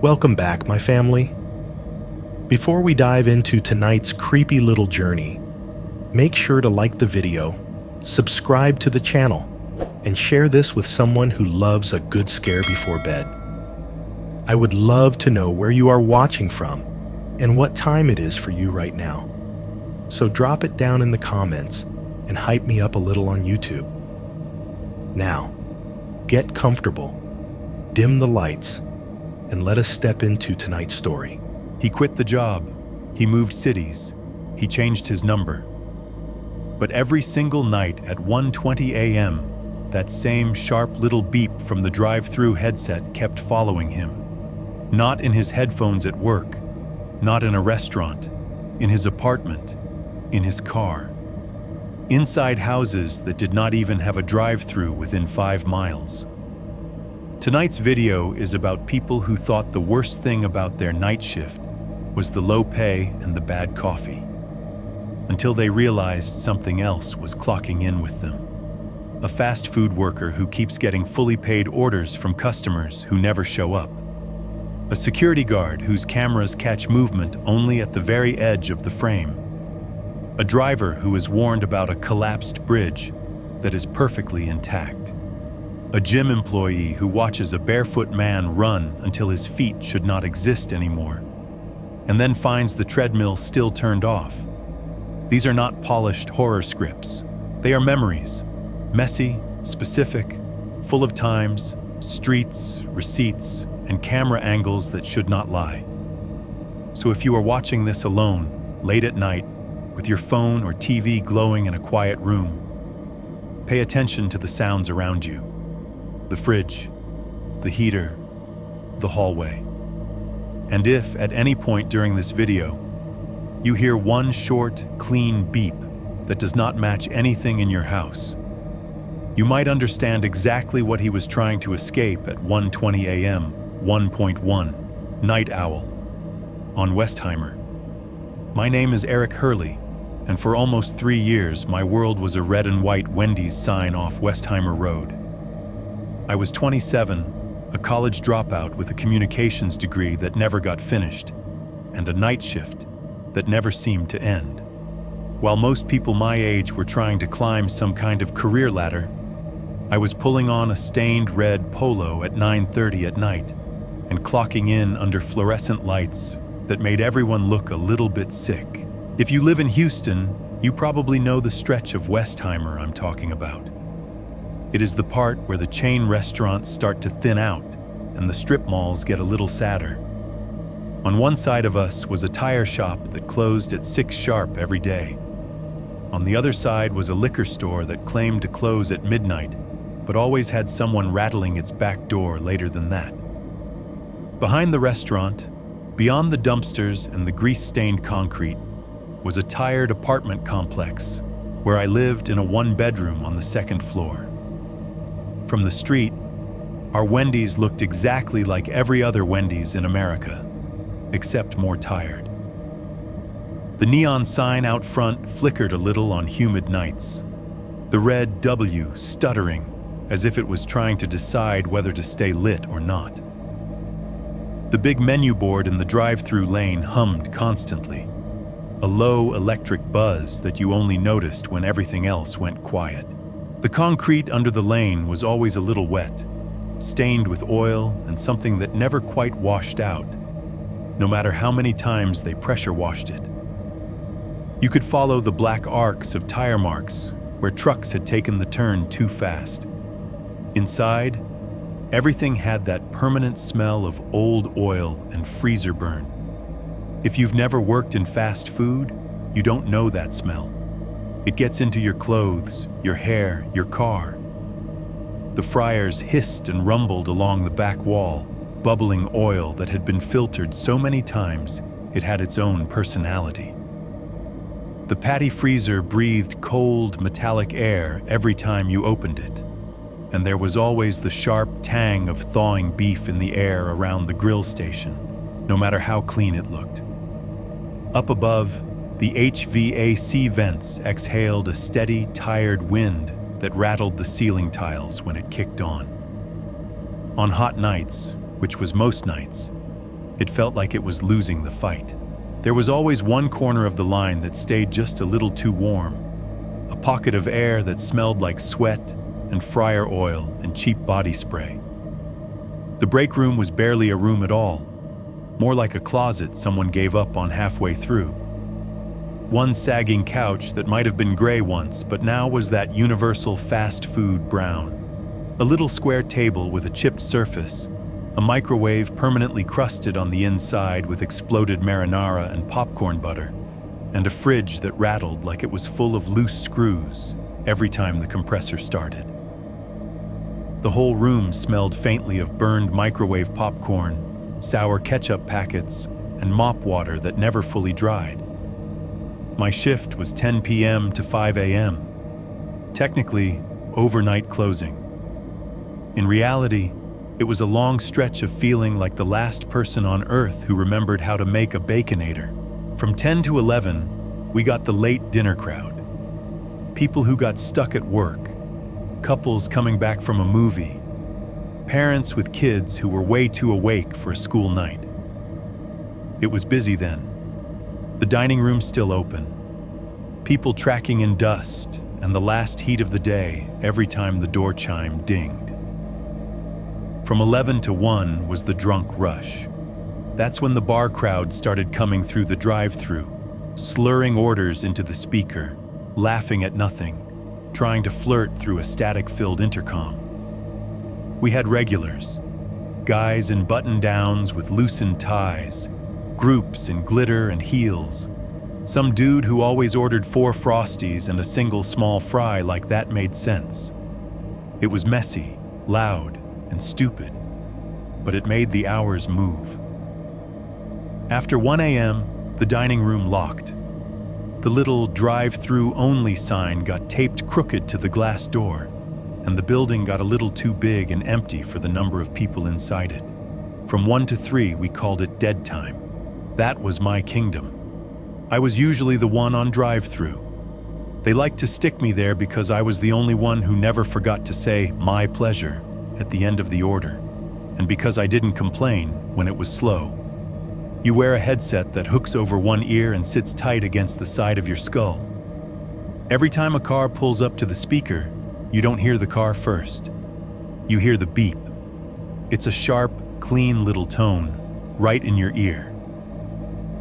Welcome back, my family. Before we dive into tonight's creepy little journey, make sure to like the video, subscribe to the channel, and share this with someone who loves a good scare before bed. I would love to know where you are watching from and what time it is for you right now. So drop it down in the comments and hype me up a little on YouTube. Now, get comfortable, dim the lights, and let us step into tonight's story. He quit the job, he moved cities, he changed his number. But every single night at 1:20 a.m., that same sharp little beep from the drive-through headset kept following him. Not in his headphones at work, not in a restaurant, in his apartment, in his car. Inside houses that did not even have a drive-through within 5 miles. Tonight's video is about people who thought the worst thing about their night shift was the low pay and the bad coffee, until they realized something else was clocking in with them. A fast food worker who keeps getting fully paid orders from customers who never show up. A security guard whose cameras catch movement only at the very edge of the frame. A driver who is warned about a collapsed bridge that is perfectly intact. A gym employee who watches a barefoot man run until his feet should not exist anymore, and then finds the treadmill still turned off. These are not polished horror scripts. They are memories, messy, specific, full of times, streets, receipts, and camera angles that should not lie. So if you are watching this alone, late at night, with your phone or TV glowing in a quiet room, pay attention to the sounds around you. The fridge, the heater, the hallway. And if, at any point during this video, you hear one short, clean beep that does not match anything in your house, you might understand exactly what he was trying to escape at 1:20 a.m., 1.1, Night Owl, on Westheimer. My name is Eric Hurley, and for almost 3 years, my world was a red and white Wendy's sign off Westheimer Road. I was 27, a college dropout with a communications degree that never got finished, and a night shift that never seemed to end. While most people my age were trying to climb some kind of career ladder, I was pulling on a stained red polo at 9:30 at night and clocking in under fluorescent lights that made everyone look a little bit sick. If you live in Houston, you probably know the stretch of Westheimer I'm talking about. It is the part where the chain restaurants start to thin out and the strip malls get a little sadder. On one side of us was a tire shop that closed at 6 sharp every day. On the other side was a liquor store that claimed to close at midnight, but always had someone rattling its back door later than that. Behind the restaurant, beyond the dumpsters and the grease-stained concrete, was a tired apartment complex where I lived in a 1-bedroom on the 2nd floor. From the street, our Wendy's looked exactly like every other Wendy's in America, except more tired. The neon sign out front flickered a little on humid nights, the red W stuttering as if it was trying to decide whether to stay lit or not. The big menu board in the drive-through lane hummed constantly, a low electric buzz that you only noticed when everything else went quiet. The concrete under the lane was always a little wet, stained with oil and something that never quite washed out, no matter how many times they pressure washed it. You could follow the black arcs of tire marks where trucks had taken the turn too fast. Inside, everything had that permanent smell of old oil and freezer burn. If you've never worked in fast food, you don't know that smell. It gets into your clothes, your hair, your car. The fryers hissed and rumbled along the back wall, bubbling oil that had been filtered so many times it had its own personality. The patty freezer breathed cold, metallic air every time you opened it, and there was always the sharp tang of thawing beef in the air around the grill station, no matter how clean it looked. Up above, the HVAC vents exhaled a steady, tired wind that rattled the ceiling tiles when it kicked on. On hot nights, which was most nights, It felt like it was losing the fight. There was always one corner of the line that stayed just a little too warm, a pocket of air that smelled like sweat and fryer oil and cheap body spray. The break room was barely a room at all, more like a closet someone gave up on halfway through. One sagging couch that might have been gray once, but now was that universal fast food brown. A little square table with a chipped surface, a microwave permanently crusted on the inside with exploded marinara and popcorn butter, and a fridge that rattled like it was full of loose screws every time the compressor started. The whole room smelled faintly of burned microwave popcorn, sour ketchup packets, and mop water that never fully dried. My shift was 10 p.m. to 5 a.m., technically overnight closing. In reality, it was a long stretch of feeling like the last person on Earth who remembered how to make a Baconator. From 10 to 11, we got the late dinner crowd. People who got stuck at work, couples coming back from a movie, parents with kids who were way too awake for a school night. It was busy then. The dining room still open. People tracking in dust and the last heat of the day every time the door chime dinged. From 11 to 1 was the drunk rush. That's when the bar crowd started coming through the drive-thru, slurring orders into the speaker, laughing at nothing, trying to flirt through a static-filled intercom. We had regulars, guys in button-downs with loosened ties, groups in glitter and heels, some dude who always ordered 4 Frosties and a single small fry like that made sense. It was messy, loud, and stupid, but it made the hours move. After 1 a.m., the dining room locked. The little drive-through only sign got taped crooked to the glass door, and the building got a little too big and empty for the number of people inside it. From 1 to 3, we called it dead time. That was my kingdom. I was usually the one on drive-through. They liked to stick me there because I was the only one who never forgot to say "my pleasure" at the end of the order, and because I didn't complain when it was slow. You wear a headset that hooks over one ear and sits tight against the side of your skull. Every time a car pulls up to the speaker, you don't hear the car first. You hear the beep. It's a sharp, clean little tone right in your ear.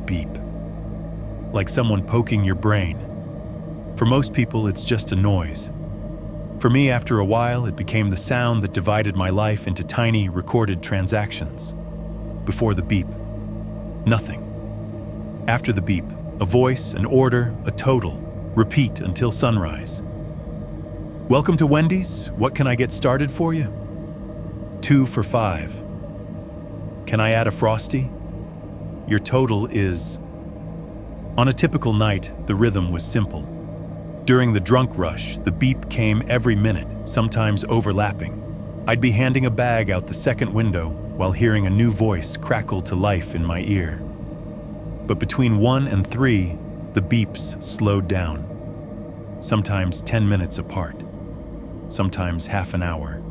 Beep. Like someone poking your brain. For most people, it's just a noise. For me, after a while, it became the sound that divided my life into tiny, recorded transactions. Before the beep, nothing. After the beep, a voice, an order, a total. Repeat until sunrise. Welcome to Wendy's. What can I get started for you? 2 for $5. Can I add a Frosty? Your total is... On a typical night, the rhythm was simple. During the drunk rush, the beep came every minute, sometimes overlapping. I'd be handing a bag out the second window while hearing a new voice crackle to life in my ear. But between 1 and 3, the beeps slowed down. Sometimes 10 minutes apart, sometimes half an hour.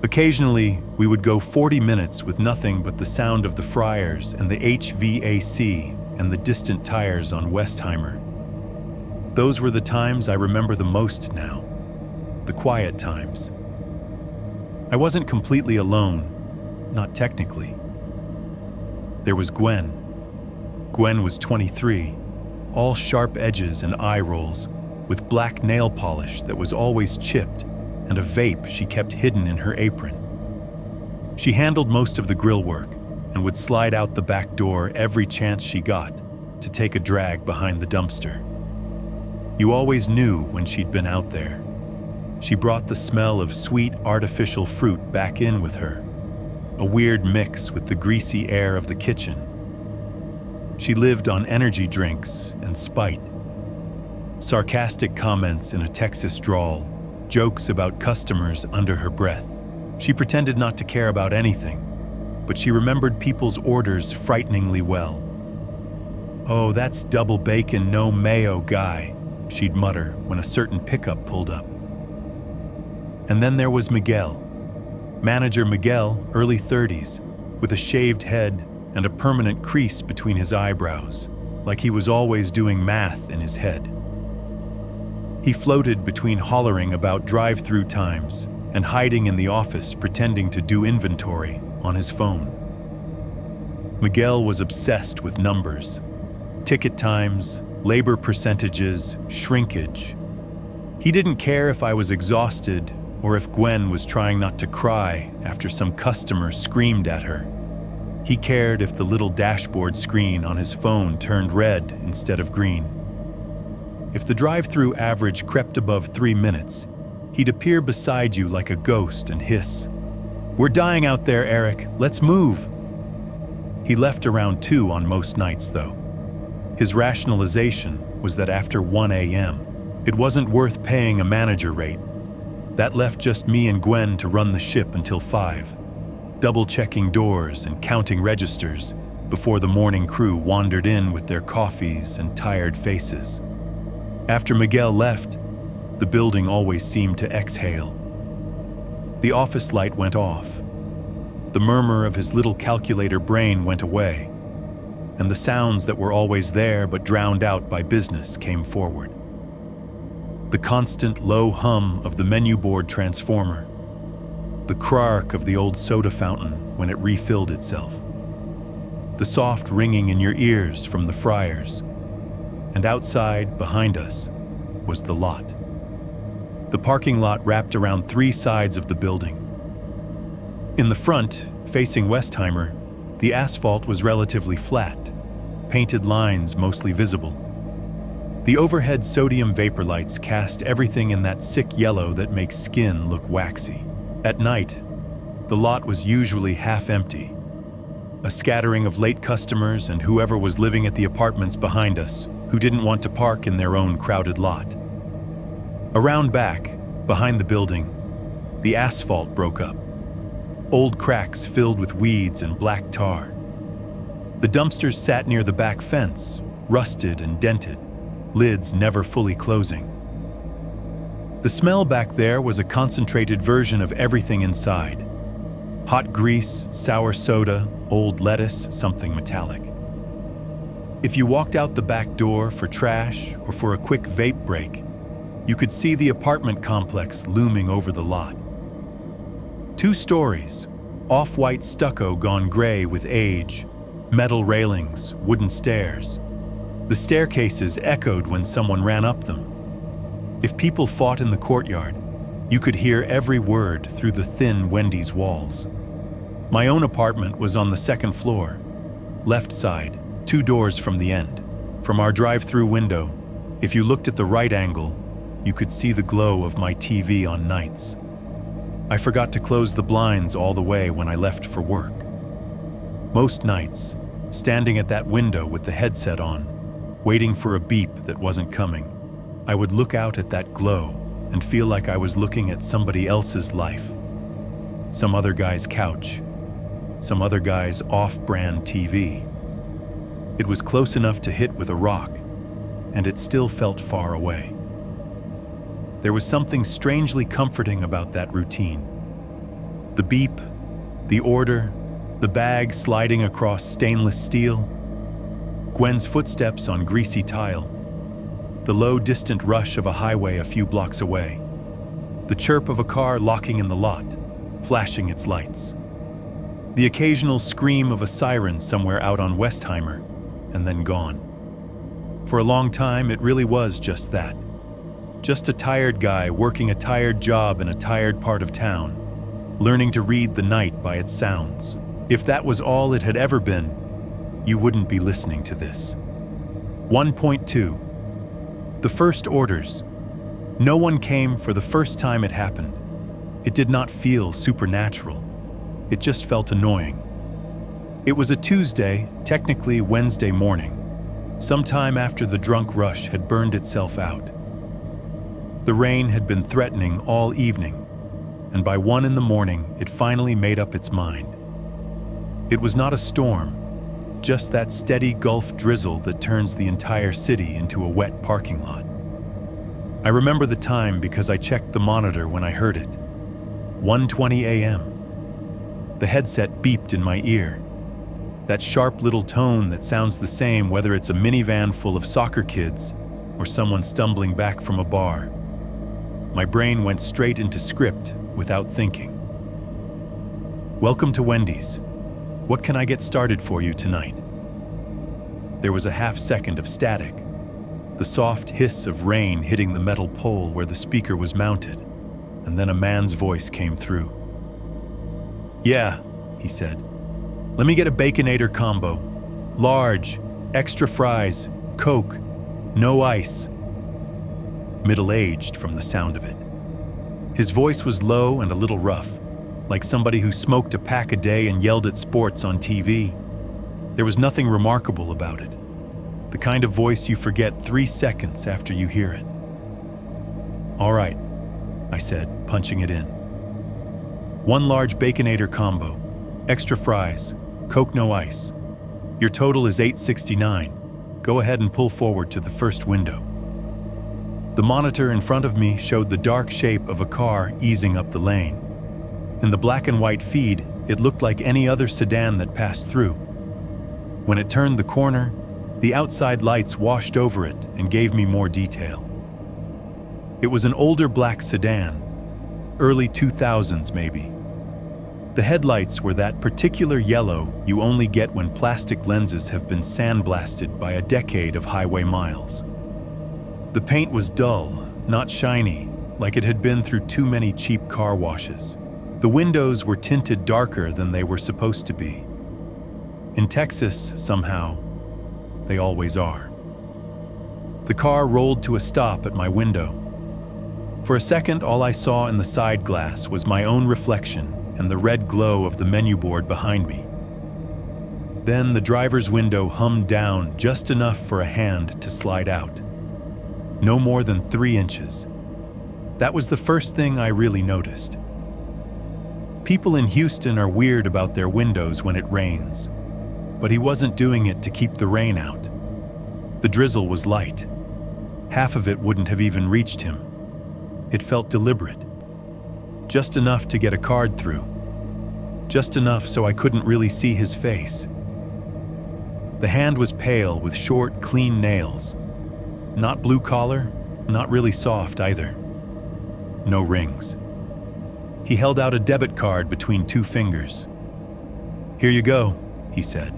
Occasionally, we would go 40 minutes with nothing but the sound of the fryers and the HVAC and the distant tires on Westheimer. Those were the times I remember the most now, the quiet times. I wasn't completely alone, not technically. There was Gwen. Gwen was 23, all sharp edges and eye rolls, with black nail polish that was always chipped and a vape she kept hidden in her apron. She handled most of the grill work and would slide out the back door every chance she got to take a drag behind the dumpster. You always knew when she'd been out there. She brought the smell of sweet artificial fruit back in with her, a weird mix with the greasy air of the kitchen. She lived on energy drinks and spite. Sarcastic comments in a Texas drawl, jokes about customers under her breath. She pretended not to care about anything, but she remembered people's orders frighteningly well. "Oh, that's double bacon, no mayo guy," she'd mutter when a certain pickup pulled up. And then there was Miguel. Manager Miguel, early 30s, with a shaved head and a permanent crease between his eyebrows, like he was always doing math in his head. He floated between hollering about drive-through times and hiding in the office pretending to do inventory on his phone. Miguel was obsessed with numbers, ticket times, labor percentages, shrinkage. He didn't care if I was exhausted or if Gwen was trying not to cry after some customer screamed at her. He cared if the little dashboard screen on his phone turned red instead of green. If the drive-through average crept above 3 minutes, he'd appear beside you like a ghost and hiss, "We're dying out there, Eric. Let's move." He left around 2 on most nights, though. His rationalization was that after 1 a.m., it wasn't worth paying a manager rate. That left just me and Gwen to run the ship until 5, double-checking doors and counting registers before the morning crew wandered in with their coffees and tired faces. After Miguel left, the building always seemed to exhale. The office light went off. The murmur of his little calculator brain went away, and the sounds that were always there but drowned out by business came forward. The constant low hum of the menu board transformer, the crark of the old soda fountain when it refilled itself, the soft ringing in your ears from the fryers, and outside, behind us, was the lot. The parking lot wrapped around 3 sides of the building. In the front, facing Westheimer, the asphalt was relatively flat, painted lines mostly visible. The overhead sodium vapor lights cast everything in that sick yellow that makes skin look waxy. At night, the lot was usually half empty. A scattering of late customers and whoever was living at the apartments behind us who didn't want to park in their own crowded lot. Around back, behind the building, the asphalt broke up. Old cracks filled with weeds and black tar. The dumpsters sat near the back fence, rusted and dented, lids never fully closing. The smell back there was a concentrated version of everything inside. Hot grease, sour soda, old lettuce, something metallic. If you walked out the back door for trash or for a quick vape break, you could see the apartment complex looming over the lot. 2 stories, off-white stucco gone gray with age, metal railings, wooden stairs. The staircases echoed when someone ran up them. If people fought in the courtyard, you could hear every word through the thin Wendy's walls. My own apartment was on the 2nd floor, left side, 2 doors from the end. From our drive-through window, if you looked at the right angle, you could see the glow of my TV on nights. I forgot to close the blinds all the way when I left for work. Most nights, standing at that window with the headset on, waiting for a beep that wasn't coming, I would look out at that glow and feel like I was looking at somebody else's life. Some other guy's couch, some other guy's off-brand TV. It was close enough to hit with a rock, and it still felt far away. There was something strangely comforting about that routine. The beep, the order, the bag sliding across stainless steel, Gwen's footsteps on greasy tile, the low, distant rush of a highway a few blocks away, the chirp of a car locking in the lot, flashing its lights, the occasional scream of a siren somewhere out on Westheimer, and then gone. For a long time, it really was just that. Just a tired guy working a tired job in a tired part of town, learning to read the night by its sounds. If that was all it had ever been, you wouldn't be listening to this. 1.2. The first orders. No one came for the first time it happened. It did not feel supernatural. It just felt annoying. It was a Tuesday, technically Wednesday morning, sometime after the drunk rush had burned itself out. The rain had been threatening all evening, and by 1 a.m, it finally made up its mind. It was not a storm, just that steady Gulf drizzle that turns the entire city into a wet parking lot. I remember the time because I checked the monitor when I heard it. 1:20 a.m. The headset beeped in my ear. That sharp little tone that sounds the same whether it's a minivan full of soccer kids or someone stumbling back from a bar. My brain went straight into script without thinking. Welcome to Wendy's. What can I get started for you tonight? There was a half-second of static, the soft hiss of rain hitting the metal pole where the speaker was mounted, and then a man's voice came through. Yeah, he said. Let me get a Baconator combo. Large, extra fries, Coke, no ice. Middle-aged from the sound of it. His voice was low and a little rough, like somebody who smoked a pack a day and yelled at sports on TV. There was nothing remarkable about it. The kind of voice you forget 3 seconds after you hear it. All right, I said, punching it in. 1 large Baconator combo, extra fries, Coke no ice. Your total is $8.69. Go ahead and pull forward to the first window. The monitor in front of me showed the dark shape of a car easing up the lane. In the black and white feed, it looked like any other sedan that passed through. When it turned the corner, the outside lights washed over it and gave me more detail. It was an older black sedan, early 2000s maybe. The headlights were that particular yellow you only get when plastic lenses have been sandblasted by a decade of highway miles. The paint was dull, not shiny, like it had been through too many cheap car washes. The windows were tinted darker than they were supposed to be. In Texas, somehow, they always are. The car rolled to a stop at my window. For a second, all I saw in the side glass was my own reflection and the red glow of the menu board behind me. Then the driver's window hummed down just enough for a hand to slide out. No more than 3 inches. That was the first thing I really noticed. People in Houston are weird about their windows when it rains, but he wasn't doing it to keep the rain out. The drizzle was light. Half of it wouldn't have even reached him. It felt deliberate. Just enough to get a card through. Just enough so I couldn't really see his face. The hand was pale with short, clean nails. Not blue collar, not really soft either. No rings. He held out a debit card between 2 fingers. Here you go, he said.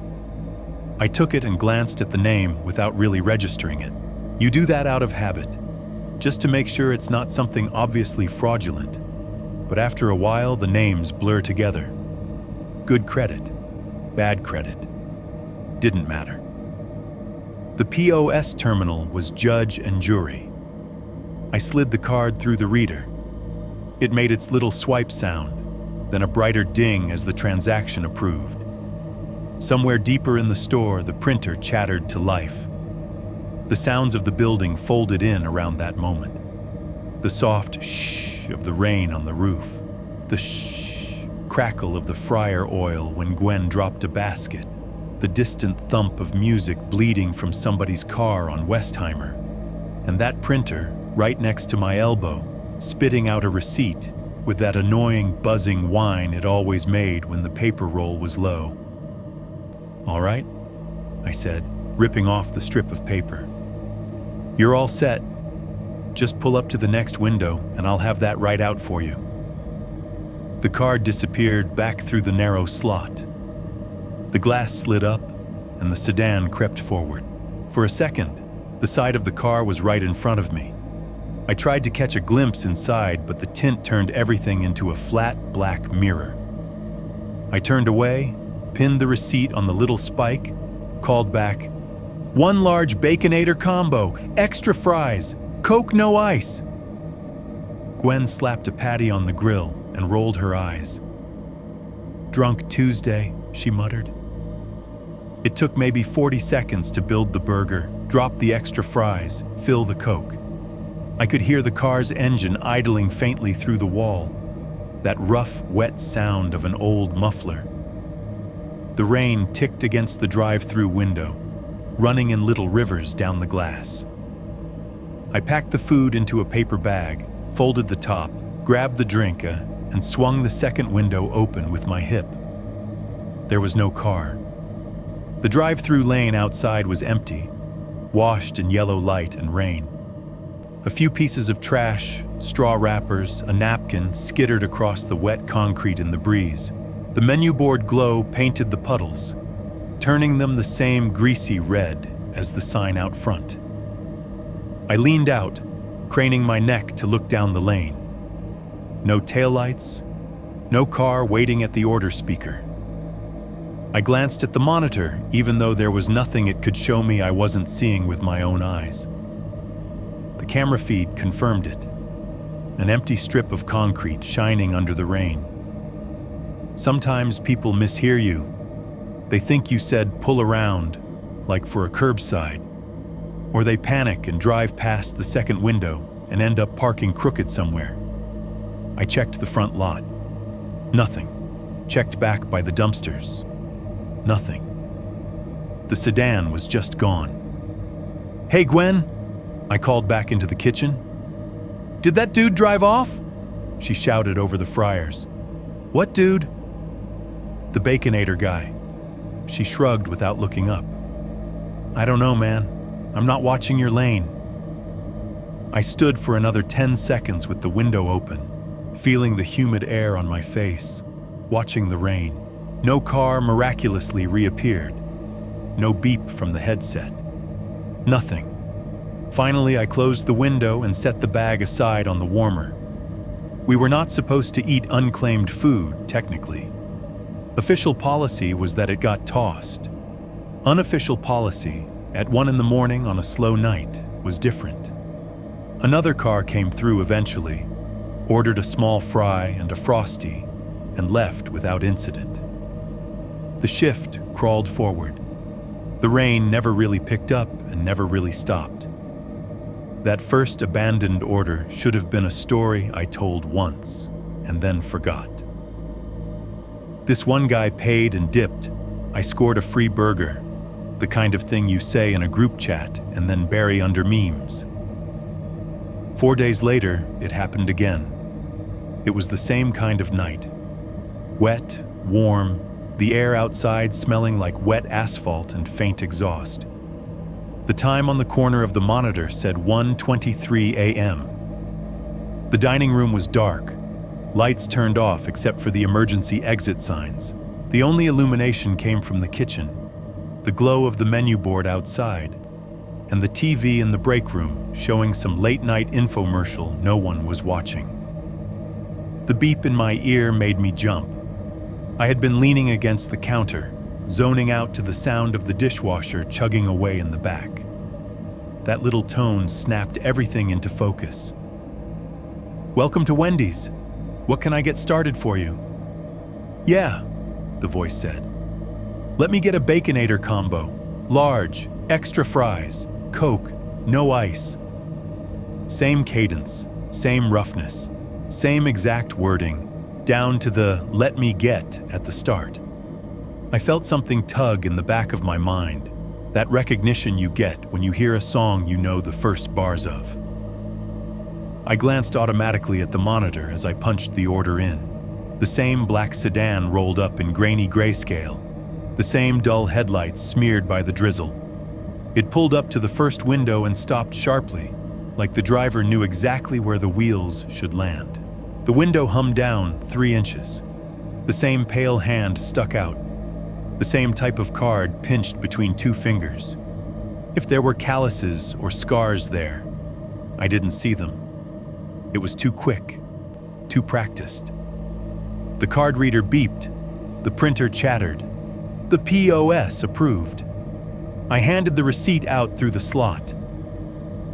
I took it and glanced at the name without really registering it. You do that out of habit, just to make sure it's not something obviously fraudulent. But after a while, the names blur together. Good credit, bad credit. Didn't matter. The POS terminal was judge and jury. I slid the card through the reader. It made its little swipe sound, then a brighter ding as the transaction approved. Somewhere deeper in the store, the printer chattered to life. The sounds of the building folded in around that moment. The soft shh of the rain on the roof. The shh crackle of the fryer oil when Gwen dropped a basket. The distant thump of music bleeding from somebody's car on Westheimer. And that printer, right next to my elbow, spitting out a receipt with that annoying buzzing whine it always made when the paper roll was low. All right, I said, ripping off the strip of paper. You're all set. Just pull up to the next window and I'll have that right out for you. The card disappeared back through the narrow slot. The glass slid up and the sedan crept forward. For a second, the side of the car was right in front of me. I tried to catch a glimpse inside, but the tint turned everything into a flat black mirror. I turned away, pinned the receipt on the little spike, called back, 1 large Baconator combo, extra fries, Coke no ice. Gwen slapped a patty on the grill and rolled her eyes. Drunk Tuesday, she muttered. It took maybe 40 seconds to build the burger, drop the extra fries, fill the Coke. I could hear the car's engine idling faintly through the wall, that rough, wet sound of an old muffler. The rain ticked against the drive-through window, running in little rivers down the glass. I packed the food into a paper bag, folded the top, grabbed the drink, and swung the second window open with my hip. There was no car. The drive-through lane outside was empty, washed in yellow light and rain. A few pieces of trash, straw wrappers, a napkin skittered across the wet concrete in the breeze. The menu board glow painted the puddles, turning them the same greasy red as the sign out front. I leaned out, craning my neck to look down the lane. No taillights, no car waiting at the order speaker. I glanced at the monitor, even though there was nothing it could show me I wasn't seeing with my own eyes. The camera feed confirmed it. An empty strip of concrete shining under the rain. Sometimes people mishear you. They think you said pull around, like for a curbside. Or they panic and drive past the second window and end up parking crooked somewhere. I checked the front lot. Nothing. Checked back by the dumpsters. Nothing. The sedan was just gone. "Hey, Gwen," I called back into the kitchen. "Did that dude drive off?" She shouted over the fryers. "What dude?" "The Baconator guy." She shrugged without looking up. "I don't know, man. I'm not watching your lane." I stood for another 10 seconds with the window open, feeling the humid air on my face, watching the rain. No car miraculously reappeared. No beep from the headset. Nothing. Finally, I closed the window and set the bag aside on the warmer. We were not supposed to eat unclaimed food, technically. Official policy was that it got tossed. Unofficial policy, at 1 in the morning on a slow night, was different. Another car came through eventually, ordered a small fry and a Frosty, and left without incident. The shift crawled forward. The rain never really picked up and never really stopped. That first abandoned order should have been a story I told once and then forgot. This one guy paid and dipped. I scored a free burger, the kind of thing you say in a group chat and then bury under memes. 4 days later, it happened again. It was the same kind of night. Wet, warm, the air outside smelling like wet asphalt and faint exhaust. The time on the corner of the monitor said 1:23 a.m. The dining room was dark. Lights turned off except for the emergency exit signs. The only illumination came from the kitchen, the glow of the menu board outside, and the TV in the break room showing some late-night infomercial no one was watching. The beep in my ear made me jump. I had been leaning against the counter, zoning out to the sound of the dishwasher chugging away in the back. That little tone snapped everything into focus. "Welcome to Wendy's. What can I get started for you?" "Yeah," the voice said. "Let me get a Baconator combo. Large, extra fries, Coke, no ice." Same cadence, same roughness, same exact wording, down to the "let me get" at the start. I felt something tug in the back of my mind, that recognition you get when you hear a song you know the first bars of. I glanced automatically at the monitor as I punched the order in. The same black sedan rolled up in grainy grayscale, the same dull headlights smeared by the drizzle. It pulled up to the first window and stopped sharply, like the driver knew exactly where the wheels should land. The window hummed down 3 inches. The same pale hand stuck out. The same type of card pinched between 2 fingers. If there were calluses or scars there, I didn't see them. It was too quick, too practiced. The card reader beeped. The printer chattered. The POS approved. I handed the receipt out through the slot.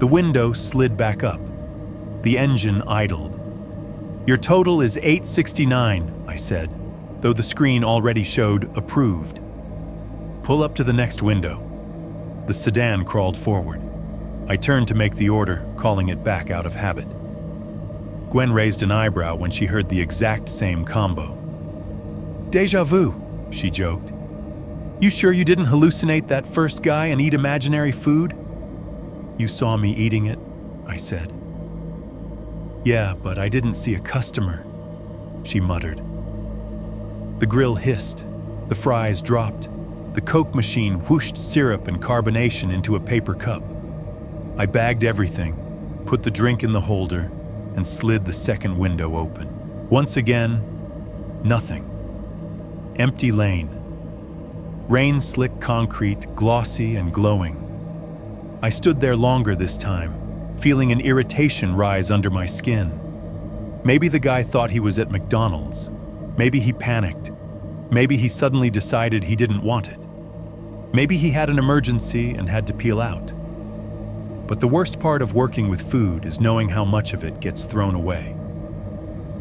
The window slid back up. The engine idled. "Your total is $8.69, I said, though the screen already showed approved. "Pull up to the next window." The sedan crawled forward. I turned to make the order, calling it back out of habit. Gwen raised an eyebrow when she heard the exact same combo. "Deja vu," she joked. "You sure you didn't hallucinate that first guy and eat imaginary food?" "You saw me eating it," I said. "Yeah, but I didn't see a customer," she muttered. The grill hissed. The fries dropped. The Coke machine whooshed syrup and carbonation into a paper cup. I bagged everything, put the drink in the holder, and slid the second window open. Once again, nothing. Empty lane. Rain-slick concrete, glossy and glowing. I stood there longer this time, feeling an irritation rise under my skin. Maybe the guy thought he was at McDonald's. Maybe he panicked. Maybe he suddenly decided he didn't want it. Maybe he had an emergency and had to peel out. But the worst part of working with food is knowing how much of it gets thrown away.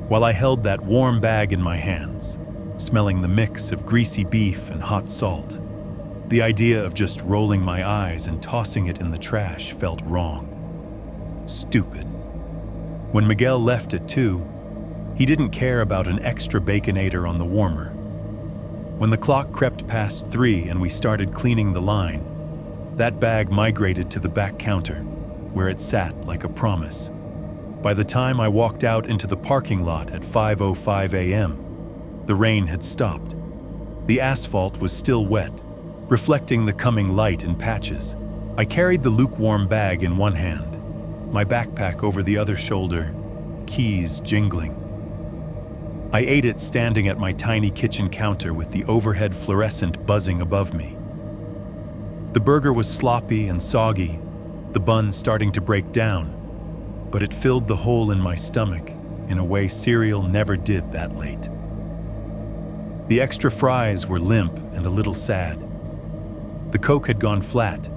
While I held that warm bag in my hands, smelling the mix of greasy beef and hot salt, the idea of just rolling my eyes and tossing it in the trash felt wrong. Stupid. When Miguel left at 2, he didn't care about an extra Baconator on the warmer. When the clock crept past 3 and we started cleaning the line, that bag migrated to the back counter, where it sat like a promise. By the time I walked out into the parking lot at 5:05 a.m., the rain had stopped. The asphalt was still wet, reflecting the coming light in patches. I carried the lukewarm bag in one hand, my backpack over the other shoulder, keys jingling. I ate it standing at my tiny kitchen counter with the overhead fluorescent buzzing above me. The burger was sloppy and soggy, the bun starting to break down, but it filled the hole in my stomach in a way cereal never did that late. The extra fries were limp and a little sad. The Coke had gone flat,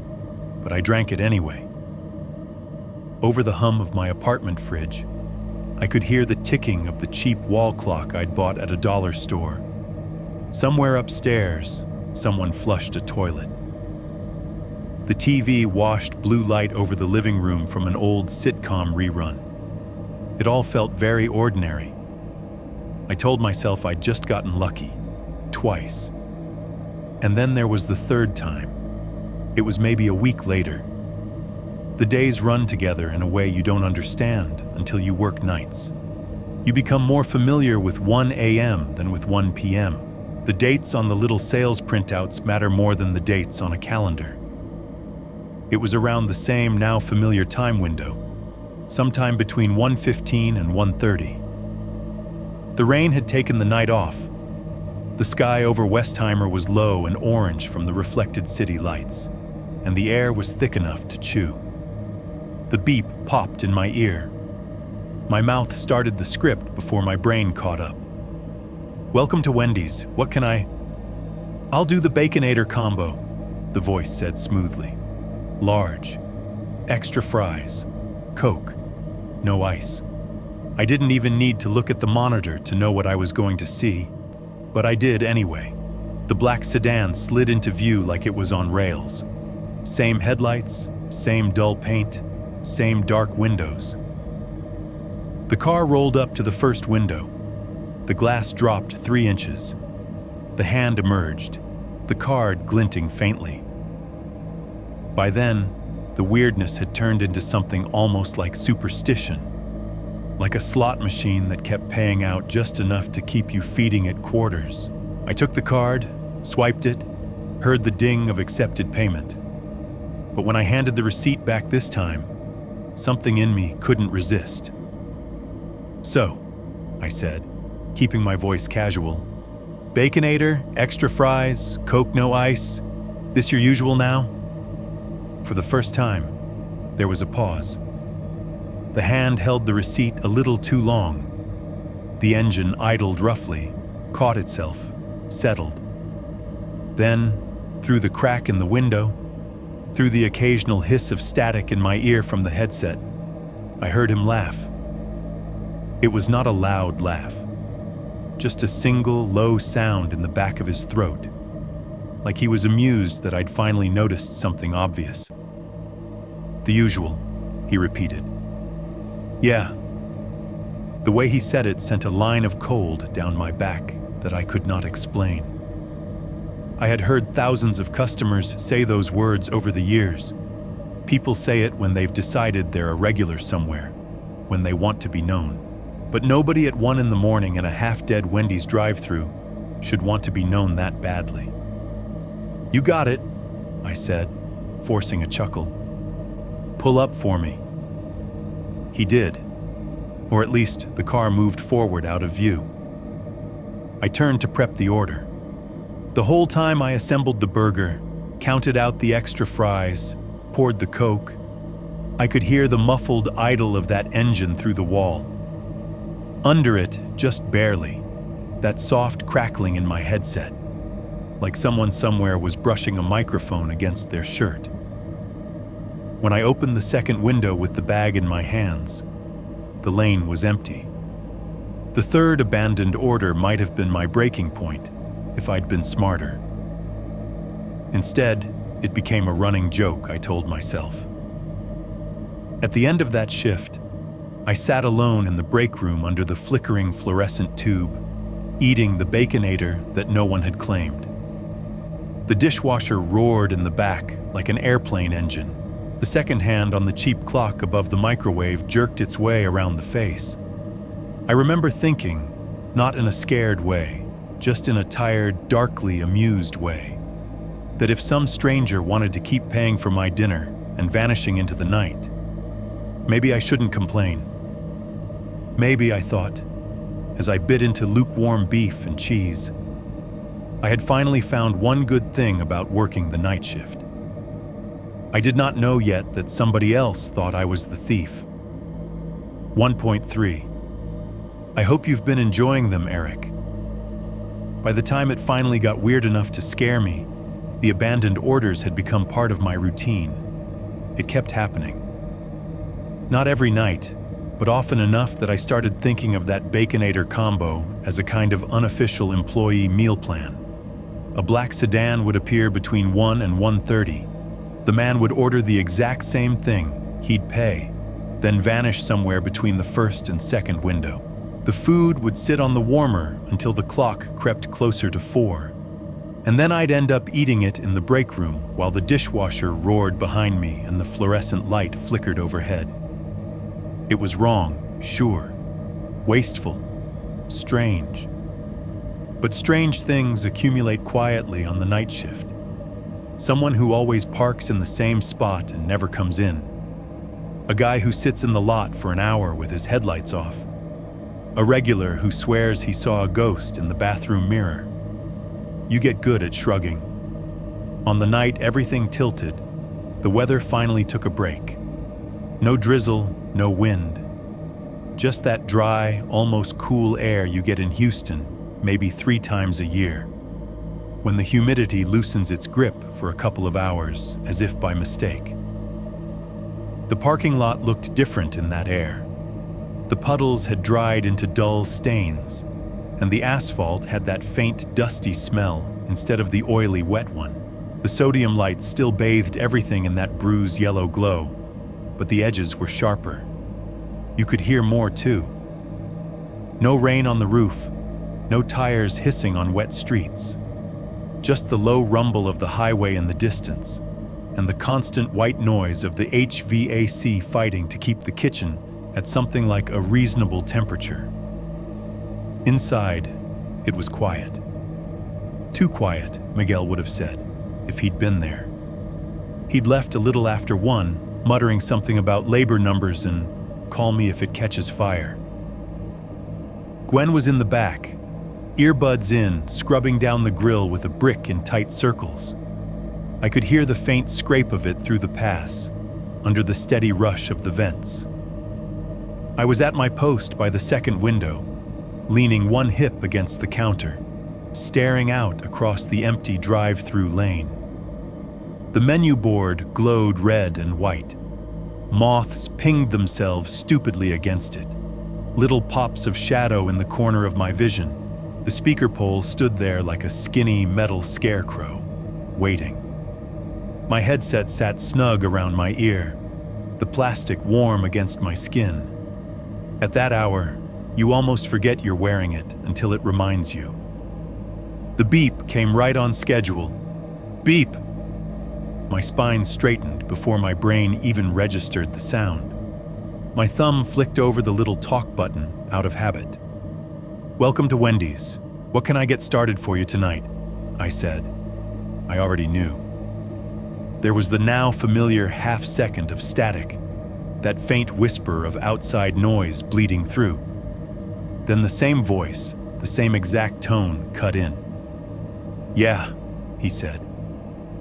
but I drank it anyway. Over the hum of my apartment fridge, I could hear the ticking of the cheap wall clock I'd bought at a dollar store. Somewhere upstairs, someone flushed a toilet. The TV washed blue light over the living room from an old sitcom rerun. It all felt very ordinary. I told myself I'd just gotten lucky, twice. And then there was the third time. It was maybe a week later. The days run together in a way you don't understand until you work nights. You become more familiar with 1 a.m. than with 1 p.m. The dates on the little sales printouts matter more than the dates on a calendar. It was around the same now familiar time window, sometime between 1:15 and 1:30. The rain had taken the night off. The sky over Westheimer was low and orange from the reflected city lights, and the air was thick enough to chew. The beep popped in my ear. My mouth started the script before my brain caught up. "Welcome to Wendy's. What can I—" "I'll do the Baconator combo," the voice said smoothly. "Large. Extra fries. Coke. No ice." I didn't even need to look at the monitor to know what I was going to see, but I did anyway. The black sedan slid into view like it was on rails. Same headlights, same dull paint, same dark windows. The car rolled up to the first window. The glass dropped 3 inches. The hand emerged, the card glinting faintly. By then, the weirdness had turned into something almost like superstition, like a slot machine that kept paying out just enough to keep you feeding it quarters. I took the card, swiped it, heard the ding of accepted payment. But when I handed the receipt back this time, something in me couldn't resist. "So," I said, keeping my voice casual, "Baconator, extra fries, Coke no ice, this your usual now?" For the first time, there was a pause. The hand held the receipt a little too long. The engine idled roughly, caught itself, settled. Then, through the crack in the window, through the occasional hiss of static in my ear from the headset, I heard him laugh. It was not a loud laugh, just a single low sound in the back of his throat, like he was amused that I'd finally noticed something obvious. "The usual," he repeated. "Yeah." The way he said it sent a line of cold down my back that I could not explain. I had heard thousands of customers say those words over the years. People say it when they've decided they're a regular somewhere, when they want to be known. But nobody at 1 in the morning in a half-dead Wendy's drive-thru should want to be known that badly. "You got it," I said, forcing a chuckle. "Pull up for me." He did, or at least the car moved forward out of view. I turned to prep the order. The whole time I assembled the burger, counted out the extra fries, poured the Coke, I could hear the muffled idle of that engine through the wall. Under it, just barely, that soft crackling in my headset, like someone somewhere was brushing a microphone against their shirt. When I opened the second window with the bag in my hands, the lane was empty. The third abandoned order might have been my breaking point if I'd been smarter. Instead, it became a running joke, I told myself. At the end of that shift, I sat alone in the break room under the flickering fluorescent tube, eating the Baconator that no one had claimed. The dishwasher roared in the back like an airplane engine. The second hand on the cheap clock above the microwave jerked its way around the face. I remember thinking, not in a scared way, just in a tired, darkly amused way, that if some stranger wanted to keep paying for my dinner and vanishing into the night, maybe I shouldn't complain. Maybe, I thought, as I bit into lukewarm beef and cheese, I had finally found one good thing about working the night shift. I did not know yet that somebody else thought I was the thief. 1.3. I hope you've been enjoying them, Eric. By the time it finally got weird enough to scare me, the abandoned orders had become part of my routine. It kept happening. Not every night, but often enough that I started thinking of that Baconator combo as a kind of unofficial employee meal plan. A black sedan would appear between 1 and 1:30. The man would order the exact same thing, he'd pay, then vanish somewhere between the first and second window. The food would sit on the warmer until the clock crept closer to 4, and then I'd end up eating it in the break room while the dishwasher roared behind me and the fluorescent light flickered overhead. It was wrong, sure, wasteful, strange. But strange things accumulate quietly on the night shift. Someone who always parks in the same spot and never comes in. A guy who sits in the lot for an hour with his headlights off. A regular who swears he saw a ghost in the bathroom mirror. You get good at shrugging. On the night everything tilted, the weather finally took a break. No drizzle, no wind. Just that dry, almost cool air you get in Houston maybe 3 times a year, when the humidity loosens its grip for a couple of hours, as if by mistake. The parking lot looked different in that air. The puddles had dried into dull stains, and the asphalt had that faint, dusty smell instead of the oily, wet one. The sodium lights still bathed everything in that bruised yellow glow, but the edges were sharper. You could hear more, too. No rain on the roof, no tires hissing on wet streets. Just the low rumble of the highway in the distance, and the constant white noise of the HVAC fighting to keep the kitchen at something like a reasonable temperature. Inside, it was quiet. Too quiet, Miguel would have said, if he'd been there. He'd left a little after 1, muttering something about labor numbers and call me if it catches fire. Gwen was in the back, earbuds in, scrubbing down the grill with a brick in tight circles. I could hear the faint scrape of it through the pass, under the steady rush of the vents. I was at my post by the second window, leaning one hip against the counter, staring out across the empty drive-through lane. The menu board glowed red and white. Moths pinged themselves stupidly against it. Little pops of shadow in the corner of my vision. The speaker pole stood there like a skinny metal scarecrow, waiting. My headset sat snug around my ear, the plastic warm against my skin. At that hour, you almost forget you're wearing it until it reminds you. The beep came right on schedule. Beep! My spine straightened before my brain even registered the sound. My thumb flicked over the little talk button out of habit. "Welcome to Wendy's," "What can I get started for you tonight?" I said. I already knew. There was the now familiar half-second of static, that faint whisper of outside noise bleeding through. Then the same voice, the same exact tone cut in. "Yeah," he said.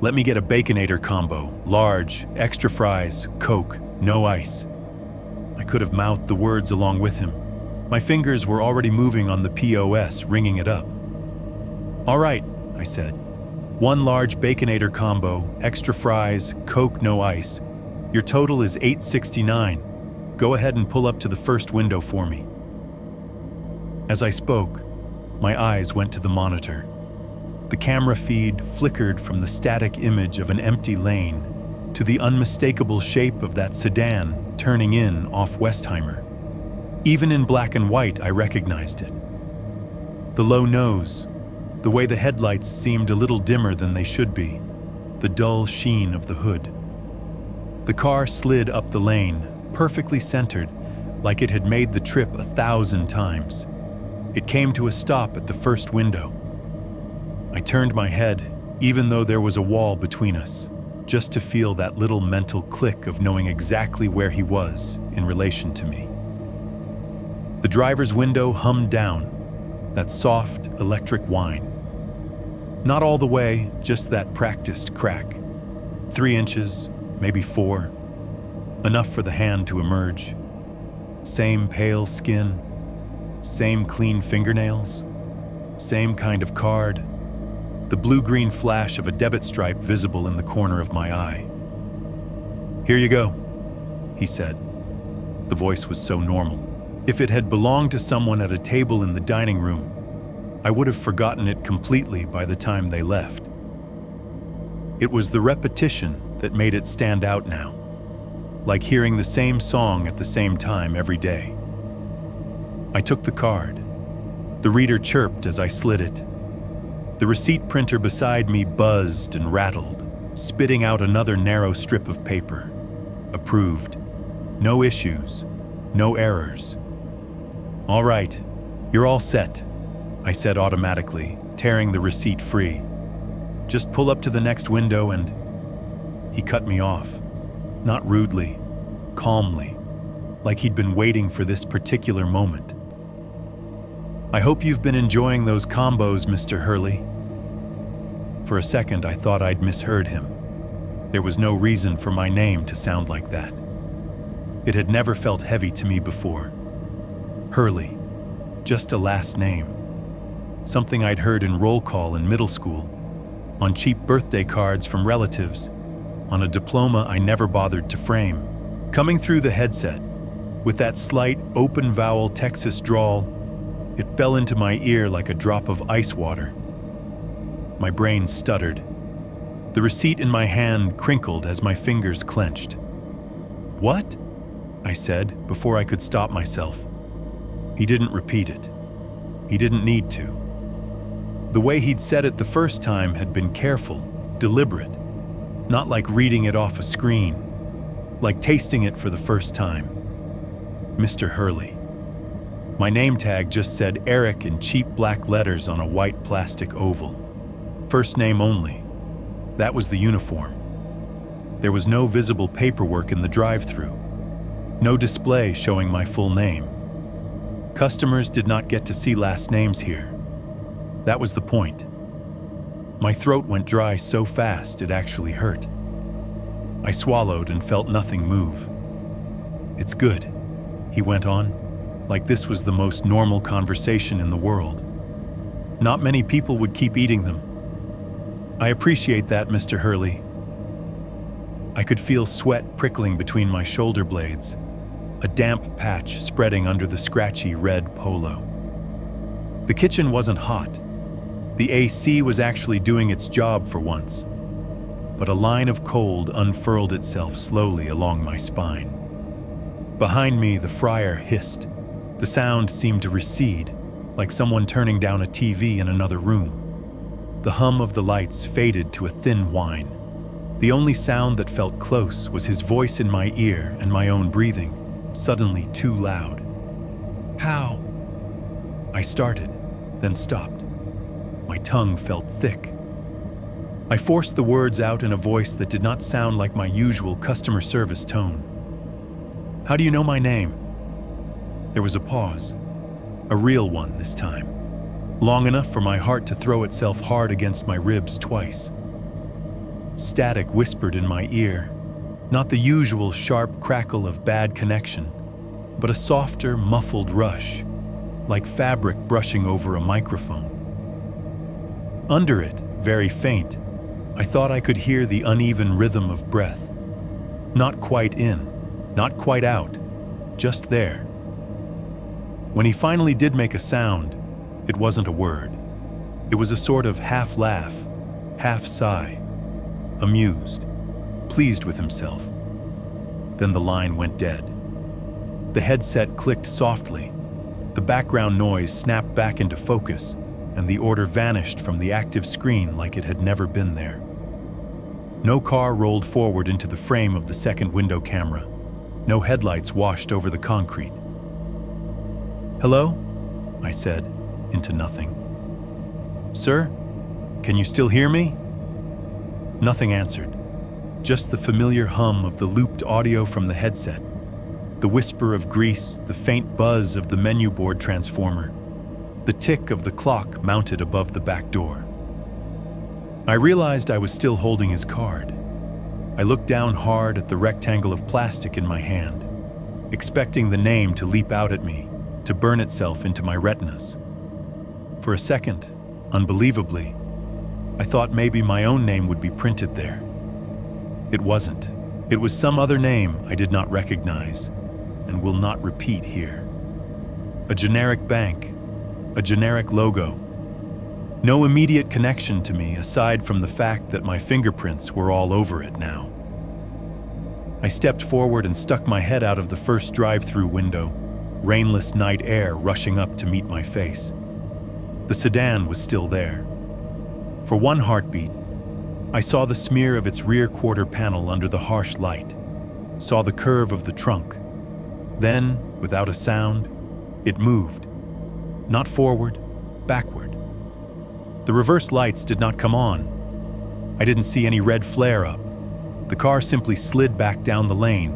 "Let me get a Baconator combo, large, extra fries, Coke, no ice." I could have mouthed the words along with him. My fingers were already moving on the POS, ringing it up. "All right," I said. "One large Baconator combo, extra fries, Coke, no ice. Your total is $8.69. Go ahead and pull up to the first window for me." As I spoke, my eyes went to the monitor. The camera feed flickered from the static image of an empty lane to the unmistakable shape of that sedan turning in off Westheimer. Even in black and white, I recognized it. The low nose, the way the headlights seemed a little dimmer than they should be, the dull sheen of the hood. The car slid up the lane, perfectly centered, like it had made the trip 1,000 times. It came to a stop at the first window. I turned my head, even though there was a wall between us, just to feel that little mental click of knowing exactly where he was in relation to me. The driver's window hummed down, that soft electric whine. Not all the way, just that practiced crack. 3 inches, maybe 4. Enough for the hand to emerge. Same pale skin, same clean fingernails, same kind of card. The blue-green flash of a debit stripe visible in the corner of my eye. "Here you go," he said. The voice was so normal. If it had belonged to someone at a table in the dining room, I would have forgotten it completely by the time they left. It was the repetition that made it stand out now, like hearing the same song at the same time every day. I took the card. The reader chirped as I slid it. The receipt printer beside me buzzed and rattled, spitting out another narrow strip of paper. Approved. No issues. No errors. "All right, you're all set," I said automatically, tearing the receipt free. "Just pull up to the next window and—" He cut me off, not rudely, calmly, like he'd been waiting for this particular moment. "I hope you've been enjoying those combos, Mr. Hurley." For a second, I thought I'd misheard him. There was no reason for my name to sound like that. It had never felt heavy to me before. Hurley, just a last name. Something I'd heard in roll call in middle school, on cheap birthday cards from relatives, on a diploma I never bothered to frame. Coming through the headset, with that slight open vowel Texas drawl, it fell into my ear like a drop of ice water. My brain stuttered. The receipt in my hand crinkled as my fingers clenched. "What?" I said before I could stop myself. He didn't repeat it. He didn't need to. The way he'd said it the first time had been careful, deliberate, not like reading it off a screen, like tasting it for the first time. Mr. Hurley. My name tag just said Eric in cheap black letters on a white plastic oval. First name only. That was the uniform. There was no visible paperwork in the drive-thru. No display showing my full name. Customers did not get to see last names here. That was the point. My throat went dry so fast it actually hurt. I swallowed and felt nothing move. "It's good," he went on, like this was the most normal conversation in the world. "Not many people would keep eating them. I appreciate that, Mr. Hurley." I could feel sweat prickling between my shoulder blades, a damp patch spreading under the scratchy red polo. The kitchen wasn't hot. The AC was actually doing its job for once, but a line of cold unfurled itself slowly along my spine. Behind me, the fryer hissed. The sound seemed to recede, like someone turning down a TV in another room. The hum of the lights faded to a thin whine. The only sound that felt close was his voice in my ear and my own breathing, suddenly too loud. "How?" I started, then stopped. My tongue felt thick. I forced the words out in a voice that did not sound like my usual customer service tone. "How do you know my name?" There was a pause, a real one this time, long enough for my heart to throw itself hard against my ribs twice. Static whispered in my ear, not the usual sharp crackle of bad connection, but a softer, muffled rush, like fabric brushing over a microphone. Under it, very faint, I thought I could hear the uneven rhythm of breath. Not quite in, not quite out, just there. When he finally did make a sound, it wasn't a word. It was a sort of half laugh, half sigh, amused, pleased with himself. Then the line went dead. The headset clicked softly. The background noise snapped back into focus, and the order vanished from the active screen like it had never been there. No car rolled forward into the frame of the second window camera. No headlights washed over the concrete. "Hello?" I said, into nothing. "Sir, can you still hear me?" Nothing answered. Just the familiar hum of the looped audio from the headset, the whisper of grease, the faint buzz of the menu board transformer, the tick of the clock mounted above the back door. I realized I was still holding his card. I looked down hard at the rectangle of plastic in my hand, expecting the name to leap out at me, to burn itself into my retinas. For a second, unbelievably, I thought maybe my own name would be printed there. It wasn't. It was some other name I did not recognize and will not repeat here. A generic bank, a generic logo. No immediate connection to me aside from the fact that my fingerprints were all over it now. I stepped forward and stuck my head out of the first drive-through window, rainless night air rushing up to meet my face. The sedan was still there. For one heartbeat, I saw the smear of its rear quarter panel under the harsh light, saw the curve of the trunk. Then, without a sound, it moved. Not forward, backward. The reverse lights did not come on. I didn't see any red flare up. The car simply slid back down the lane,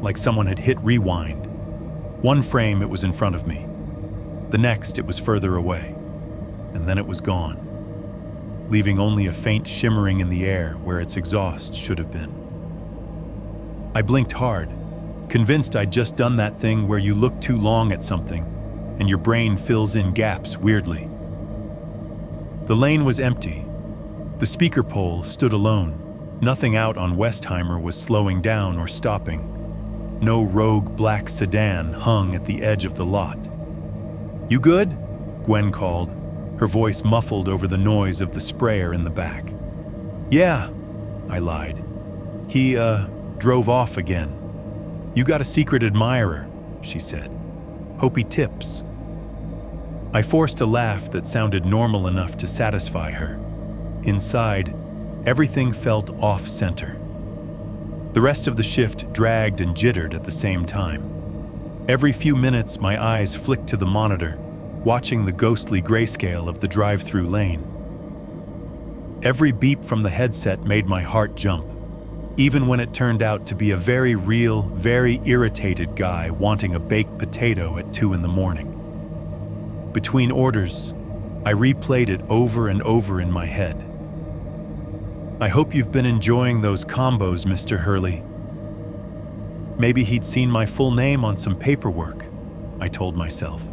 like someone had hit rewind. One frame, it was in front of me. The next, it was further away. And then it was gone, leaving only a faint shimmering in the air where its exhaust should have been. I blinked hard, convinced I'd just done that thing where you look too long at something and your brain fills in gaps weirdly. The lane was empty. The speaker pole stood alone. Nothing out on Westheimer was slowing down or stopping. No rogue black sedan hung at the edge of the lot. "You good?" Gwen called, her voice muffled over the noise of the sprayer in the back. "Yeah," I lied. He drove off again. "You got a secret admirer," she said. "Hope he tips." I forced a laugh that sounded normal enough to satisfy her. Inside, everything felt off-center. The rest of the shift dragged and jittered at the same time. Every few minutes, my eyes flicked to the monitor, watching the ghostly grayscale of the drive-through lane. Every beep from the headset made my heart jump, even when it turned out to be a very real, very irritated guy wanting a baked potato at 2 a.m. Between orders, I replayed it over and over in my head. "I hope you've been enjoying those combos, Mr. Hurley." Maybe he'd seen my full name on some paperwork, I told myself.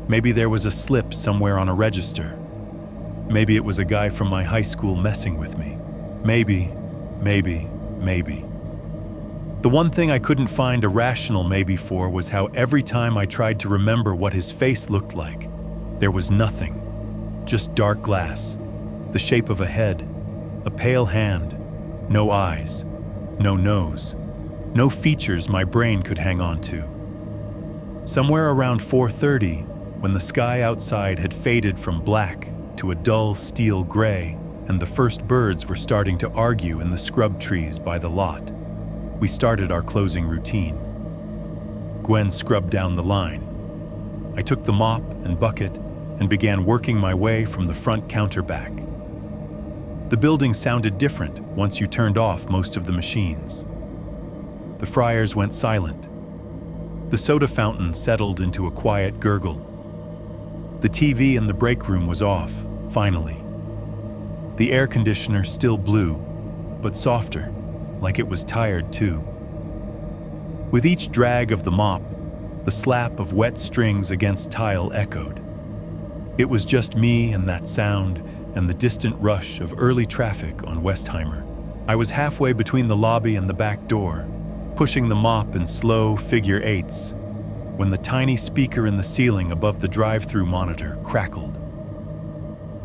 Maybe there was a slip somewhere on a register. Maybe it was a guy from my high school messing with me. Maybe. The one thing I couldn't find a rational maybe for was how every time I tried to remember what his face looked like, there was nothing. Just dark glass, the shape of a head, a pale hand, no eyes, no nose, no features my brain could hang on to. Somewhere around 4:30, when the sky outside had faded from black to a dull steel gray and the first birds were starting to argue in the scrub trees by the lot, we started our closing routine. Gwen scrubbed down the line. I took the mop and bucket and began working my way from the front counter back. The building sounded different once you turned off most of the machines. The fryers went silent. The soda fountain settled into a quiet gurgle. The TV in the break room was off, finally. The air conditioner still blew, but softer, like it was tired too. With each drag of the mop, the slap of wet strings against tile echoed. It was just me and that sound and the distant rush of early traffic on Westheimer. I was halfway between the lobby and the back door, pushing the mop in slow figure eights, when the tiny speaker in the ceiling above the drive-through monitor crackled.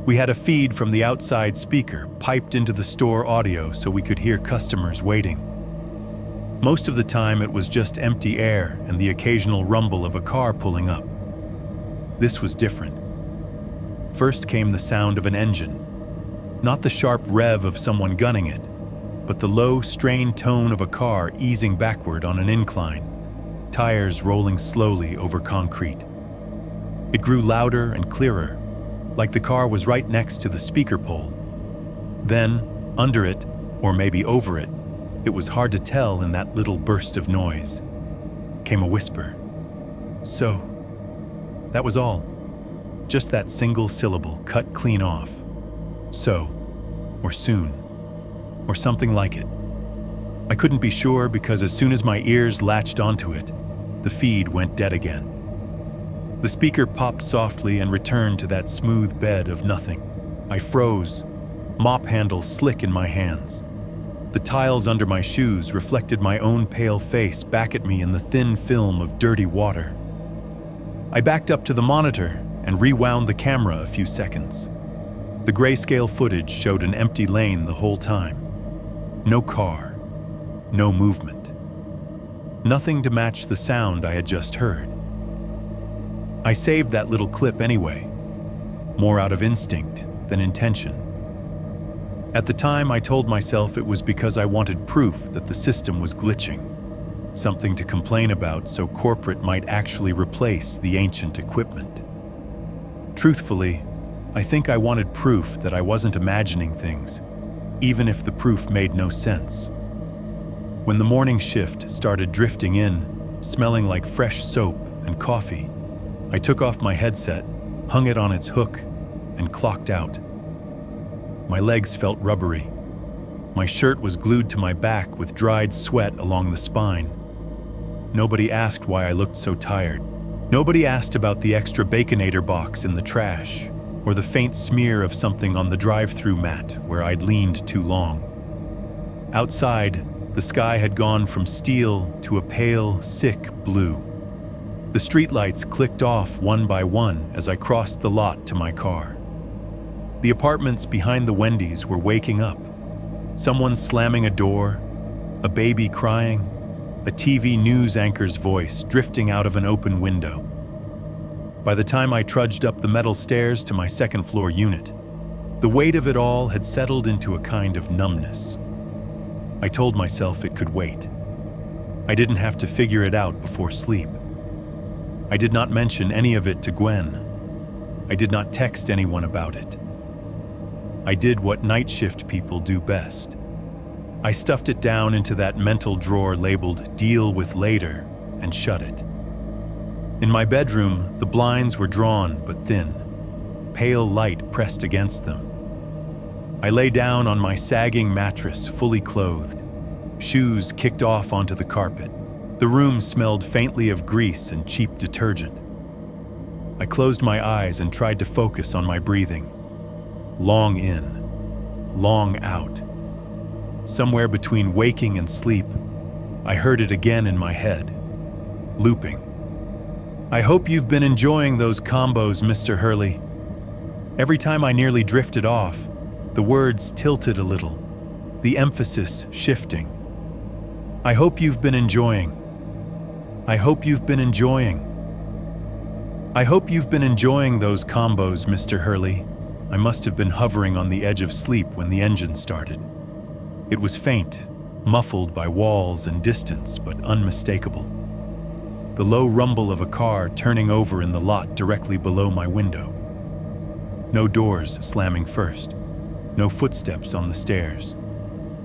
We had a feed from the outside speaker piped into the store audio so we could hear customers waiting. Most of the time it was just empty air and the occasional rumble of a car pulling up. This was different. First came the sound of an engine, not the sharp rev of someone gunning it, but the low, strained tone of a car easing backward on an incline, tires rolling slowly over concrete. It grew louder and clearer, like the car was right next to the speaker pole. Then, under it, or maybe over it, it was hard to tell in that little burst of noise, came a whisper. So, that was all. Just that single syllable cut clean off. So, or soon, or something like it. I couldn't be sure because as soon as my ears latched onto it, the feed went dead again. The speaker popped softly and returned to that smooth bed of nothing. I froze, mop handle slick in my hands. The tiles under my shoes reflected my own pale face back at me in the thin film of dirty water. I backed up to the monitor and rewound the camera a few seconds. The grayscale footage showed an empty lane the whole time. No car, no movement. Nothing to match the sound I had just heard. I saved that little clip anyway, more out of instinct than intention. At the time, I told myself it was because I wanted proof that the system was glitching, something to complain about so corporate might actually replace the ancient equipment. Truthfully, I think I wanted proof that I wasn't imagining things, even if the proof made no sense. When the morning shift started drifting in, smelling like fresh soap and coffee, I took off my headset, hung it on its hook, and clocked out. My legs felt rubbery. My shirt was glued to my back with dried sweat along the spine. Nobody asked why I looked so tired. Nobody asked about the extra Baconator box in the trash, or the faint smear of something on the drive-through mat where I'd leaned too long. Outside, the sky had gone from steel to a pale, sick blue. The streetlights clicked off one by one as I crossed the lot to my car. The apartments behind the Wendy's were waking up. Someone slamming a door, a baby crying, a TV news anchor's voice drifting out of an open window. By the time I trudged up the metal stairs to my second-floor unit, the weight of it all had settled into a kind of numbness. I told myself it could wait. I didn't have to figure it out before sleep. I did not mention any of it to Gwen. I did not text anyone about it. I did what night shift people do best. I stuffed it down into that mental drawer labeled "Deal with Later" and shut it. In my bedroom, the blinds were drawn but thin, pale light pressed against them. I lay down on my sagging mattress, fully clothed, shoes kicked off onto the carpet. The room smelled faintly of grease and cheap detergent. I closed my eyes and tried to focus on my breathing. Long in, long out. Somewhere between waking and sleep, I heard it again in my head, looping. I hope you've been enjoying those combos, Mr. Hurley. Every time I nearly drifted off, the words tilted a little, the emphasis shifting. I hope you've been enjoying. I hope you've been enjoying. I hope you've been enjoying those combos, Mr. Hurley. I must have been hovering on the edge of sleep when the engine started. It was faint, muffled by walls and distance, but unmistakable. The low rumble of a car turning over in the lot directly below my window. No doors slamming first. No footsteps on the stairs.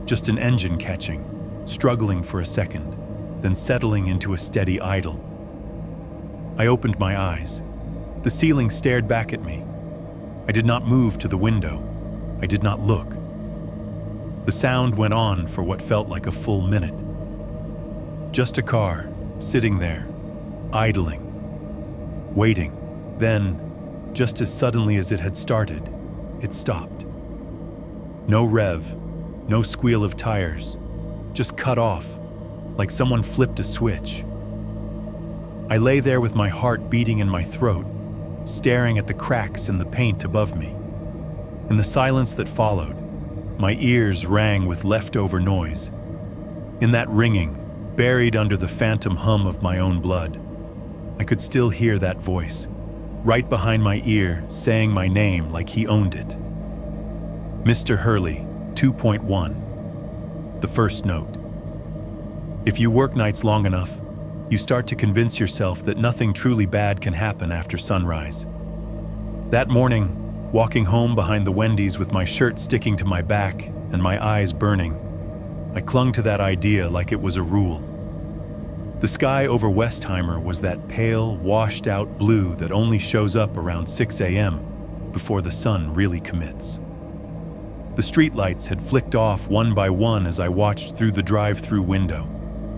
Just an engine catching, struggling for a second, then settling into a steady idle. I opened my eyes. The ceiling stared back at me. I did not move to the window. I did not look. The sound went on for what felt like a full minute. Just a car, sitting there, idling, waiting. Then, just as suddenly as it had started, it stopped. No rev, no squeal of tires, just cut off, like someone flipped a switch. I lay there with my heart beating in my throat, staring at the cracks in the paint above me. In the silence that followed, my ears rang with leftover noise. In that ringing, buried under the phantom hum of my own blood, I could still hear that voice, right behind my ear, saying my name like he owned it. Mr. Hurley, 2.1. The first note. If you work nights long enough, you start to convince yourself that nothing truly bad can happen after sunrise. That morning, walking home behind the Wendy's with my shirt sticking to my back and my eyes burning, I clung to that idea like it was a rule. The sky over Westheimer was that pale, washed-out blue that only shows up around 6 a.m. before the sun really commits. The streetlights had flicked off one by one as I watched through the drive-through window.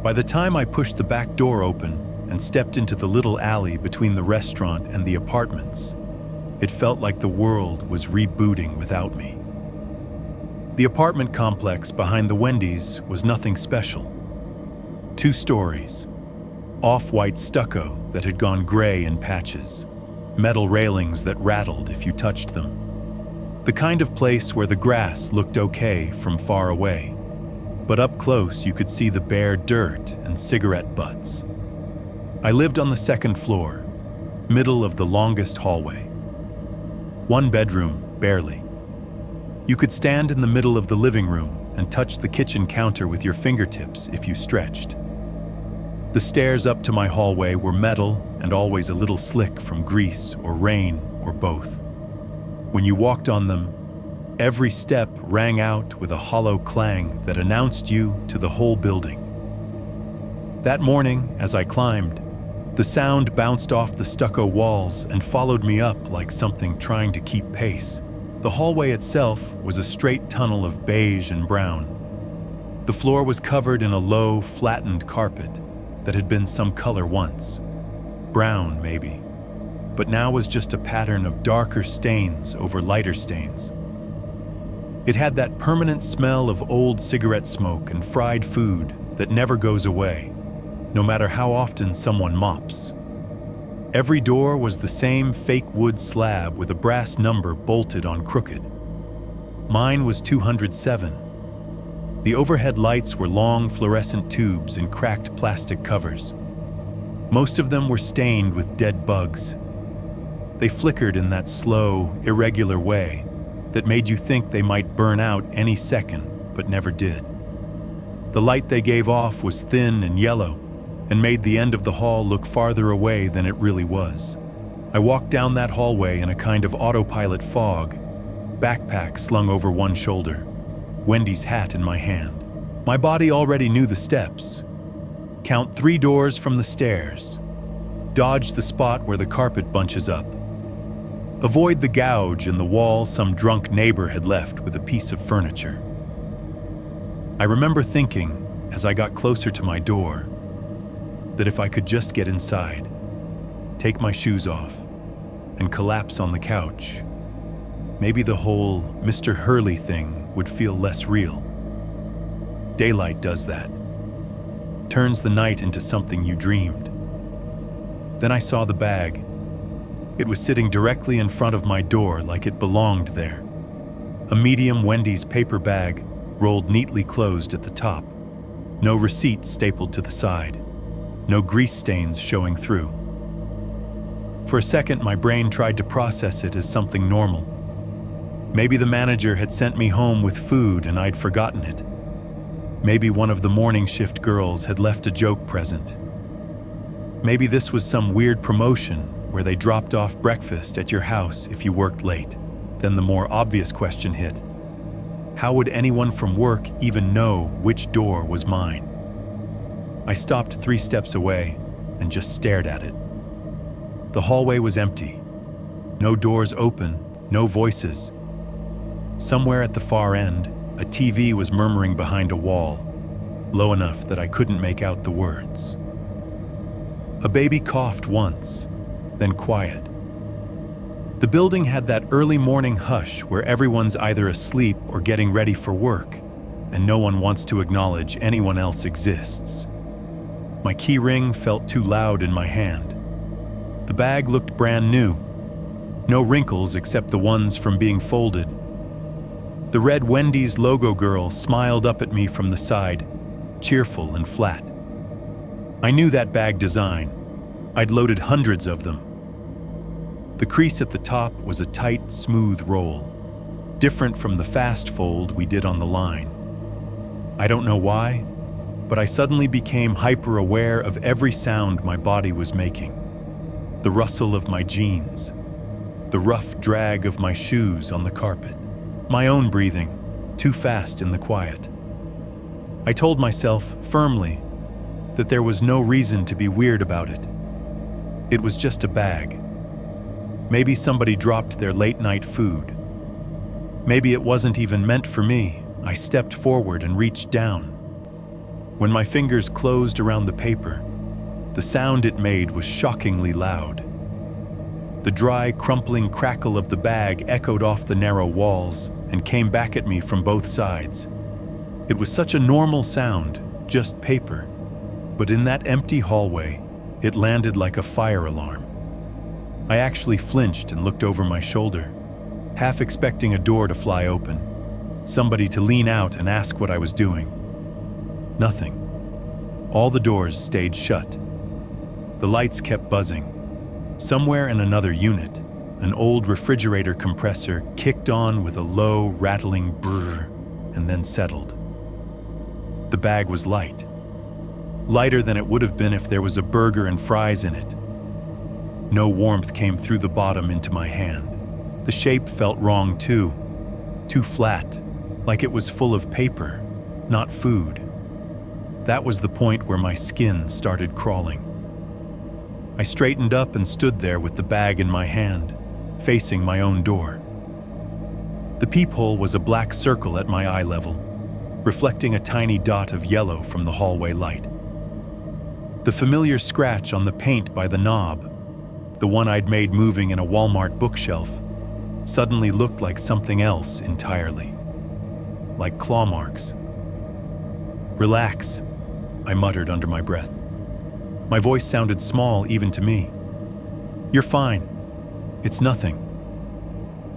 By the time I pushed the back door open and stepped into the little alley between the restaurant and the apartments, it felt like the world was rebooting without me. The apartment complex behind the Wendy's was nothing special. 2 stories, off-white stucco that had gone gray in patches, metal railings that rattled if you touched them. The kind of place where the grass looked okay from far away, but up close you could see the bare dirt and cigarette butts. I lived on the 2nd floor, middle of the longest hallway. 1 bedroom, barely. You could stand in the middle of the living room and touch the kitchen counter with your fingertips if you stretched. The stairs up to my hallway were metal and always a little slick from grease or rain or both. When you walked on them, every step rang out with a hollow clang that announced you to the whole building. That morning, as I climbed, the sound bounced off the stucco walls and followed me up like something trying to keep pace. The hallway itself was a straight tunnel of beige and brown. The floor was covered in a low, flattened carpet that had been some color once. Brown, maybe, but now was just a pattern of darker stains over lighter stains. It had that permanent smell of old cigarette smoke and fried food that never goes away, no matter how often someone mops. Every door was the same fake wood slab with a brass number bolted on crooked. Mine was 207. The overhead lights were long fluorescent tubes in cracked plastic covers. Most of them were stained with dead bugs. They flickered in that slow, irregular way that made you think they might burn out any second, but never did. The light they gave off was thin and yellow, and made the end of the hall look farther away than it really was. I walked down that hallway in a kind of autopilot fog, backpack slung over one shoulder, Wendy's hat in my hand. My body already knew the steps. Count 3 doors from the stairs. Dodge the spot where the carpet bunches up. Avoid the gouge in the wall some drunk neighbor had left with a piece of furniture. I remember thinking, as I got closer to my door, that if I could just get inside, take my shoes off, and collapse on the couch, maybe the whole Mr. Hurley thing would feel less real. Daylight does that. Turns the night into something you dreamed. Then I saw the bag. It was sitting directly in front of my door like it belonged there. A medium Wendy's paper bag, rolled neatly closed at the top. No receipt stapled to the side. No grease stains showing through. For a second, my brain tried to process it as something normal. Maybe the manager had sent me home with food and I'd forgotten it. Maybe one of the morning shift girls had left a joke present. Maybe this was some weird promotion where they dropped off breakfast at your house if you worked late. Then the more obvious question hit. How would anyone from work even know which door was mine? I stopped 3 steps away and just stared at it. The hallway was empty. No doors open, no voices. Somewhere at the far end, a TV was murmuring behind a wall, low enough that I couldn't make out the words. A baby coughed once, then quiet. The building had that early morning hush where everyone's either asleep or getting ready for work, and no one wants to acknowledge anyone else exists. My key ring felt too loud in my hand. The bag looked brand new. No wrinkles except the ones from being folded. The red Wendy's logo girl smiled up at me from the side, cheerful and flat. I knew that bag design. I'd loaded hundreds of them. The crease at the top was a tight, smooth roll, different from the fast fold we did on the line. I don't know why, but I suddenly became hyper-aware of every sound my body was making. The rustle of my jeans, the rough drag of my shoes on the carpet, my own breathing, too fast in the quiet. I told myself, firmly, that there was no reason to be weird about it. It was just a bag. Maybe somebody dropped their late-night food. Maybe it wasn't even meant for me. I stepped forward and reached down. When my fingers closed around the paper, the sound it made was shockingly loud. The dry, crumpling crackle of the bag echoed off the narrow walls and came back at me from both sides. It was such a normal sound, just paper. But in that empty hallway, it landed like a fire alarm. I actually flinched and looked over my shoulder, half expecting a door to fly open, somebody to lean out and ask what I was doing. Nothing. All the doors stayed shut. The lights kept buzzing. Somewhere in another unit, an old refrigerator compressor kicked on with a low, rattling brrr and then settled. The bag was light. Lighter than it would have been if there was a burger and fries in it. No warmth came through the bottom into my hand. The shape felt wrong too. Too flat, like it was full of paper, not food. That was the point where my skin started crawling. I straightened up and stood there with the bag in my hand, facing my own door. The peephole was a black circle at my eye level, reflecting a tiny dot of yellow from the hallway light. The familiar scratch on the paint by the knob, the one I'd made moving in a Walmart bookshelf, suddenly looked like something else entirely. Like claw marks. "Relax," I muttered under my breath. My voice sounded small even to me. "You're fine. It's nothing."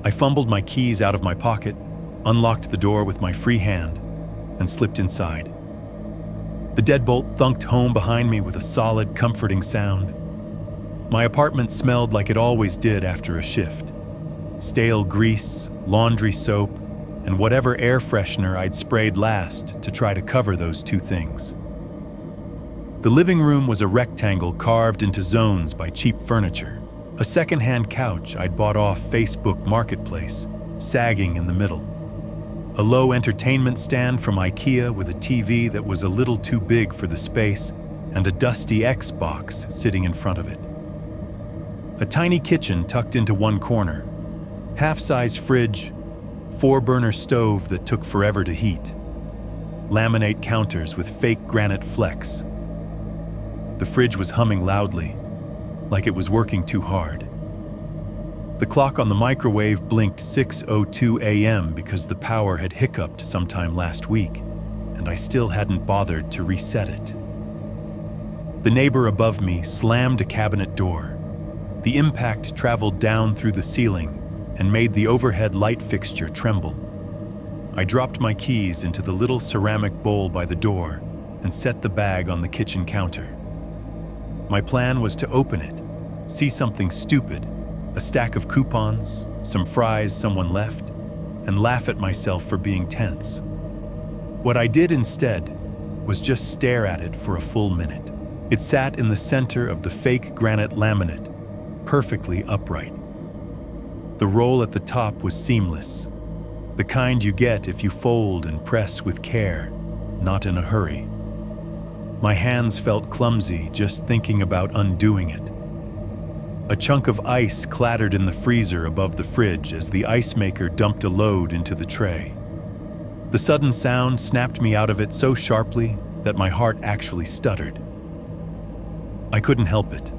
I fumbled my keys out of my pocket, unlocked the door with my free hand, and slipped inside. The deadbolt thunked home behind me with a solid, comforting sound. My apartment smelled like it always did after a shift. Stale grease, laundry soap, and whatever air freshener I'd sprayed last to try to cover those two things. The living room was a rectangle carved into zones by cheap furniture, a second-hand couch I'd bought off Facebook Marketplace, sagging in the middle. A low entertainment stand from IKEA with a TV that was a little too big for the space, and a dusty Xbox sitting in front of it. A tiny kitchen tucked into one corner, half-size fridge, 4-burner stove that took forever to heat, laminate counters with fake granite flecks. The fridge was humming loudly, like it was working too hard. The clock on the microwave blinked 6:02 a.m. because the power had hiccuped sometime last week, and I still hadn't bothered to reset it. The neighbor above me slammed a cabinet door. The impact traveled down through the ceiling and made the overhead light fixture tremble. I dropped my keys into the little ceramic bowl by the door and set the bag on the kitchen counter. My plan was to open it, see something stupid, a stack of coupons, some fries someone left, and laugh at myself for being tense. What I did instead was just stare at it for a full minute. It sat in the center of the fake granite laminate, perfectly upright. The roll at the top was seamless, the kind you get if you fold and press with care, not in a hurry. My hands felt clumsy just thinking about undoing it. A chunk of ice clattered in the freezer above the fridge as the ice maker dumped a load into the tray. The sudden sound snapped me out of it so sharply that my heart actually stuttered. I couldn't help it.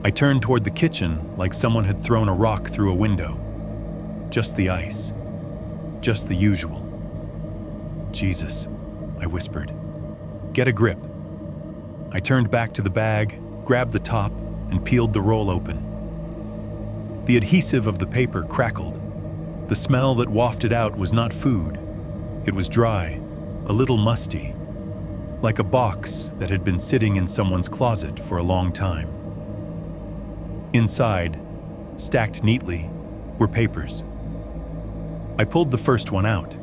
I turned toward the kitchen like someone had thrown a rock through a window. Just the ice. Just the usual. "Jesus," I whispered. "Get a grip." I turned back to the bag, grabbed the top, and peeled the roll open. The adhesive of the paper crackled. The smell that wafted out was not food. It was dry, a little musty, like a box that had been sitting in someone's closet for a long time. Inside, stacked neatly, were papers. I pulled the first one out.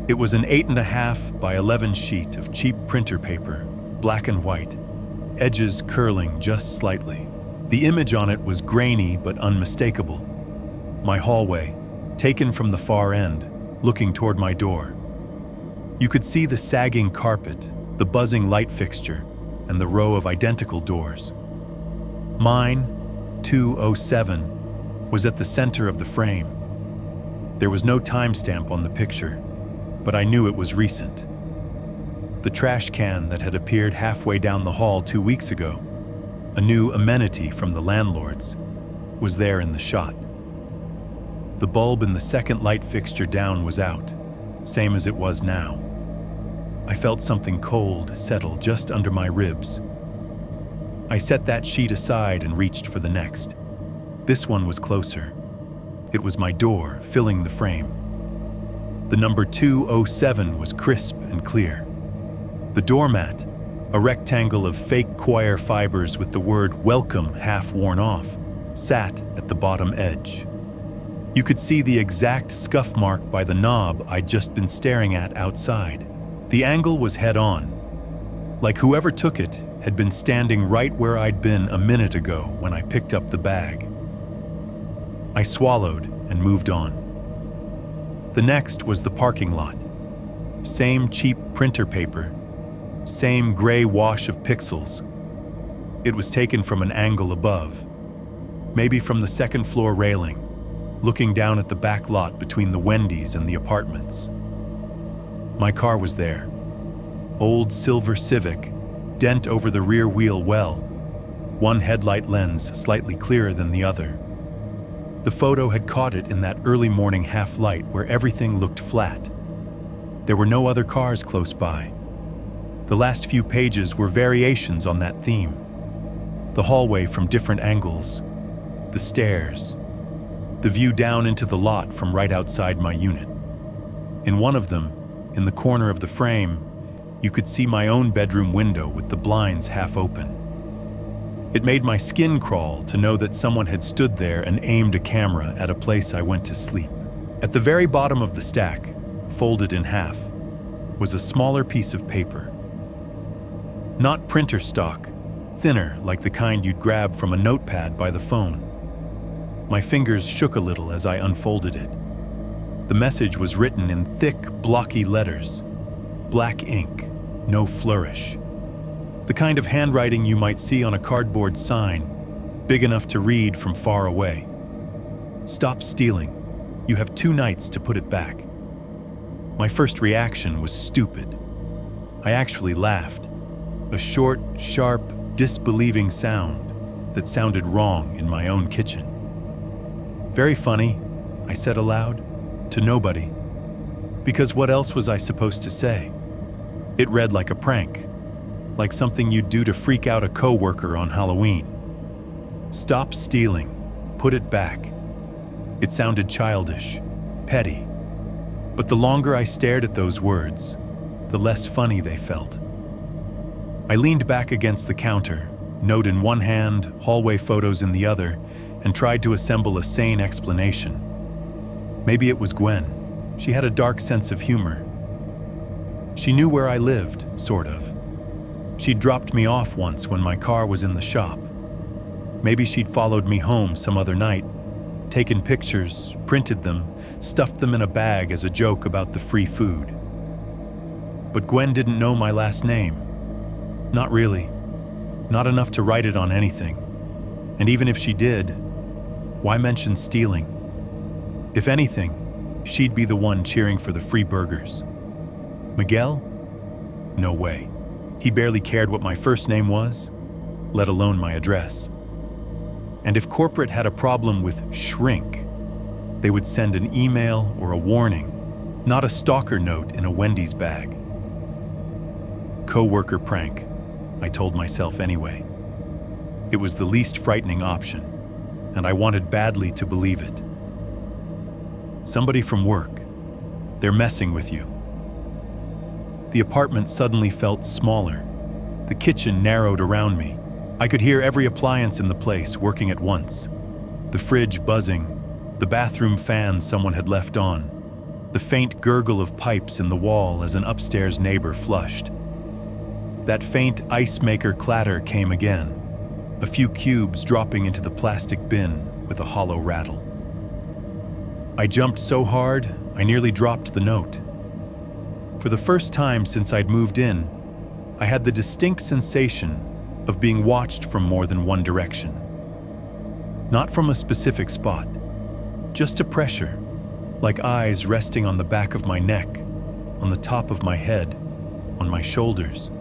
It was an 8.5 by 11 sheet of cheap printer paper, black and white, edges curling just slightly. The image on it was grainy but unmistakable. My hallway, taken from the far end, looking toward my door. You could see the sagging carpet, the buzzing light fixture, and the row of identical doors. Mine, 207, was at the center of the frame. There was no timestamp on the picture, but I knew it was recent. The trash can that had appeared halfway down the hall 2 weeks ago, a new amenity from the landlords, was there in the shot. The bulb in the second light fixture down was out, same as it was now. I felt something cold settle just under my ribs. I set that sheet aside and reached for the next. This one was closer. It was my door, filling the frame. The number 207 was crisp and clear. The doormat, a rectangle of fake coir fibers with the word "Welcome" half worn off, sat at the bottom edge. You could see the exact scuff mark by the knob I'd just been staring at outside. The angle was head-on, like whoever took it had been standing right where I'd been a minute ago when I picked up the bag. I swallowed and moved on. The next was the parking lot. Same cheap printer paper, same gray wash of pixels. It was taken from an angle above, maybe from the second floor railing, looking down at the back lot between the Wendy's and the apartments. My car was there. Old silver Civic, dent over the rear wheel well, one headlight lens slightly clearer than the other. The photo had caught it in that early morning half-light where everything looked flat. There were no other cars close by. The last few pages were variations on that theme. The hallway from different angles, the stairs, the view down into the lot from right outside my unit. In one of them, in the corner of the frame, you could see my own bedroom window with the blinds half open. It made my skin crawl to know that someone had stood there and aimed a camera at a place I went to sleep. At the very bottom of the stack, folded in half, was a smaller piece of paper. Not printer stock, thinner like the kind you'd grab from a notepad by the phone. My fingers shook a little as I unfolded it. The message was written in thick, blocky letters. Black ink, no flourish. The kind of handwriting you might see on a cardboard sign, big enough to read from far away. Stop stealing. You have 2 nights to put it back. My first reaction was stupid. I actually laughed. A short, sharp, disbelieving sound that sounded wrong in my own kitchen. Very funny, I said aloud, to nobody. Because what else was I supposed to say? It read like a prank, like something you'd do to freak out a coworker on Halloween. Stop stealing. Put it back. It sounded childish, petty. But the longer I stared at those words, the less funny they felt. I leaned back against the counter, note in one hand, hallway photos in the other, and tried to assemble a sane explanation. Maybe it was Gwen. She had a dark sense of humor. She knew where I lived, sort of. She'd dropped me off once when my car was in the shop. Maybe she'd followed me home some other night, taken pictures, printed them, stuffed them in a bag as a joke about the free food. But Gwen didn't know my last name. Not really. Not enough to write it on anything. And even if she did, why mention stealing? If anything, she'd be the one cheering for the free burgers. Miguel? No way. He barely cared what my first name was, let alone my address. And if corporate had a problem with shrink, they would send an email or a warning, not a stalker note in a Wendy's bag. Co-worker prank, I told myself anyway. It was the least frightening option, and I wanted badly to believe it. Somebody from work. They're messing with you. The apartment suddenly felt smaller. The kitchen narrowed around me. I could hear every appliance in the place working at once. The fridge buzzing, the bathroom fan someone had left on, the faint gurgle of pipes in the wall as an upstairs neighbor flushed. That faint ice maker clatter came again, a few cubes dropping into the plastic bin with a hollow rattle. I jumped so hard, I nearly dropped the note. For the first time since I'd moved in, I had the distinct sensation of being watched from more than one direction. Not from a specific spot, just a pressure, like eyes resting on the back of my neck, on the top of my head, on my shoulders.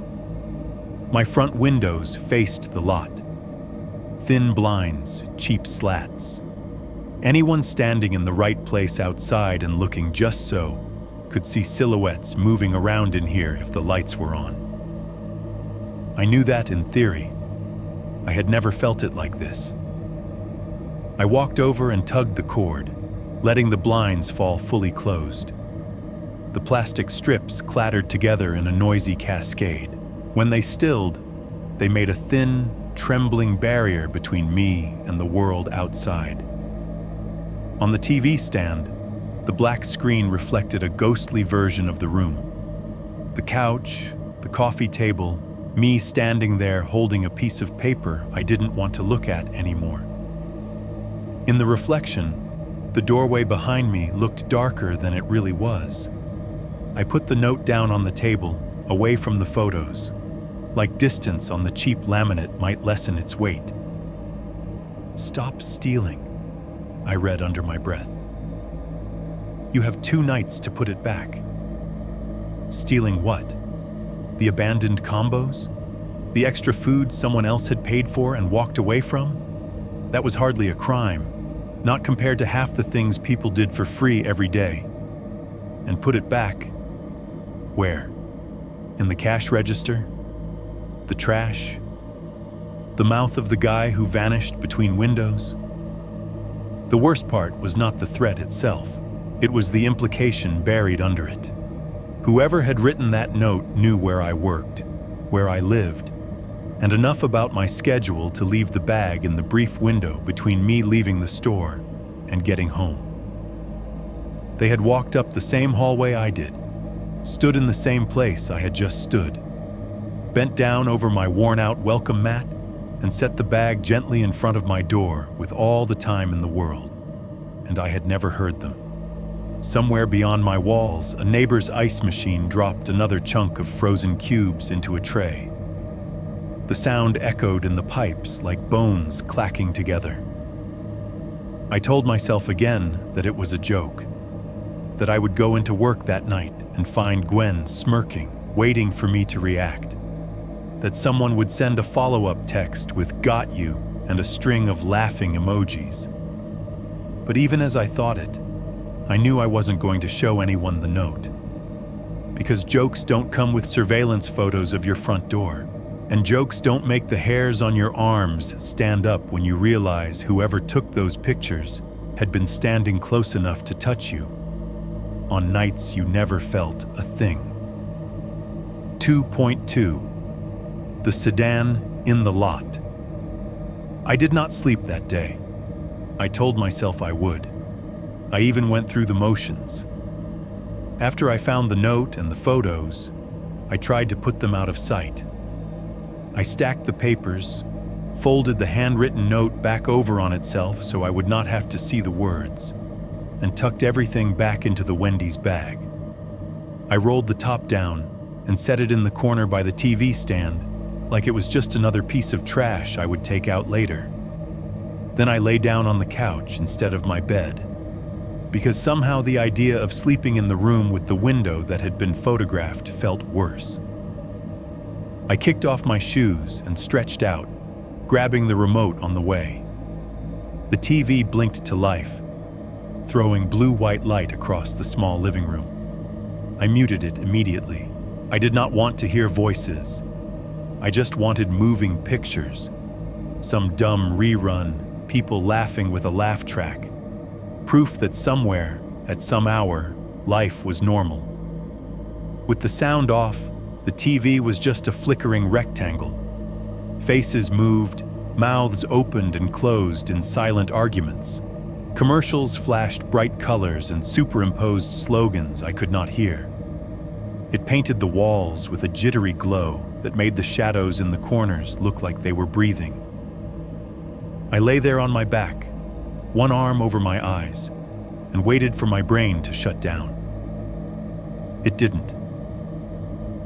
My front windows faced the lot. Thin blinds, cheap slats. Anyone standing in the right place outside and looking just so could see silhouettes moving around in here if the lights were on. I knew that in theory. I had never felt it like this. I walked over and tugged the cord, letting the blinds fall fully closed. The plastic strips clattered together in a noisy cascade. When they stilled, they made a thin, trembling barrier between me and the world outside. On the TV stand, the black screen reflected a ghostly version of the room. The couch, the coffee table, me standing there holding a piece of paper I didn't want to look at anymore. In the reflection, the doorway behind me looked darker than it really was. I put the note down on the table, away from the photos, like distance on the cheap laminate might lessen its weight. "Stop stealing," I read under my breath. "You have 2 nights to put it back." Stealing what? The abandoned combos? The extra food someone else had paid for and walked away from? That was hardly a crime, not compared to half the things people did for free every day. And put it back? Where? In the cash register? The trash? The mouth of the guy who vanished between windows? The worst part was not the threat itself. It was the implication buried under it. Whoever had written that note knew where I worked, where I lived, and enough about my schedule to leave the bag in the brief window between me leaving the store and getting home. They had walked up the same hallway I did, stood in the same place I had just stood, bent down over my worn-out welcome mat, and set the bag gently in front of my door with all the time in the world, and I had never heard them. Somewhere beyond my walls, a neighbor's ice machine dropped another chunk of frozen cubes into a tray. The sound echoed in the pipes like bones clacking together. I told myself again that it was a joke, that I would go into work that night and find Gwen smirking, waiting for me to react, that someone would send a follow-up text with "got you" and a string of laughing emojis. But even as I thought it, I knew I wasn't going to show anyone the note. Because jokes don't come with surveillance photos of your front door, and jokes don't make the hairs on your arms stand up when you realize whoever took those pictures had been standing close enough to touch you on nights you never felt a thing. 2.2. The sedan in the lot. I did not sleep that day. I told myself I would. I even went through the motions. After I found the note and the photos, I tried to put them out of sight. I stacked the papers, folded the handwritten note back over on itself so I would not have to see the words, and tucked everything back into the Wendy's bag. I rolled the top down and set it in the corner by the TV stand, like it was just another piece of trash I would take out later. Then I lay down on the couch instead of my bed, because somehow the idea of sleeping in the room with the window that had been photographed felt worse. I kicked off my shoes and stretched out, grabbing the remote on the way. The TV blinked to life, throwing blue-white light across the small living room. I muted it immediately. I did not want to hear voices. I just wanted moving pictures. Some dumb rerun, people laughing with a laugh track. Proof that somewhere, at some hour, life was normal. With the sound off, the TV was just a flickering rectangle. Faces moved, mouths opened and closed in silent arguments. Commercials flashed bright colors and superimposed slogans I could not hear. It painted the walls with a jittery glow that made the shadows in the corners look like they were breathing. I lay there on my back, one arm over my eyes, and waited for my brain to shut down. It didn't.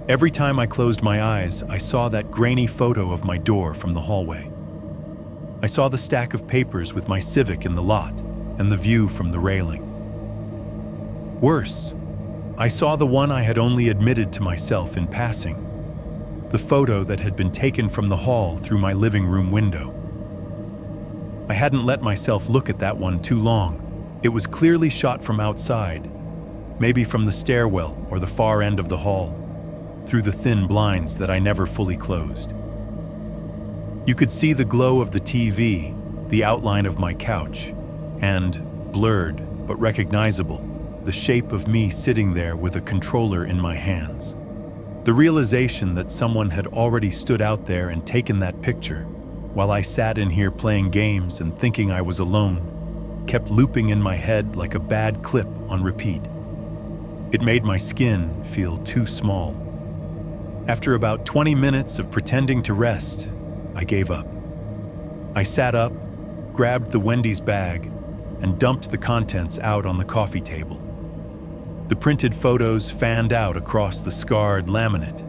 Every time I closed my eyes, I saw that grainy photo of my door from the hallway. I saw the stack of papers with my Civic in the lot and the view from the railing. Worse, I saw the one I had only admitted to myself in passing, the photo that had been taken from the hall through my living room window. I hadn't let myself look at that one too long. It was clearly shot from outside, maybe from the stairwell or the far end of the hall, through the thin blinds that I never fully closed. You could see the glow of the TV, the outline of my couch, and, blurred but recognizable, the shape of me sitting there with a controller in my hands. The realization that someone had already stood out there and taken that picture, while I sat in here playing games and thinking I was alone, kept looping in my head like a bad clip on repeat. It made my skin feel too small. After about 20 minutes of pretending to rest, I gave up. I sat up, grabbed the Wendy's bag, and dumped the contents out on the coffee table. The printed photos fanned out across the scarred laminate.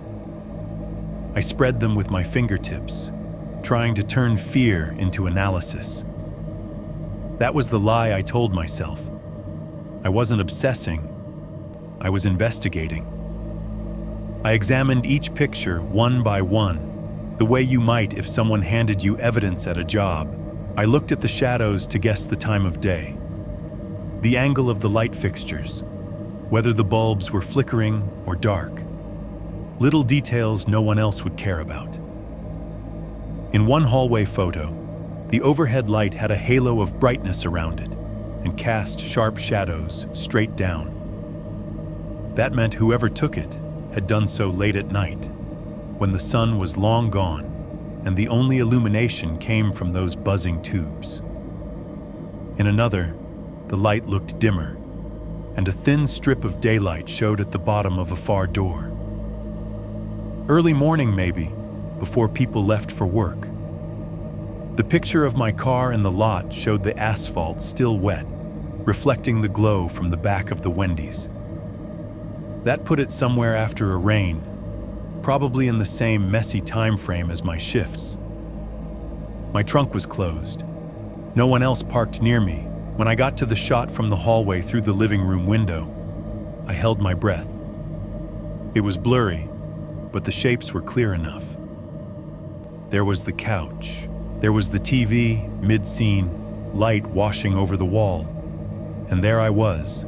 I spread them with my fingertips, trying to turn fear into analysis. That was the lie I told myself. I wasn't obsessing, I was investigating. I examined each picture one by one, the way you might if someone handed you evidence at a job. I looked at the shadows to guess the time of day, the angle of the light fixtures, whether the bulbs were flickering or dark. Little details no one else would care about. In one hallway photo, the overhead light had a halo of brightness around it and cast sharp shadows straight down. That meant whoever took it had done so late at night, when the sun was long gone and the only illumination came from those buzzing tubes. In another, the light looked dimmer, and a thin strip of daylight showed at the bottom of a far door. Early morning, maybe, before people left for work. The picture of my car in the lot showed the asphalt still wet, reflecting the glow from the back of the Wendy's. That put it somewhere after a rain, probably in the same messy time frame as my shifts. My trunk was closed. No one else parked near me. When I got to the shot from the hallway through the living room window, I held my breath. It was blurry, but the shapes were clear enough. There was the couch. There was the TV, mid-scene, light washing over the wall. And there I was,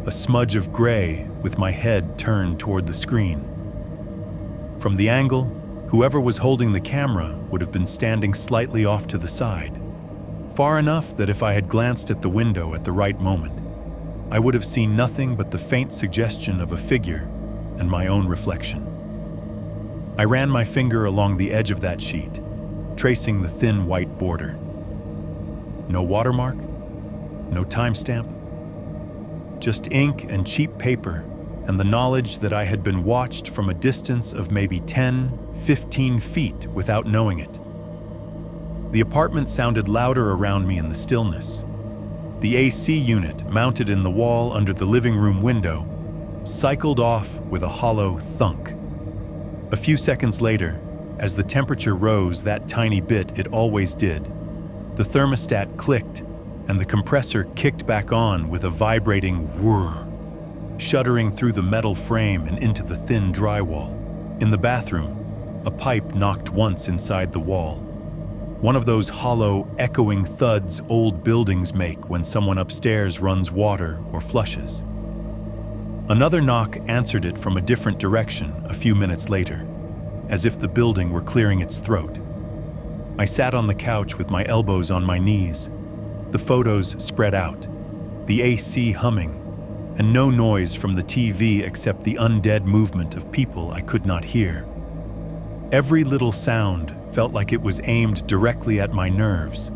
a smudge of gray with my head turned toward the screen. From the angle, whoever was holding the camera would have been standing slightly off to the side, far enough that if I had glanced at the window at the right moment, I would have seen nothing but the faint suggestion of a figure and my own reflection. I ran my finger along the edge of that sheet, tracing the thin white border. No watermark, no timestamp, just ink and cheap paper and the knowledge that I had been watched from a distance of maybe 10, 15 feet without knowing it. The apartment sounded louder around me in the stillness. The AC unit, mounted in the wall under the living room window, cycled off with a hollow thunk. A few seconds later, as the temperature rose that tiny bit it always did, the thermostat clicked and the compressor kicked back on with a vibrating whir, shuddering through the metal frame and into the thin drywall. In the bathroom, a pipe knocked once inside the wall. One of those hollow, echoing thuds old buildings make when someone upstairs runs water or flushes. Another knock answered it from a different direction a few minutes later, as if the building were clearing its throat. I sat on the couch with my elbows on my knees, the photos spread out, the AC humming, and no noise from the TV except the undead movement of people I could not hear. Every little sound felt like it was aimed directly at my nerves.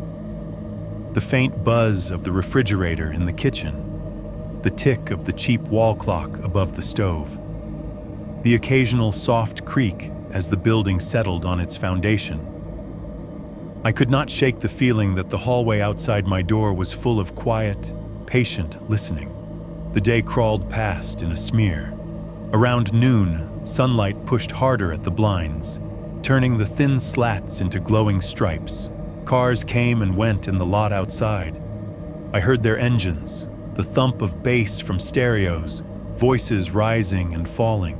The faint buzz of the refrigerator in the kitchen, the tick of the cheap wall clock above the stove, the occasional soft creak as the building settled on its foundation. I could not shake the feeling that the hallway outside my door was full of quiet, patient listening. The day crawled past in a smear. Around noon, sunlight pushed harder at the blinds, turning the thin slats into glowing stripes. Cars came and went in the lot outside. I heard their engines, the thump of bass from stereos, voices rising and falling.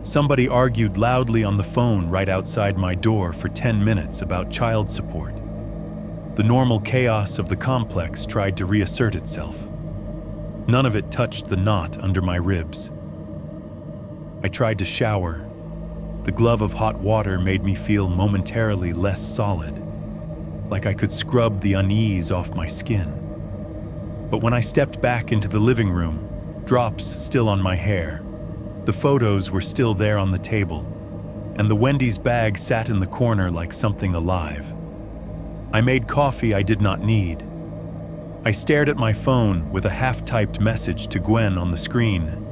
Somebody argued loudly on the phone right outside my door for 10 minutes about child support. The normal chaos of the complex tried to reassert itself. None of it touched the knot under my ribs. I tried to shower. The glove of hot water made me feel momentarily less solid, like I could scrub the unease off my skin. But when I stepped back into the living room, drops still on my hair, the photos were still there on the table, and the Wendy's bag sat in the corner like something alive. I made coffee I did not need. I stared at my phone with a half-typed message to Gwen on the screen.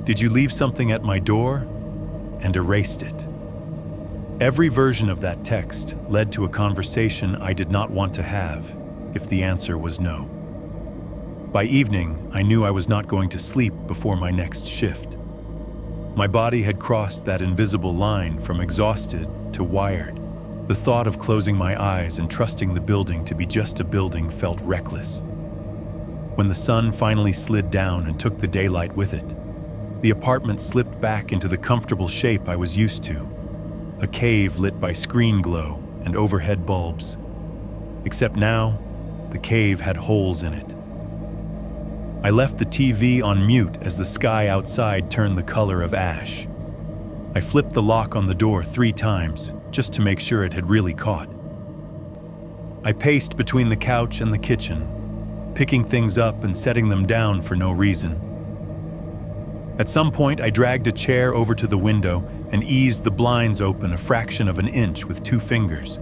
"Did you leave something at my door?" And erased it. Every version of that text led to a conversation I did not want to have if the answer was no. By evening, I knew I was not going to sleep before my next shift. My body had crossed that invisible line from exhausted to wired. The thought of closing my eyes and trusting the building to be just a building felt reckless. When the sun finally slid down and took the daylight with it, the apartment slipped back into the comfortable shape I was used to, a cave lit by screen glow and overhead bulbs. Except now, the cave had holes in it. I left the TV on mute as the sky outside turned the color of ash. I flipped the lock on the door 3 times, just to make sure it had really caught. I paced between the couch and the kitchen, picking things up and setting them down for no reason. At some point, I dragged a chair over to the window and eased the blinds open a fraction of an inch with 2 fingers.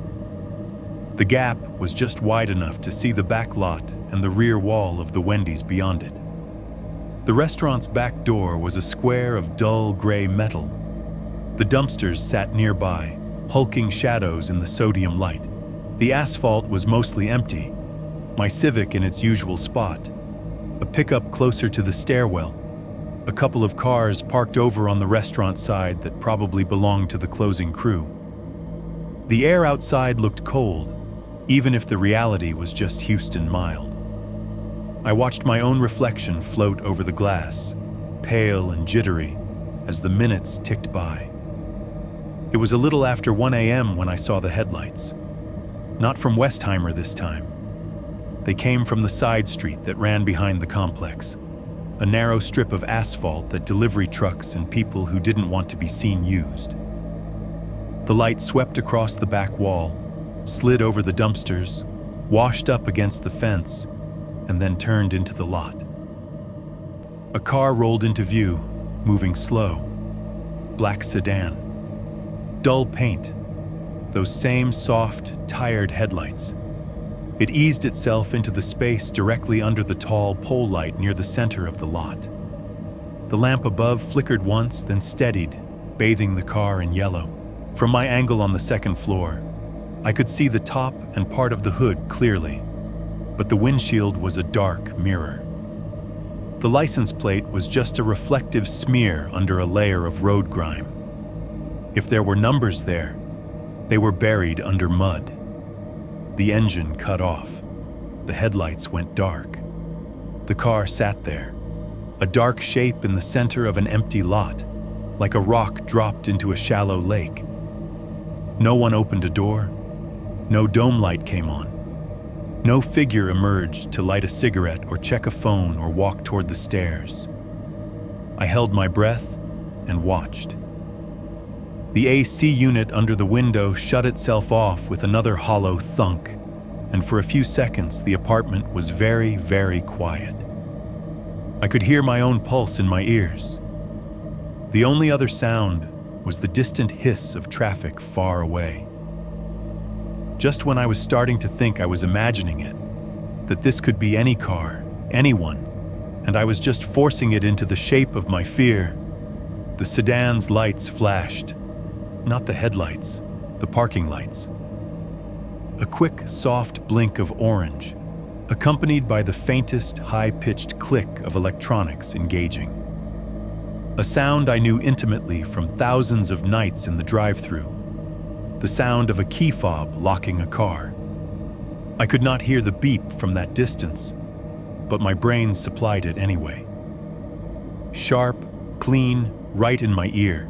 The gap was just wide enough to see the back lot and the rear wall of the Wendy's beyond it. The restaurant's back door was a square of dull gray metal. The dumpsters sat nearby, hulking shadows in the sodium light. The asphalt was mostly empty, my Civic in its usual spot, a pickup closer to the stairwell, a couple of cars parked over on the restaurant side that probably belonged to the closing crew. The air outside looked cold, even if the reality was just Houston mild. I watched my own reflection float over the glass, pale and jittery, as the minutes ticked by. It was a little after 1 a.m. when I saw the headlights. Not from Westheimer this time. They came from the side street that ran behind the complex, a narrow strip of asphalt that delivery trucks and people who didn't want to be seen used. The light swept across the back wall, slid over the dumpsters, washed up against the fence, and then turned into the lot. A car rolled into view, moving slow. Black sedan. Dull paint. Those same soft, tired headlights. It eased itself into the space directly under the tall pole light near the center of the lot. The lamp above flickered once, then steadied, bathing the car in yellow. From my angle on the second floor, I could see the top and part of the hood clearly, but the windshield was a dark mirror. The license plate was just a reflective smear under a layer of road grime. If there were numbers there, they were buried under mud. The engine cut off. The headlights went dark. The car sat there, a dark shape in the center of an empty lot, like a rock dropped into a shallow lake. No one opened a door. No dome light came on. No figure emerged to light a cigarette or check a phone or walk toward the stairs. I held my breath and watched. The AC unit under the window shut itself off with another hollow thunk, and for a few seconds the apartment was very, very quiet. I could hear my own pulse in my ears. The only other sound was the distant hiss of traffic far away. Just when I was starting to think I was imagining it, that this could be any car, anyone, and I was just forcing it into the shape of my fear, the sedan's lights flashed. Not the headlights, the parking lights. A quick, soft blink of orange, accompanied by the faintest, high-pitched click of electronics engaging. A sound I knew intimately from thousands of nights in the drive-thru. The sound of a key fob locking a car. I could not hear the beep from that distance, but my brain supplied it anyway. Sharp, clean, right in my ear.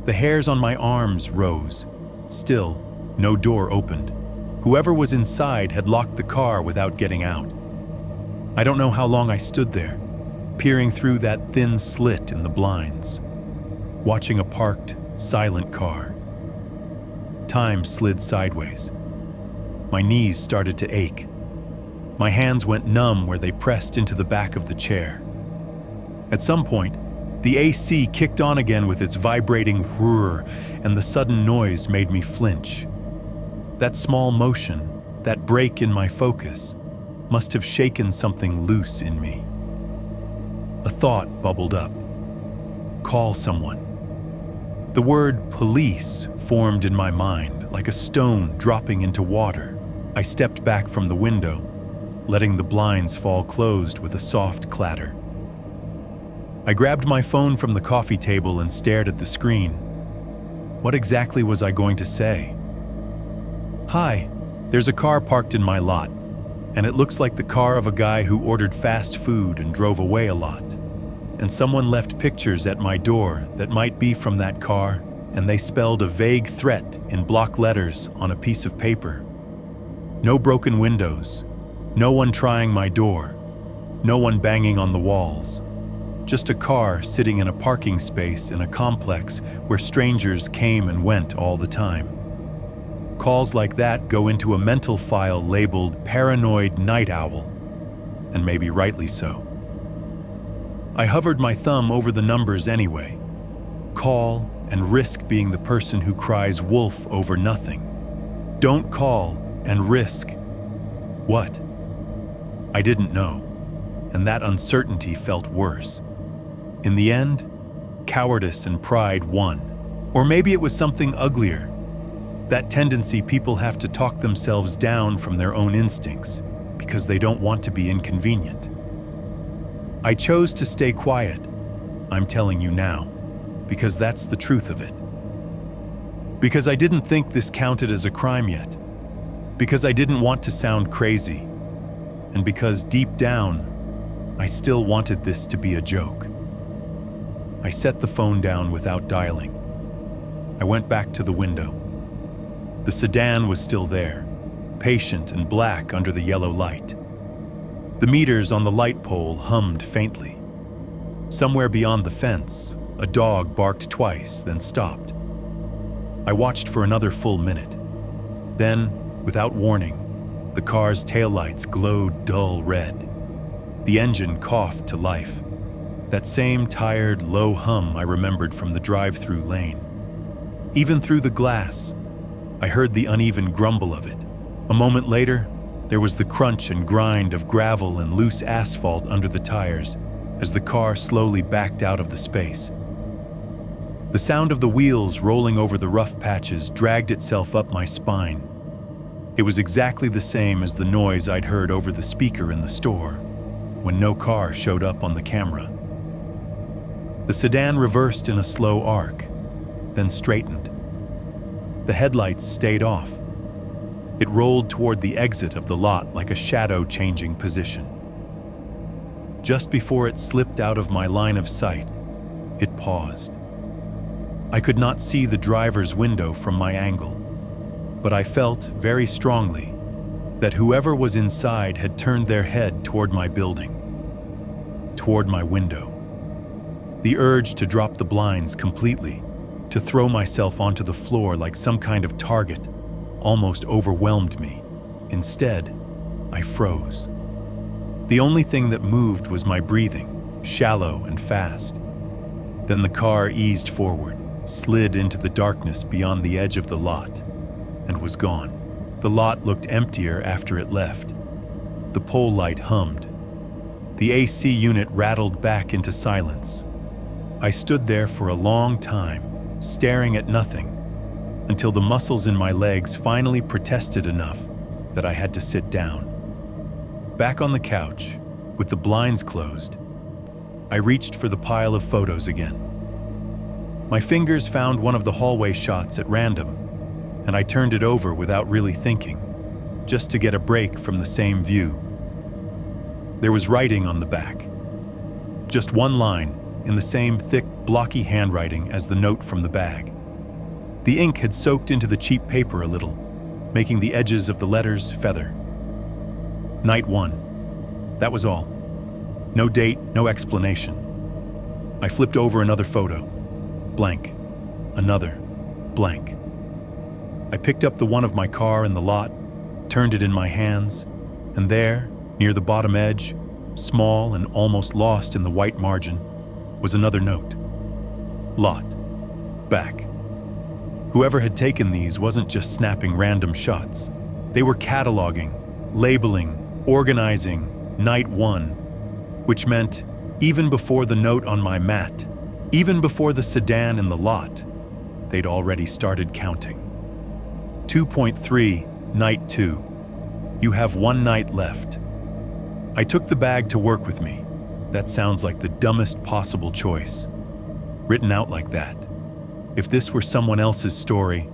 The hairs on my arms rose. Still, no door opened. Whoever was inside had locked the car without getting out. I don't know how long I stood there, peering through that thin slit in the blinds, watching a parked, silent car. Time slid sideways. My knees started to ache. My hands went numb where they pressed into the back of the chair. At some point, the AC kicked on again with its vibrating whir, and the sudden noise made me flinch. That small motion, that break in my focus, must have shaken something loose in me. A thought bubbled up. Call someone. The word police formed in my mind like a stone dropping into water. I stepped back from the window, letting the blinds fall closed with a soft clatter. I grabbed my phone from the coffee table and stared at the screen. What exactly was I going to say? Hi, there's a car parked in my lot, and it looks like the car of a guy who ordered fast food and drove away a lot. And someone left pictures at my door that might be from that car, and they spelled a vague threat in block letters on a piece of paper. No broken windows, no one trying my door, no one banging on the walls. Just a car sitting in a parking space in a complex where strangers came and went all the time. Calls like that go into a mental file labeled Paranoid Night Owl, and maybe rightly so. I hovered my thumb over the numbers anyway. Call and risk being the person who cries wolf over nothing. Don't call and risk. What? I didn't know, and that uncertainty felt worse. In the end, cowardice and pride won. Or maybe it was something uglier. That tendency people have to talk themselves down from their own instincts because they don't want to be inconvenient. I chose to stay quiet, I'm telling you now, because that's the truth of it. Because I didn't think this counted as a crime yet. Because I didn't want to sound crazy. And because deep down, I still wanted this to be a joke. I set the phone down without dialing. I went back to the window. The sedan was still there, patient and black under the yellow light. The meters on the light pole hummed faintly. Somewhere beyond the fence, a dog barked twice, then stopped. I watched for another full minute. Then, without warning, the car's taillights glowed dull red. The engine coughed to life. That same tired, low hum I remembered from the drive-through lane. Even through the glass, I heard the uneven grumble of it. A moment later, there was the crunch and grind of gravel and loose asphalt under the tires as the car slowly backed out of the space. The sound of the wheels rolling over the rough patches dragged itself up my spine, It was exactly the same as the noise I'd heard over the speaker in the store when no car showed up on the camera. The sedan reversed in a slow arc, then straightened. The headlights stayed off. It rolled toward the exit of the lot like a shadow changing position. Just before it slipped out of my line of sight, it paused. I could not see the driver's window from my angle, but I felt very strongly that whoever was inside had turned their head toward my building, toward my window. The urge to drop the blinds completely, to throw myself onto the floor like some kind of target, almost overwhelmed me. Instead, I froze. The only thing that moved was my breathing, shallow and fast. Then the car eased forward, slid into the darkness beyond the edge of the lot, and was gone. The lot looked emptier after it left. The pole light hummed. The AC unit rattled back into silence. I stood there for a long time, staring at nothing, until the muscles in my legs finally protested enough that I had to sit down. Back on the couch, with the blinds closed, I reached for the pile of photos again. My fingers found one of the hallway shots at random, and I turned it over without really thinking, just to get a break from the same view. There was writing on the back. Just one line, in the same thick, blocky handwriting as the note from the bag. The ink had soaked into the cheap paper a little, making the edges of the letters feather. Night 1. That was all. No date, no explanation. I flipped over another photo. Blank. Another. Blank. I picked up the one of my car in the lot, turned it in my hands, and there, near the bottom edge, small and almost lost in the white margin, was another note. Lot. Back. Whoever had taken these wasn't just snapping random shots. They were cataloging, labeling, organizing Night 1, which meant even before the note on my mat, even before the sedan in the lot, they'd already started counting. 2.3, Night 2. You have one night left. I took the bag to work with me. That sounds like the dumbest possible choice. Written out like that. If this were someone else's story,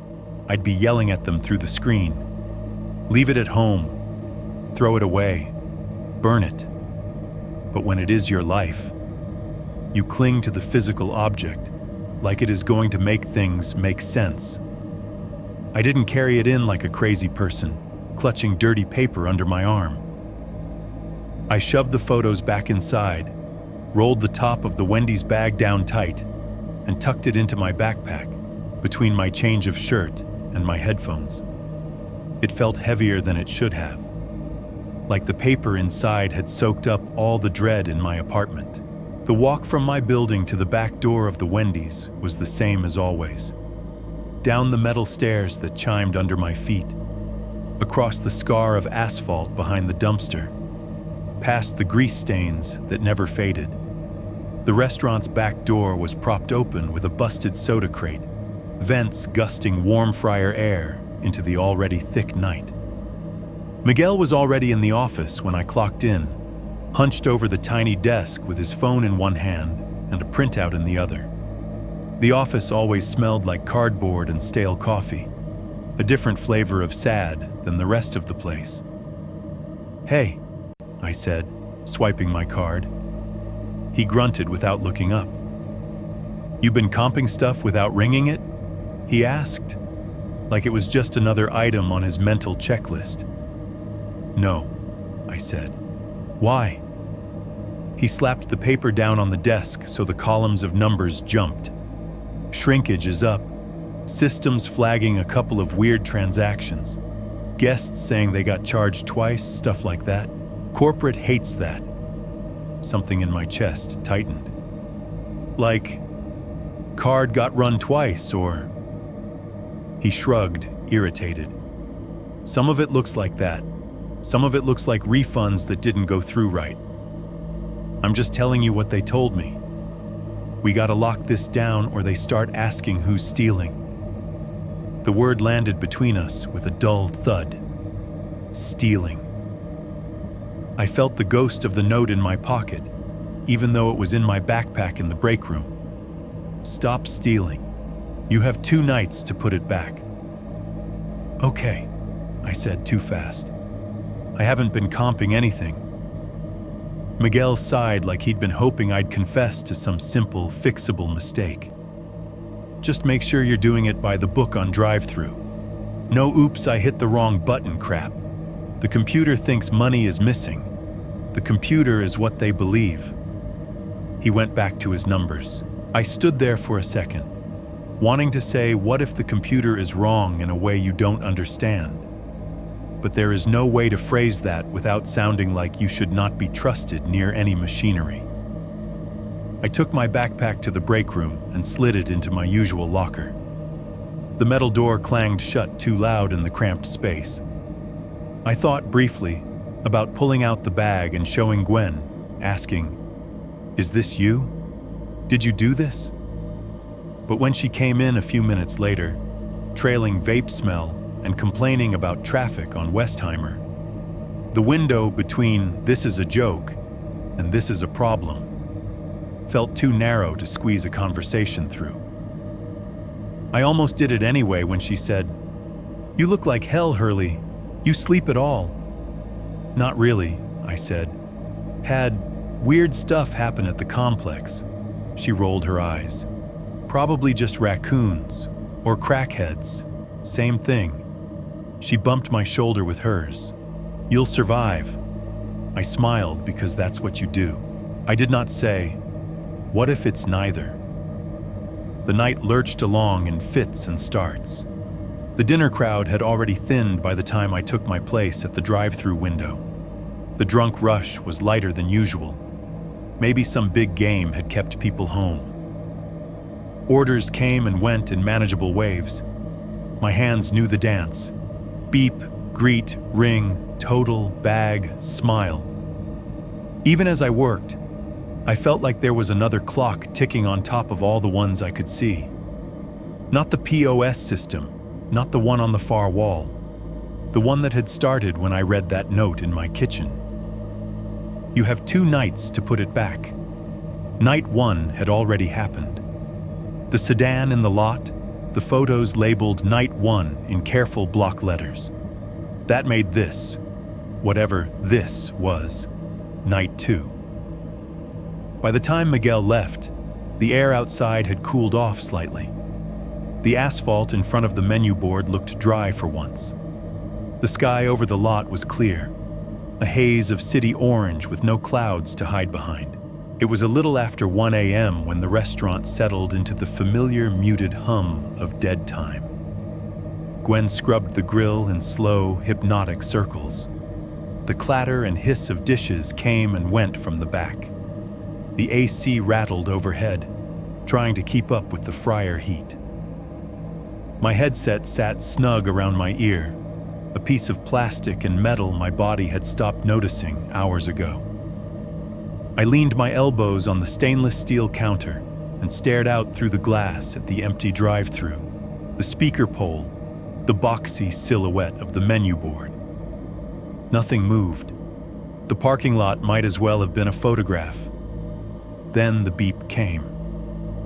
I'd be yelling at them through the screen. Leave it at home. Throw it away. Burn it. But when it is your life, you cling to the physical object like it is going to make things make sense. I didn't carry it in like a crazy person, clutching dirty paper under my arm. I shoved the photos back inside, rolled the top of the Wendy's bag down tight, and tucked it into my backpack, between my change of shirt and my headphones. It felt heavier than it should have, like the paper inside had soaked up all the dread in my apartment. The walk from my building to the back door of the Wendy's was the same as always. Down the metal stairs that chimed under my feet, across the scar of asphalt behind the dumpster, past the grease stains that never faded. The restaurant's back door was propped open with a busted soda crate, vents gusting warm fryer air into the already thick night. Miguel was already in the office when I clocked in, hunched over the tiny desk with his phone in one hand and a printout in the other. The office always smelled like cardboard and stale coffee, a different flavor of sad than the rest of the place. "Hey," I said, swiping my card. He grunted without looking up. "You been comping stuff without ringing it?" he asked, like it was just another item on his mental checklist. "No," I said. "Why?" He slapped the paper down on the desk so the columns of numbers jumped. Shrinkage is up, systems flagging a couple of weird transactions, guests saying they got charged twice, stuff like that. Corporate hates that. Something in my chest tightened. Like, card got run twice, or... He shrugged, irritated. "Some of it looks like that. Some of it looks like refunds that didn't go through right. I'm just telling you what they told me. We gotta lock this down or they start asking who's stealing." The word landed between us with a dull thud. stealing. I felt the ghost of the note in my pocket, even though it was in my backpack in the break room. Stop stealing. You have 2 nights to put it back. Okay, I said too fast. I haven't been comping anything. Miguel sighed like he'd been hoping I'd confess to some simple, fixable mistake. Just make sure you're doing it by the book on drive-thru. No oops, I hit the wrong button crap. The computer thinks money is missing. The computer is what they believe. He went back to his numbers. I stood there for a second, wanting to say, what if the computer is wrong in a way you don't understand? But there is no way to phrase that without sounding like you should not be trusted near any machinery. I took my backpack to the break room and slid it into my usual locker. The metal door clanged shut too loud in the cramped space. I thought briefly about pulling out the bag and showing Gwen, asking, "Is this you? Did you do this?" But when she came in a few minutes later, trailing vape smell and complaining about traffic on Westheimer, the window between "this is a joke" and "this is a problem" felt too narrow to squeeze a conversation through. I almost did it anyway when she said, "You look like hell, Hurley. You sleep at all?" "Not really," I said. "Had weird stuff happen at the complex." She rolled her eyes. "Probably just raccoons or crackheads. Same thing." She bumped my shoulder with hers. "You'll survive." I smiled because that's what you do. I did not say, "What if it's neither?" The night lurched along in fits and starts. The dinner crowd had already thinned by the time I took my place at the drive-thru window. The drunk rush was lighter than usual. Maybe some big game had kept people home. Orders came and went in manageable waves. My hands knew the dance. Beep, greet, ring, total, bag, smile. Even as I worked, I felt like there was another clock ticking on top of all the ones I could see. Not the POS system, not the one on the far wall, the one that had started when I read that note in my kitchen. You have 2 nights to put it back. Night 1 had already happened. The sedan in the lot, the photos labeled Night 1 in careful block letters. That made this, whatever this was, Night 2. By the time Miguel left, the air outside had cooled off slightly. The asphalt in front of the menu board looked dry for once. The sky over the lot was clear, a haze of city orange with no clouds to hide behind. It was a little after 1 a.m. when the restaurant settled into the familiar muted hum of dead time. Gwen scrubbed the grill in slow, hypnotic circles. The clatter and hiss of dishes came and went from the back. The AC rattled overhead, trying to keep up with the fryer heat. My headset sat snug around my ear, a piece of plastic and metal my body had stopped noticing hours ago. I leaned my elbows on the stainless steel counter and stared out through the glass at the empty drive-thru, the speaker pole, the boxy silhouette of the menu board. Nothing moved. The parking lot might as well have been a photograph. Then the beep came,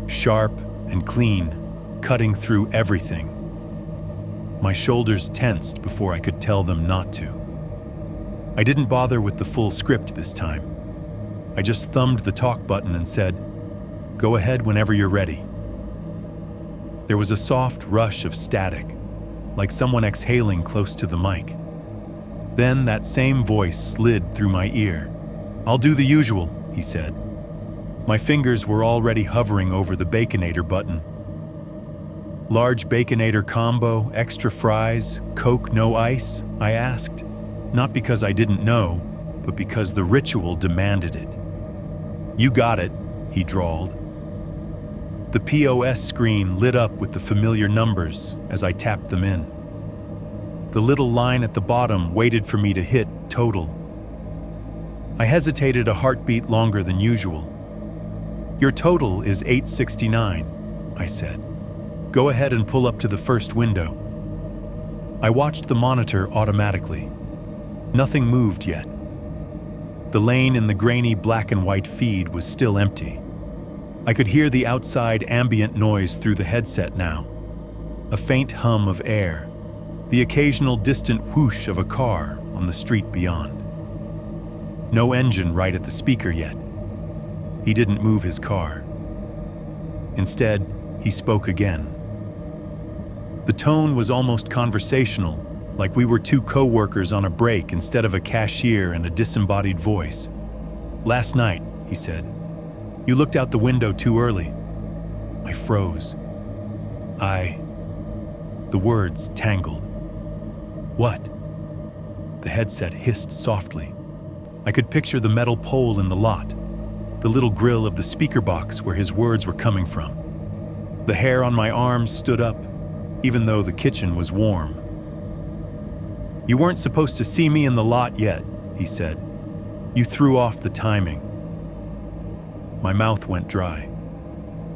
sharp and clean, cutting through everything. My shoulders tensed before I could tell them not to. I didn't bother with the full script this time. I just thumbed the talk button and said, "Go ahead whenever you're ready." There was a soft rush of static, like someone exhaling close to the mic. Then that same voice slid through my ear. "I'll do the usual," he said. My fingers were already hovering over the Baconator button. "Large Baconator combo, extra fries, Coke no ice?" I asked. Not because I didn't know, but because the ritual demanded it. "You got it," he drawled. The POS screen lit up with the familiar numbers as I tapped them in. The little line at the bottom waited for me to hit total. I hesitated a heartbeat longer than usual. "Your total is $869, I said. "Go ahead and pull up to the first window." I watched the monitor automatically. Nothing moved yet. The lane in the grainy black and white feed was still empty. I could hear the outside ambient noise through the headset now. A faint hum of air, the occasional distant whoosh of a car on the street beyond. No engine right at the speaker yet. He didn't move his car. Instead, he spoke again. The tone was almost conversational, like we were two co-workers on a break instead of a cashier and a disembodied voice. "Last night," he said, "you looked out the window too early." I froze. The words tangled. "What?" The headset hissed softly. I could picture the metal pole in the lot, the little grill of the speaker box where his words were coming from. The hair on my arms stood up, even though the kitchen was warm. "You weren't supposed to see me in the lot yet," he said. "You threw off the timing." My mouth went dry.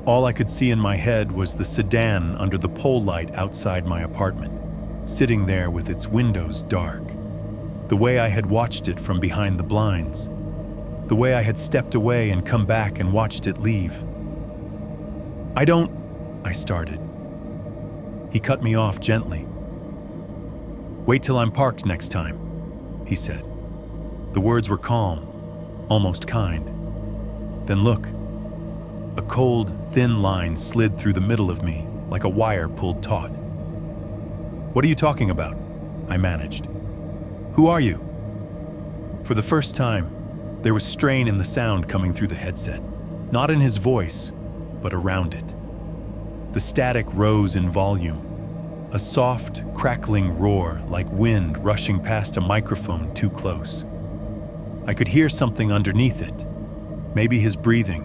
All I could see in my head was the sedan under the pole light outside my apartment, sitting there with its windows dark. The way I had watched it from behind the blinds. The way I had stepped away and come back and watched it leave. I started. He cut me off gently. "Wait till I'm parked next time," he said. The words were calm, almost kind. Then look. A cold, thin line slid through the middle of me, like a wire pulled taut. "What are you talking about?" I managed. "Who are you?" For the first time, there was strain in the sound coming through the headset, not in his voice, but around it. The static rose in volume, a soft, crackling roar like wind rushing past a microphone too close. I could hear something underneath it, maybe his breathing,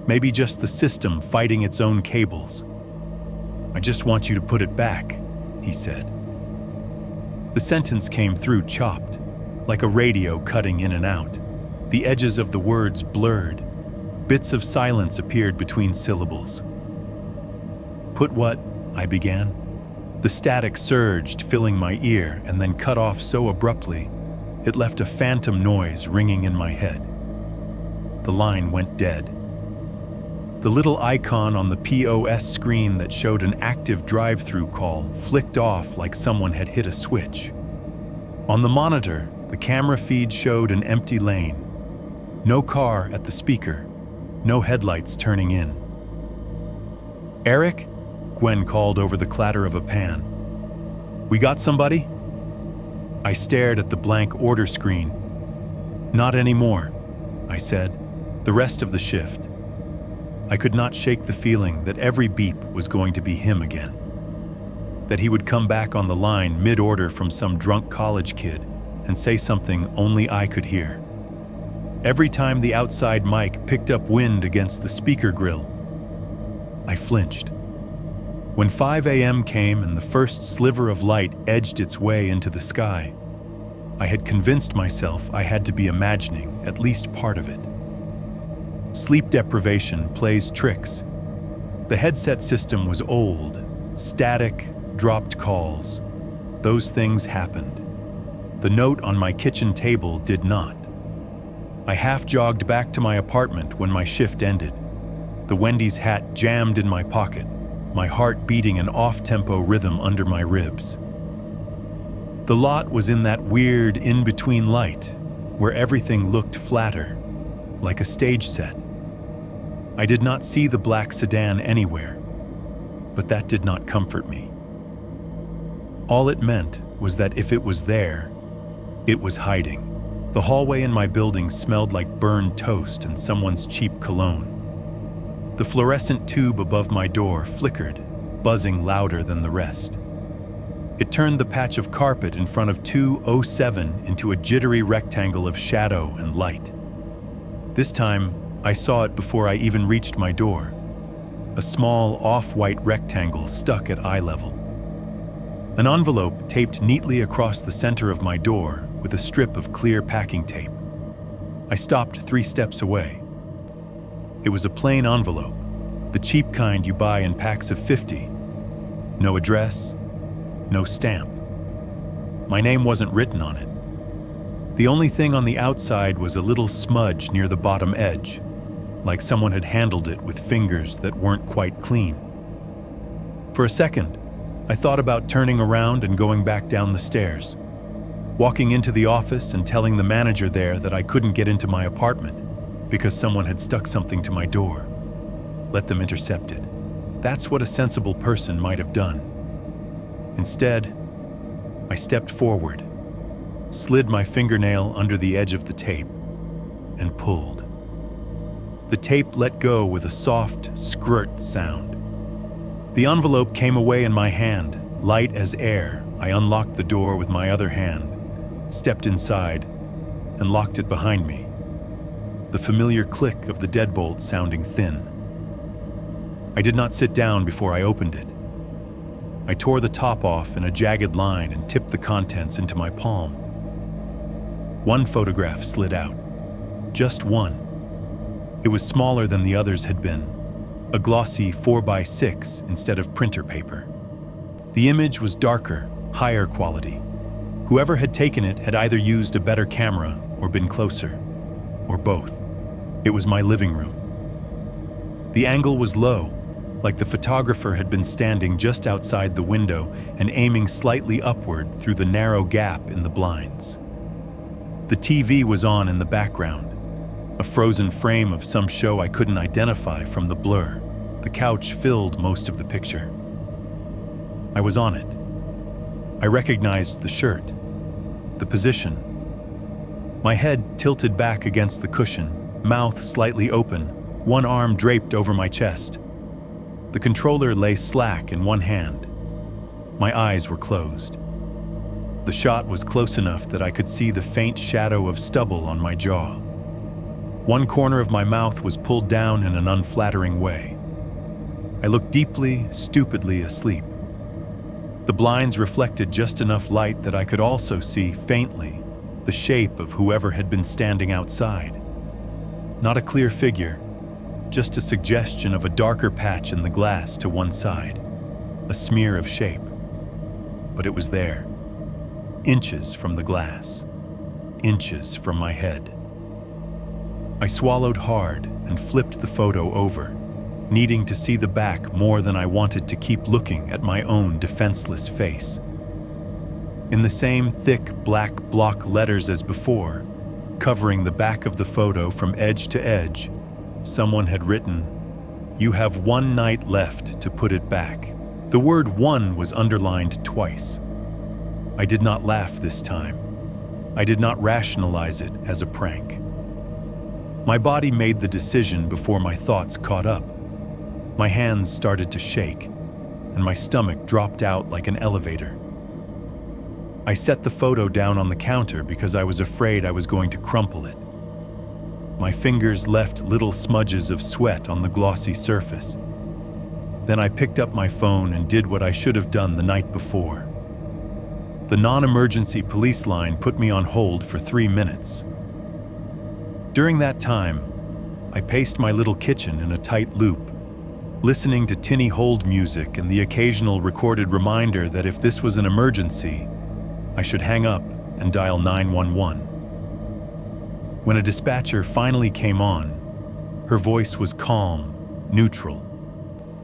maybe just the system fighting its own cables. "I just want you to put it back," he said. The sentence came through chopped, like a radio cutting in and out. The edges of the words blurred. Bits of silence appeared between syllables. "Put what?" I began. The static surged, filling my ear, and then cut off so abruptly, it left a phantom noise ringing in my head. The line went dead. The little icon on the POS screen that showed an active drive-through call flicked off like someone had hit a switch. On the monitor, the camera feed showed an empty lane. No car at the speaker, no headlights turning in. "Eric?" Gwen called over the clatter of a pan. "We got somebody?" I stared at the blank order screen. "Not anymore," I said. "The rest of the shift." I could not shake the feeling that every beep was going to be him again. That he would come back on the line mid-order from some drunk college kid and say something only I could hear. Every time the outside mic picked up wind against the speaker grill, I flinched. When 5 a.m. came and the first sliver of light edged its way into the sky, I had convinced myself I had to be imagining at least part of it. Sleep deprivation plays tricks. The headset system was old, static, dropped calls. Those things happened. The note on my kitchen table did not. I half-jogged back to my apartment when my shift ended, the Wendy's hat jammed in my pocket, my heart beating an off-tempo rhythm under my ribs. The lot was in that weird in-between light, where everything looked flatter, like a stage set. I did not see the black sedan anywhere, but that did not comfort me. All it meant was that if it was there, it was hiding. The hallway in my building smelled like burned toast and someone's cheap cologne. The fluorescent tube above my door flickered, buzzing louder than the rest. It turned the patch of carpet in front of 207 into a jittery rectangle of shadow and light. This time, I saw it before I even reached my door. A small, off-white rectangle stuck at eye level. An envelope taped neatly across the center of my door with a strip of clear packing tape. I stopped 3 steps away. It was a plain envelope, the cheap kind you buy in packs of 50. No address, no stamp. My name wasn't written on it. The only thing on the outside was a little smudge near the bottom edge, like someone had handled it with fingers that weren't quite clean. For a second, I thought about turning around and going back down the stairs, walking into the office and telling the manager there that I couldn't get into my apartment because someone had stuck something to my door. Let them intercept it. That's what a sensible person might have done. Instead, I stepped forward, slid my fingernail under the edge of the tape, and pulled. The tape let go with a soft squirt sound. The envelope came away in my hand, light as air. I unlocked the door with my other hand, stepped inside, and locked it behind me. The familiar click of the deadbolt sounding thin. I did not sit down before I opened it. I tore the top off in a jagged line and tipped the contents into my palm. One photograph slid out. Just one. It was smaller than the others had been, a glossy 4x6 instead of printer paper. The image was darker, higher quality. Whoever had taken it had either used a better camera or been closer, or both. It was my living room. The angle was low, like the photographer had been standing just outside the window and aiming slightly upward through the narrow gap in the blinds. The TV was on in the background, a frozen frame of some show I couldn't identify from the blur. The couch filled most of the picture. I was on it. I recognized the shirt, the position. My head tilted back against the cushion, mouth slightly open, one arm draped over my chest. The controller lay slack in one hand. My eyes were closed. The shot was close enough that I could see the faint shadow of stubble on my jaw. One corner of my mouth was pulled down in an unflattering way. I looked deeply, stupidly asleep. The blinds reflected just enough light that I could also see, faintly, the shape of whoever had been standing outside. Not a clear figure, just a suggestion of a darker patch in the glass to one side, a smear of shape. But it was there, inches from the glass, inches from my head. I swallowed hard and flipped the photo over, needing to see the back more than I wanted to keep looking at my own defenseless face. In the same thick black block letters as before, covering the back of the photo from edge to edge, someone had written, "You have one night left to put it back." The word "one" was underlined twice. I did not laugh this time. I did not rationalize it as a prank. My body made the decision before my thoughts caught up. My hands started to shake, and my stomach dropped out like an elevator. I set the photo down on the counter because I was afraid I was going to crumple it. My fingers left little smudges of sweat on the glossy surface. Then I picked up my phone and did what I should have done the night before. The non-emergency police line put me on hold for 3 minutes. During that time, I paced my little kitchen in a tight loop, listening to tinny hold music and the occasional recorded reminder that if this was an emergency, I should hang up and dial 911. When a dispatcher finally came on, her voice was calm, neutral,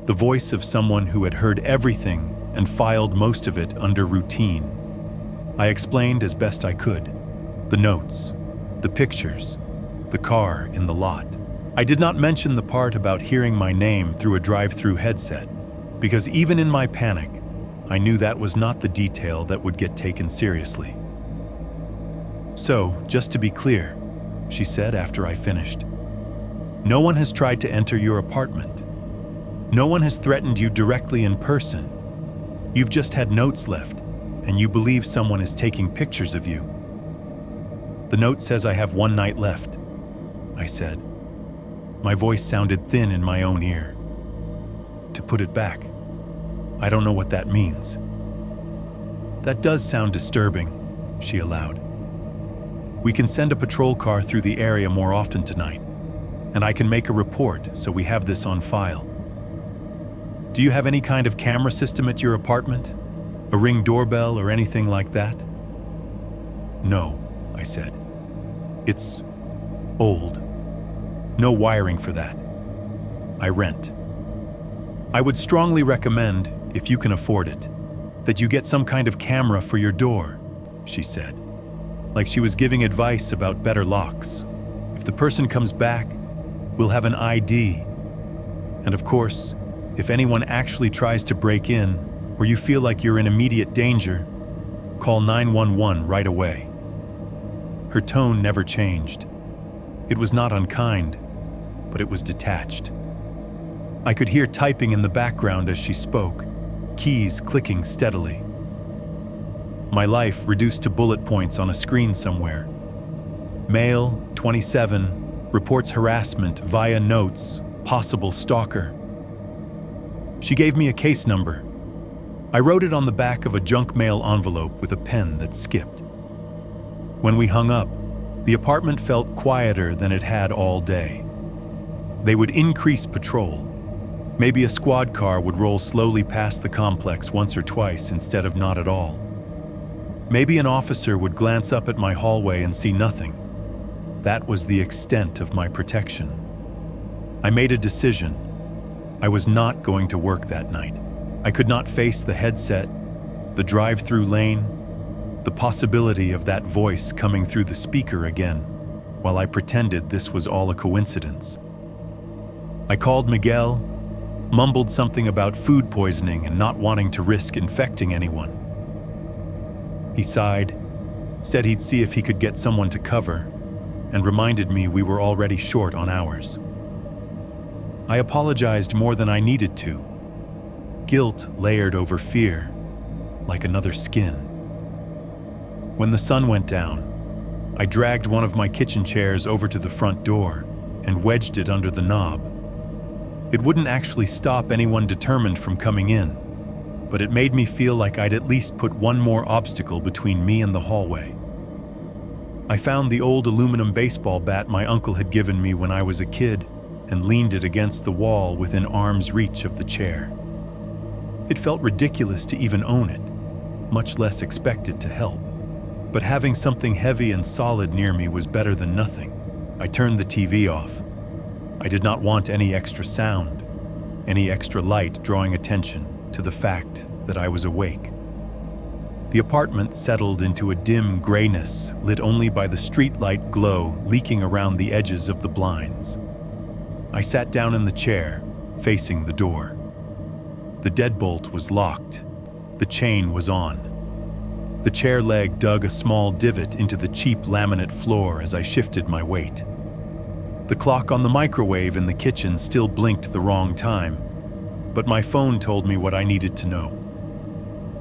the voice of someone who had heard everything and filed most of it under routine. I explained as best I could, the notes, the pictures, the car in the lot. I did not mention the part about hearing my name through a drive-through headset, because even in my panic, I knew that was not the detail that would get taken seriously. "So, just to be clear," she said after I finished, "no one has tried to enter your apartment. No one has threatened you directly in person. You've just had notes left, and you believe someone is taking pictures of you." "The note says I have one night left," I said. My voice sounded thin in my own ear. "To put it back. I don't know what that means." "That does sound disturbing," she allowed. "We can send a patrol car through the area more often tonight, and I can make a report so we have this on file. Do you have any kind of camera system at your apartment? A Ring doorbell or anything like that?" "No," I said. It's old. No wiring for that. I rent. I would strongly recommend, if you can afford it, that you get some kind of camera for your door, she said, like she was giving advice about better locks. If the person comes back, we'll have an ID. And of course, if anyone actually tries to break in, or you feel like you're in immediate danger, call 911 right away. Her tone never changed. It was not unkind, but it was detached. I could hear typing in the background as she spoke, keys clicking steadily. My life reduced to bullet points on a screen somewhere. Male, 27, reports harassment via notes, possible stalker. She gave me a case number. I wrote it on the back of a junk mail envelope with a pen that skipped. When we hung up, the apartment felt quieter than it had all day. They would increase patrol. Maybe a squad car would roll slowly past the complex once or twice instead of not at all. Maybe an officer would glance up at my hallway and see nothing. That was the extent of my protection. I made a decision. I was not going to work that night. I could not face the headset, the drive-through lane, the possibility of that voice coming through the speaker again, while I pretended this was all a coincidence. I called Miguel, mumbled something about food poisoning and not wanting to risk infecting anyone. He sighed, said he'd see if he could get someone to cover, and reminded me we were already short on hours. I apologized more than I needed to. Guilt layered over fear, like another skin. When the sun went down, I dragged one of my kitchen chairs over to the front door and wedged it under the knob. It wouldn't actually stop anyone determined from coming in, but it made me feel like I'd at least put one more obstacle between me and the hallway. I found the old aluminum baseball bat my uncle had given me when I was a kid and leaned it against the wall within arm's reach of the chair. It felt ridiculous to even own it, much less expect it to help. But having something heavy and solid near me was better than nothing. I turned the TV off. I did not want any extra sound, any extra light drawing attention to the fact that I was awake. The apartment settled into a dim grayness lit only by the streetlight glow leaking around the edges of the blinds. I sat down in the chair, facing the door. The deadbolt was locked. The chain was on. The chair leg dug a small divot into the cheap laminate floor as I shifted my weight. The clock on the microwave in the kitchen still blinked the wrong time, but my phone told me what I needed to know.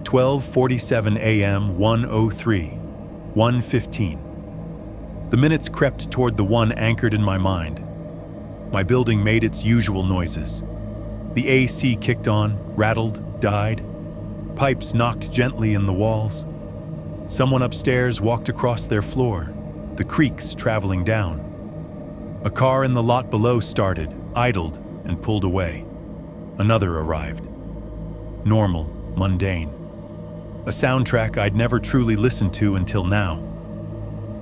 12:47 a.m. 1:03, 1:15. The minutes crept toward the one anchored in my mind. My building made its usual noises. The AC kicked on, rattled, died. Pipes knocked gently in the walls. Someone upstairs walked across their floor, the creaks traveling down. A car in the lot below started, idled, and pulled away. Another arrived. Normal, mundane. A soundtrack I'd never truly listened to until now.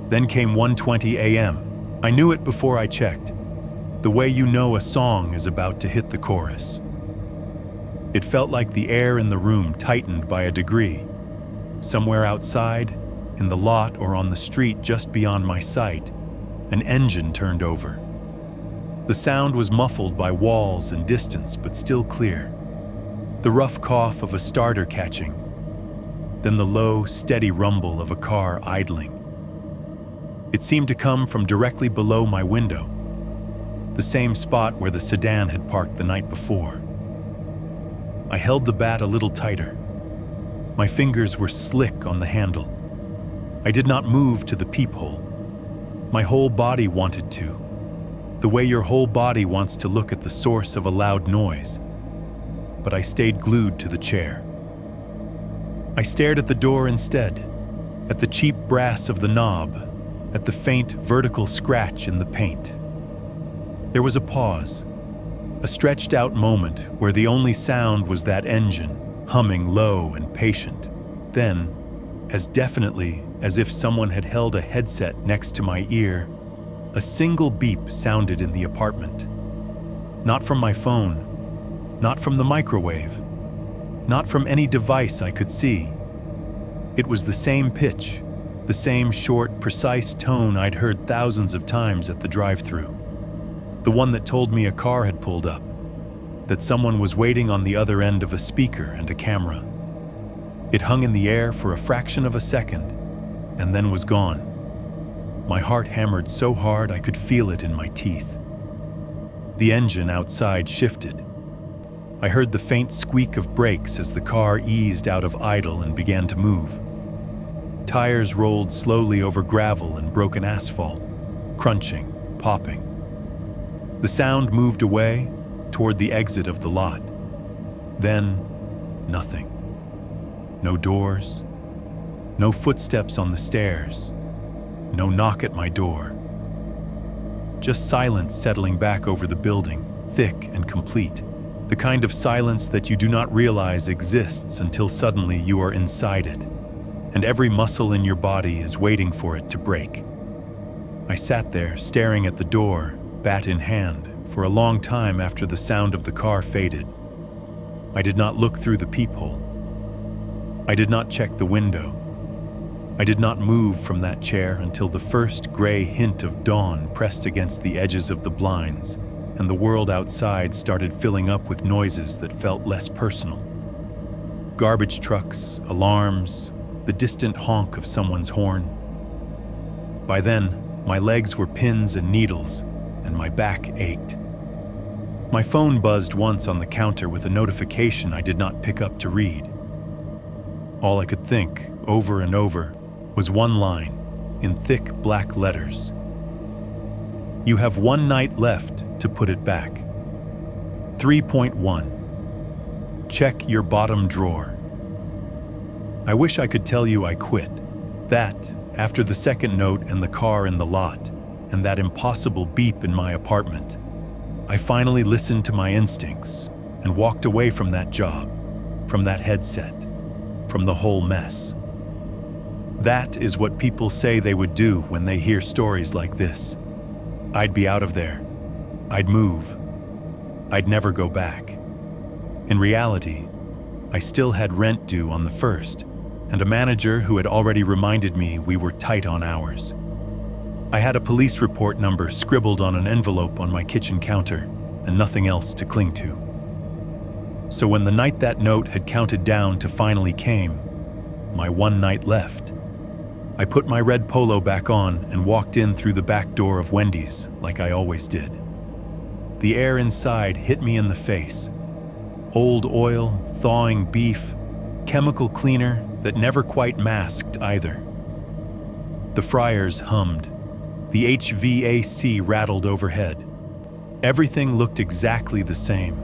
Then came 1:20 a.m. I knew it before I checked. The way you know a song is about to hit the chorus. It felt like the air in the room tightened by a degree. Somewhere outside, in the lot or on the street just beyond my sight, an engine turned over. The sound was muffled by walls and distance, but still clear. The rough cough of a starter catching, then the low, steady rumble of a car idling. It seemed to come from directly below my window, the same spot where the sedan had parked the night before. I held the bat a little tighter. My fingers were slick on the handle. I did not move to the peephole. My whole body wanted to, the way your whole body wants to look at the source of a loud noise. But I stayed glued to the chair. I stared at the door instead, at the cheap brass of the knob, at the faint vertical scratch in the paint. There was a pause, a stretched out moment where the only sound was that engine, humming low and patient. Then, as definitely as if someone had held a headset next to my ear, a single beep sounded in the apartment. Not from my phone, not from the microwave, not from any device I could see. It was the same pitch, the same short, precise tone I'd heard thousands of times at the drive-thru. The one that told me a car had pulled up, that someone was waiting on the other end of a speaker and a camera. It hung in the air for a fraction of a second, and then was gone. My heart hammered so hard I could feel it in my teeth. The engine outside shifted. I heard the faint squeak of brakes as the car eased out of idle and began to move. Tires rolled slowly over gravel and broken asphalt, crunching, popping. The sound moved away toward the exit of the lot. Then, nothing. No doors, no footsteps on the stairs, no knock at my door. Just silence settling back over the building, thick and complete. The kind of silence that you do not realize exists until suddenly you are inside it, and every muscle in your body is waiting for it to break. I sat there staring at the door, bat in hand, for a long time after the sound of the car faded. I did not look through the peephole. I did not check the window. I did not move from that chair until the first gray hint of dawn pressed against the edges of the blinds, and the world outside started filling up with noises that felt less personal. Garbage trucks, alarms, the distant honk of someone's horn. By then, my legs were pins and needles, and my back ached. My phone buzzed once on the counter with a notification I did not pick up to read. All I could think, over and over, was one line, in thick black letters. You have 1 night left to put it back. 3.1. Check your bottom drawer. I wish I could tell you I quit. That, after the second note and the car in the lot, and that impossible beep in my apartment, I finally listened to my instincts and walked away from that job, from that headset, from the whole mess. That is what people say they would do when they hear stories like this. I'd be out of there. I'd move. I'd never go back. In reality, I still had rent due on the 1st, and a manager who had already reminded me we were tight on hours. I had a police report number scribbled on an envelope on my kitchen counter, and nothing else to cling to. So when the night that note had counted down to finally came, my 1 night left, I put my red polo back on and walked in through the back door of Wendy's like I always did. The air inside hit me in the face. Old oil, thawing beef, chemical cleaner that never quite masked either. The fryers hummed. The HVAC rattled overhead. Everything looked exactly the same,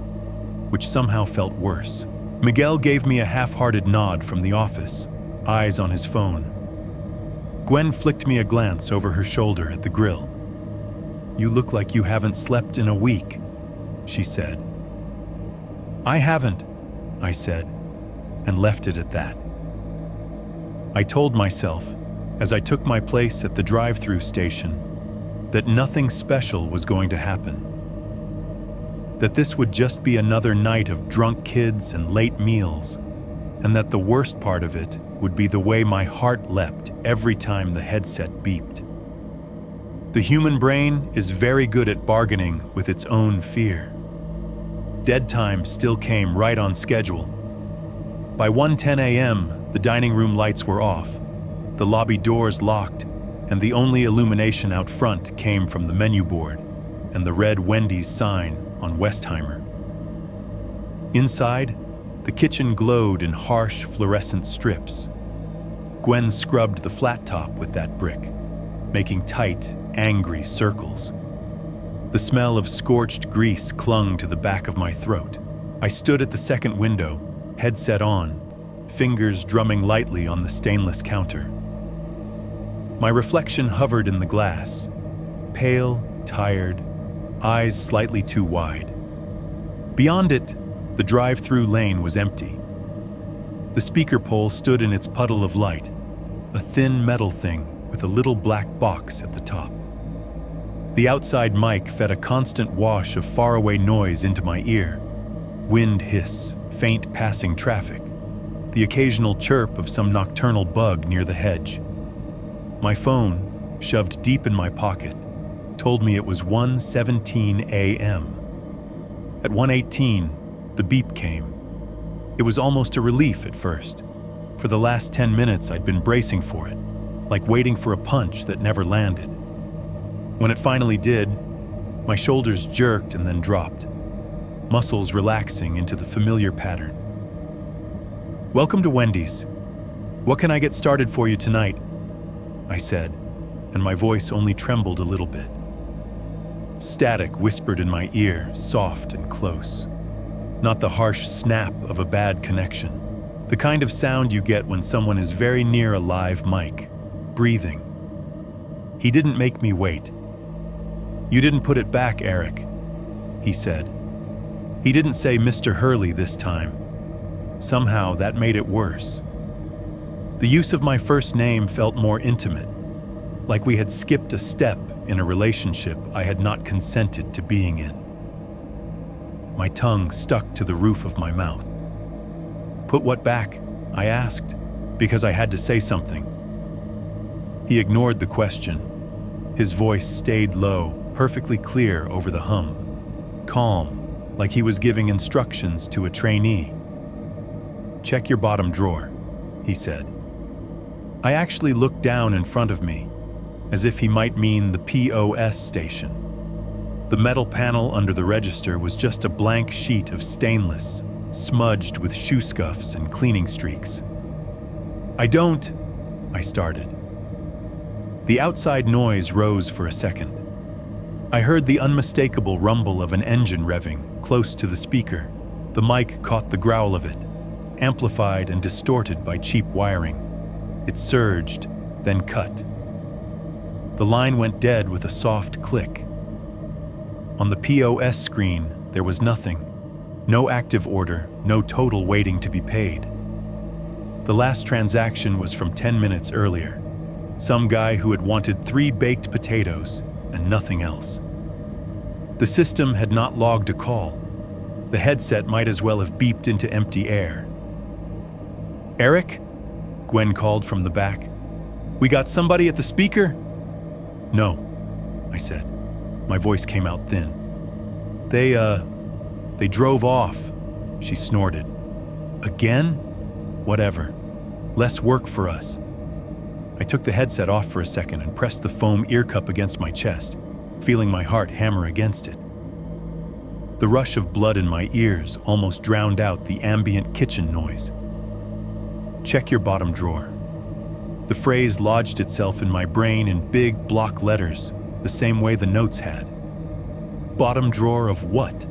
which somehow felt worse. Miguel gave me a half-hearted nod from the office, eyes on his phone. Gwen flicked me a glance over her shoulder at the grill. You look like you haven't slept in a week, she said. I haven't, I said, and left it at that. I told myself, as I took my place at the drive-thru station, that nothing special was going to happen. That this would just be another night of drunk kids and late meals, and that the worst part of it would be the way my heart leapt every time the headset beeped. The human brain is very good at bargaining with its own fear. Dead time still came right on schedule. By 1:10 a.m., the dining room lights were off, the lobby doors locked, and the only illumination out front came from the menu board and the red Wendy's sign on Westheimer. Inside, the kitchen glowed in harsh fluorescent strips. Gwen scrubbed the flat top with that brick, making tight, angry circles. The smell of scorched grease clung to the back of my throat. I stood at the second window, headset on, fingers drumming lightly on the stainless counter. My reflection hovered in the glass, pale, tired, eyes slightly too wide. Beyond it, the drive-thru lane was empty. The speaker pole stood in its puddle of light, a thin metal thing with a little black box at the top. The outside mic fed a constant wash of faraway noise into my ear. Wind hiss, faint passing traffic, the occasional chirp of some nocturnal bug near the hedge. My phone, shoved deep in my pocket, told me it was 1:17 a.m. At 1:18, the beep came. It was almost a relief at first. For the last 10 minutes, I'd been bracing for it, like waiting for a punch that never landed. When it finally did, my shoulders jerked and then dropped, muscles relaxing into the familiar pattern. "Welcome to Wendy's. What can I get started for you tonight?" I said, and my voice only trembled a little bit. Static whispered in my ear, soft and close. Not the harsh snap of a bad connection. The kind of sound you get when someone is very near a live mic, breathing. He didn't make me wait. "You didn't put it back, Eric," he said. He didn't say Mr. Hurley this time. Somehow that made it worse. The use of my first name felt more intimate, like we had skipped a step in a relationship I had not consented to being in. My tongue stuck to the roof of my mouth. "Put what back?" I asked, because I had to say something. He ignored the question. His voice stayed low, perfectly clear over the hum. Calm, like he was giving instructions to a trainee. "Check your bottom drawer," he said. I actually looked down in front of me, as if he might mean the POS station. The metal panel under the register was just a blank sheet of stainless, smudged with shoe scuffs and cleaning streaks. I started. The outside noise rose for a second. I heard the unmistakable rumble of an engine revving close to the speaker. The mic caught the growl of it, amplified and distorted by cheap wiring. It surged, then cut. The line went dead with a soft click. On the POS screen, there was nothing. No active order, no total waiting to be paid. The last transaction was from 10 minutes earlier. Some guy who had wanted 3 baked potatoes and nothing else. The system had not logged a call. The headset might as well have beeped into empty air. "Eric?" Gwen called from the back. "We got somebody at the speaker?" "No," I said. My voice came out thin. They drove off," she snorted. "Again? Whatever. Less work for us." I took the headset off for a second and pressed the foam ear cup against my chest, feeling my heart hammer against it. The rush of blood in my ears almost drowned out the ambient kitchen noise. "Check your bottom drawer." The phrase lodged itself in my brain in big block letters, the same way the notes had. Bottom drawer of what?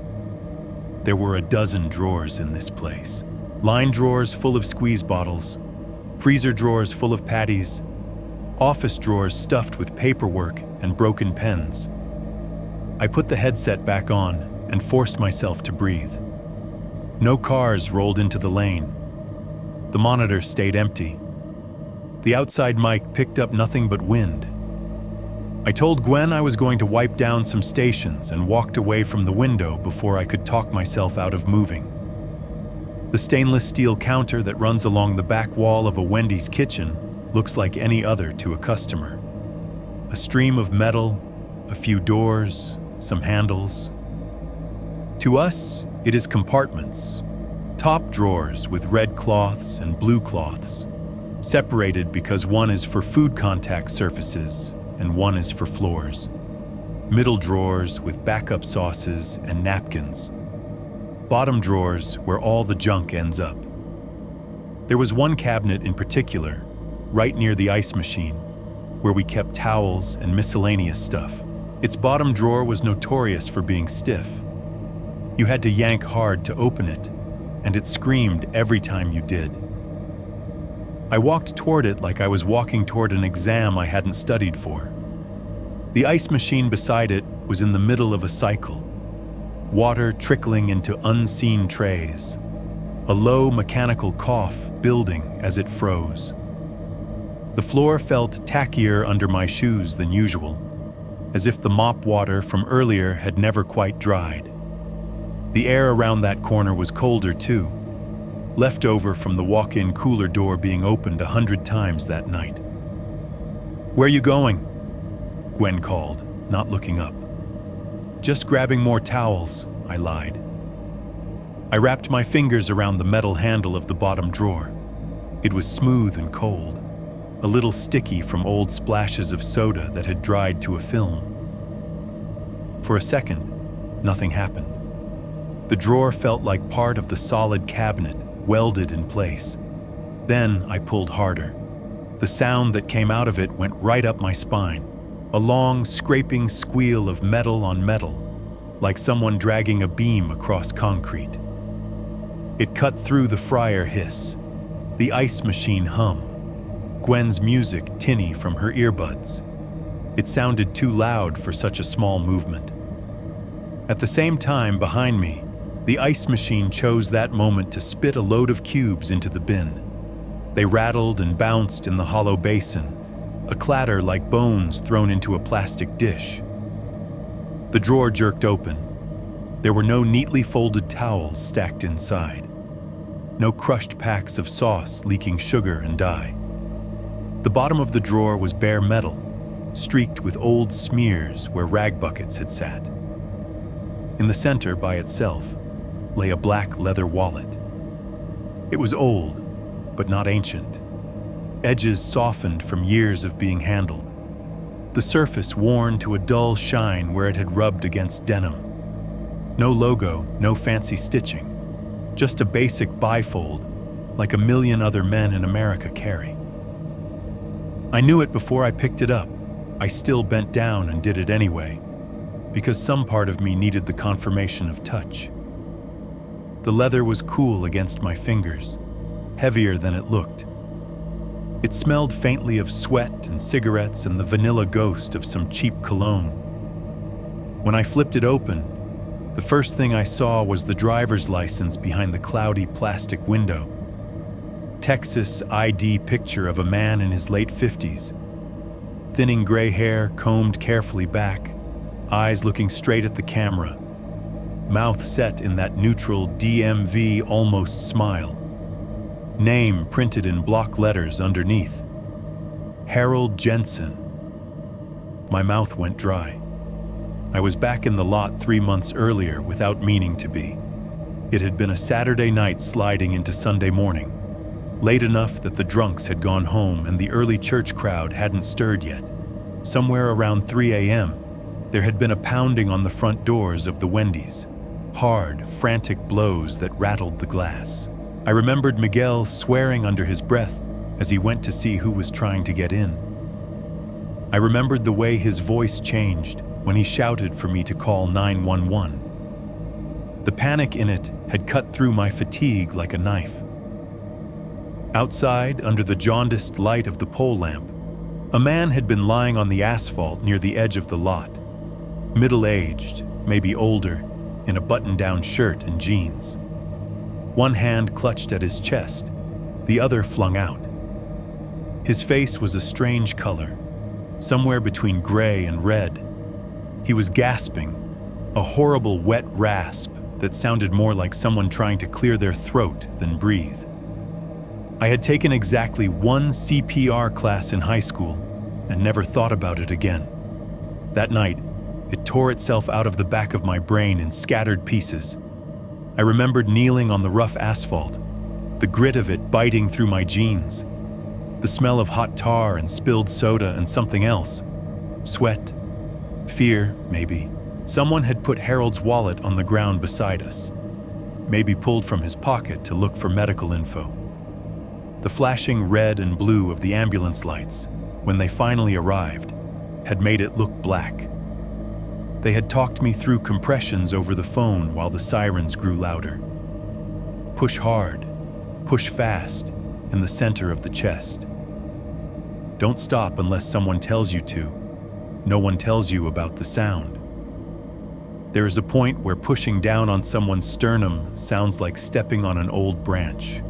There were a dozen drawers in this place. Line drawers full of squeeze bottles, freezer drawers full of patties, office drawers stuffed with paperwork and broken pens. I put the headset back on and forced myself to breathe. No cars rolled into the lane. The monitor stayed empty. The outside mic picked up nothing but wind. I told Gwen I was going to wipe down some stations and walked away from the window before I could talk myself out of moving. The stainless steel counter that runs along the back wall of a Wendy's kitchen looks like any other to a customer. A stream of metal, a few doors, some handles. To us, it is compartments, top drawers with red cloths and blue cloths, separated because one is for food contact surfaces and one is for floors. Middle drawers with backup sauces and napkins. Bottom drawers where all the junk ends up. There was one cabinet in particular, right near the ice machine, where we kept towels and miscellaneous stuff. Its bottom drawer was notorious for being stiff. You had to yank hard to open it, and it screamed every time you did. I walked toward it like I was walking toward an exam I hadn't studied for. The ice machine beside it was in the middle of a cycle, water trickling into unseen trays, a low mechanical cough building as it froze. The floor felt tackier under my shoes than usual, as if the mop water from earlier had never quite dried. The air around that corner was colder too, left over from the walk-in cooler door being opened 100 times that night. "Where you going?" Gwen called, not looking up. "Just grabbing more towels," I lied. I wrapped my fingers around the metal handle of the bottom drawer. It was smooth and cold, a little sticky from old splashes of soda that had dried to a film. For a second, nothing happened. The drawer felt like part of the solid cabinet, welded in place. Then I pulled harder. The sound that came out of it went right up my spine, a long, scraping squeal of metal on metal, like someone dragging a beam across concrete. It cut through the fryer hiss, the ice machine hum, Gwen's music tinny from her earbuds. It sounded too loud for such a small movement. At the same time, behind me, the ice machine chose that moment to spit a load of cubes into the bin. They rattled and bounced in the hollow basin, a clatter like bones thrown into a plastic dish. The drawer jerked open. There were no neatly folded towels stacked inside. No crushed packs of sauce leaking sugar and dye. The bottom of the drawer was bare metal, streaked with old smears where rag buckets had sat. In the center, by itself, lay a black leather wallet. It was old, but not ancient. Edges softened from years of being handled. The surface worn to a dull shine where it had rubbed against denim. No logo, no fancy stitching. Just a basic bifold, like a million other men in America carry. I knew it before I picked it up. I still bent down and did it anyway, because some part of me needed the confirmation of touch. The leather was cool against my fingers, heavier than it looked. It smelled faintly of sweat and cigarettes and the vanilla ghost of some cheap cologne. When I flipped it open, the first thing I saw was the driver's license behind the cloudy plastic window. Texas ID picture of a man in his late 50s. Thinning gray hair combed carefully back, eyes looking straight at the camera, mouth set in that neutral DMV almost smile. Name printed in block letters underneath. Harold Jensen. My mouth went dry. I was back in the lot 3 months earlier without meaning to be. It had been a Saturday night sliding into Sunday morning, late enough that the drunks had gone home and the early church crowd hadn't stirred yet. Somewhere around 3 a.m., there had been a pounding on the front doors of the Wendy's, hard, frantic blows that rattled the glass. I remembered Miguel swearing under his breath as he went to see who was trying to get in. I remembered the way his voice changed when he shouted for me to call 911. The panic in it had cut through my fatigue like a knife. Outside, under the jaundiced light of the pole lamp, a man had been lying on the asphalt near the edge of the lot, middle-aged, maybe older, in a button-down shirt and jeans. One hand clutched at his chest, the other flung out. His face was a strange color, somewhere between gray and red. He was gasping, a horrible wet rasp that sounded more like someone trying to clear their throat than breathe. I had taken exactly one CPR class in high school and never thought about it again. That night, it tore itself out of the back of my brain in scattered pieces. I remembered kneeling on the rough asphalt, the grit of it biting through my jeans, the smell of hot tar and spilled soda and something else. Sweat, fear, maybe. Someone had put Harold's wallet on the ground beside us, maybe pulled from his pocket to look for medical info. The flashing red and blue of the ambulance lights, when they finally arrived, had made it look black. They had talked me through compressions over the phone while the sirens grew louder. Push hard, push fast, in the center of the chest. Don't stop unless someone tells you to. No one tells you about the sound. There is a point where pushing down on someone's sternum sounds like stepping on an old branch.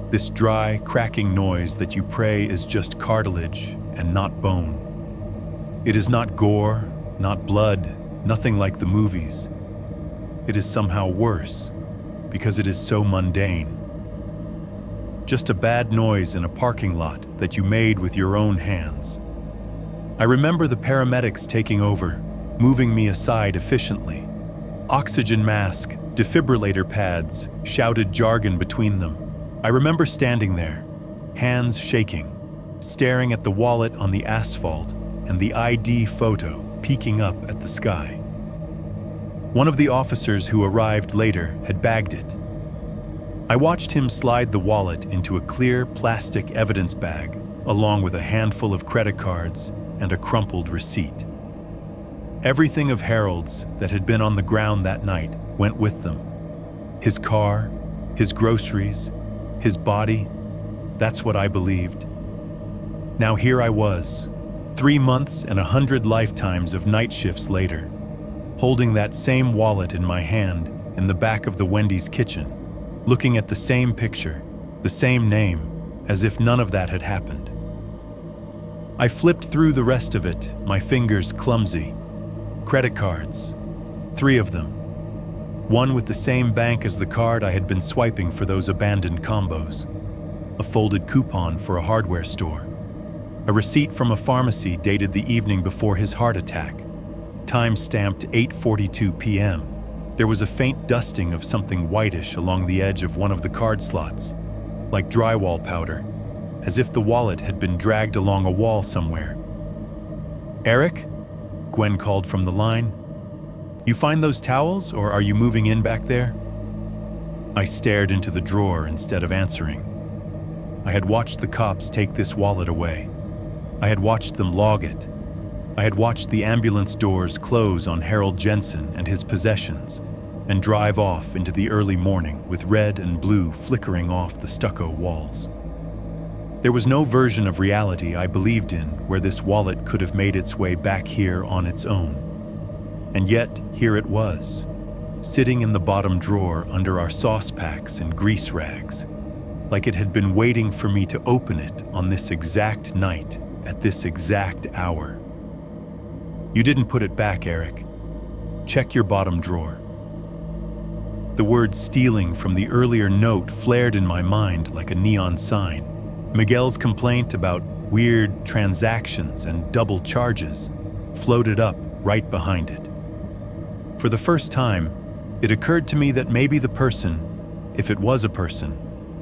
This dry, cracking noise that you pray is just cartilage and not bone. It is not gore, not blood, nothing like the movies. It is somehow worse, because it is so mundane. Just a bad noise in a parking lot that you made with your own hands. I remember the paramedics taking over, moving me aside efficiently. Oxygen mask, defibrillator pads, shouted jargon between them. I remember standing there, hands shaking, staring at the wallet on the asphalt and the ID photo peeking up at the sky. One of the officers who arrived later had bagged it. I watched him slide the wallet into a clear plastic evidence bag, along with a handful of credit cards and a crumpled receipt. Everything of Harold's that had been on the ground that night went with them. His car, his groceries, his body, that's what I believed. Now here I was, 3 months and 100 lifetimes of night shifts later, holding that same wallet in my hand in the back of the Wendy's kitchen, looking at the same picture, the same name, as if none of that had happened. I flipped through the rest of it, my fingers clumsy. Credit cards, 3 of them. One with the same bank as the card I had been swiping for those abandoned combos. A folded coupon for a hardware store. A receipt from a pharmacy dated the evening before his heart attack. Time-stamped 8:42 p.m. There was a faint dusting of something whitish along the edge of one of the card slots, like drywall powder, as if the wallet had been dragged along a wall somewhere. "Eric?" Gwen called from the line. "You find those towels, or are you moving in back there?" I stared into the drawer instead of answering. I had watched the cops take this wallet away. I had watched them log it. I had watched the ambulance doors close on Harold Jensen and his possessions and drive off into the early morning with red and blue flickering off the stucco walls. There was no version of reality I believed in where this wallet could have made its way back here on its own. And yet, here it was, sitting in the bottom drawer under our sauce packs and grease rags, like it had been waiting for me to open it on this exact night, at this exact hour. "You didn't put it back, Eric. Check your bottom drawer." The word stealing from the earlier note flared in my mind like a neon sign. Miguel's complaint about weird transactions and double charges floated up right behind it. For the first time, it occurred to me that maybe the person, if it was a person,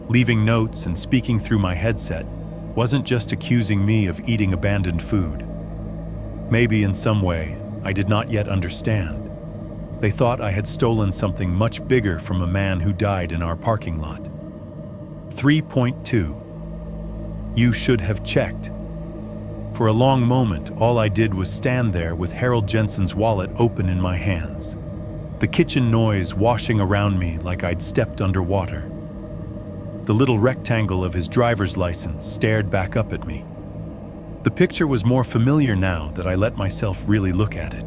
leaving notes and speaking through my headset, wasn't just accusing me of eating abandoned food. Maybe in some way, I did not yet understand. They thought I had stolen something much bigger from a man who died in our parking lot. 3.2. You should have checked. For a long moment, all I did was stand there with Harold Jensen's wallet open in my hands. The kitchen noise washing around me like I'd stepped underwater. The little rectangle of his driver's license stared back up at me. The picture was more familiar now that I let myself really look at it.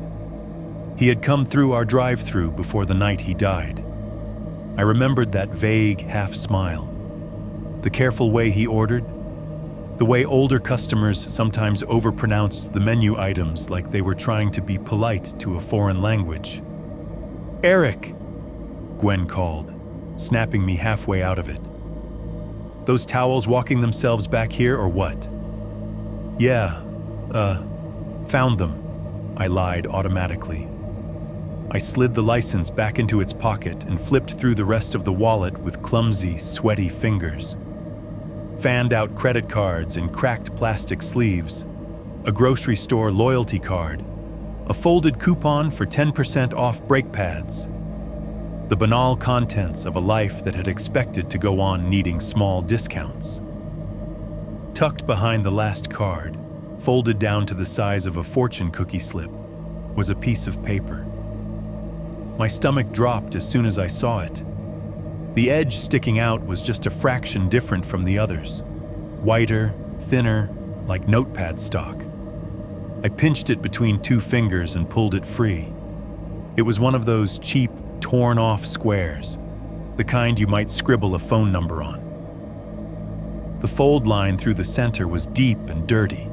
He had come through our drive-thru before the night he died. I remembered that vague half-smile. The careful way he ordered. The way older customers sometimes overpronounced the menu items like they were trying to be polite to a foreign language. "Eric!" Gwen called, snapping me halfway out of it. "Those towels walking themselves back here or what?" "Yeah, found them," I lied automatically. I slid the license back into its pocket and flipped through the rest of the wallet with clumsy, sweaty fingers. Fanned out credit cards in cracked plastic sleeves, a grocery store loyalty card, a folded coupon for 10% off brake pads. The banal contents of a life that had expected to go on needing small discounts. Tucked behind the last card, folded down to the size of a fortune cookie slip, was a piece of paper. My stomach dropped as soon as I saw it. The edge sticking out was just a fraction different from the others. Whiter, thinner, like notepad stock. I pinched it between 2 fingers and pulled it free. It was one of those cheap, torn-off squares, the kind you might scribble a phone number on. The fold line through the center was deep and dirty,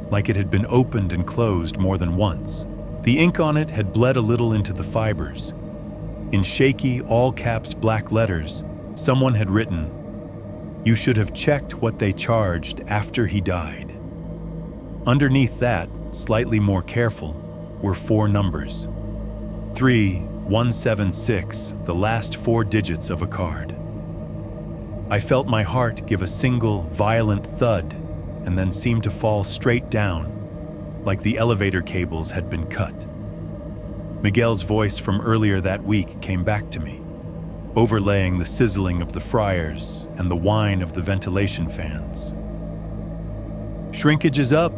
like it had been opened and closed more than once. The ink on it had bled a little into the fibers. In shaky, all-caps black letters, someone had written, "You should have checked what they charged after he died." Underneath that, slightly more careful, were 4 numbers. 3176, the last 4 digits of a card. I felt my heart give a single, violent thud and then seem to fall straight down, like the elevator cables had been cut. Miguel's voice from earlier that week came back to me, overlaying the sizzling of the fryers and the whine of the ventilation fans. Shrinkage is up.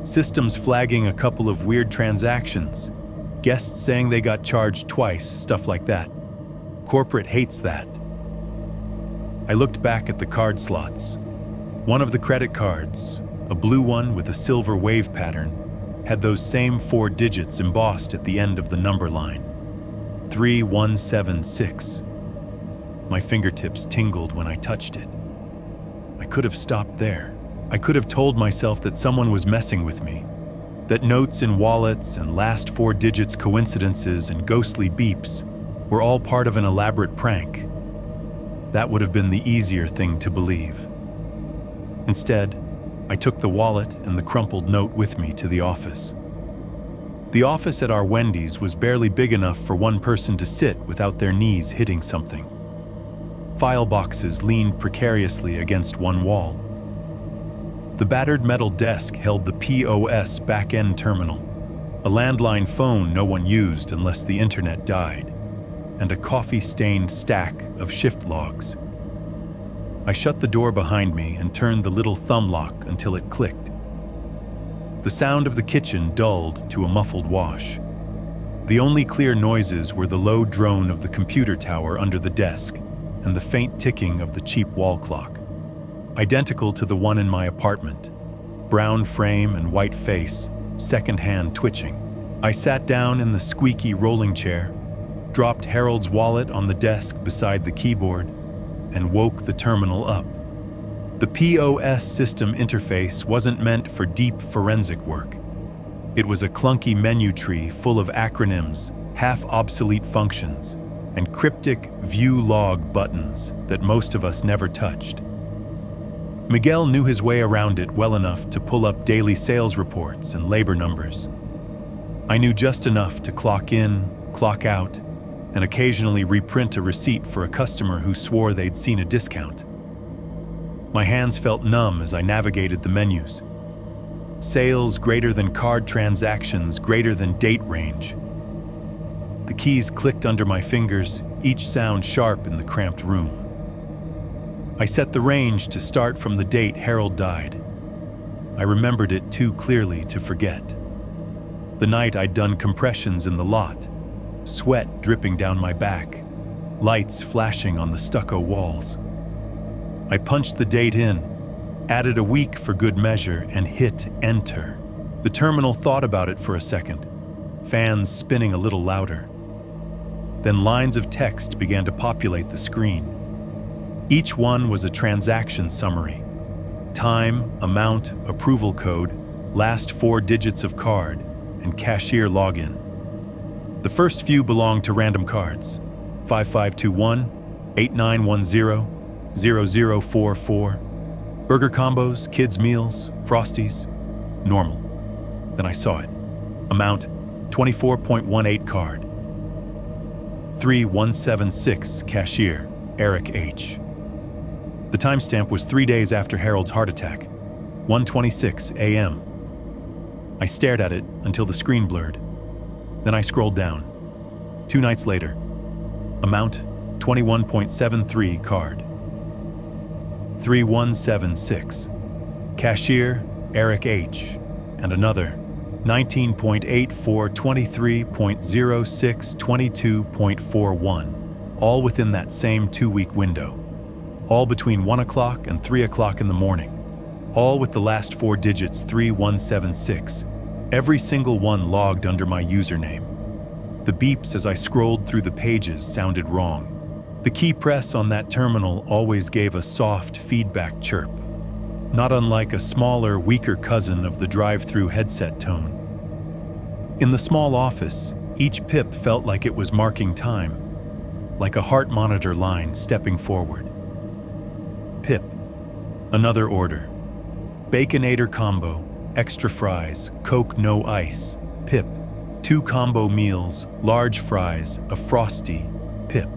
Systems flagging a couple of weird transactions. Guests saying they got charged twice, stuff like that. Corporate hates that. I looked back at the card slots. One of the credit cards, a blue one with a silver wave pattern, had those same 4 digits embossed at the end of the number line. 3176. My fingertips tingled when I touched it. I could have stopped there. I could have told myself that someone was messing with me, that notes in wallets and last 4 digits coincidences and ghostly beeps were all part of an elaborate prank. That would have been the easier thing to believe. Instead, I took the wallet and the crumpled note with me to the office. The office at our Wendy's was barely big enough for one person to sit without their knees hitting something. File boxes leaned precariously against one wall. The battered metal desk held the POS back-end terminal, a landline phone no one used unless the internet died, and a coffee-stained stack of shift logs. I shut the door behind me and turned the little thumb lock until it clicked. The sound of the kitchen dulled to a muffled wash. The only clear noises were the low drone of the computer tower under the desk and the faint ticking of the cheap wall clock, identical to the one in my apartment. Brown frame and white face, second-hand twitching. I sat down in the squeaky rolling chair, dropped Harold's wallet on the desk beside the keyboard, and woke the terminal up. The POS system interface wasn't meant for deep forensic work. It was a clunky menu tree full of acronyms, half-obsolete functions, and cryptic view log buttons that most of us never touched. Miguel knew his way around it well enough to pull up daily sales reports and labor numbers. I knew just enough to clock in, clock out, and occasionally reprint a receipt for a customer who swore they'd seen a discount. My hands felt numb as I navigated the menus. Sales greater than card transactions greater than date range. The keys clicked under my fingers, each sound sharp in the cramped room. I set the range to start from the date Harold died. I remembered it too clearly to forget. The night I'd done compressions in the lot, sweat dripping down my back, lights flashing on the stucco walls. I punched the date in, added a week for good measure, and hit enter. The terminal thought about it for a second, fans spinning a little louder. Then lines of text began to populate the screen. Each one was a transaction summary. Time, amount, approval code, last 4 digits of card, and cashier login. The first few belonged to random cards: 5521, 8910, 0044, burger combos, kids' meals, Frosties, normal. Then I saw it. Amount, 24.18 card. 3176, cashier, Eric H. The timestamp was 3 days after Harold's heart attack, 1:26 a.m. I stared at it until the screen blurred. Then I scrolled down. 2 nights later. Amount, 21.73 card. 3176. Cashier, Eric H. And another, 19.84, 23.06, 22.41. All within that same 2-week window. All between 1 o'clock and 3 o'clock in the morning. All with the last 4 digits 3176. Every single one logged under my username. The beeps as I scrolled through the pages sounded wrong. The key press on that terminal always gave a soft feedback chirp, not unlike a smaller, weaker cousin of the drive-through headset tone. In the small office, each pip felt like it was marking time, like a heart monitor line stepping forward. Pip. Another order. Baconator combo, extra fries, Coke no ice. Pip. 2 combo meals, large fries, a Frosty. Pip.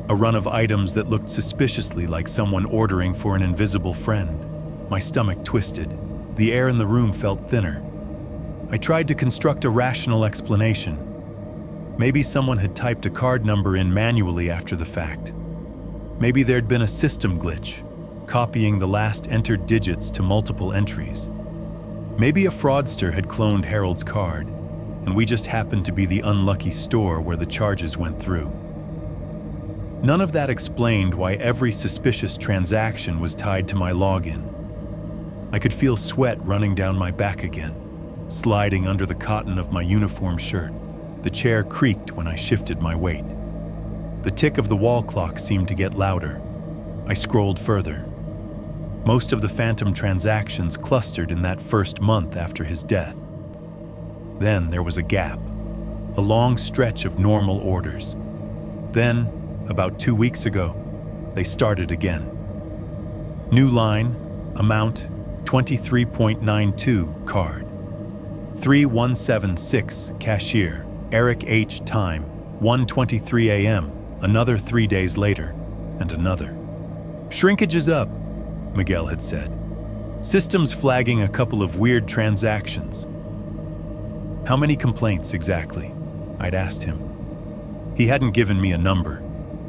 A run of items that looked suspiciously like someone ordering for an invisible friend. My stomach twisted. The air in the room felt thinner. I tried to construct a rational explanation. Maybe someone had typed a card number in manually after the fact. Maybe there'd been a system glitch, copying the last entered digits to multiple entries. Maybe a fraudster had cloned Harold's card, and we just happened to be the unlucky store where the charges went through. None of that explained why every suspicious transaction was tied to my login. I could feel sweat running down my back again, sliding under the cotton of my uniform shirt. The chair creaked when I shifted my weight. The tick of the wall clock seemed to get louder. I scrolled further. Most of the phantom transactions clustered in that first month after his death. Then there was a gap, a long stretch of normal orders. Then, about 2 weeks ago, they started again. New line, amount 23.92, card. 3176, cashier, Eric H. Time, 1:23 a.m., another 3 days later, and another. Shrinkage is up, Miguel had said. Systems flagging a couple of weird transactions. How many complaints exactly? I'd asked him. He hadn't given me a number,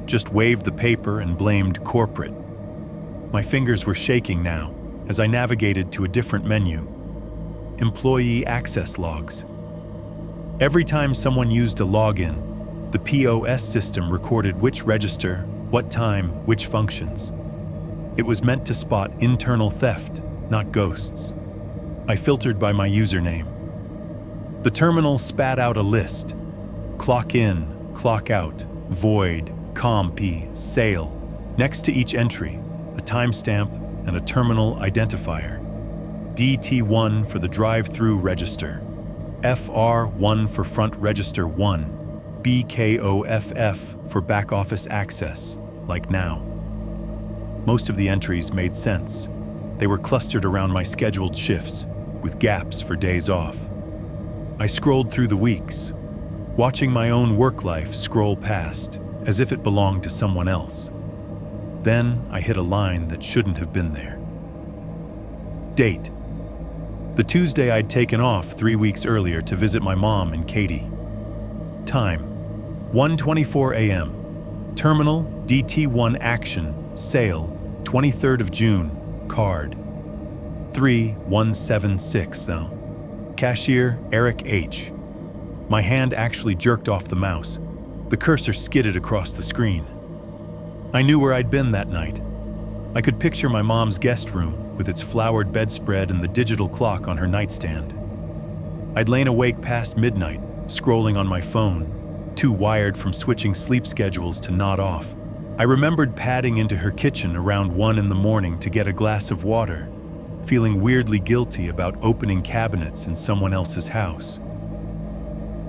just waved the paper and blamed corporate. My fingers were shaking now as I navigated to a different menu. Employee access logs. Every time someone used a login, the POS system recorded which register, what time, which functions. It was meant to spot internal theft, not ghosts. I filtered by my username. The terminal spat out a list. Clock in, clock out, void, comp, sale. Next to each entry, a timestamp and a terminal identifier. DT1 for the drive-through register. FR1 for front register 1. BKOFF for back office access, like now. Most of the entries made sense. They were clustered around my scheduled shifts, with gaps for days off. I scrolled through the weeks, watching my own work life scroll past, as if it belonged to someone else. Then I hit a line that shouldn't have been there. Date. The Tuesday I'd taken off 3 weeks earlier to visit my mom and Katie. Time. 1:24 a.m. Terminal DT1 action, sale, 23rd of June, card. 3176 though. Cashier Eric H. My hand actually jerked off the mouse. The cursor skidded across the screen. I knew where I'd been that night. I could picture my mom's guest room with its flowered bedspread and the digital clock on her nightstand. I'd lain awake past midnight, scrolling on my phone, too wired from switching sleep schedules to nod off. I remembered padding into her kitchen around 1 in the morning to get a glass of water, feeling weirdly guilty about opening cabinets in someone else's house.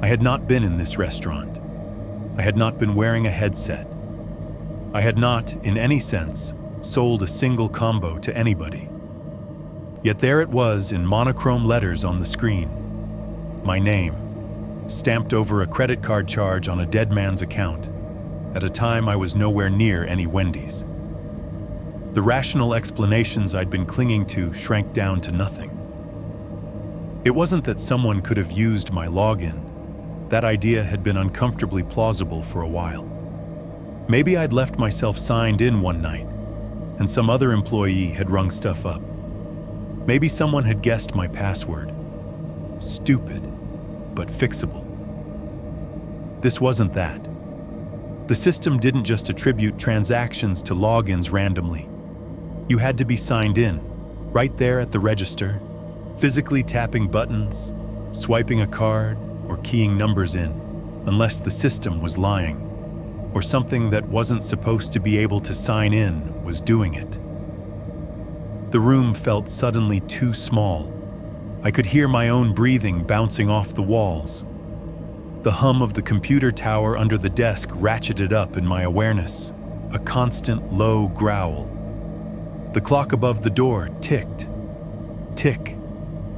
I had not been in this restaurant. I had not been wearing a headset. I had not, in any sense, sold a single combo to anybody. Yet there it was in monochrome letters on the screen. My name, stamped over a credit card charge on a dead man's account, at a time I was nowhere near any Wendy's. The rational explanations I'd been clinging to shrank down to nothing. It wasn't that someone could have used my login. That idea had been uncomfortably plausible for a while. Maybe I'd left myself signed in one night, and some other employee had rung stuff up. Maybe someone had guessed my password. Stupid, but fixable. This wasn't that. The system didn't just attribute transactions to logins randomly. You had to be signed in, right there at the register, physically tapping buttons, swiping a card, or keying numbers in, unless the system was lying. or something that wasn't supposed to be able to sign in was doing it. The room felt suddenly too small. I could hear my own breathing bouncing off the walls. The hum of the computer tower under the desk ratcheted up in my awareness, a constant low growl. The clock above the door ticked. Tick,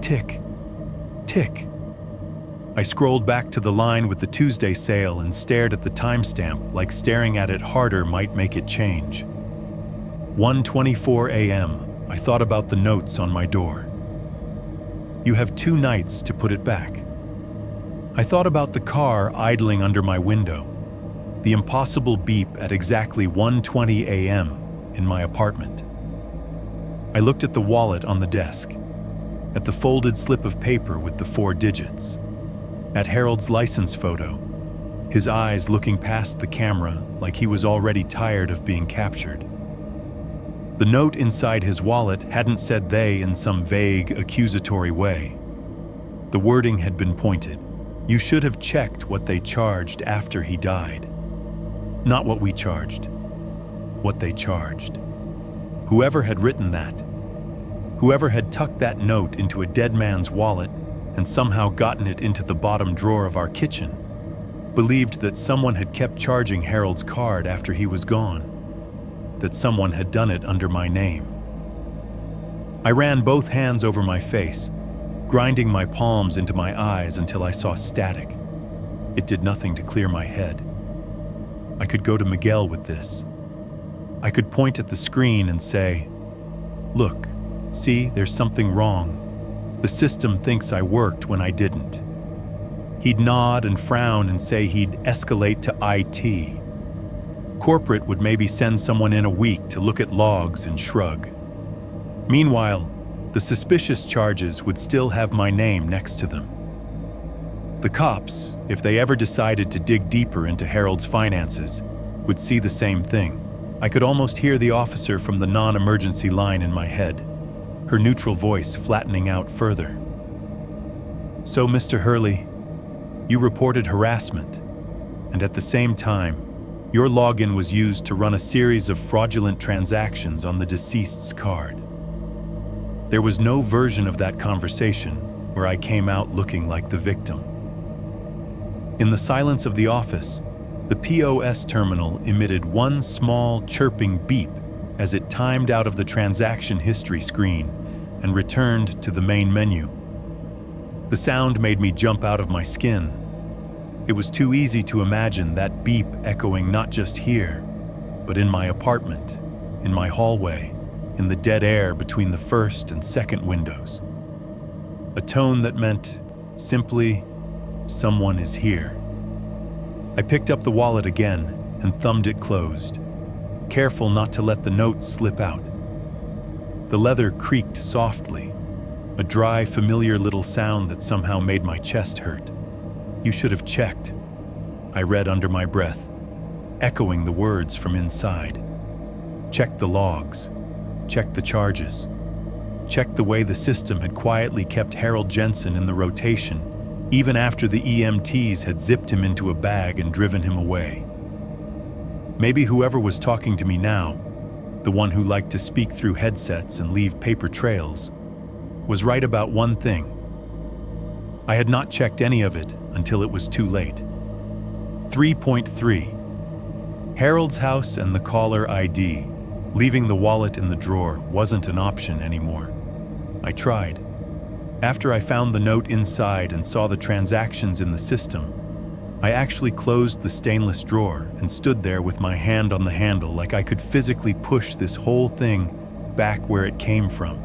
tick, tick. I scrolled back to the line with the Tuesday sale and stared at the timestamp like staring at it harder might make it change. 1:24 a.m. I thought about the notes on my door. You have 2 nights to put it back. I thought about the car idling under my window, the impossible beep at exactly 1:20 a.m. in my apartment. I looked at the wallet on the desk, at the folded slip of paper with the 4 digits, at Harold's license photo, his eyes looking past the camera like he was already tired of being captured. The note inside his wallet hadn't said "they" in some vague, accusatory way. The wording had been pointed. You should have checked what they charged after he died. Not what we charged, what they charged. Whoever had written that, whoever had tucked that note into a dead man's wallet and somehow gotten it into the bottom drawer of our kitchen, believed that someone had kept charging Harold's card after he was gone, that someone had done it under my name. I ran both hands over my face, grinding my palms into my eyes until I saw static. It did nothing to clear my head. I could go to Miguel with this. I could point at the screen and say, "Look, see, there's something wrong. The system thinks I worked when I didn't." He'd nod and frown and say he'd escalate to IT. Corporate would maybe send someone in a week to look at logs and shrug. Meanwhile, the suspicious charges would still have my name next to them. The cops, if they ever decided to dig deeper into Harold's finances, would see the same thing. I could almost hear the officer from the non-emergency line in my head, her neutral voice flattening out further. "So, Mr. Hurley, you reported harassment, and at the same time, your login was used to run a series of fraudulent transactions on the deceased's card. There was no version of that conversation where I came out looking like the victim." In the silence of the office, the POS terminal emitted one small, chirping beep as it timed out of the transaction history screen and returned to the main menu. The sound made me jump out of my skin. It was too easy to imagine that beep echoing not just here, but in my apartment, in my hallway, in the dead air between the first and second windows. A tone that meant, simply, someone is here. I picked up the wallet again and thumbed it closed, careful not to let the note slip out. The leather creaked softly, a dry, familiar little sound that somehow made my chest hurt. "You should have checked," I read under my breath, echoing the words from inside. Check the logs, check the charges, check the way the system had quietly kept Harold Jensen in the rotation, even after the EMTs had zipped him into a bag and driven him away. Maybe whoever was talking to me now, the one who liked to speak through headsets and leave paper trails, was right about one thing. I had not checked any of it until it was too late. 3.3. Harold's house and the caller ID. Leaving the wallet in the drawer wasn't an option anymore. I tried. After I found the note inside and saw the transactions in the system, I actually closed the stainless drawer and stood there with my hand on the handle like I could physically push this whole thing back where it came from.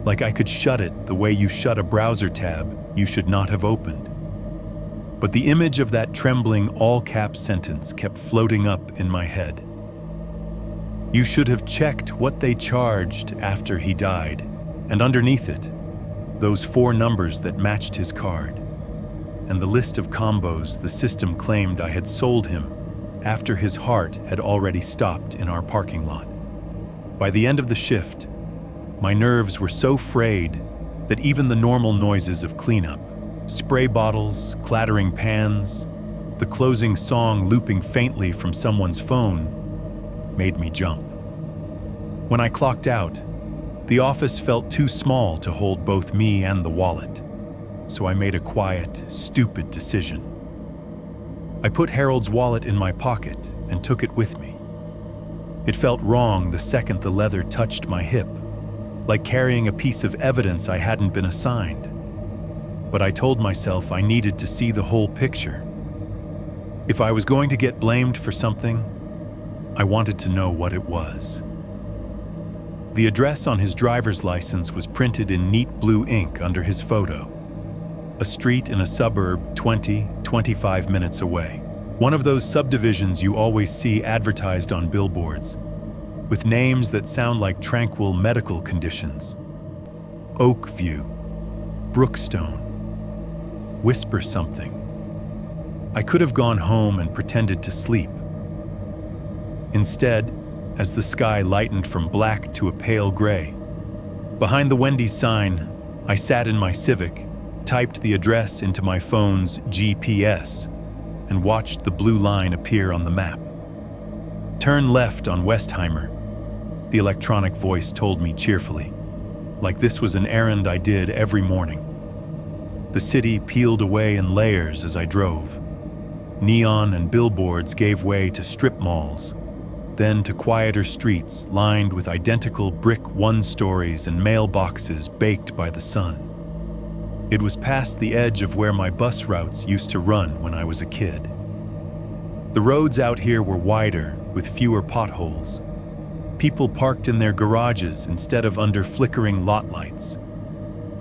Like I could shut it the way you shut a browser tab you should not have opened. But the image of that trembling all-caps sentence kept floating up in my head. You should have checked what they charged after he died, and underneath it, those 4 numbers that matched his card, and the list of combos the system claimed I had sold him after his heart had already stopped in our parking lot. By the end of the shift, my nerves were so frayed that even the normal noises of cleanup, spray bottles, clattering pans, the closing song looping faintly from someone's phone, made me jump. When I clocked out, the office felt too small to hold both me and the wallet, so I made a quiet, stupid decision. I put Harold's wallet in my pocket and took it with me. It felt wrong the second the leather touched my hip, like carrying a piece of evidence I hadn't been assigned. But I told myself I needed to see the whole picture. If I was going to get blamed for something, I wanted to know what it was. The address on his driver's license was printed in neat blue ink under his photo. A street in a suburb 25 minutes away. One of those subdivisions you always see advertised on billboards, with names that sound like tranquil medical conditions. Oakview, Brookstone, Whisper Something. I could have gone home and pretended to sleep. Instead, as the sky lightened from black to a pale gray, behind the Wendy's sign, I sat in my Civic, typed the address into my phone's GPS, and watched the blue line appear on the map. Turn left on Westheimer, the electronic voice told me cheerfully, like this was an errand I did every morning. The city peeled away in layers as I drove. Neon and billboards gave way to strip malls, then to quieter streets lined with identical brick one-stories and mailboxes baked by the sun. It was past the edge of where my bus routes used to run when I was a kid. The roads out here were wider, with fewer potholes. People parked in their garages instead of under flickering lot lights.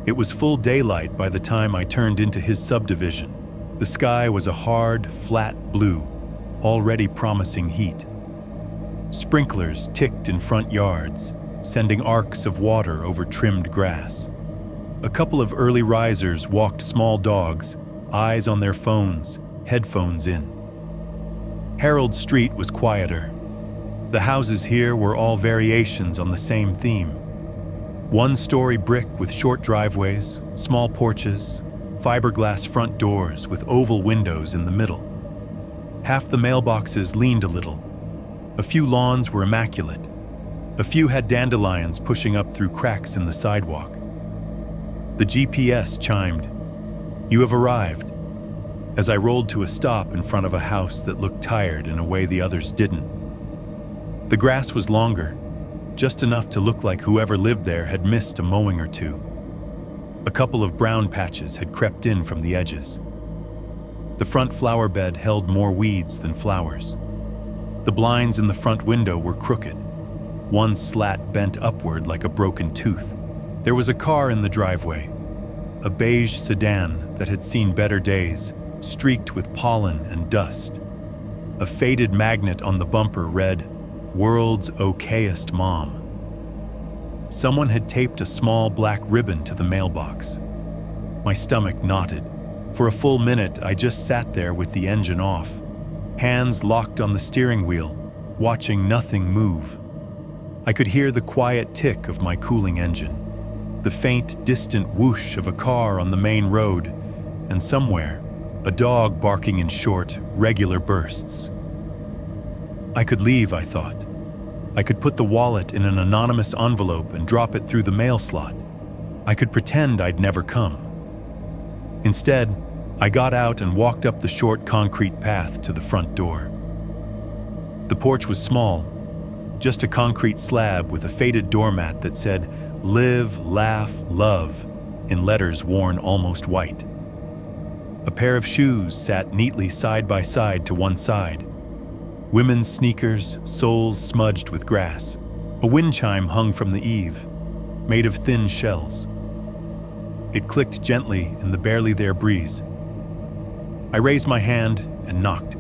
It was full daylight by the time I turned into his subdivision. The sky was a hard, flat blue, already promising heat. Sprinklers ticked in front yards, sending arcs of water over trimmed grass. A couple of early risers walked small dogs, eyes on their phones, headphones in. Harold Street was quieter. The houses here were all variations on the same theme. One-story brick with short driveways, small porches, fiberglass front doors with oval windows in the middle. Half the mailboxes leaned a little. A few lawns were immaculate. A few had dandelions pushing up through cracks in the sidewalk. The GPS chimed, "You have arrived," as I rolled to a stop in front of a house that looked tired in a way the others didn't. The grass was longer, just enough to look like whoever lived there had missed a mowing or two. A couple of brown patches had crept in from the edges. The front flower bed held more weeds than flowers. The blinds in the front window were crooked. One slat bent upward like a broken tooth. There was a car in the driveway, a beige sedan that had seen better days, streaked with pollen and dust. A faded magnet on the bumper read, "World's Okayest Mom." Someone had taped a small black ribbon to the mailbox. My stomach knotted. For a full minute, I just sat there with the engine off, hands locked on the steering wheel, watching nothing move. I could hear the quiet tick of my cooling engine, the faint, distant whoosh of a car on the main road, and somewhere, a dog barking in short, regular bursts. I could leave, I thought. I could put the wallet in an anonymous envelope and drop it through the mail slot. I could pretend I'd never come. Instead, I got out and walked up the short concrete path to the front door. The porch was small, just a concrete slab with a faded doormat that said, "Live, laugh, love," in letters worn almost white. A pair of shoes sat neatly side by side to one side. Women's sneakers, soles smudged with grass. A wind chime hung from the eave, made of thin shells. It clicked gently in the barely there breeze. I raised my hand and knocked.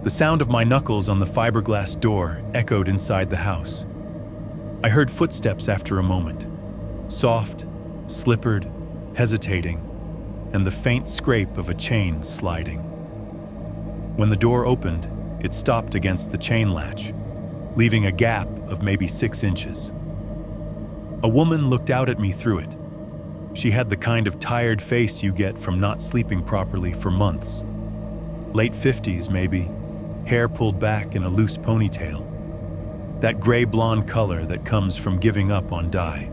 The sound of my knuckles on the fiberglass door echoed inside the house. I heard footsteps after a moment, soft, slippered, hesitating, and the faint scrape of a chain sliding. When the door opened, it stopped against the chain latch, leaving a gap of maybe 6 inches. A woman looked out at me through it. She had the kind of tired face you get from not sleeping properly for months. late 50s maybe, hair pulled back in a loose ponytail. That gray-blonde color that comes from giving up on dye.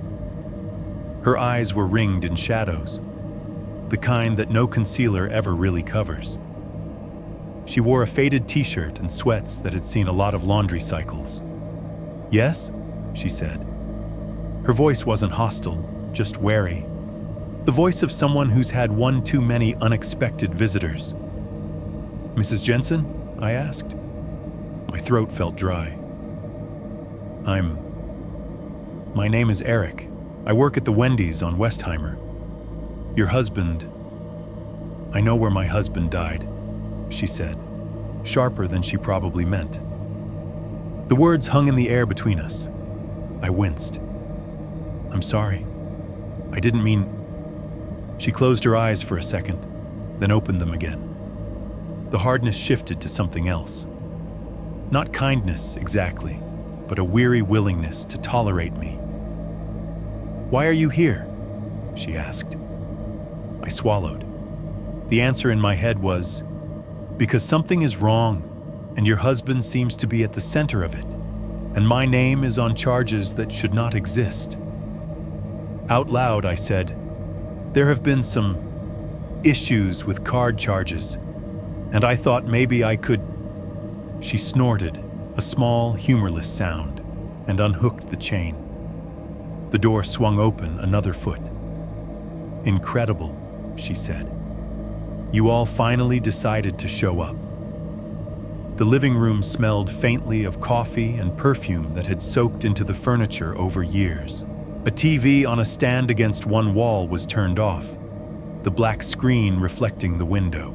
Her eyes were ringed in shadows, the kind that no concealer ever really covers. She wore a faded t-shirt and sweats that had seen a lot of laundry cycles. "Yes?" she said. Her voice wasn't hostile, just wary. The voice of someone who's had one too many unexpected visitors. "Mrs. Jensen?" I asked. My throat felt dry. My name is Eric. I work at the Wendy's on Westheimer. Your husband... I know where my husband died," she said, sharper than she probably meant. The words hung in the air between us. I winced. "I'm sorry. I didn't mean..." She closed her eyes for a second, then opened them again. The hardness shifted to something else. Not kindness, exactly, but a weary willingness to tolerate me. "Why are you here?" she asked. I swallowed. The answer in my head was, "Because something is wrong, and your husband seems to be at the center of it, and my name is on charges that should not exist." Out loud, I said, "There have been some issues with card charges, and I thought maybe I could..." She snorted, a small, humorless sound, and unhooked the chain. The door swung open another foot. "Incredible," she said. "You all finally decided to show up." The living room smelled faintly of coffee and perfume that had soaked into the furniture over years. A TV on a stand against one wall was turned off, the black screen reflecting the window.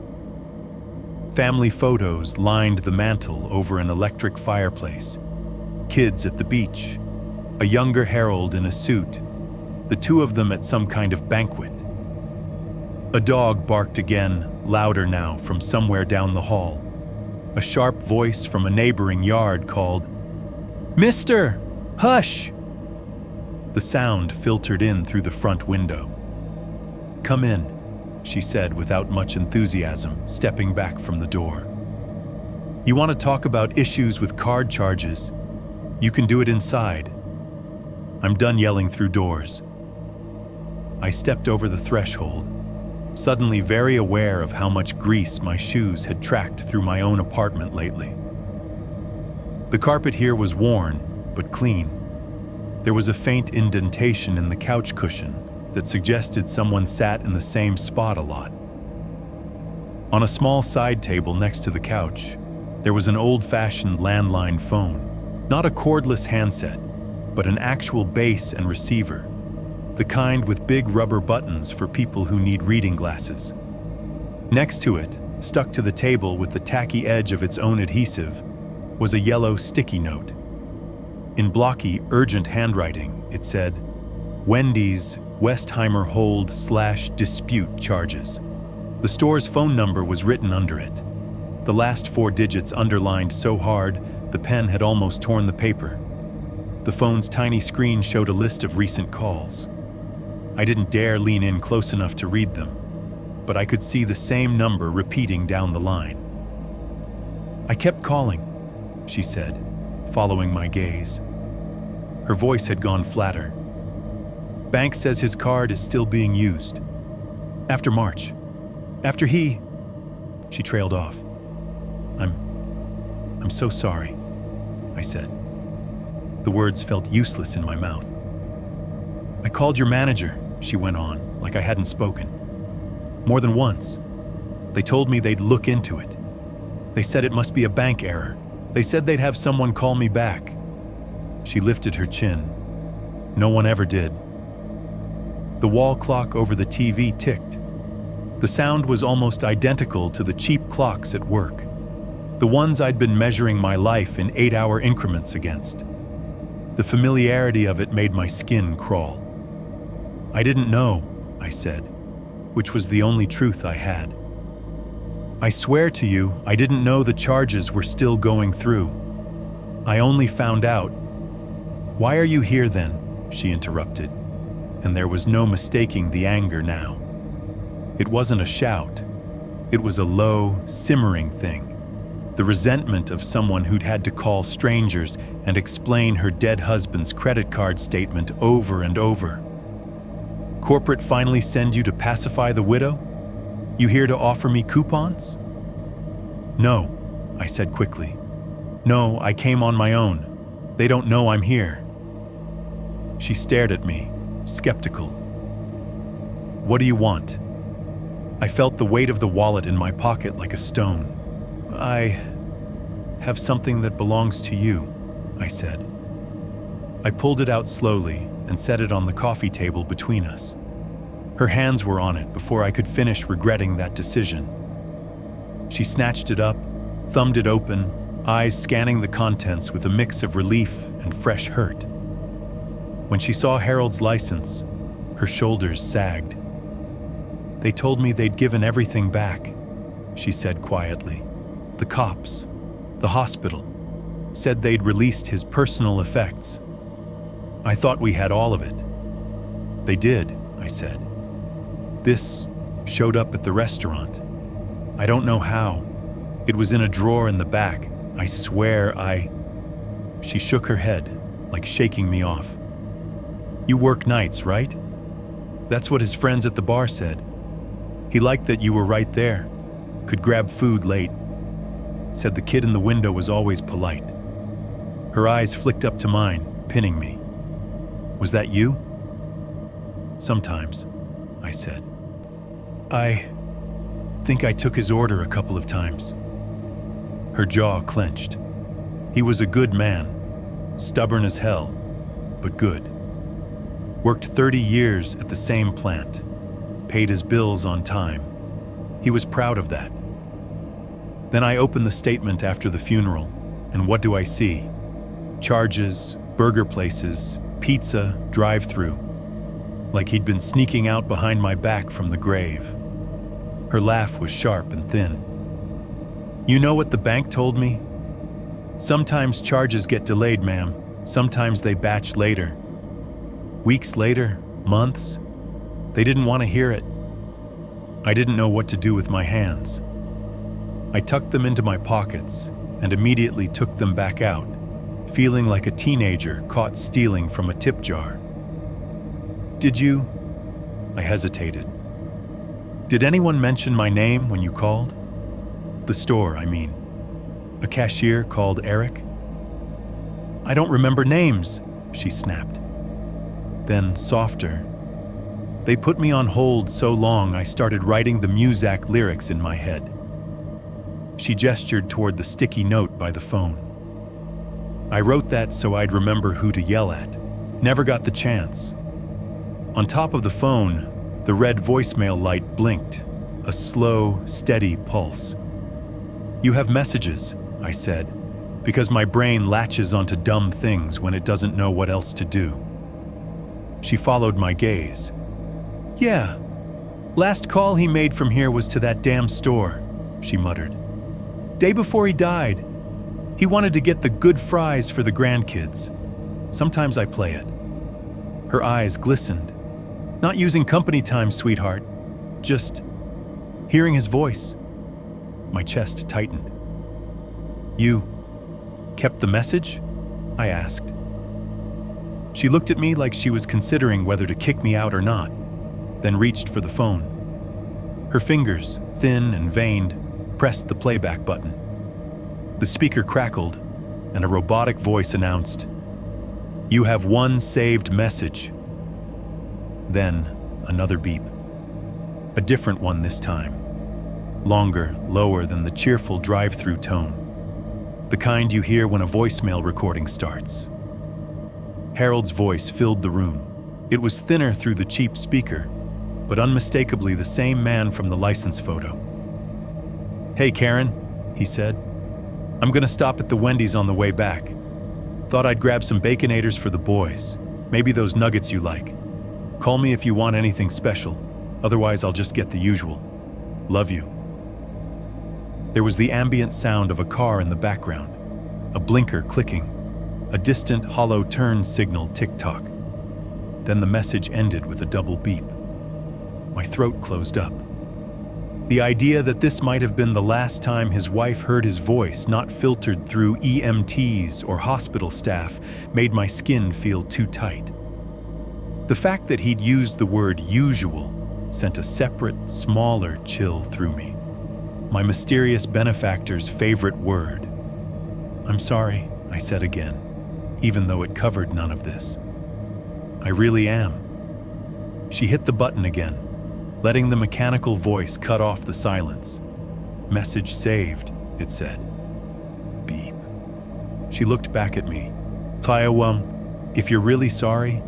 Family photos lined the mantel over an electric fireplace. Kids at the beach, a younger Harold in a suit, the two of them at some kind of banquet. A dog barked again, louder now from somewhere down the hall. A sharp voice from a neighboring yard called, "Mister, hush!" The sound filtered in through the front window. "Come in," she said without much enthusiasm, stepping back from the door. "You want to talk about issues with card charges? You can do it inside. I'm done yelling through doors." I stepped over the threshold, suddenly very aware of how much grease my shoes had tracked through my own apartment lately. The carpet here was worn, but clean. There was a faint indentation in the couch cushion that suggested someone sat in the same spot a lot. On a small side table next to the couch, there was an old-fashioned landline phone, not a cordless handset, but an actual base and receiver, the kind with big rubber buttons for people who need reading glasses. Next to it, stuck to the table with the tacky edge of its own adhesive, was a yellow sticky note. In blocky, urgent handwriting, it said, "Wendy's Westheimer hold/dispute charges." The store's phone number was written under it. The last 4 digits underlined so hard, the pen had almost torn the paper. The phone's tiny screen showed a list of recent calls. I didn't dare lean in close enough to read them, but I could see the same number repeating down the line. "I kept calling," she said, following my gaze. Her voice had gone flatter. "Bank says his card is still being used. After March. After he..." She trailed off. I'm so sorry," I said. The words felt useless in my mouth. "I called your manager," she went on, like I hadn't spoken. "More than once. They told me they'd look into it. They said it must be a bank error. They said they'd have someone call me back." She lifted her chin. "No one ever did." The wall clock over the TV ticked. The sound was almost identical to the cheap clocks at work, the ones I'd been measuring my life in 8-hour increments against. The familiarity of it made my skin crawl. "I didn't know," I said, which was the only truth I had. "I swear to you, I didn't know the charges were still going through. I only found out..." "Why are you here then?" she interrupted, and there was no mistaking the anger now. It wasn't a shout. It was a low, simmering thing. The resentment of someone who'd had to call strangers and explain her dead husband's credit card statement over and over. Corporate finally send you to pacify the widow? You here to offer me coupons? No, I said quickly. No, I came on my own. They don't know I'm here. She stared at me, skeptical. What do you want? I felt the weight of the wallet in my pocket like a stone. I have something that belongs to you, I said. I pulled it out slowly and set it on the coffee table between us. Her hands were on it before I could finish regretting that decision. She snatched it up, thumbed it open, eyes scanning the contents with a mix of relief and fresh hurt. When she saw Harold's license, her shoulders sagged. They told me they'd given everything back, she said quietly. The cops, the hospital, said they'd released his personal effects. I thought we had all of it. They did, I said. This showed up at the restaurant. I don't know how. It was in a drawer in the back. I swear She shook her head, like shaking me off. You work nights, right? That's what his friends at the bar said. He liked that you were right there, could grab food late. Said the kid in the window was always polite. Her eyes flicked up to mine, pinning me. Was that you? Sometimes, I said. I think I took his order a couple of times. Her jaw clenched. He was a good man, stubborn as hell, but good. Worked 30 years at the same plant, paid his bills on time. He was proud of that. Then I opened the statement after the funeral, and what do I see? Charges, burger places, pizza, drive-through. Like he'd been sneaking out behind my back from the grave. Her laugh was sharp and thin. You know what the bank told me? Sometimes charges get delayed, ma'am. Sometimes they batch later. Weeks later, months. They didn't want to hear it. I didn't know what to do with my hands. I tucked them into my pockets and immediately took them back out, feeling like a teenager caught stealing from a tip jar. Did you? I hesitated. Did anyone mention my name when you called? The store, I mean. A cashier called Eric? I don't remember names, she snapped. Then, softer. They put me on hold so long I started writing the Muzak lyrics in my head. She gestured toward the sticky note by the phone. I wrote that so I'd remember who to yell at. Never got the chance. On top of the phone, the red voicemail light blinked, a slow, steady pulse. You have messages, I said, because my brain latches onto dumb things when it doesn't know what else to do. She followed my gaze. Yeah, last call he made from here was to that damn store, she muttered. Day before he died, he wanted to get the good fries for the grandkids. Sometimes I play it. Her eyes glistened. Not using company time, sweetheart. Just hearing his voice. My chest tightened. You kept the message? I asked. She looked at me like she was considering whether to kick me out or not, then reached for the phone. Her fingers, thin and veined, pressed the playback button. The speaker crackled, and a robotic voice announced, "You have one saved message." Then, another beep. A different one this time. Longer, lower than the cheerful drive-through tone. The kind you hear when a voicemail recording starts. Harold's voice filled the room. It was thinner through the cheap speaker, but unmistakably the same man from the license photo. "Hey, Karen," he said. "I'm gonna stop at the Wendy's on the way back. Thought I'd grab some Baconators for the boys. Maybe those nuggets you like. Call me if you want anything special. Otherwise, I'll just get the usual. Love you." There was the ambient sound of a car in the background, a blinker clicking, a distant hollow turn signal tick-tock. Then the message ended with a double beep. My throat closed up. The idea that this might have been the last time his wife heard his voice, not filtered through EMTs or hospital staff, made my skin feel too tight. The fact that he'd used the word usual sent a separate, smaller chill through me. My mysterious benefactor's favorite word. "I'm sorry," I said again, even though it covered none of this. "I really am." She hit the button again, letting the mechanical voice cut off the silence. "Message saved," it said. Beep. She looked back at me. "Taiwan, if you're really sorry,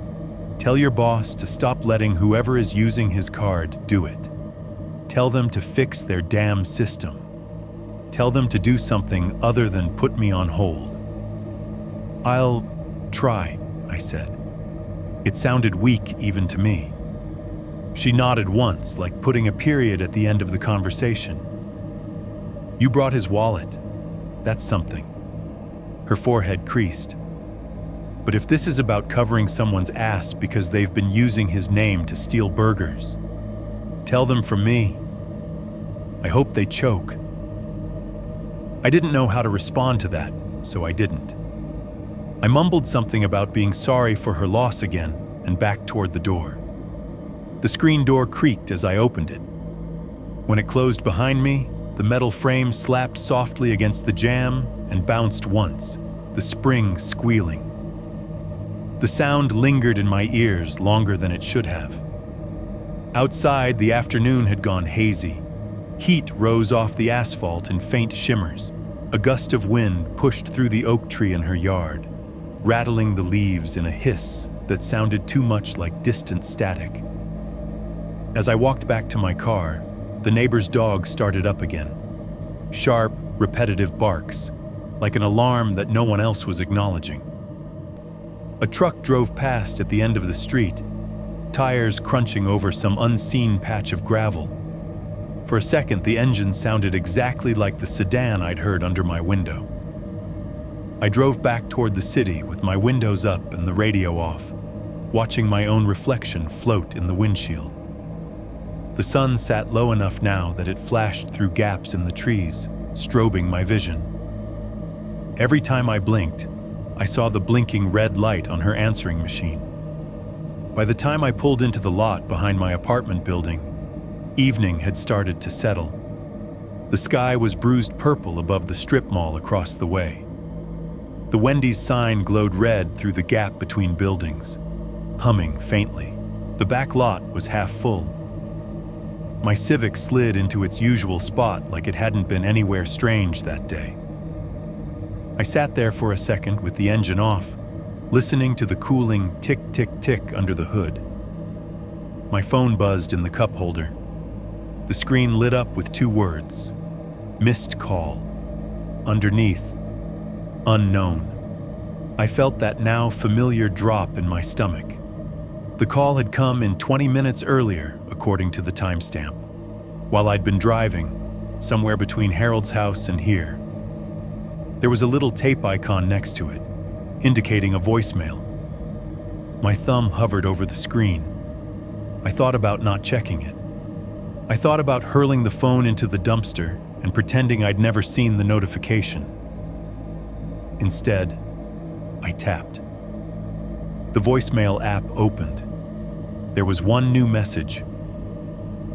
tell your boss to stop letting whoever is using his card do it. Tell them to fix their damn system. Tell them to do something other than put me on hold." "I'll try," I said. It sounded weak even to me. She nodded once, like putting a period at the end of the conversation. "You brought his wallet. That's something." Her forehead creased. "But if this is about covering someone's ass because they've been using his name to steal burgers, tell them from me. I hope they choke." I didn't know how to respond to that, so I didn't. I mumbled something about being sorry for her loss again and backed toward the door. The screen door creaked as I opened it. When it closed behind me, the metal frame slapped softly against the jamb and bounced once, the spring squealing. The sound lingered in my ears longer than it should have. Outside, the afternoon had gone hazy. Heat rose off the asphalt in faint shimmers. A gust of wind pushed through the oak tree in her yard, rattling the leaves in a hiss that sounded too much like distant static. As I walked back to my car, the neighbor's dog started up again. Sharp, repetitive barks, like an alarm that no one else was acknowledging. A truck drove past at the end of the street, tires crunching over some unseen patch of gravel. For a second, the engine sounded exactly like the sedan I'd heard under my window. I drove back toward the city with my windows up and the radio off, watching my own reflection float in the windshield. The sun sat low enough now that it flashed through gaps in the trees, strobing my vision. Every time I blinked, I saw the blinking red light on her answering machine. By the time I pulled into the lot behind my apartment building, evening had started to settle. The sky was bruised purple above the strip mall across the way. The Wendy's sign glowed red through the gap between buildings, humming faintly. The back lot was half full. My Civic slid into its usual spot like it hadn't been anywhere strange that day. I sat there for a second with the engine off, listening to the cooling tick-tick-tick under the hood. My phone buzzed in the cup holder. The screen lit up with 2 words: missed call. Underneath, unknown. I felt that now familiar drop in my stomach. The call had come in 20 minutes earlier, according to the timestamp, while I'd been driving, somewhere between Harold's house and here. There was a little tape icon next to it, indicating a voicemail. My thumb hovered over the screen. I thought about not checking it. I thought about hurling the phone into the dumpster and pretending I'd never seen the notification. Instead, I tapped. The voicemail app opened. There was one new message.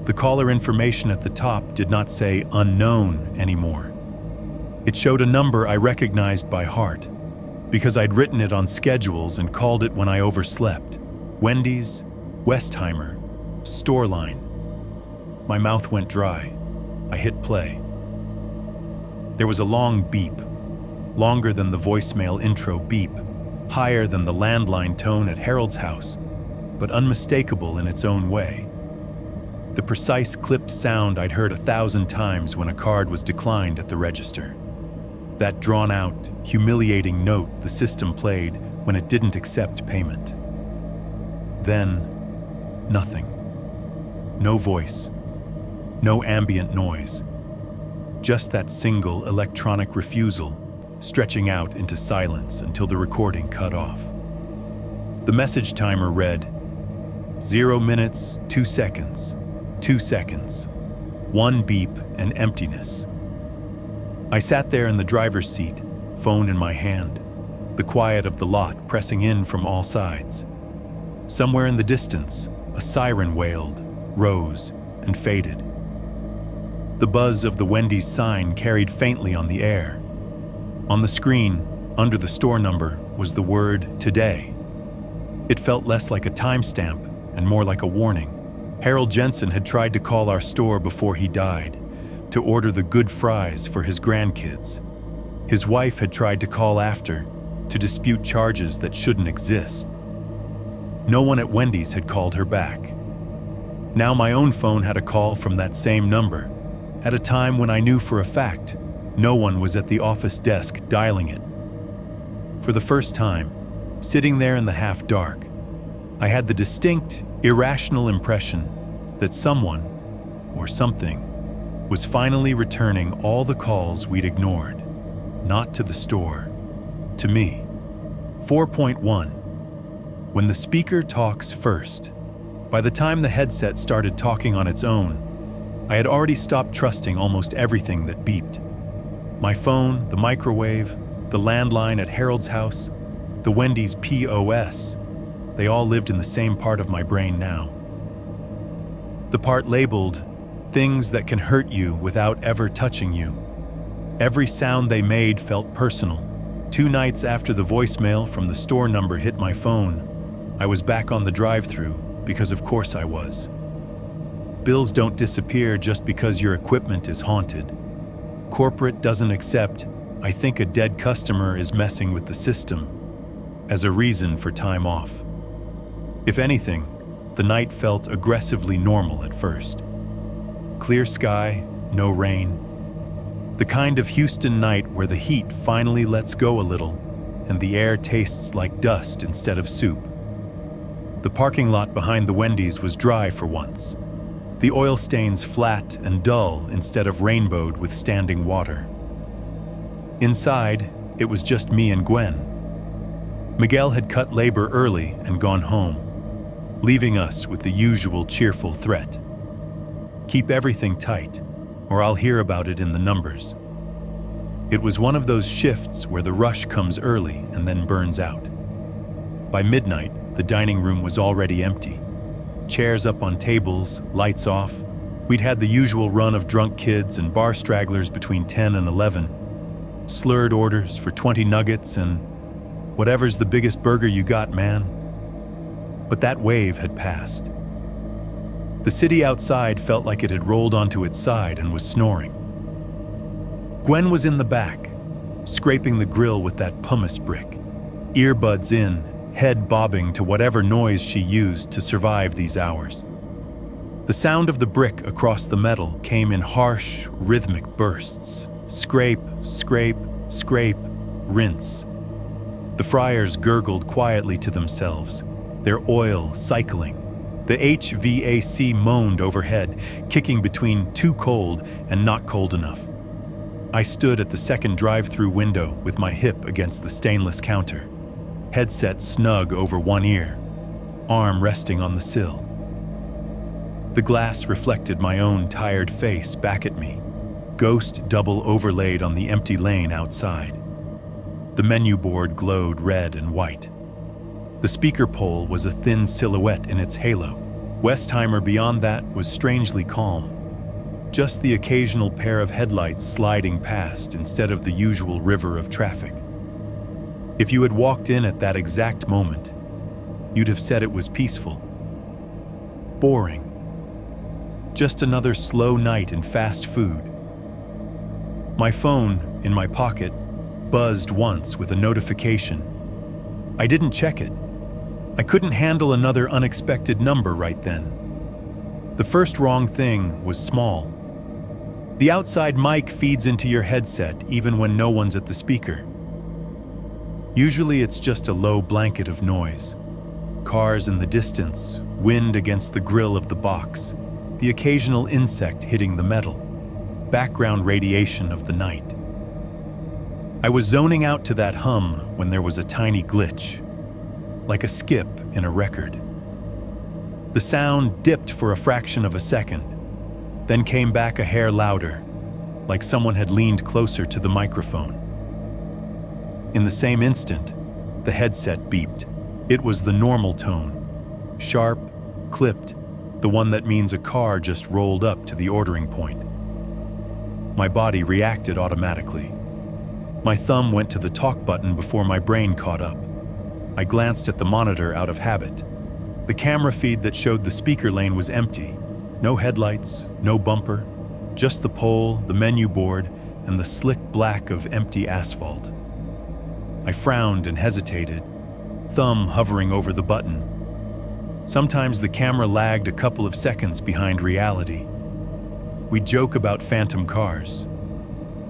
The caller information at the top did not say unknown anymore. It showed a number I recognized by heart, because I'd written it on schedules and called it when I overslept. Wendy's, Westheimer, Storeline. My mouth went dry. I hit play. There was a long beep, longer than the voicemail intro beep, higher than the landline tone at Harold's house, but unmistakable in its own way. The precise clipped sound I'd heard 1,000 times when a card was declined at the register. That drawn-out, humiliating note the system played when it didn't accept payment. Then, nothing. No voice. No ambient noise. Just that single electronic refusal, stretching out into silence until the recording cut off. The message timer read, 0 minutes, 2 seconds, 2 seconds, one beep and emptiness. I sat there in the driver's seat, phone in my hand, the quiet of the lot pressing in from all sides. Somewhere in the distance, a siren wailed, rose, and faded. The buzz of the Wendy's sign carried faintly on the air. On the screen, under the store number, was the word "Today." It felt less like a timestamp and more like a warning. Harold Jensen had tried to call our store before he died, to order the good fries for his grandkids. His wife had tried to call after, to dispute charges that shouldn't exist. No one at Wendy's had called her back. Now my own phone had a call from that same number, at a time when I knew for a fact no one was at the office desk dialing it. For the first time, sitting there in the half-dark, I had the distinct, irrational impression that someone, or something, was finally returning all the calls we'd ignored, not to the store, to me. 4.1. When the speaker talks first. By the time the headset started talking on its own, I had already stopped trusting almost everything that beeped. My phone, the microwave, the landline at Harold's house, the Wendy's POS, they all lived in the same part of my brain now. The part labeled, "Things that can hurt you without ever touching you." Every sound they made felt personal. 2 nights after the voicemail from the store number hit my phone, I was back on the drive-thru, because of course I was. Bills don't disappear just because your equipment is haunted. Corporate doesn't accept, "I think a dead customer is messing with the system," as a reason for time off. If anything, the night felt aggressively normal at first. Clear sky, no rain. The kind of Houston night where the heat finally lets go a little and the air tastes like dust instead of soup. The parking lot behind the Wendy's was dry for once. The oil stains flat and dull instead of rainbowed with standing water. Inside, it was just me and Gwen. Miguel had cut labor early and gone home, leaving us with the usual cheerful threat. Keep everything tight, or I'll hear about it in the numbers. It was one of those shifts where the rush comes early and then burns out. By midnight, the dining room was already empty. Chairs up on tables, lights off. We'd had the usual run of drunk kids and bar stragglers between 10 and 11. Slurred orders for 20 nuggets and whatever's the biggest burger you got, man. But that wave had passed. The city outside felt like it had rolled onto its side and was snoring. Gwen was in the back, scraping the grill with that pumice brick, earbuds in, head bobbing to whatever noise she used to survive these hours. The sound of the brick across the metal came in harsh, rhythmic bursts. Scrape, scrape, scrape, rinse. The fryers gurgled quietly to themselves, their oil cycling. The HVAC moaned overhead, kicking between too cold and not cold enough. I stood at the second drive-through window with my hip against the stainless counter, headset snug over one ear, arm resting on the sill. The glass reflected my own tired face back at me, ghost double overlaid on the empty lane outside. The menu board glowed red and white. The speaker pole was a thin silhouette in its halo. Westheimer beyond that was strangely calm. Just the occasional pair of headlights sliding past instead of the usual river of traffic. If you had walked in at that exact moment, you'd have said it was peaceful. Boring. Just another slow night in fast food. My phone, in my pocket, buzzed once with a notification. I didn't check it. I couldn't handle another unexpected number right then. The first wrong thing was small. The outside mic feeds into your headset even when no one's at the speaker. Usually it's just a low blanket of noise. Cars in the distance, wind against the grill of the box, the occasional insect hitting the metal, background radiation of the night. I was zoning out to that hum when there was a tiny glitch, like a skip in a record. The sound dipped for a fraction of a second, then came back a hair louder, like someone had leaned closer to the microphone. In the same instant, the headset beeped. It was the normal tone, sharp, clipped, the one that means a car just rolled up to the ordering point. My body reacted automatically. My thumb went to the talk button before my brain caught up. I glanced at the monitor out of habit. The camera feed that showed the speaker lane was empty. No headlights, no bumper, just the pole, the menu board, and the slick black of empty asphalt. I frowned and hesitated, thumb hovering over the button. Sometimes the camera lagged a couple of seconds behind reality. We joke about phantom cars,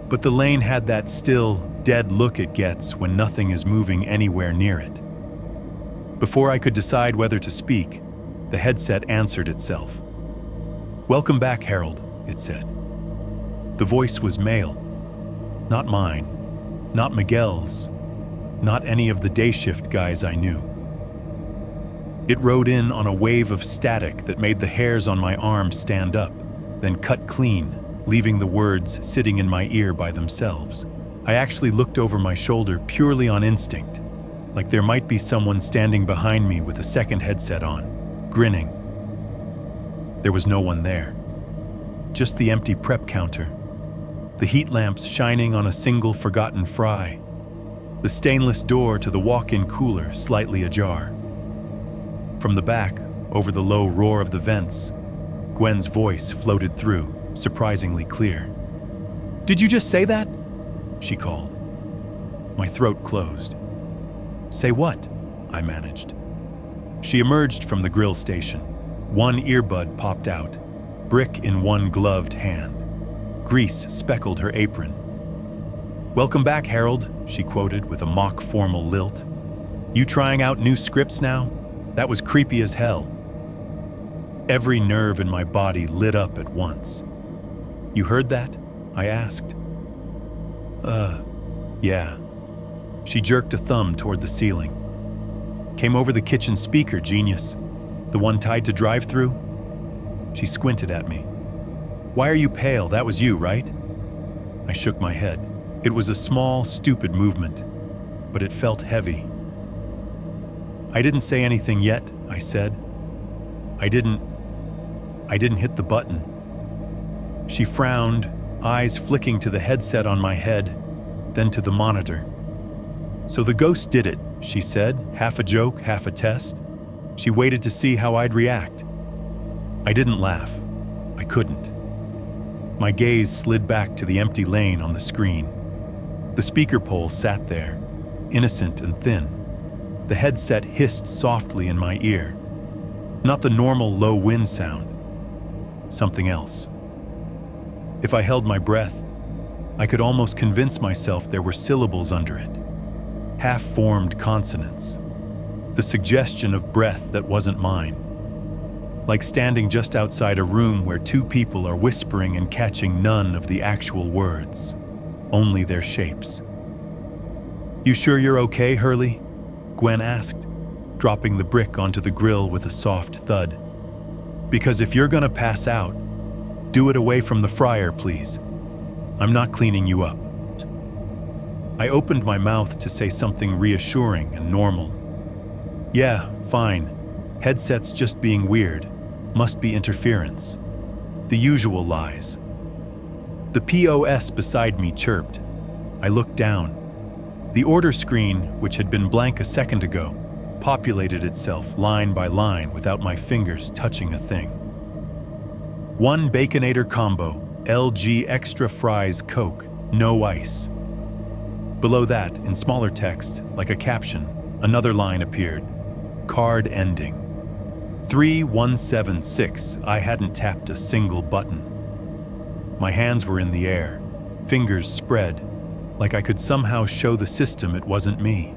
but the lane had that still, dead look it gets when nothing is moving anywhere near it. Before I could decide whether to speak, the headset answered itself. "Welcome back, Harold," it said. The voice was male. Not mine, not Miguel's, not any of the day shift guys I knew. It rode in on a wave of static that made the hairs on my arm stand up, then cut clean, leaving the words sitting in my ear by themselves. I actually looked over my shoulder purely on instinct, like there might be someone standing behind me with a second headset on, grinning. There was no one there. Just the empty prep counter, the heat lamps shining on a single forgotten fry, the stainless door to the walk-in cooler slightly ajar. From the back, over the low roar of the vents, Gwen's voice floated through, surprisingly clear. "Did you just say that?" she called. My throat closed. "Say what?" I managed. She emerged from the grill station. One earbud popped out, brick in one gloved hand. Grease speckled her apron. "Welcome back, Harold," she quoted with a mock formal lilt. "You trying out new scripts now? That was creepy as hell." Every nerve in my body lit up at once. "You heard that?" I asked. Yeah." She jerked a thumb toward the ceiling. "Came over the kitchen speaker, genius. The one tied to drive-thru?" She squinted at me. "Why are you pale? That was you, right?" I shook my head. It was a small, stupid movement, but it felt heavy. "I didn't say anything yet," I said. I didn't hit the button." She frowned, eyes flicking to the headset on my head, then to the monitor. "So the ghost did it," she said, half a joke, half a test. She waited to see how I'd react. I didn't laugh. I couldn't. My gaze slid back to the empty lane on the screen. The speaker pole sat there, innocent and thin. The headset hissed softly in my ear. Not the normal low wind sound. Something else. If I held my breath, I could almost convince myself there were syllables under it. Half-formed consonants. The suggestion of breath that wasn't mine. Like standing just outside a room where two people are whispering and catching none of the actual words, only their shapes. "You sure you're okay, Hurley?" Gwen asked, dropping the brick onto the grill with a soft thud. "Because if you're gonna pass out, do it away from the fryer, please. I'm not cleaning you up." I opened my mouth to say something reassuring and normal. "Yeah, fine. Headset's just being weird. Must be interference." The usual lies. The POS beside me chirped. I looked down. The order screen, which had been blank a second ago, populated itself line by line without my fingers touching a thing. "1 Baconator combo, LG extra fries Coke, no ice." Below that, in smaller text, like a caption, another line appeared. Card ending. 3176. I hadn't tapped a single button. My hands were in the air, fingers spread, like I could somehow show the system it wasn't me.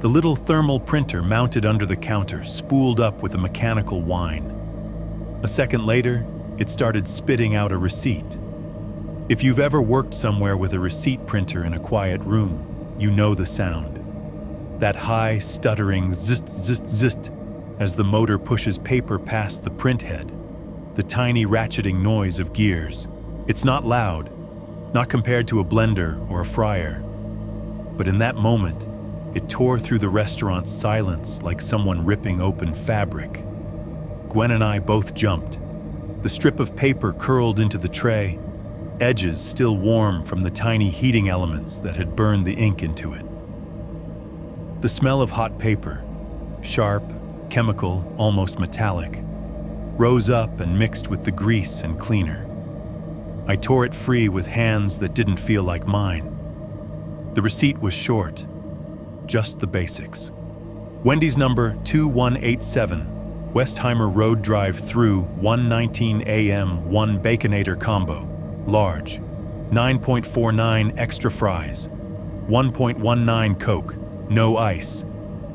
The little thermal printer mounted under the counter spooled up with a mechanical whine. A second later, it started spitting out a receipt. If you've ever worked somewhere with a receipt printer in a quiet room, you know the sound. That high, stuttering zzt, zzt, zzt as the motor pushes paper past the print head. the tiny ratcheting noise of gears. It's not loud, not compared to a blender or a fryer. But in that moment, it tore through the restaurant's silence like someone ripping open fabric. Gwen and I both jumped. The strip of paper curled into the tray, edges still warm from the tiny heating elements that had burned the ink into it. The smell of hot paper, sharp, chemical, almost metallic, rose up and mixed with the grease and cleaner. I tore it free with hands that didn't feel like mine. The receipt was short, just the basics. Wendy's number 2187, Westheimer Road Drive-Thru, 1:19 a.m., 1 Baconator combo, large, 9.49 extra fries, 1.19 Coke, no ice,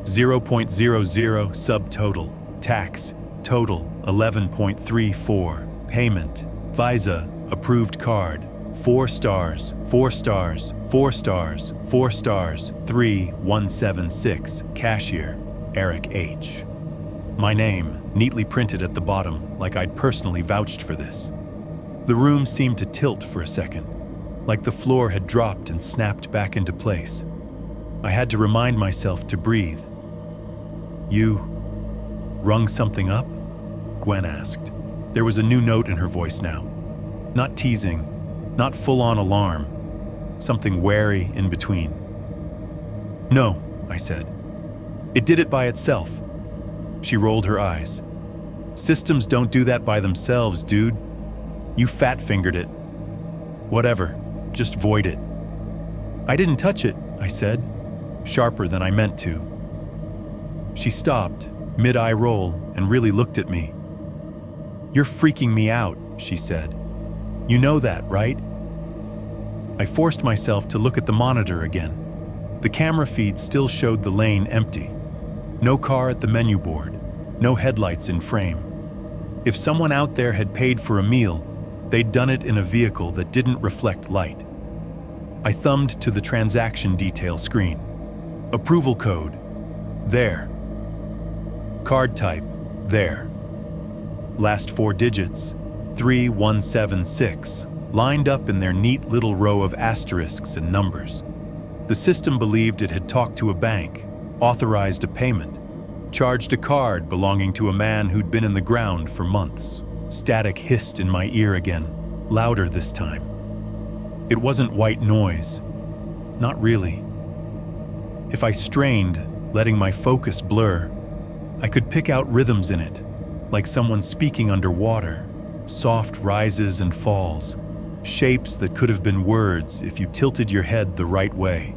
0.00 subtotal, tax, total 11.34, payment, Visa, approved card, 4 stars, 4 stars, 4 stars, 4 stars, 3176, cashier, Eric H. My name, neatly printed at the bottom, like I'd personally vouched for this. The room seemed to tilt for a second, like the floor had dropped and snapped back into place. I had to remind myself to breathe. You rung something up? Gwen asked. There was a new note in her voice now. Not teasing, not full-on alarm, something wary in between. No, I said. It did it by itself. She rolled her eyes. Systems don't do that by themselves, dude. You fat-fingered it. Whatever, just void it. I didn't touch it, I said, sharper than I meant to. She stopped, mid-eye roll, and really looked at me. You're freaking me out, she said. You know that, right? I forced myself to look at the monitor again. The camera feed still showed the lane empty. No car at the menu board, no headlights in frame. If someone out there had paid for a meal, they'd done it in a vehicle that didn't reflect light. I thumbed to the transaction detail screen. Approval code, there. Card type, there. Last 4 digits, 3176, lined up in their neat little row of asterisks and numbers. The system believed it had talked to a bank, authorized a payment, charged a card belonging to a man who'd been in the ground for months. Static hissed in my ear again, louder this time. It wasn't white noise. Not really. If I strained, letting my focus blur, I could pick out rhythms in it, like someone speaking underwater, soft rises and falls, shapes that could have been words if you tilted your head the right way.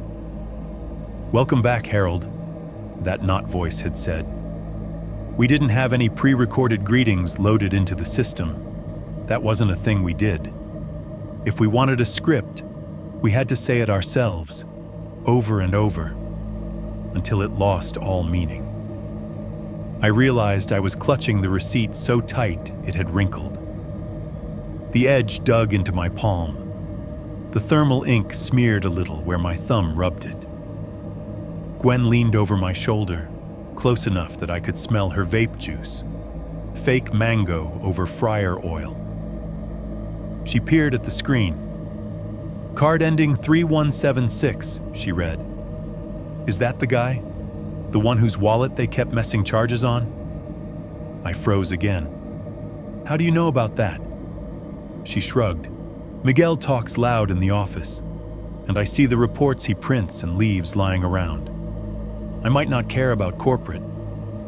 Welcome back, Harold, that not voice had said. We didn't have any pre-recorded greetings loaded into the system. That wasn't a thing we did. If we wanted a script, we had to say it ourselves, over and over, until it lost all meaning. I realized I was clutching the receipt so tight it had wrinkled. The edge dug into my palm. The thermal ink smeared a little where my thumb rubbed it. Gwen leaned over my shoulder, close enough that I could smell her vape juice. Fake mango over fryer oil. She peered at the screen. Card ending 3176, she read. Is that the guy? The one whose wallet they kept messing charges on? I froze again. How do you know about that? She shrugged. Miguel talks loud in the office, and I see the reports he prints and leaves lying around. I might not care about corporate,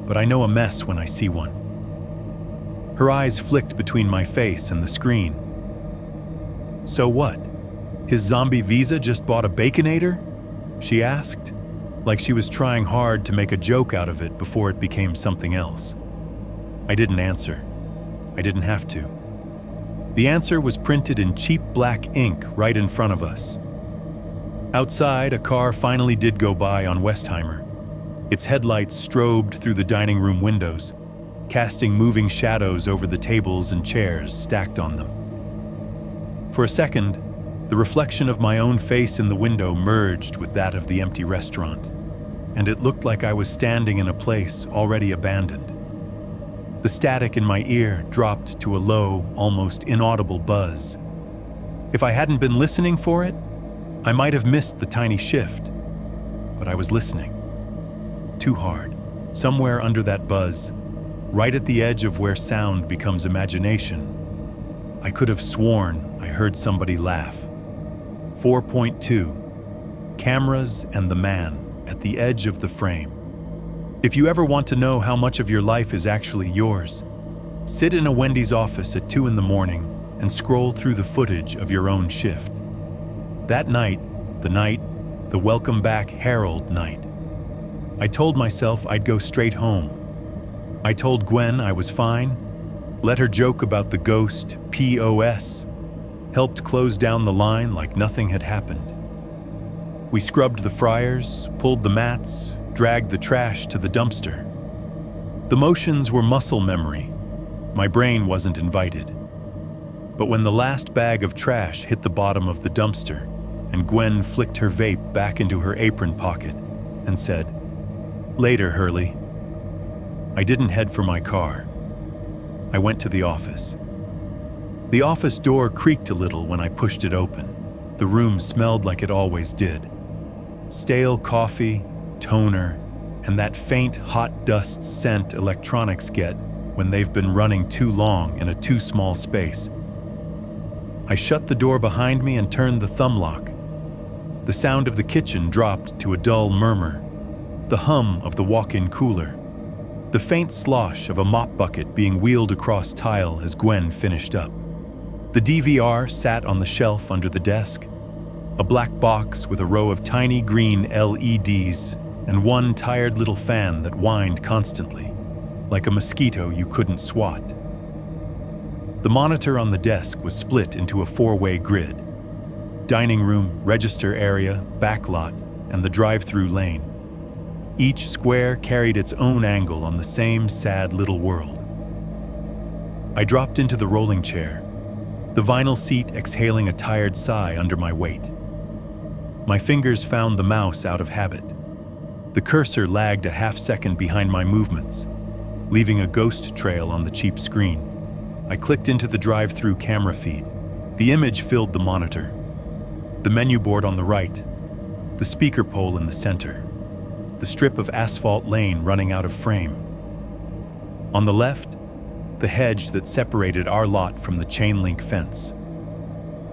but I know a mess when I see one. Her eyes flicked between my face and the screen. So what? His zombie Visa just bought a Baconator? She asked, like she was trying hard to make a joke out of it before it became something else. I didn't answer. I didn't have to. The answer was printed in cheap black ink right in front of us. Outside, a car finally did go by on Westheimer. Its headlights strobed through the dining room windows, casting moving shadows over the tables and chairs stacked on them. For a second, the reflection of my own face in the window merged with that of the empty restaurant, and it looked like I was standing in a place already abandoned. The static in my ear dropped to a low, almost inaudible buzz. If I hadn't been listening for it, I might have missed the tiny shift. But I was listening. Too hard. Somewhere under that buzz, right at the edge of where sound becomes imagination, I could have sworn I heard somebody laugh. 4.2. Cameras and the man at the edge of the frame. If you ever want to know how much of your life is actually yours, sit in a Wendy's office at 2 in the morning and scroll through the footage of your own shift. That night, the welcome back Harold night, I told myself I'd go straight home. I told Gwen I was fine, let her joke about the ghost POS, helped close down the line like nothing had happened. We scrubbed the fryers, pulled the mats, dragged the trash to the dumpster. The motions were muscle memory. My brain wasn't invited. But when the last bag of trash hit the bottom of the dumpster and Gwen flicked her vape back into her apron pocket and said, "Later, Hurley," I didn't head for my car. I went to the office. The office door creaked a little when I pushed it open. The room smelled like it always did. Stale coffee, toner, and that faint hot dust scent electronics get when they've been running too long in a too small space. I shut the door behind me and turned the thumb lock. The sound of the kitchen dropped to a dull murmur, the hum of the walk-in cooler, the faint slosh of a mop bucket being wheeled across tile as Gwen finished up. The DVR sat on the shelf under the desk, a black box with a row of tiny green LEDs and one tired little fan that whined constantly, like a mosquito you couldn't swat. The monitor on the desk was split into a 4-way grid: dining room, register area, backlot, and the drive-through lane. Each square carried its own angle on the same sad little world. I dropped into the rolling chair, the vinyl seat exhaling a tired sigh under my weight. My fingers found the mouse out of habit. The cursor lagged a half-second behind my movements, leaving a ghost trail on the cheap screen. I clicked into the drive-through camera feed. The image filled the monitor. The menu board on the right, the speaker pole in the center, the strip of asphalt lane running out of frame. On the left, the hedge that separated our lot from the chain-link fence.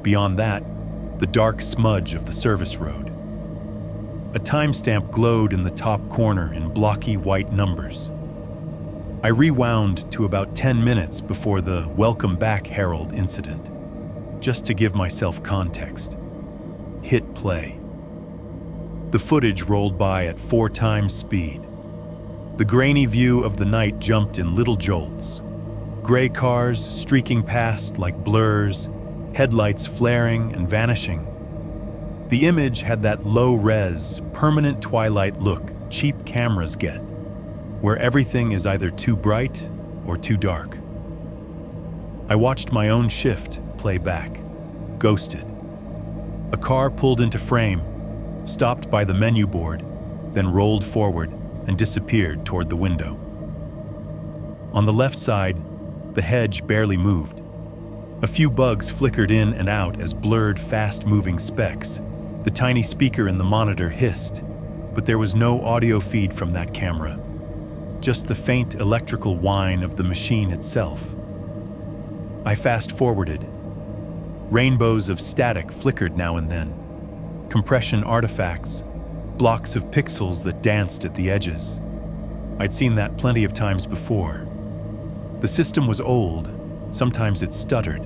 Beyond that, the dark smudge of the service road. A timestamp glowed in the top corner in blocky white numbers. I rewound to about 10 minutes before the "Welcome Back, Harold" incident, just to give myself context. Hit play. The footage rolled by at 4 times speed. The grainy view of the night jumped in little jolts. Gray cars streaking past like blurs, headlights flaring and vanishing. The image had that low-res, permanent twilight look cheap cameras get, where everything is either too bright or too dark. I watched my own shift play back, ghosted. A car pulled into frame, stopped by the menu board, then rolled forward and disappeared toward the window. On the left side, the hedge barely moved. A few bugs flickered in and out as blurred, fast-moving specks. The tiny speaker in the monitor hissed, but there was no audio feed from that camera, just the faint electrical whine of the machine itself. I fast-forwarded. Rainbows of static flickered now and then. Compression artifacts, blocks of pixels that danced at the edges. I'd seen that plenty of times before. The system was old, sometimes it stuttered.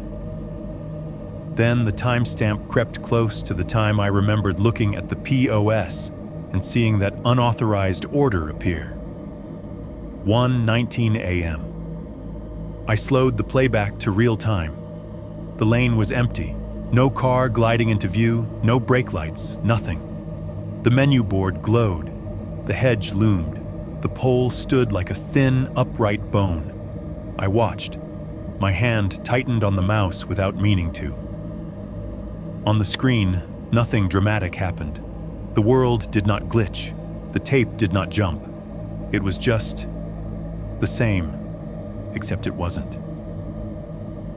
Then the timestamp crept close to the time I remembered looking at the POS and seeing that unauthorized order appear. 1:19 a.m. I slowed the playback to real time. The lane was empty. No car gliding into view, no brake lights, nothing. The menu board glowed. The hedge loomed. The pole stood like a thin, upright bone. I watched. My hand tightened on the mouse without meaning to. On the screen, nothing dramatic happened. The world did not glitch. The tape did not jump. It was just the same. except it wasn't.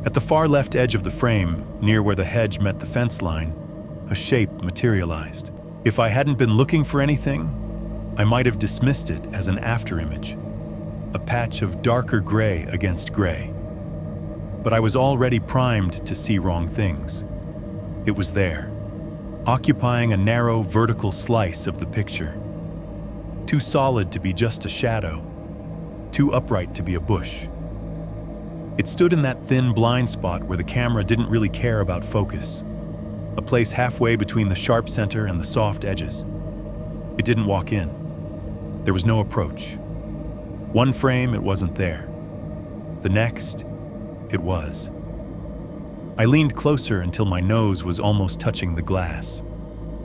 At the far left edge of the frame, near where the hedge met the fence line, a shape materialized. If I hadn't been looking for anything, I might have dismissed it as an afterimage, a patch of darker gray against gray. But I was already primed to see wrong things. It was there, occupying a narrow vertical slice of the picture. Too solid to be just a shadow, too upright to be a bush. It stood in that thin blind spot where the camera didn't really care about focus, a place halfway between the sharp center and the soft edges. It didn't walk in. There was no approach. One frame, it wasn't there. The next, it was. I leaned closer until my nose was almost touching the glass,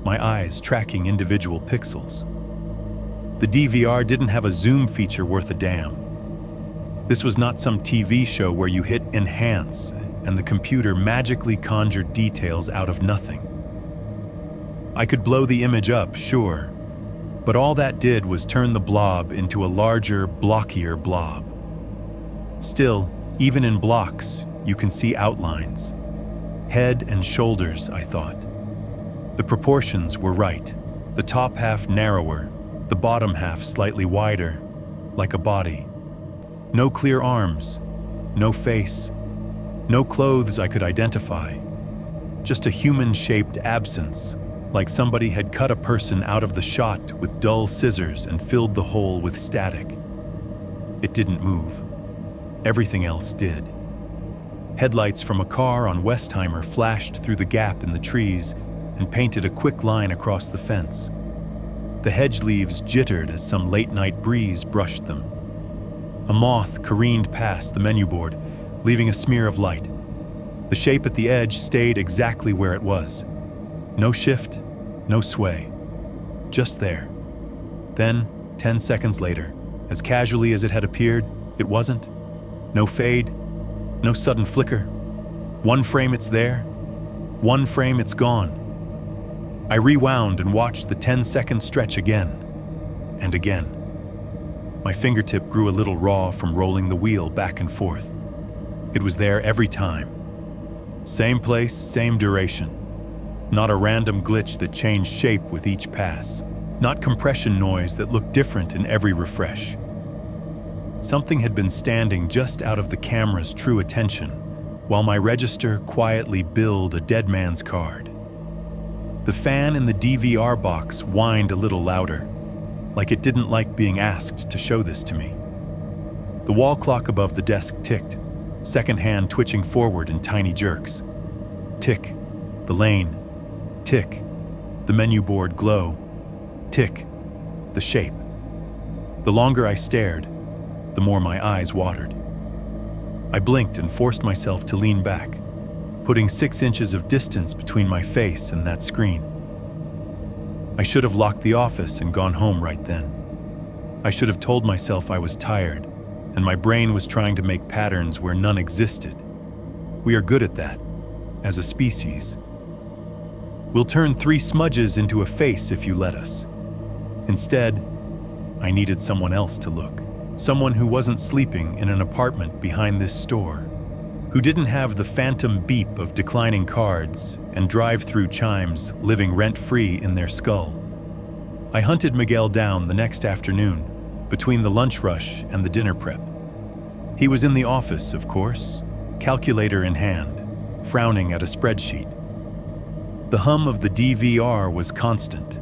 my eyes tracking individual pixels. The DVR didn't have a zoom feature worth a damn. This was not some TV show where you hit enhance and the computer magically conjured details out of nothing. I could blow the image up, sure, but all that did was turn the blob into a larger, blockier blob. Still, even in blocks, you can see outlines. Head and shoulders, I thought. The proportions were right. The top half narrower, the bottom half slightly wider, like a body. No clear arms, no face, no clothes I could identify. Just a human-shaped absence, like somebody had cut a person out of the shot with dull scissors and filled the hole with static. It didn't move. Everything else did. Headlights from a car on Westheimer flashed through the gap in the trees and painted a quick line across the fence. The hedge leaves jittered as some late-night breeze brushed them. A moth careened past the menu board, leaving a smear of light. The shape at the edge stayed exactly where it was. No shift, no sway. Just there. Then, 10 seconds later, as casually as it had appeared, it wasn't. No fade, no sudden flicker. One frame it's there, one frame it's gone. I rewound and watched the 10-second stretch again and again. My fingertip grew a little raw from rolling the wheel back and forth. It was there every time. Same place, same duration. Not a random glitch that changed shape with each pass. Not compression noise that looked different in every refresh. Something had been standing just out of the camera's true attention, while my register quietly billed a dead man's card. The fan in the DVR box whined a little louder, like it didn't like being asked to show this to me. The wall clock above the desk ticked, second hand twitching forward in tiny jerks. Tick, the lane. Tick, the menu board glow. Tick, the shape. The longer I stared, the more my eyes watered. I blinked and forced myself to lean back, putting 6 inches of distance between my face and that screen. I should have locked the office and gone home right then. I should have told myself I was tired, and my brain was trying to make patterns where none existed. We are good at that, as a species. We'll turn 3 smudges into a face if you let us. Instead, I needed someone else to look. Someone who wasn't sleeping in an apartment behind this store, who didn't have the phantom beep of declining cards and drive-through chimes living rent-free in their skull. I hunted Miguel down the next afternoon, between the lunch rush and the dinner prep. He was in the office, of course, calculator in hand, frowning at a spreadsheet. The hum of the DVR was constant.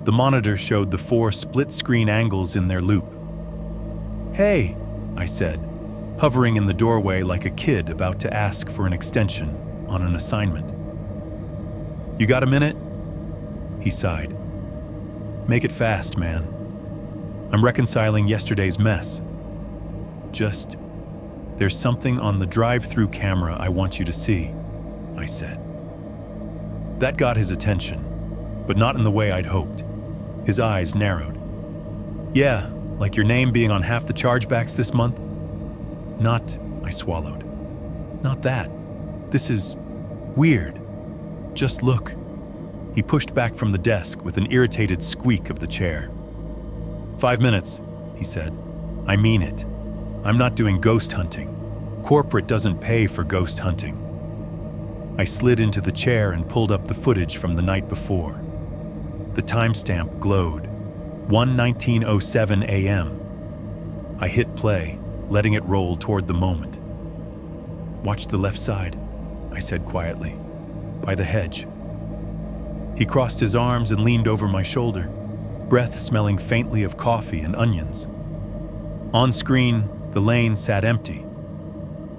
The monitor showed the 4 split-screen angles in their loop. "Hey," I said, hovering in the doorway like a kid about to ask for an extension on an assignment. "You got a minute?" He sighed. "Make it fast, man. I'm reconciling yesterday's mess. Just, there's something on the drive-through camera I want you to see," I said. That got his attention, but not in the way I'd hoped. His eyes narrowed. "Yeah, like your name being on half the chargebacks this month?" "Not," I swallowed. "Not that. This is weird. Just look." He pushed back from the desk with an irritated squeak of the chair. "5 minutes," he said. "I mean it. I'm not doing ghost hunting. Corporate doesn't pay for ghost hunting. I slid into the chair and pulled up the footage from the night before. The timestamp glowed, 1:19:07 a.m. I hit play, letting it roll toward the moment. "Watch the left side," I said quietly, "by the hedge." He crossed his arms and leaned over my shoulder, breath smelling faintly of coffee and onions. On screen, the lane sat empty.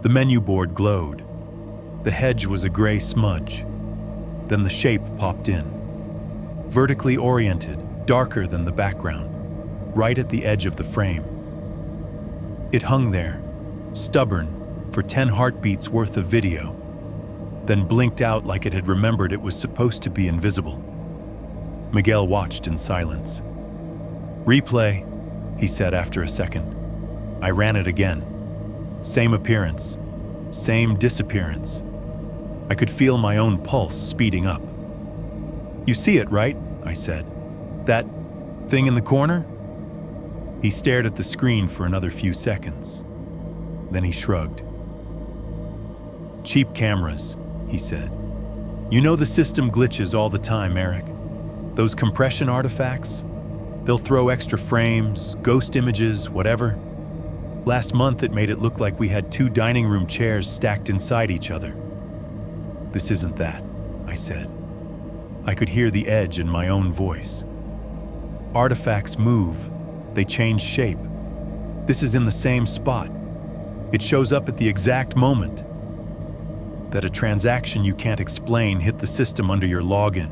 The menu board glowed. The hedge was a gray smudge. Then the shape popped in. Vertically oriented, darker than the background, right at the edge of the frame. It hung there, stubborn, for 10 heartbeats worth of video, then blinked out like it had remembered it was supposed to be invisible. Miguel watched in silence. "Replay," he said after a second. I ran it again. Same appearance, same disappearance. I could feel my own pulse speeding up. "You see it, right?" I said. "That thing in the corner?" He stared at the screen for another few seconds. Then he shrugged. "Cheap cameras," he said. "You know the system glitches all the time, Eric. Those compression artifacts, they'll throw extra frames, ghost images, whatever. Last month it made it look like we had 2 dining room chairs stacked inside each other." "This isn't that," I said. I could hear the edge in my own voice. "Artifacts move. They change shape. This is in the same spot. It shows up at the exact moment that a transaction you can't explain hit the system under your login,"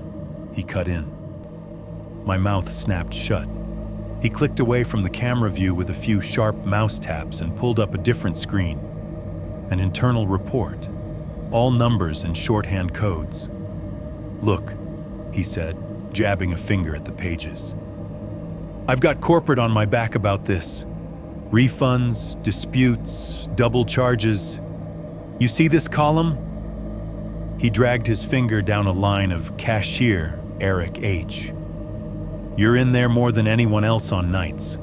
he cut in. My mouth snapped shut. He clicked away from the camera view with a few sharp mouse taps and pulled up a different screen. An internal report, all numbers and shorthand codes. "Look," he said, jabbing a finger at the pages. "I've got corporate on my back about this. Refunds, disputes, double charges. You see this column?" He dragged his finger down a line of cashier Eric H. "You're in there more than anyone else on nights."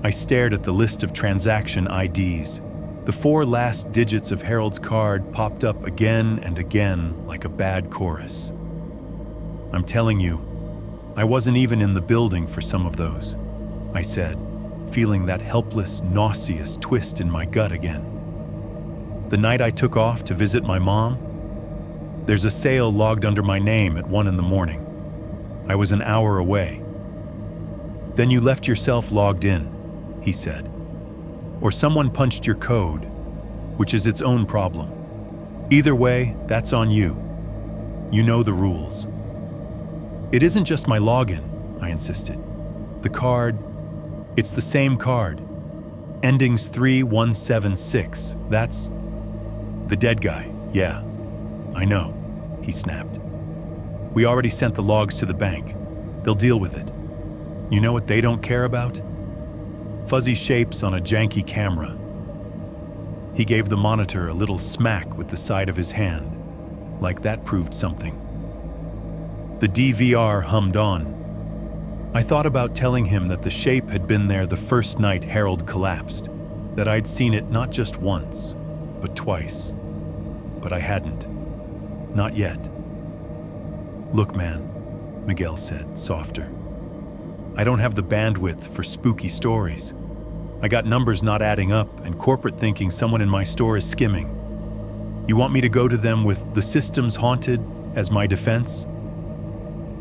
I stared at the list of transaction IDs. The 4 last digits of Harold's card popped up again and again like a bad chorus. "I'm telling you, I wasn't even in the building for some of those," I said, feeling that helpless, nauseous twist in my gut again. "The night I took off to visit my mom, there's a sale logged under my name at 1 in the morning. I was an hour away." "Then you left yourself logged in," he said. "Or someone punched your code, which is its own problem. Either way, that's on you. You know the rules." "It isn't just my login," I insisted. "The card, it's the same card. Endings 3176, that's the dead guy, yeah. I know," he snapped. "We already sent the logs to the bank. They'll deal with it. You know what they don't care about? Fuzzy shapes on a janky camera." He gave the monitor a little smack with the side of his hand, like that proved something. The DVR hummed on. I thought about telling him that the shape had been there the first night Harold collapsed, that I'd seen it not just once, but twice. But I hadn't. Not yet. "Look, man," Miguel said, softer. "I don't have the bandwidth for spooky stories. I got numbers not adding up and corporate thinking someone in my store is skimming. You want me to go to them with 'the system's haunted' as my defense?"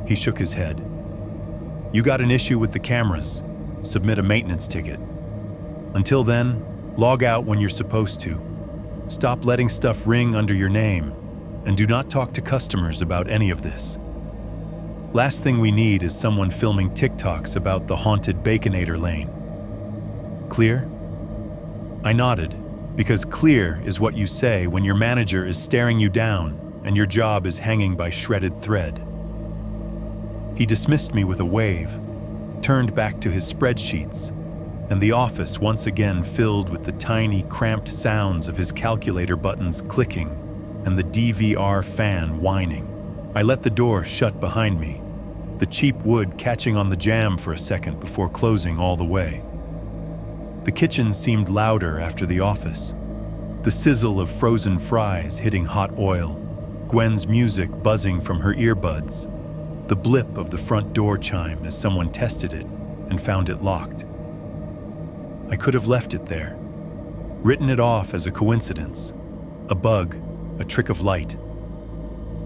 He shook his head. "You got an issue with the cameras. Submit a maintenance ticket. Until then, log out when you're supposed to. Stop letting stuff ring under your name, and do not talk to customers about any of this. Last thing we need is someone filming TikToks about the haunted Baconator lane. Clear?" I nodded, because clear is what you say when your manager is staring you down and your job is hanging by shredded thread. He dismissed me with a wave, turned back to his spreadsheets, and the office once again filled with the tiny, cramped sounds of his calculator buttons clicking and the DVR fan whining. I let the door shut behind me, the cheap wood catching on the jamb for a second before closing all the way. The kitchen seemed louder after the office. The The sizzle of frozen fries hitting hot oil, Gwen's music buzzing from her earbuds, the blip of the front door chime as someone tested it and found it locked. I could have left it there, written it off as a coincidence, a bug, a trick of light.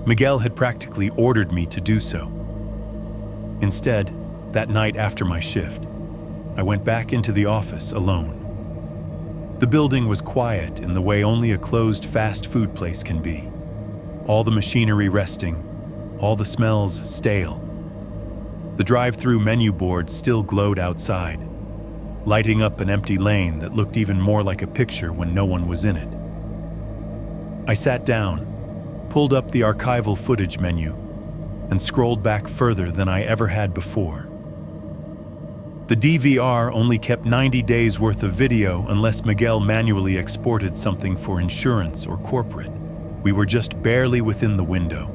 Miguel had practically ordered me to do so. Instead, that night after my shift, I went back into the office alone. The building was quiet in the way only a closed fast food place can be. All the machinery resting, all the smells stale. The drive-through menu board still glowed outside, lighting up an empty lane that looked even more like a picture when no one was in it. I sat down, pulled up the archival footage menu, and scrolled back further than I ever had before. The DVR only kept 90 days worth of video unless Miguel manually exported something for insurance or corporate. We were just barely within the window.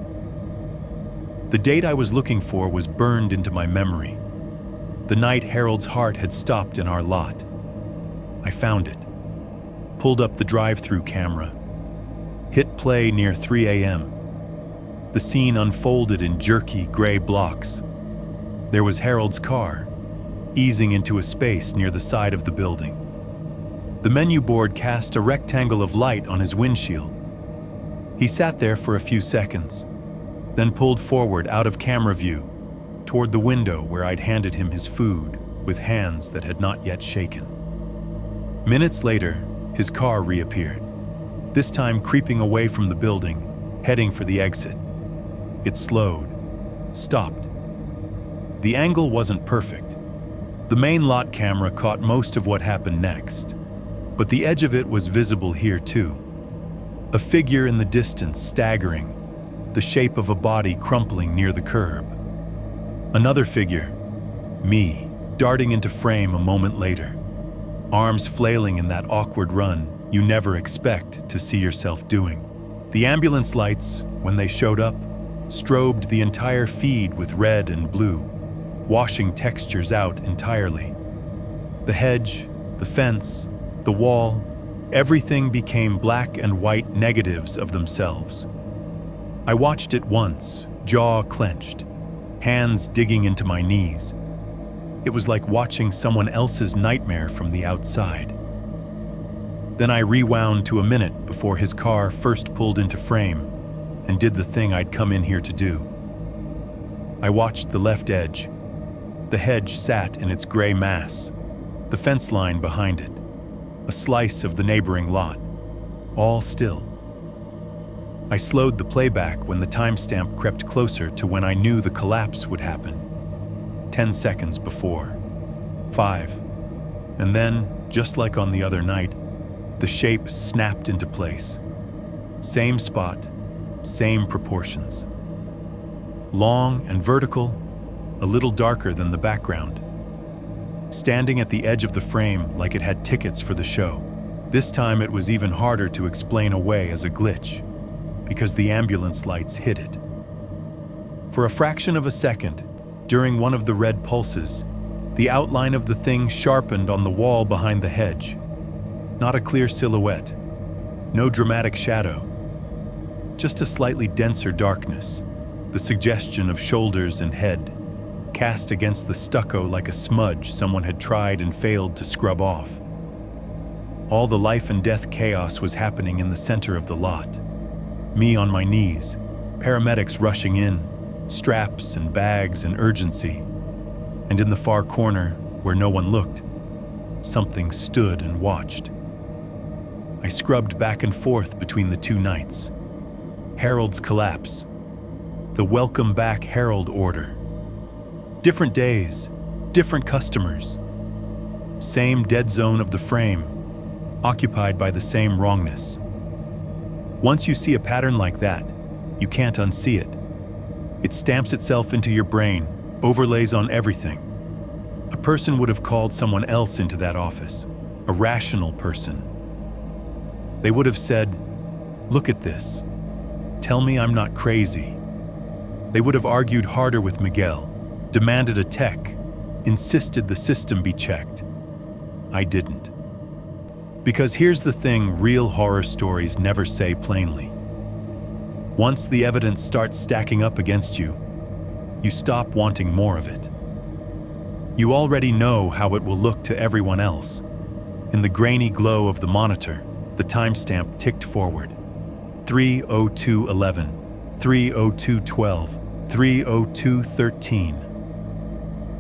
The date I was looking for was burned into my memory. The night Harold's heart had stopped in our lot. I found it, pulled up the drive-through camera, hit play near 3 a.m. The scene unfolded in jerky gray blocks. There was Harold's car, easing into a space near the side of the building. The menu board cast a rectangle of light on his windshield. He sat there for a few seconds, then pulled forward out of camera view toward the window where I'd handed him his food with hands that had not yet shaken. Minutes later, his car reappeared, this time creeping away from the building, heading for the exit. It slowed, stopped. The angle wasn't perfect. The main lot camera caught most of what happened next, but the edge of it was visible here too. A figure in the distance staggering, the shape of a body crumpling near the curb. Another figure, me, darting into frame a moment later, arms flailing in that awkward run you never expect to see yourself doing. The ambulance lights, when they showed up, strobed the entire feed with red and blue, washing textures out entirely. The hedge, the fence, the wall, everything became black and white negatives of themselves. I watched it once, jaw clenched, hands digging into my knees. It was like watching someone else's nightmare from the outside. Then I rewound to a minute before his car first pulled into frame and did the thing I'd come in here to do. I watched the left edge. The hedge sat in its gray mass, the fence line behind it, a slice of the neighboring lot, all still. I slowed the playback when the timestamp crept closer to when I knew the collapse would happen. 10 seconds before. 5. And then, just like on the other night, the shape snapped into place. Same spot, same proportions. Long and vertical, a little darker than the background. Standing at the edge of the frame like it had tickets for the show. This time it was even harder to explain away as a glitch, because the ambulance lights hid it. For a fraction of a second, during one of the red pulses, the outline of the thing sharpened on the wall behind the hedge. Not a clear silhouette, no dramatic shadow, just a slightly denser darkness, the suggestion of shoulders and head, cast against the stucco like a smudge someone had tried and failed to scrub off. All the life and death chaos was happening in the center of the lot. Me on my knees, paramedics rushing in, straps and bags and urgency. And in the far corner, where no one looked, something stood and watched. I scrubbed back and forth between the two nights. Harold's collapse. The welcome back Harold order. Different days, different customers. Same dead zone of the frame, occupied by the same wrongness. Once you see a pattern like that, you can't unsee it. It stamps itself into your brain, overlays on everything. A person would have called someone else into that office, a rational person. They would have said, "Look at this. Tell me I'm not crazy." They would have argued harder with Miguel, demanded a tech, insisted the system be checked. I didn't. Because here's the thing real horror stories never say plainly. Once the evidence starts stacking up against you, you stop wanting more of it. You already know how it will look to everyone else. In the grainy glow of the monitor, the timestamp ticked forward. 3:02:11, 3:02:12, 3:02:13.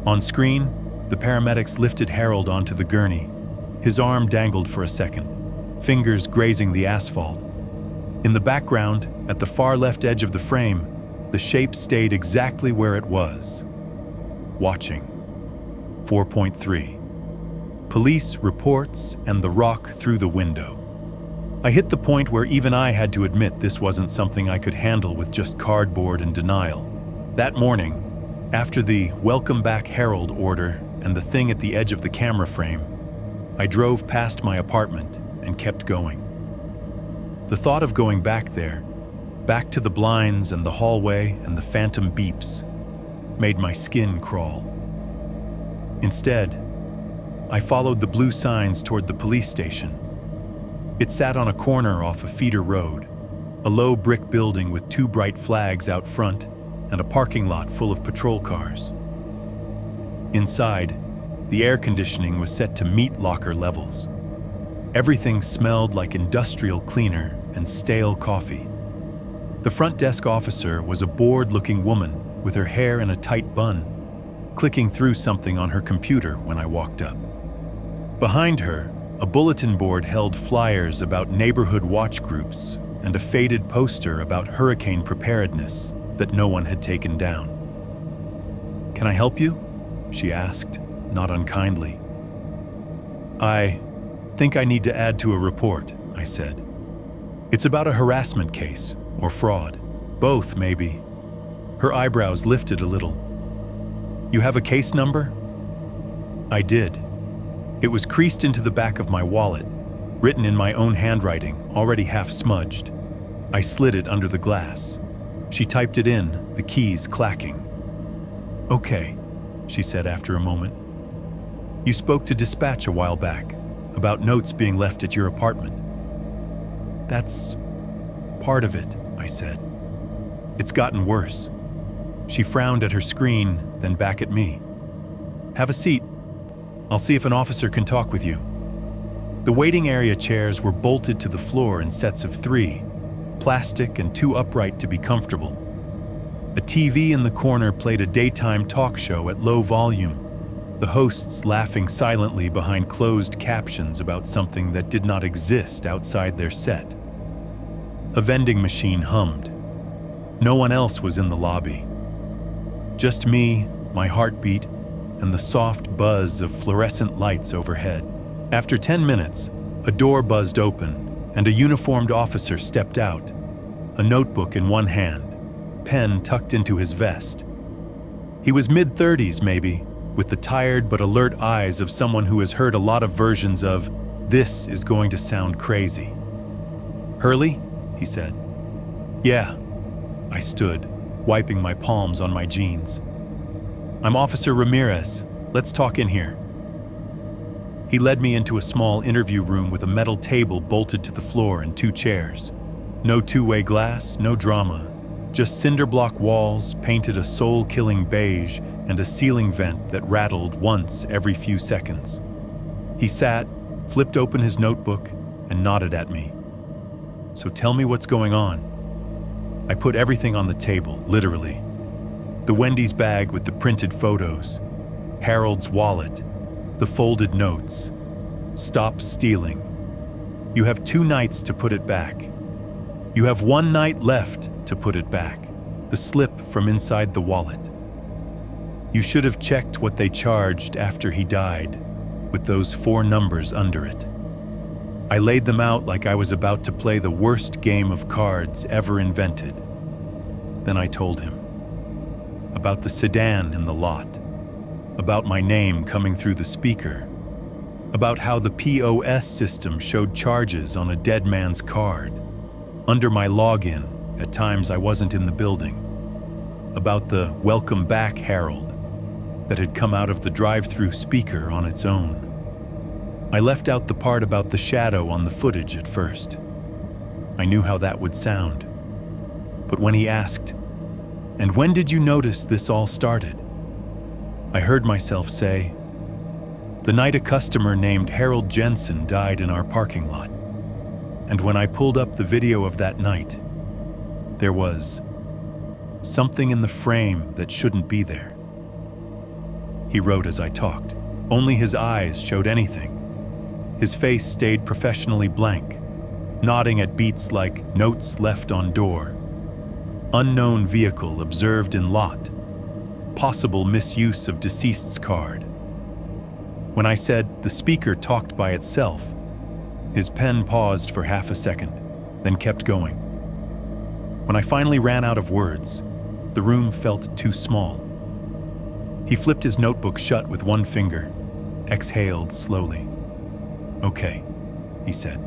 On screen, the paramedics lifted Harold onto the gurney. His arm dangled for a second, fingers grazing the asphalt. In the background, at the far left edge of the frame, the shape stayed exactly where it was. Watching. 4.3. Police reports and the rock through the window. I hit the point where even I had to admit this wasn't something I could handle with just cardboard and denial. That morning, after the "Welcome Back Harold" order and the thing at the edge of the camera frame, I drove past my apartment and kept going. The thought of going back there, back to the blinds and the hallway and the phantom beeps, made my skin crawl. Instead, I followed the blue signs toward the police station. It sat on a corner off a feeder road, a low brick building with two bright flags out front and a parking lot full of patrol cars. Inside, the air conditioning was set to meat locker levels. Everything smelled like industrial cleaner and stale coffee. The front desk officer was a bored-looking woman with her hair in a tight bun, clicking through something on her computer when I walked up. Behind her, a bulletin board held flyers about neighborhood watch groups and a faded poster about hurricane preparedness that no one had taken down. "Can I help you?" she asked, not unkindly. "I think I need to add to a report," I said. "It's about a harassment case, or fraud. Both, maybe." Her eyebrows lifted a little. "You have a case number?" I did. It was creased into the back of my wallet, written in my own handwriting, already half smudged. I slid it under the glass. She typed it in, the keys clacking. "Okay," she said after a moment. "You spoke to dispatch a while back about notes being left at your apartment." "That's part of it," I said. "It's gotten worse." She frowned at her screen, then back at me. "Have a seat. I'll see if an officer can talk with you." The waiting area chairs were bolted to the floor in sets of 3, plastic and too upright to be comfortable. A TV in the corner played a daytime talk show at low volume, the hosts laughing silently behind closed captions about something that did not exist outside their set. A vending machine hummed. No one else was in the lobby. Just me, my heartbeat, and the soft buzz of fluorescent lights overhead. After 10 minutes, a door buzzed open, and a uniformed officer stepped out, a notebook in one hand, pen tucked into his vest. He was mid-30s, maybe, with the tired but alert eyes of someone who has heard a lot of versions of, "This is going to sound crazy." "Hurley?" he said. "Yeah." I stood, wiping my palms on my jeans. "I'm Officer Ramirez. Let's talk in here." He led me into a small interview room with a metal table bolted to the floor and 2 chairs. No two-way glass, no drama. Just cinder block walls, painted a soul-killing beige, and a ceiling vent that rattled once every few seconds. He sat, flipped open his notebook, and nodded at me. "So tell me what's going on." I put everything on the table, literally. The Wendy's bag with the printed photos, Harold's wallet, the folded notes. "Stop stealing. You have 2 nights to put it back. You have 1 night left to put it back." The slip from inside the wallet. "You should have checked what they charged after he died, with those 4 numbers under it." I laid them out like I was about to play the worst game of cards ever invented. Then I told him. About the sedan in the lot. About my name coming through the speaker. About how the POS system showed charges on a dead man's card. Under my login, at times I wasn't in the building. About the "Welcome Back Harold" that had come out of the drive-through speaker on its own. I left out the part about the shadow on the footage at first. I knew how that would sound. But when he asked, "And when did you notice this all started?" I heard myself say, "The night a customer named Harold Jensen died in our parking lot. And when I pulled up the video of that night, there was something in the frame that shouldn't be there." He wrote as I talked. Only his eyes showed anything. His face stayed professionally blank, nodding at beats like "notes left on door," "unknown vehicle observed in lot," "possible misuse of deceased's card." When I said the speaker talked by itself, his pen paused for half a second, then kept going. When I finally ran out of words, the room felt too small. He flipped his notebook shut with one finger, exhaled slowly. "Okay," he said.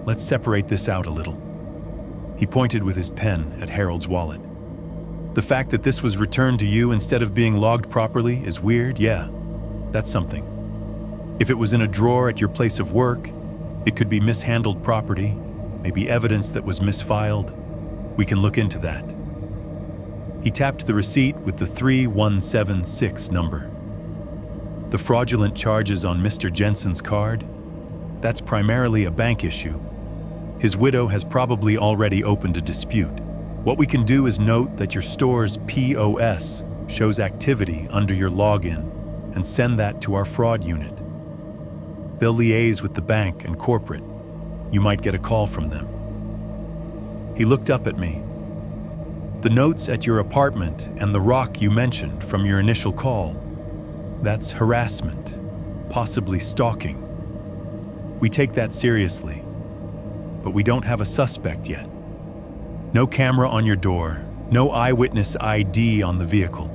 "Let's separate this out a little." He pointed with his pen at Harold's wallet. "The fact that this was returned to you instead of being logged properly is weird, yeah. That's something. If it was in a drawer at your place of work, it could be mishandled property, maybe evidence that was misfiled. We can look into that." He tapped the receipt with the 3176 number. "The fraudulent charges on Mr. Jensen's card? That's primarily a bank issue. His widow has probably already opened a dispute. What we can do is note that your store's POS shows activity under your login and send that to our fraud unit. They'll liaise with the bank and corporate. You might get a call from them." He looked up at me. "The notes at your apartment and the rock you mentioned from your initial call, that's harassment, possibly stalking. We take that seriously, but we don't have a suspect yet. No camera on your door, no eyewitness ID on the vehicle.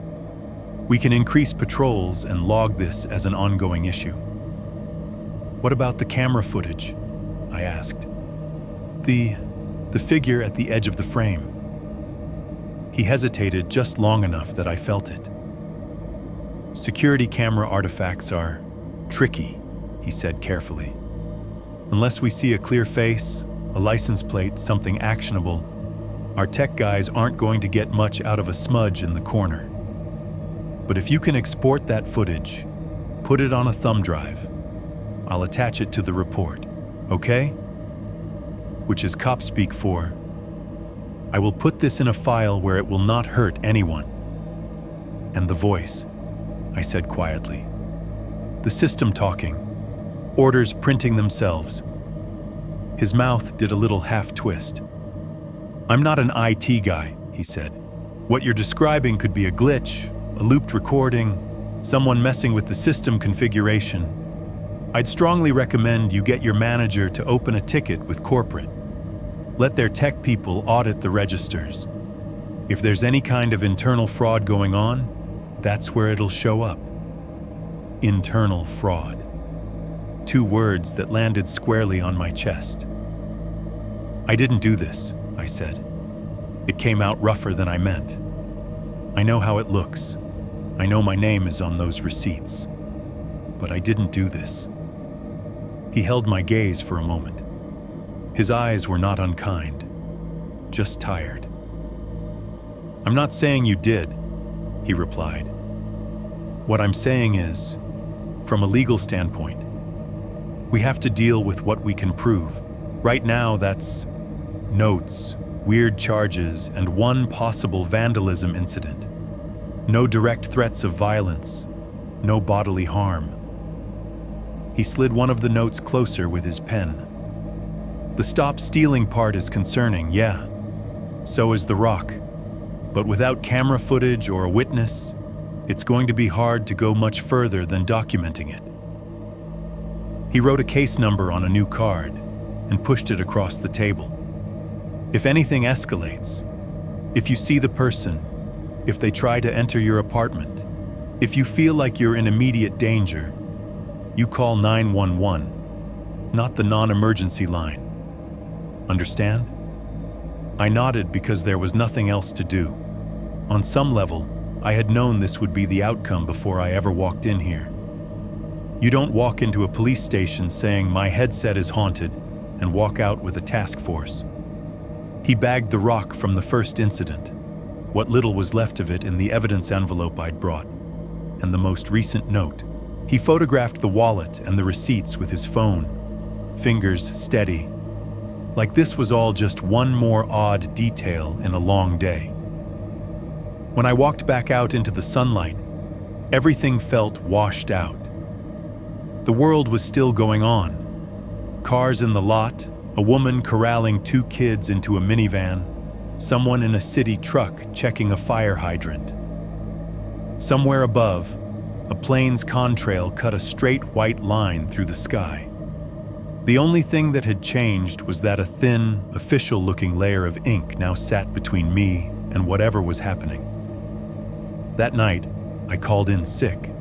We can increase patrols and log this as an ongoing issue." "What about the camera footage?" I asked. The figure at the edge of the frame." He hesitated just long enough that I felt it. "Security camera artifacts are tricky," he said carefully. "Unless we see a clear face, a license plate, something actionable, our tech guys aren't going to get much out of a smudge in the corner. But if you can export that footage, put it on a thumb drive, I'll attach it to the report, okay? Which is cop speak for, I will put this in a file where it will not hurt anyone." "And the voice," I said quietly. "The system talking, orders printing themselves." His mouth did a little half-twist. "I'm not an IT guy," he said. "What you're describing could be a glitch, a looped recording, someone messing with the system configuration. I'd strongly recommend you get your manager to open a ticket with corporate. Let their tech people audit the registers. If there's any kind of internal fraud going on, that's where it'll show up." Internal fraud. Two words that landed squarely on my chest. "I didn't do this," I said. "It came out rougher than I meant. I know how it looks. I know my name is on those receipts. But I didn't do this." He held my gaze for a moment. His eyes were not unkind, just tired. "I'm not saying you did," he replied. "What I'm saying is, from a legal standpoint, we have to deal with what we can prove. Right now, that's notes, weird charges, and one possible vandalism incident. No direct threats of violence, no bodily harm." He slid one of the notes closer with his pen. "The stop stealing part is concerning, yeah. So is the rock. But without camera footage or a witness, it's going to be hard to go much further than documenting it." He wrote a case number on a new card and pushed it across the table. "If anything escalates, if you see the person, if they try to enter your apartment, if you feel like you're in immediate danger, you call 911, not the non-emergency line. Understand?" I nodded because there was nothing else to do. On some level, I had known this would be the outcome before I ever walked in here. You don't walk into a police station saying my headset is haunted and walk out with a task force. He bagged the rock from the first incident, what little was left of it in the evidence envelope I'd brought, and the most recent note. He photographed the wallet and the receipts with his phone, fingers steady, like this was all just one more odd detail in a long day. When I walked back out into the sunlight, everything felt washed out. The world was still going on. Cars in the lot, a woman corralling 2 kids into a minivan, someone in a city truck checking a fire hydrant. Somewhere above, a plane's contrail cut a straight white line through the sky. The only thing that had changed was that a thin, official-looking layer of ink now sat between me and whatever was happening. That night, I called in sick.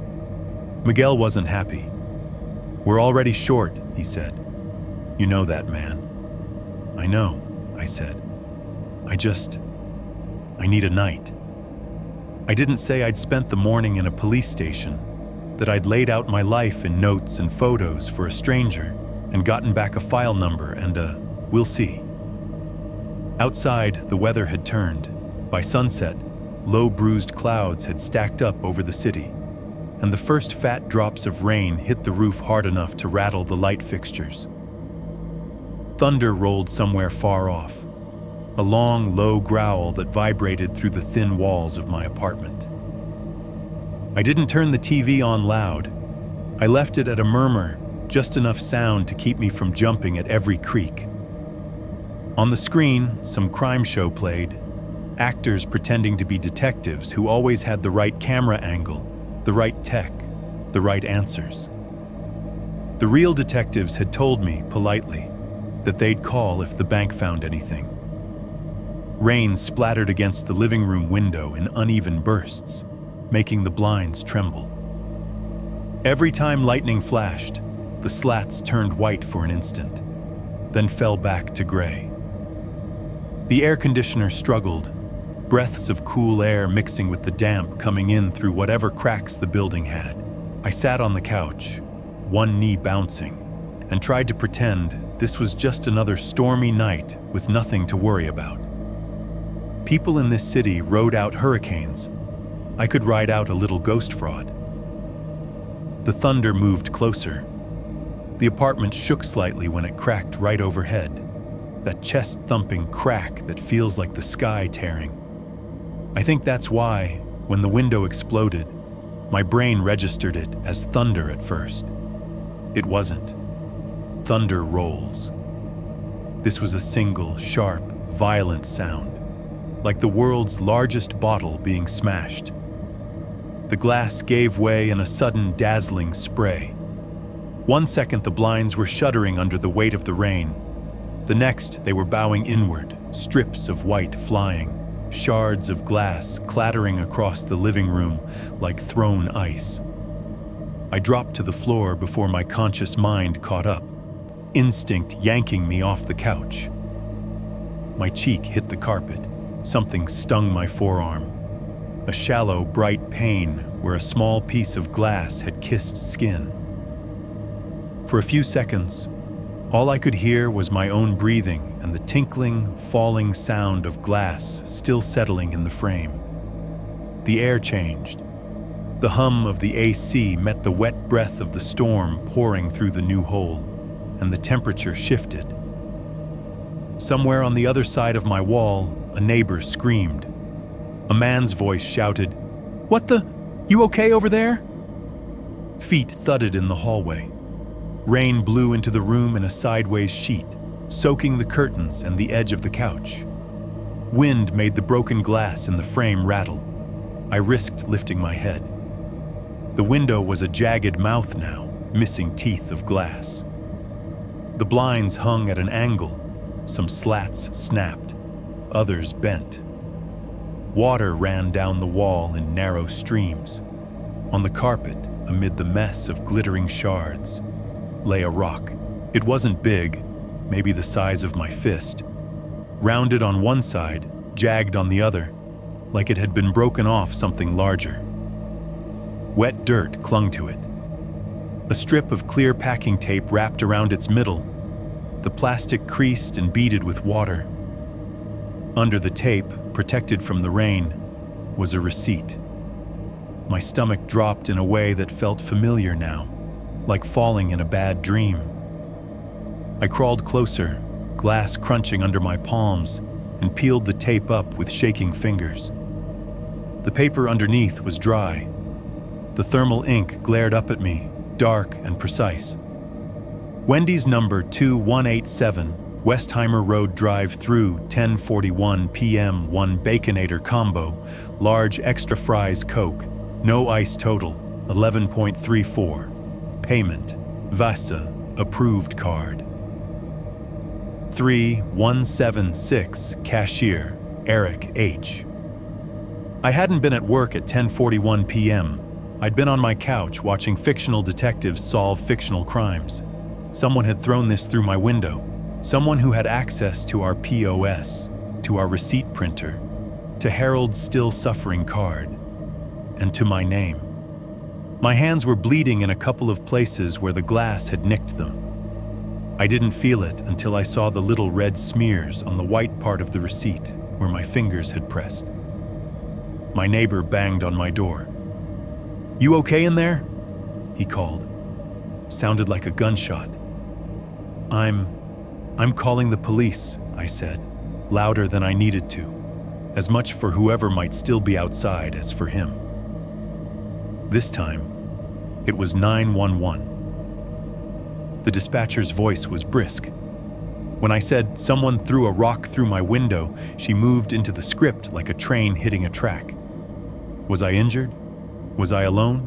Miguel wasn't happy. "We're already short," he said. "You know that, man." "I know," I said. I need a night." I didn't say I'd spent the morning in a police station, that I'd laid out my life in notes and photos for a stranger and gotten back a file number and a "we'll see." Outside, the weather had turned. By sunset, low bruised clouds had stacked up over the city, and the first fat drops of rain hit the roof hard enough to rattle the light fixtures. Thunder rolled somewhere far off, a long, low growl that vibrated through the thin walls of my apartment. I didn't turn the TV on loud. I left it at a murmur, just enough sound to keep me from jumping at every creak. On the screen, some crime show played, actors pretending to be detectives who always had the right camera angle, the right tech, the right answers. The real detectives had told me, politely, that they'd call if the bank found anything. Rain splattered against the living room window in uneven bursts, making the blinds tremble. Every time lightning flashed, the slats turned white for an instant, then fell back to gray. The air conditioner struggled, breaths of cool air mixing with the damp coming in through whatever cracks the building had. I sat on the couch, one knee bouncing, and tried to pretend this was just another stormy night with nothing to worry about. People in this city rode out hurricanes. I could ride out a little ghost fraud. The thunder moved closer. The apartment shook slightly when it cracked right overhead, that chest-thumping crack that feels like the sky tearing. I think that's why, when the window exploded, my brain registered it as thunder at first. It wasn't. Thunder rolls. This was a single, sharp, violent sound, like the world's largest bottle being smashed. The glass gave way in a sudden, dazzling spray. 1 second, the blinds were shuddering under the weight of the rain. The next, they were bowing inward, strips of white flying, shards of glass clattering across the living room like thrown ice. I dropped to the floor before my conscious mind caught up, instinct yanking me off the couch. My cheek hit the carpet. Something stung my forearm. A shallow, bright pain where a small piece of glass had kissed skin. For a few seconds, all I could hear was my own breathing and the tinkling, falling sound of glass still settling in the frame. The air changed. The hum of the AC met the wet breath of the storm pouring through the new hole, and the temperature shifted. Somewhere on the other side of my wall, a neighbor screamed. A man's voice shouted, "What the? You okay over there?" Feet thudded in the hallway. Rain blew into the room in a sideways sheet, soaking the curtains and the edge of the couch. Wind made the broken glass in the frame rattle. I risked lifting my head. The window was a jagged mouth now, missing teeth of glass. The blinds hung at an angle. Some slats snapped, others bent. Water ran down the wall in narrow streams. On the carpet, amid the mess of glittering shards, lay a rock. It wasn't big, maybe the size of my fist. Rounded on one side, jagged on the other, like it had been broken off something larger. Wet dirt clung to it. a strip of clear packing tape wrapped around its middle, the plastic creased and beaded with water. Under the tape, protected from the rain, was a receipt. My stomach dropped in a way that felt familiar now, like falling in a bad dream. I crawled closer, glass crunching under my palms, and peeled the tape up with shaking fingers. The paper underneath was dry. The thermal ink glared up at me, dark and precise. Wendy's number 2187, Westheimer Road Drive-Thru, 10:41 p.m. 1 Baconator combo, large extra fries Coke, no ice total, 11.34. Payment, Visa, approved card. 3176, cashier, Eric H. I hadn't been at work at 10:41 p.m. I'd been on my couch watching fictional detectives solve fictional crimes. Someone had thrown this through my window. Someone who had access to our POS, to our receipt printer, to Harold's still suffering card, and to my name. My hands were bleeding in a couple of places where the glass had nicked them. I didn't feel it until I saw the little red smears on the white part of the receipt where my fingers had pressed. My neighbor banged on my door. "You okay in there?" he called. Sounded like a gunshot. I'm calling the police," I said, louder than I needed to, as much for whoever might still be outside as for him. This time, it was 911. The dispatcher's voice was brisk. When I said someone threw a rock through my window, she moved into the script like a train hitting a track. Was I injured? Was I alone?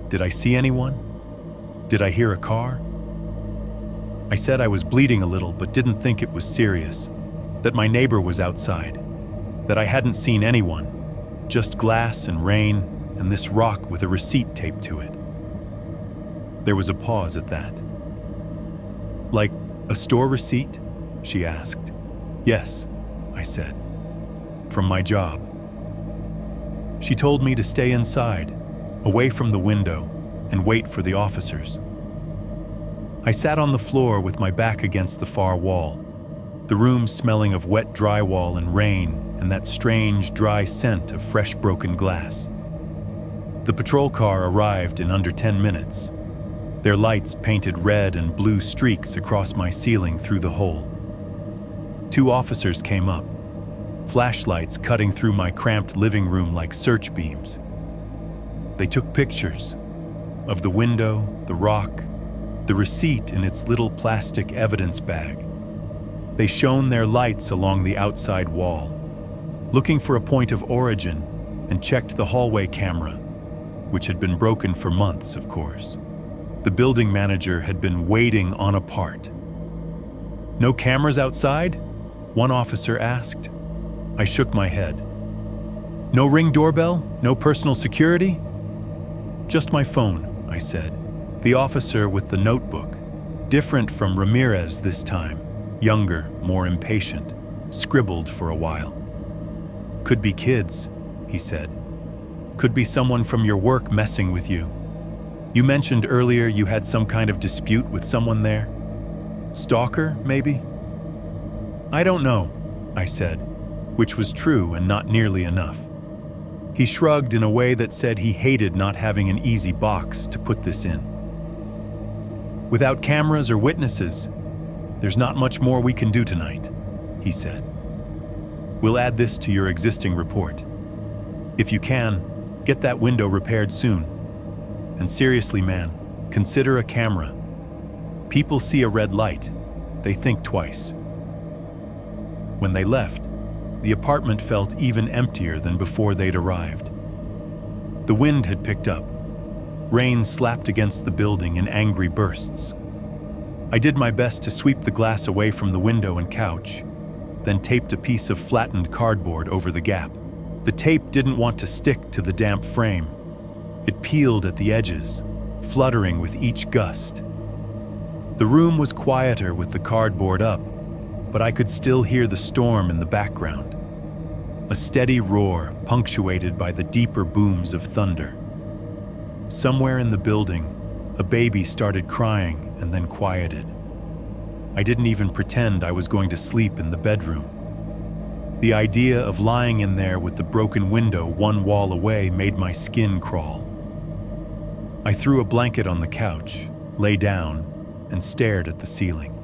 Did I see anyone? Did I hear a car? I said I was bleeding a little but didn't think it was serious, that my neighbor was outside, that I hadn't seen anyone, just glass and rain and this rock with a receipt taped to it. There was a pause at that. "Like a store receipt?" she asked. "Yes," I said. "From my job." She told me to stay inside, away from the window, and wait for the officers. I sat on the floor with my back against the far wall, the room smelling of wet drywall and rain and that strange, dry scent of fresh broken glass. The patrol car arrived in under 10 minutes. Their lights painted red and blue streaks across my ceiling through the hole. 2 officers came up, flashlights cutting through my cramped living room like search beams. They took pictures of the window, the rock, the receipt in its little plastic evidence bag. They shone their lights along the outside wall, looking for a point of origin, and checked the hallway camera, which had been broken for months, of course. The building manager had been waiting on a part. "No cameras outside?" one officer asked. I shook my head. "No Ring doorbell? No personal security?" "Just my phone," I said. The officer with the notebook, different from Ramirez this time, younger, more impatient, scribbled for a while. "Could be kids," he said. "Could be someone from your work messing with you. You mentioned earlier you had some kind of dispute with someone there. Stalker, maybe?" "I don't know," I said, which was true and not nearly enough. He shrugged in a way that said he hated not having an easy box to put this in. "Without cameras or witnesses, there's not much more we can do tonight," he said. "We'll add this to your existing report. If you can, get that window repaired soon. And seriously, man, consider a camera. People see a red light, they think twice." When they left, the apartment felt even emptier than before they'd arrived. The wind had picked up. Rain slapped against the building in angry bursts. I did my best to sweep the glass away from the window and couch, then taped a piece of flattened cardboard over the gap. The tape didn't want to stick to the damp frame. It peeled at the edges, fluttering with each gust. The room was quieter with the cardboard up, but I could still hear the storm in the background. A steady roar punctuated by the deeper booms of thunder. Somewhere in the building, A baby started crying and then quieted. I didn't even pretend I was going to sleep in the bedroom. The idea of lying in there with the broken window one wall away made my skin crawl. I threw a blanket on the couch, lay down, and stared at the ceiling.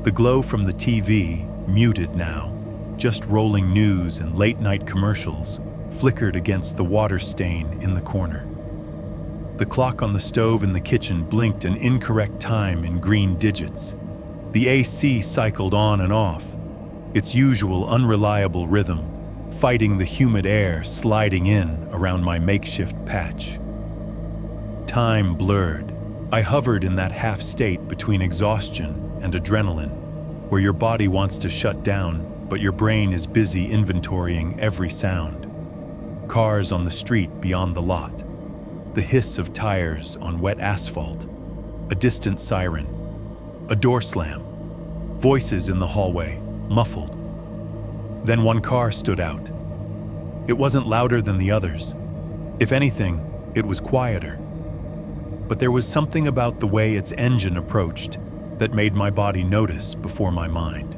The glow from the TV, muted now, just rolling news and late-night commercials, flickered against the water stain in the corner. The clock on the stove in the kitchen blinked an incorrect time in green digits. The AC cycled on and off, its usual unreliable rhythm, fighting the humid air sliding in around my makeshift patch. Time blurred. I hovered in that half state between exhaustion and adrenaline, where your body wants to shut down, but your brain is busy inventorying every sound. Cars on the street beyond the lot, the hiss of tires on wet asphalt, a distant siren, a door slam, voices in the hallway, muffled. Then one car stood out. It wasn't louder than the others. If anything, it was quieter. But there was something about the way its engine approached that made my body notice before my mind.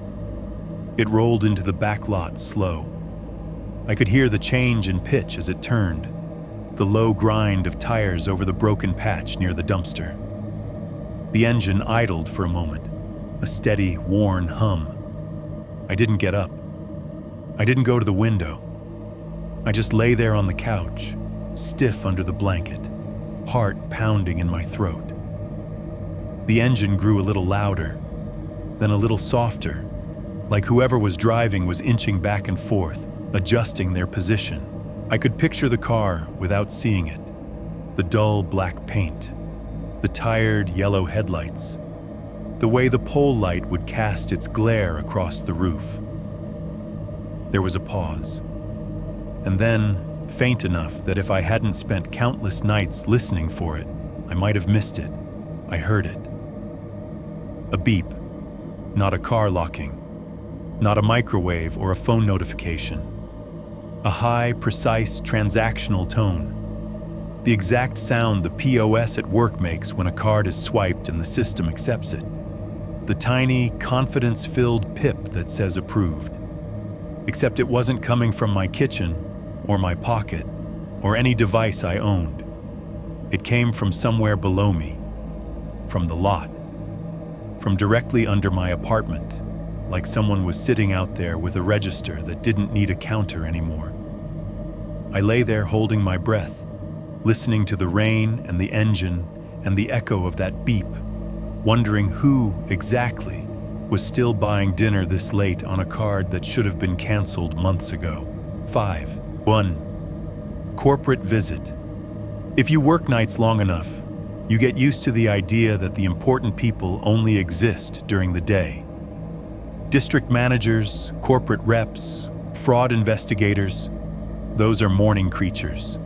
It rolled into the back lot slow. I could hear the change in pitch as it turned, the low grind of tires over the broken patch near the dumpster. The engine idled for a moment, a steady, worn hum. I didn't get up. I didn't go to the window. I just lay there on the couch, stiff under the blanket, heart pounding in my throat. The engine grew a little louder, then a little softer, like whoever was driving was inching back and forth, adjusting their position. I could picture the car without seeing it. The dull black paint, the tired yellow headlights, the way the pole light would cast its glare across the roof. There was a pause, and then, faint enough that if I hadn't spent countless nights listening for it, I might have missed it. I heard it. A beep, not a car locking, not a microwave or a phone notification. A high, precise, transactional tone. The exact sound the POS at work makes when a card is swiped and the system accepts it. The tiny, confidence-filled pip that says approved. Except it wasn't coming from my kitchen, or my pocket, or any device I owned. It came from somewhere below me, from the lot, from directly under my apartment, like someone was sitting out there with a register that didn't need a counter anymore. I lay there holding my breath, listening to the rain and the engine and the echo of that beep, wondering who, exactly, was still buying dinner this late on a card that should have been canceled months ago. 1. Corporate visit. If you work nights long enough, you get used to the idea that the important people only exist during the day. District managers, corporate reps, fraud investigators, those are morning creatures.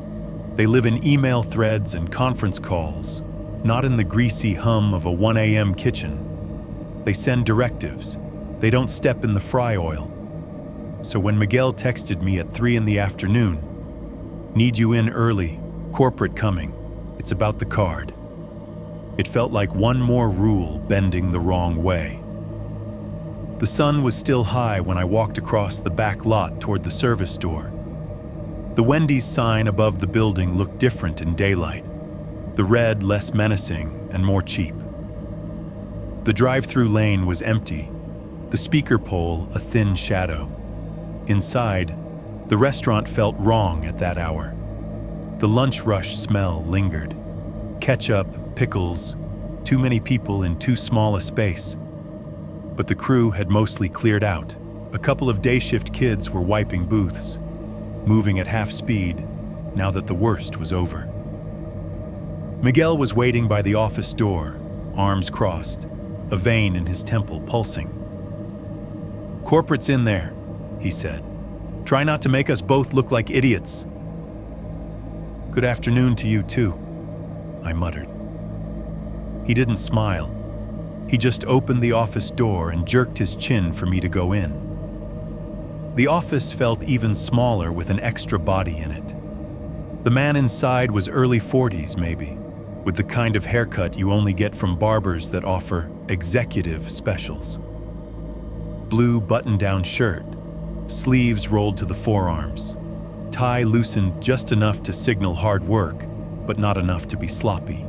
They live in email threads and conference calls, not in the greasy hum of a 1 a.m. kitchen. They send directives. They don't step in the fry oil. So when Miguel texted me at 3 in the afternoon, "Need you in early, corporate coming, it's about the card," it felt like one more rule bending the wrong way. The sun was still high when I walked across the back lot toward the service door. The Wendy's sign above the building looked different in daylight, the red less menacing and more cheap. The drive-through lane was empty, the speaker pole a thin shadow. Inside, the restaurant felt wrong at that hour. The lunch rush smell lingered. Ketchup, pickles, too many people in too small a space. But the crew had mostly cleared out. A couple of day shift kids were wiping booths, moving at half speed now that the worst was over. Miguel was waiting by the office door, arms crossed, a vein in his temple pulsing. "Corporate's in there," he said. "Try not to make us both look like idiots." "Good afternoon to you too," I muttered. He didn't smile. He just opened the office door and jerked his chin for me to go in. The office felt even smaller with an extra body in it. The man inside was early 40s maybe, with the kind of haircut you only get from barbers that offer executive specials. Blue button-down shirt, sleeves rolled to the forearms, tie loosened just enough to signal hard work, but not enough to be sloppy.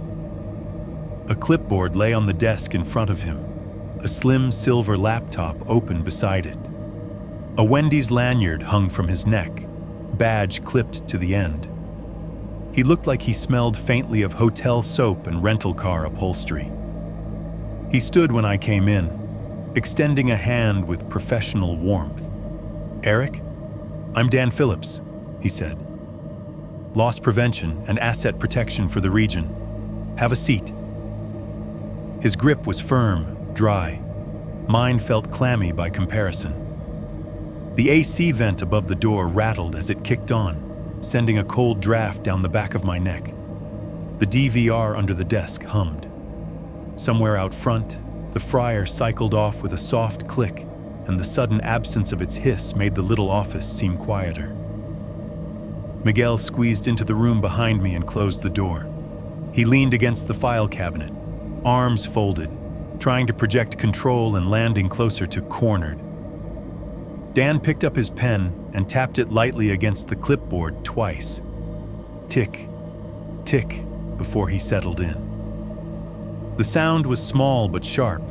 A clipboard lay on the desk in front of him, a slim silver laptop open beside it. A Wendy's lanyard hung from his neck, badge clipped to the end. He looked like he smelled faintly of hotel soap and rental car upholstery. He stood when I came in, extending a hand with professional warmth. "Eric, I'm Dan Phillips," he said. "Loss prevention and asset protection for the region. Have a seat." His grip was firm, dry. Mine felt clammy by comparison. The AC vent above the door rattled as it kicked on, sending a cold draft down the back of my neck. The DVR under the desk hummed. Somewhere out front, the fryer cycled off with a soft click, and the sudden absence of its hiss made the little office seem quieter. Miguel squeezed into the room behind me and closed the door. He leaned against the file cabinet, arms folded, trying to project control and landing closer to cornered. Dan picked up his pen and tapped it lightly against the clipboard twice. Tick, tick, before he settled in. The sound was small but sharp,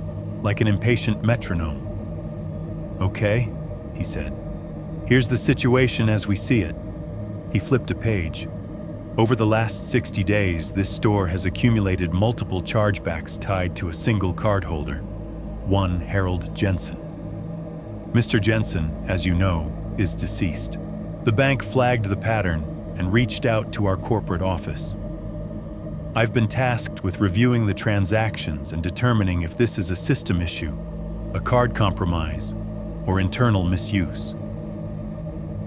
like an impatient metronome. "Okay," he said. "Here's the situation as we see it." He flipped a page. Over the last 60 days, this store has accumulated multiple chargebacks tied to a single cardholder, one Harold Jensen. Mr. Jensen, as you know, is deceased. The bank flagged the pattern and reached out to our corporate office. I've been tasked with reviewing the transactions and determining if this is a system issue, a card compromise, or internal misuse.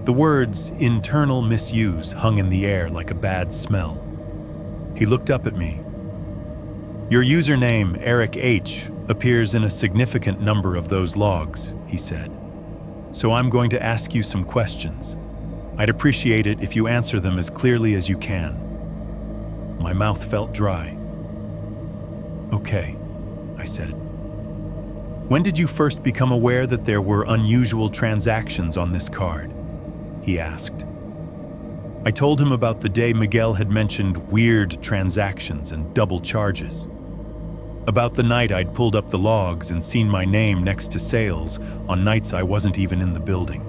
The words "internal misuse" hung in the air like a bad smell. He looked up at me. "Your username, Eric H., appears in a significant number of those logs," he said. "So I'm going to ask you some questions. I'd appreciate it if you answer them as clearly as you can." My mouth felt dry. "Okay," I said. "When did you first become aware that there were unusual transactions on this card?" he asked. I told him about the day Miguel had mentioned weird transactions and double charges. About the night I'd pulled up the logs and seen my name next to sales on nights I wasn't even in the building.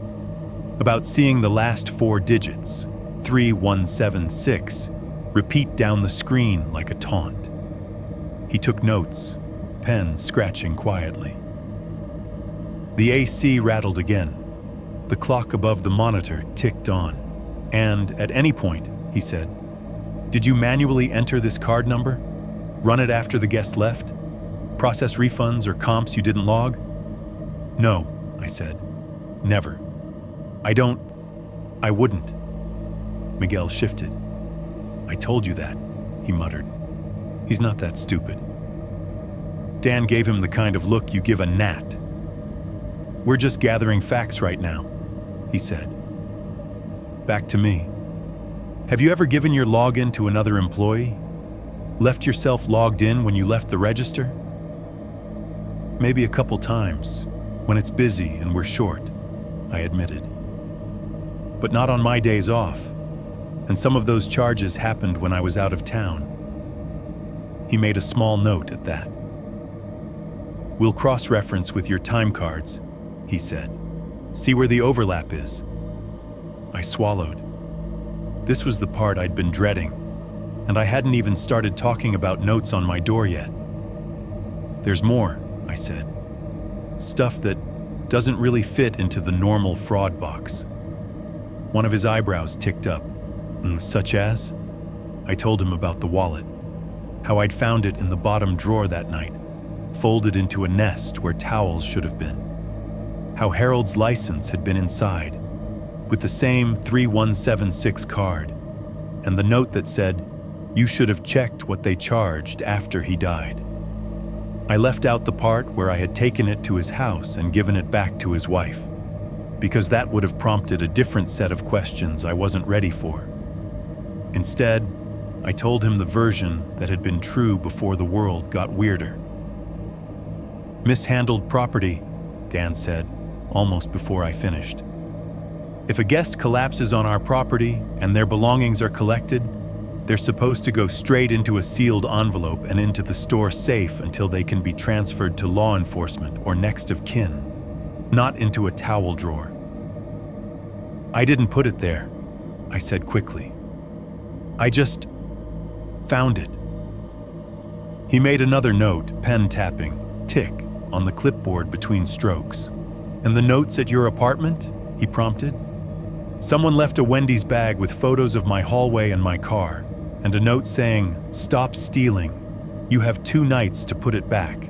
About seeing the last 4 digits, 3176, repeat down the screen like a taunt. He took notes, pen scratching quietly. The AC rattled again. The clock above the monitor ticked on. "And at any point," he said, "did you manually enter this card number? Run it after the guest left? Process refunds or comps you didn't log?" "No," I said. "Never. I wouldn't." Miguel shifted. "I told you that," he muttered. "He's not that stupid." Dan gave him the kind of look you give a gnat. "We're just gathering facts right now," he said. Back to me. "Have you ever given your login to another employee? Left yourself logged in when you left the register?" "Maybe a couple times, when it's busy and we're short," I admitted. "But not on my days off, and some of those charges happened when I was out of town." He made a small note at that. "We'll cross-reference with your time cards," he said. "See where the overlap is." I swallowed. This was the part I'd been dreading, and I hadn't even started talking about notes on my door yet. "There's more," I said. "Stuff that doesn't really fit into the normal fraud box." One of his eyebrows ticked up. "Such as?" I told him about the wallet, how I'd found it in the bottom drawer that night, folded into a nest where towels should have been. How Harold's license had been inside, with the same 3176 card, and the note that said, "You should have checked what they charged after he died." I left out the part where I had taken it to his house and given it back to his wife, because that would have prompted a different set of questions I wasn't ready for. Instead, I told him the version that had been true before the world got weirder. "Mishandled property," Dan said, almost before I finished. "If a guest collapses on our property and their belongings are collected, they're supposed to go straight into a sealed envelope and into the store safe until they can be transferred to law enforcement or next of kin, not into a towel drawer." "I didn't put it there," I said quickly. "I just found it." He made another note, pen tapping, tick, on the clipboard between strokes. "And the notes at your apartment?" he prompted. "Someone left a Wendy's bag with photos of my hallway and my car, and a note saying, 'Stop stealing. You have 2 nights to put it back.'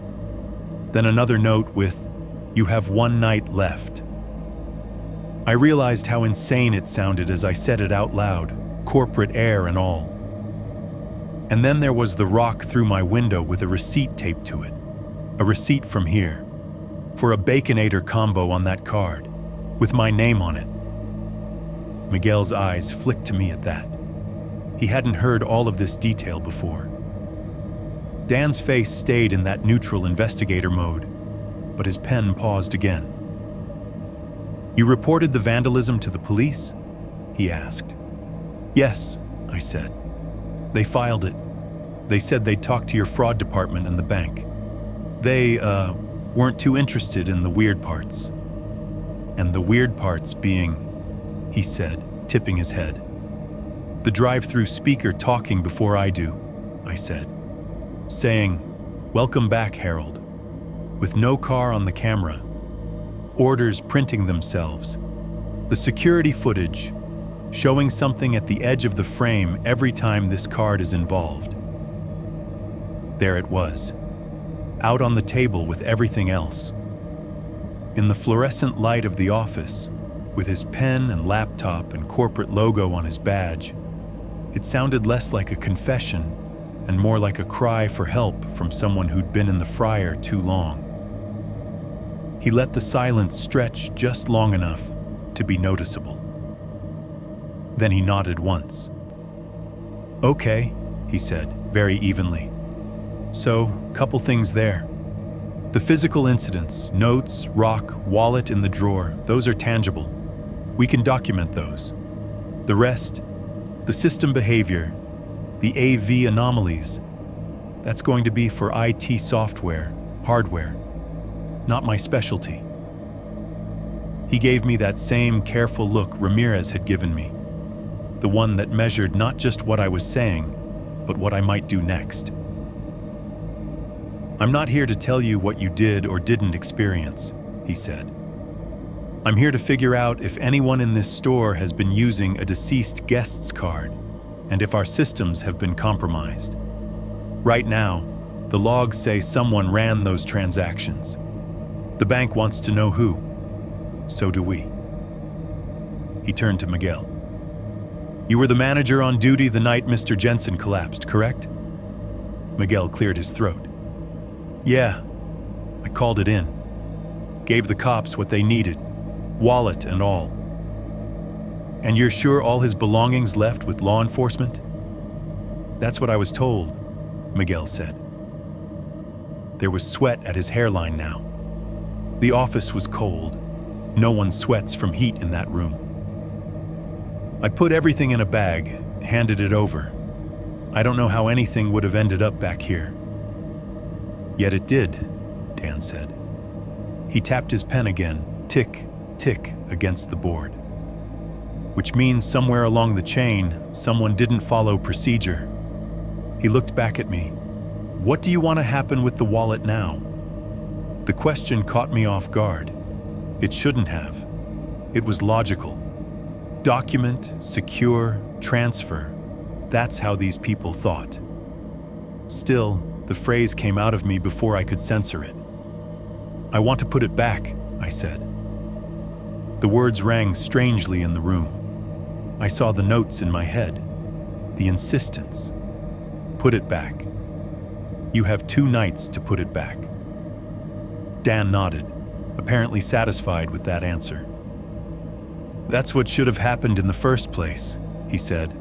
Then another note with, 'You have 1 night left.'" I realized how insane it sounded as I said it out loud, corporate air and all. And then there was the rock through my window with a receipt taped to it. A receipt from here, for a Baconator combo on that card, with my name on it. Miguel's eyes flicked to me at that. He hadn't heard all of this detail before. Dan's face stayed in that neutral investigator mode, but his pen paused again. "You reported the vandalism to the police?" he asked. "Yes," I said. "They filed it. They said they'd talk to your fraud department and the bank. They, weren't too interested in the weird parts." "And the weird parts being," he said, tipping his head. "The drive-through speaker talking before I do," I said. Saying, "Welcome back, Harold," with no car on the camera. Orders printing themselves. The security footage, showing something at the edge of the frame every time this card is involved. There it was, out on the table with everything else. In the fluorescent light of the office, with his pen and laptop and corporate logo on his badge, it sounded less like a confession and more like a cry for help from someone who'd been in the fryer too long. He let the silence stretch just long enough to be noticeable. Then he nodded once. "Okay," he said, very evenly. "So, couple things there. The physical incidents, notes, rock, wallet in the drawer, those are tangible. We can document those. The rest, the system behavior, the AV anomalies, that's going to be for IT software, hardware, not my specialty." He gave me that same careful look Ramirez had given me, the one that measured not just what I was saying, but what I might do next. "I'm not here to tell you what you did or didn't experience," he said. "I'm here to figure out if anyone in this store has been using a deceased guest's card, and if our systems have been compromised. Right now, the logs say someone ran those transactions. The bank wants to know who. So do we." He turned to Miguel. "You were the manager on duty the night Mr. Jensen collapsed, correct?" Miguel cleared his throat. "Yeah, I called it in. Gave the cops what they needed, wallet and all." "And you're sure all his belongings left with law enforcement?" "That's what I was told," Miguel said. There was sweat at his hairline now. The office was cold. No one sweats from heat in that room. "I put everything in a bag, handed it over. I don't know how anything would have ended up back here." "Yet it did," Dan said. He tapped his pen again, tick, tick, against the board. "Which means somewhere along the chain, someone didn't follow procedure." He looked back at me. "What do you want to happen with the wallet now?" The question caught me off guard. It shouldn't have. It was logical. Document, secure, transfer. That's how these people thought. Still, the phrase came out of me before I could censor it. "I want to put it back," I said. The words rang strangely in the room. I saw the notes in my head, the insistence. "Put it back. You have 2 nights to put it back." Dan nodded, apparently satisfied with that answer. "That's what should have happened in the first place," he said.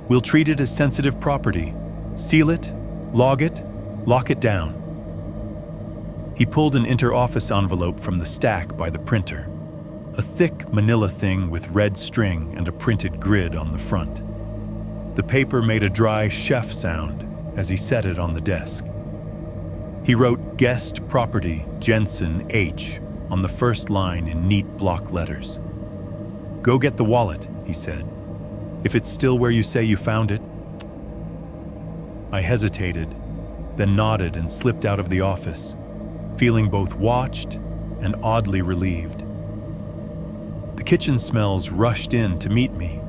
We'll treat it as sensitive property. Seal it, log it, lock it down. He pulled an inter-office envelope from the stack by the printer. A thick manila thing with red string and a printed grid on the front. The paper made a dry chef sound as he set it on the desk. He wrote Guest Property Jensen H on the first line in neat block letters. Go get the wallet, he said. If it's still where you say you found it. I hesitated, then nodded and slipped out of the office, feeling both watched and oddly relieved. The kitchen smells rushed in to meet me.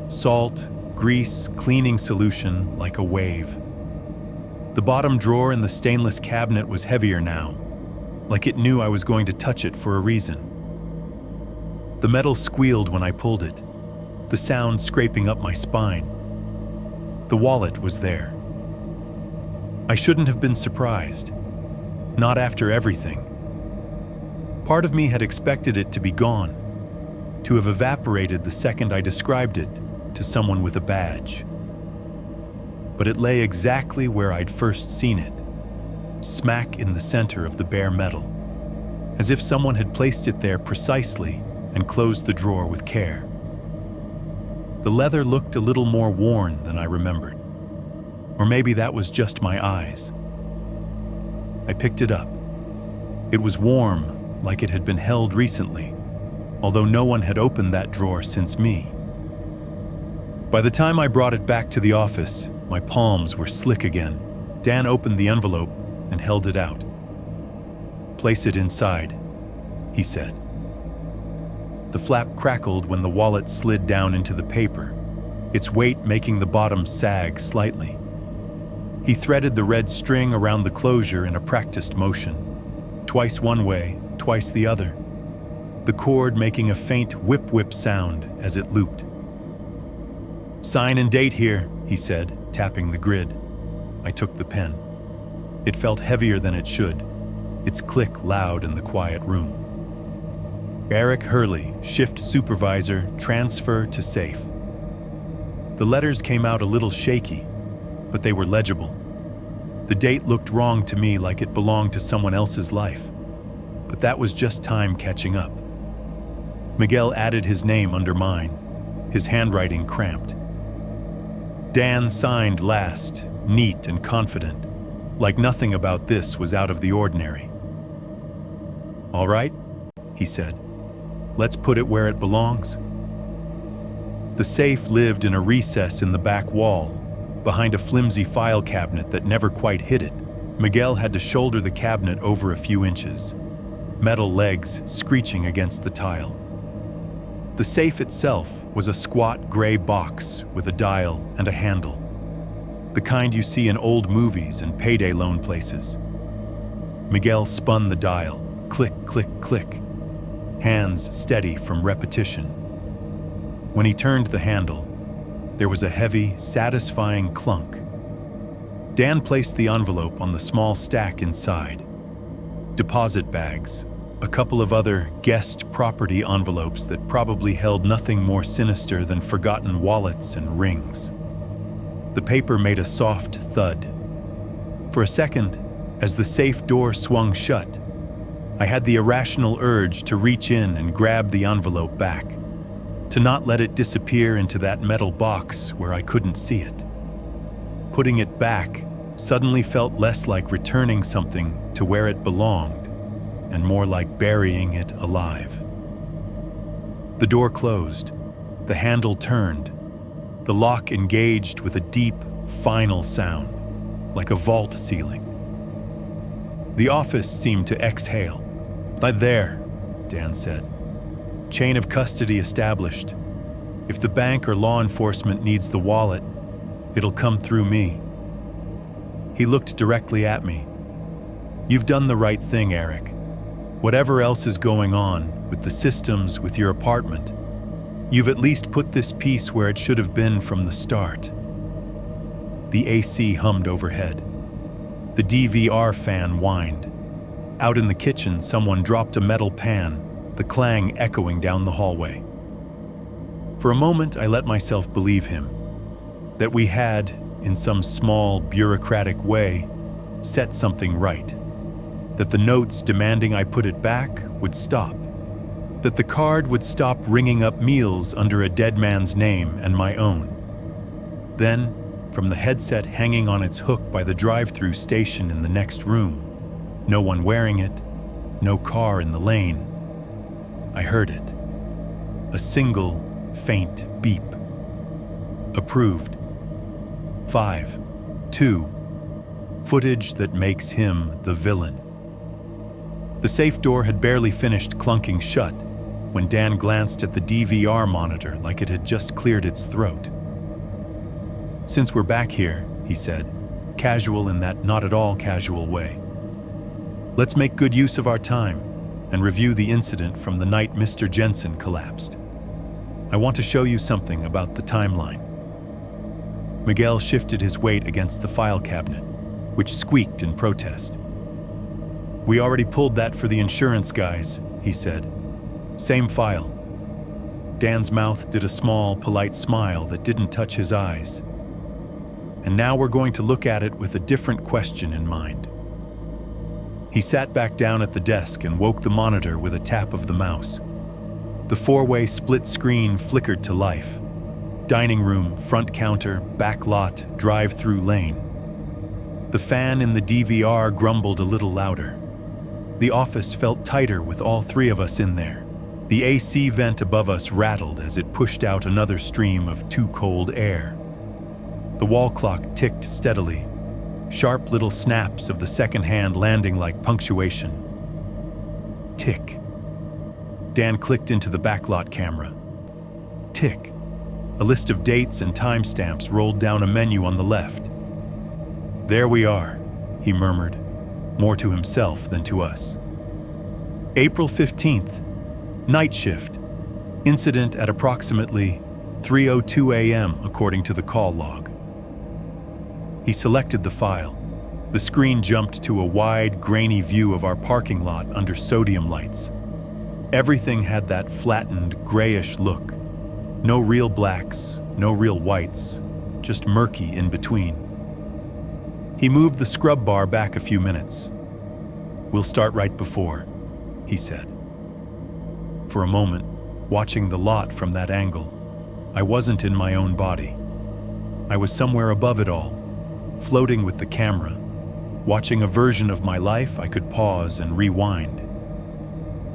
Salt, grease, cleaning solution like a wave. The bottom drawer in the stainless cabinet was heavier now, like it knew I was going to touch it for a reason. The metal squealed when I pulled it, the sound scraping up my spine. The wallet was there. I shouldn't have been surprised, not after everything. Part of me had expected it to be gone, to have evaporated the second I described it to someone with a badge. But it lay exactly where I'd first seen it, smack in the center of the bare metal, as if someone had placed it there precisely and closed the drawer with care. The leather looked a little more worn than I remembered, or maybe that was just my eyes. I picked it up. It was warm, like it had been held recently, although no one had opened that drawer since me. By the time I brought it back to the office, my palms were slick again. Dan opened the envelope and held it out. Place it inside, he said. The flap crackled when the wallet slid down into the paper, its weight making the bottom sag slightly. He threaded the red string around the closure in a practiced motion, twice one way, twice the other, the cord making a faint whip-whip sound as it looped. Sign and date here, he said, tapping the grid. I took the pen. It felt heavier than it should, its click loud in the quiet room. Eric Hurley, shift supervisor, transfer to safe. The letters came out a little shaky, but they were legible. The date looked wrong to me, like it belonged to someone else's life, but that was just time catching up. Miguel added his name under mine, his handwriting cramped. Dan signed last, neat and confident, like nothing about this was out of the ordinary. All right, he said. Let's put it where it belongs. The safe lived in a recess in the back wall, behind a flimsy file cabinet that never quite hid it. Miguel had to shoulder the cabinet over a few inches, metal legs screeching against the tile. The safe itself was a squat gray box with a dial and a handle, the kind you see in old movies and payday loan places. Miguel spun the dial, click, click, click, hands steady from repetition. When he turned the handle, there was a heavy, satisfying clunk. Dan placed the envelope on the small stack inside. Deposit bags, a couple of other guest property envelopes that probably held nothing more sinister than forgotten wallets and rings. The paper made a soft thud. For a second, as the safe door swung shut, I had the irrational urge to reach in and grab the envelope back, to not let it disappear into that metal box where I couldn't see it. Putting it back suddenly felt less like returning something to where it belonged, and more like burying it alive. The door closed, the handle turned, the lock engaged with a deep, final sound, like a vault ceiling. The office seemed to exhale. There, Dan said. Chain of custody established. If the bank or law enforcement needs the wallet, it'll come through me. He looked directly at me. You've done the right thing, Eric. Whatever else is going on, with the systems, with your apartment, you've at least put this piece where it should have been from the start. The AC hummed overhead. The DVR fan whined. Out in the kitchen, someone dropped a metal pan, the clang echoing down the hallway. For a moment, I let myself believe him. That we had, in some small, bureaucratic way, set something right. That the notes demanding I put it back would stop. That the card would stop ringing up meals under a dead man's name and my own. Then, from the headset hanging on its hook by the drive-through station in the next room, no one wearing it, no car in the lane, I heard it. A single, faint beep. Approved. 5, 2. Footage that makes him the villain. The safe door had barely finished clunking shut when Dan glanced at the DVR monitor like it had just cleared its throat. "Since we're back here," he said, casual in that not at all casual way, "let's make good use of our time and review the incident from the night Mr. Jensen collapsed. I want to show you something about the timeline." Miguel shifted his weight against the file cabinet, which squeaked in protest. "We already pulled that for the insurance guys," he said. "Same file." Dan's mouth did a small, polite smile that didn't touch his eyes. "And now we're going to look at it with a different question in mind." He sat back down at the desk and woke the monitor with a tap of the mouse. The four-way split screen flickered to life. Dining room, front counter, back lot, drive-through lane. The fan in the DVR grumbled a little louder. The office felt tighter with all three of us in there. The AC vent above us rattled as it pushed out another stream of too cold air. The wall clock ticked steadily, sharp little snaps of the second hand landing like punctuation. Tick. Dan clicked into the backlot camera. Tick. A list of dates and timestamps rolled down a menu on the left. "There we are," he murmured, more to himself than to us. April 15th, night shift. Incident at approximately 3:02 a.m. according to the call log. He selected the file. The screen jumped to a wide, grainy view of our parking lot under sodium lights. Everything had that flattened, grayish look. No real blacks, no real whites, just murky in between. He moved the scrub bar back a few minutes. "We'll start right before," he said. For a moment, watching the lot from that angle, I wasn't in my own body. I was somewhere above it all, floating with the camera, watching a version of my life I could pause and rewind.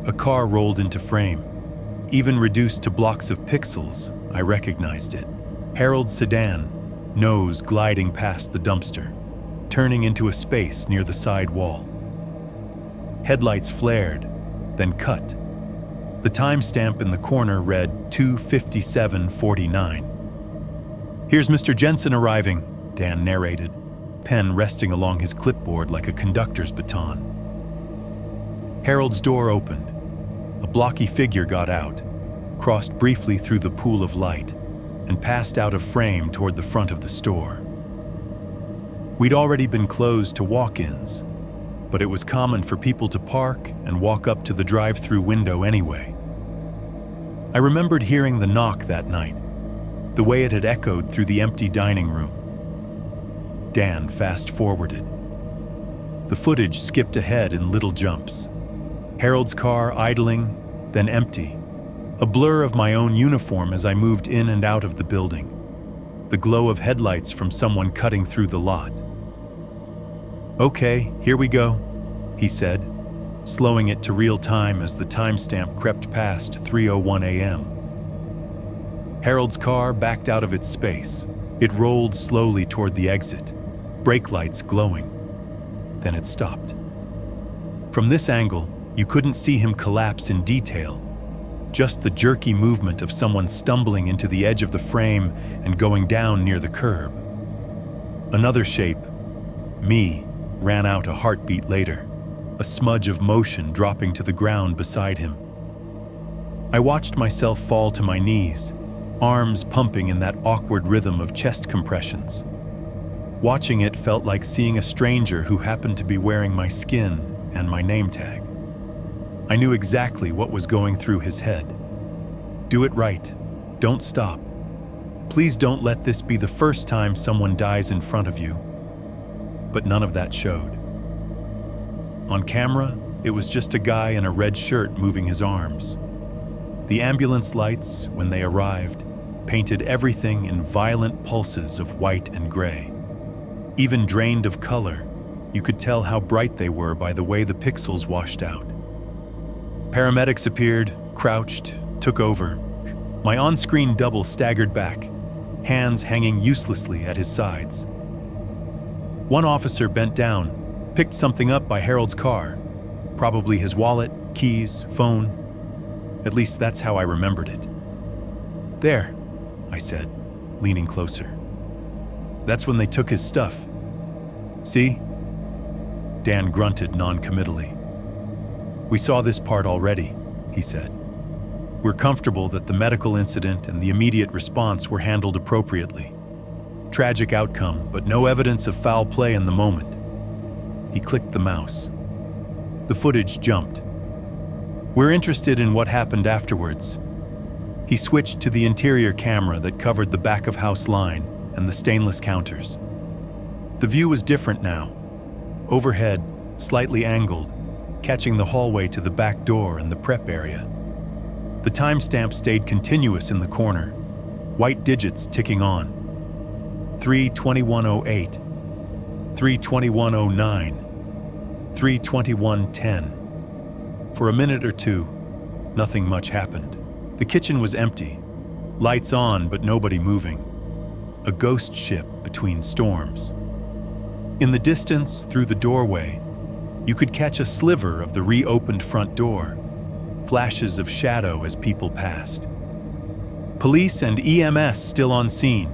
A car rolled into frame. Even reduced to blocks of pixels, I recognized it. Harold's sedan, nose gliding past the dumpster, turning into a space near the side wall. Headlights flared, then cut. The timestamp in the corner read 2:57:49. "Here's Mr. Jensen arriving," Dan narrated, pen resting along his clipboard like a conductor's baton. Harold's door opened. A blocky figure got out, crossed briefly through the pool of light, and passed out of frame toward the front of the store. We'd already been closed to walk-ins, but it was common for people to park and walk up to the drive-through window anyway. I remembered hearing the knock that night, the way it had echoed through the empty dining room. Dan fast-forwarded. The footage skipped ahead in little jumps. Harold's car idling, then empty. A blur of my own uniform as I moved in and out of the building. The glow of headlights from someone cutting through the lot. "Okay, here we go," he said, slowing it to real time as the timestamp crept past 3:01 a.m. Harold's car backed out of its space. It rolled slowly toward the exit, brake lights glowing. Then it stopped. From this angle, you couldn't see him collapse in detail, just the jerky movement of someone stumbling into the edge of the frame and going down near the curb. Another shape, me, ran out a heartbeat later, a smudge of motion dropping to the ground beside him. I watched myself fall to my knees, arms pumping in that awkward rhythm of chest compressions. Watching it felt like seeing a stranger who happened to be wearing my skin and my name tag. I knew exactly what was going through his head. Do it right. Don't stop. Please don't let this be the first time someone dies in front of you. But none of that showed. On camera, it was just a guy in a red shirt moving his arms. The ambulance lights, when they arrived, painted everything in violent pulses of white and gray. Even drained of color, you could tell how bright they were by the way the pixels washed out. Paramedics appeared, crouched, took over. My on-screen double staggered back, hands hanging uselessly at his sides. One officer bent down, picked something up by Harold's car, probably his wallet, keys, phone. At least that's how I remembered it. "There," I said, leaning closer. "That's when they took his stuff. See?" Dan grunted non-committally. "We saw this part already," he said. "We're comfortable that the medical incident and the immediate response were handled appropriately. Tragic outcome, but no evidence of foul play in the moment." He clicked the mouse. The footage jumped. "We're interested in what happened afterwards." He switched to the interior camera that covered the back-of-house line and the stainless counters. The view was different now. Overhead, slightly angled, catching the hallway to the back door and the prep area. The timestamp stayed continuous in the corner, white digits ticking on. 3:21:08, 3:21:09, 3:21:10. For a minute or two, nothing much happened. The kitchen was empty, lights on but nobody moving. A ghost ship between storms. In the distance, through the doorway, you could catch a sliver of the reopened front door, flashes of shadow as people passed. "Police and EMS still on scene,"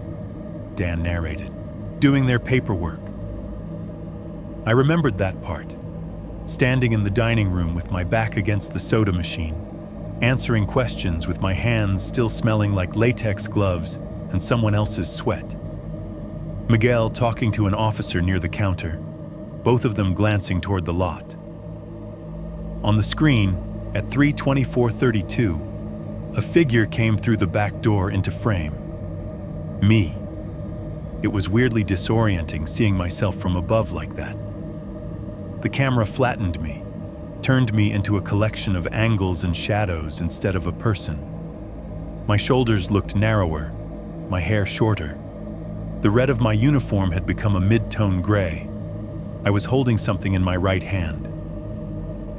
Dan narrated, "doing their paperwork." I remembered that part, standing in the dining room with my back against the soda machine, answering questions with my hands still smelling like latex gloves and someone else's sweat. Miguel talking to an officer near the counter, both of them glancing toward the lot. On the screen, at 3:24:32, a figure came through the back door into frame. Me. It was weirdly disorienting seeing myself from above like that. The camera flattened me, turned me into a collection of angles and shadows instead of a person. My shoulders looked narrower, my hair shorter. The red of my uniform had become a mid-tone gray. I was holding something in my right hand.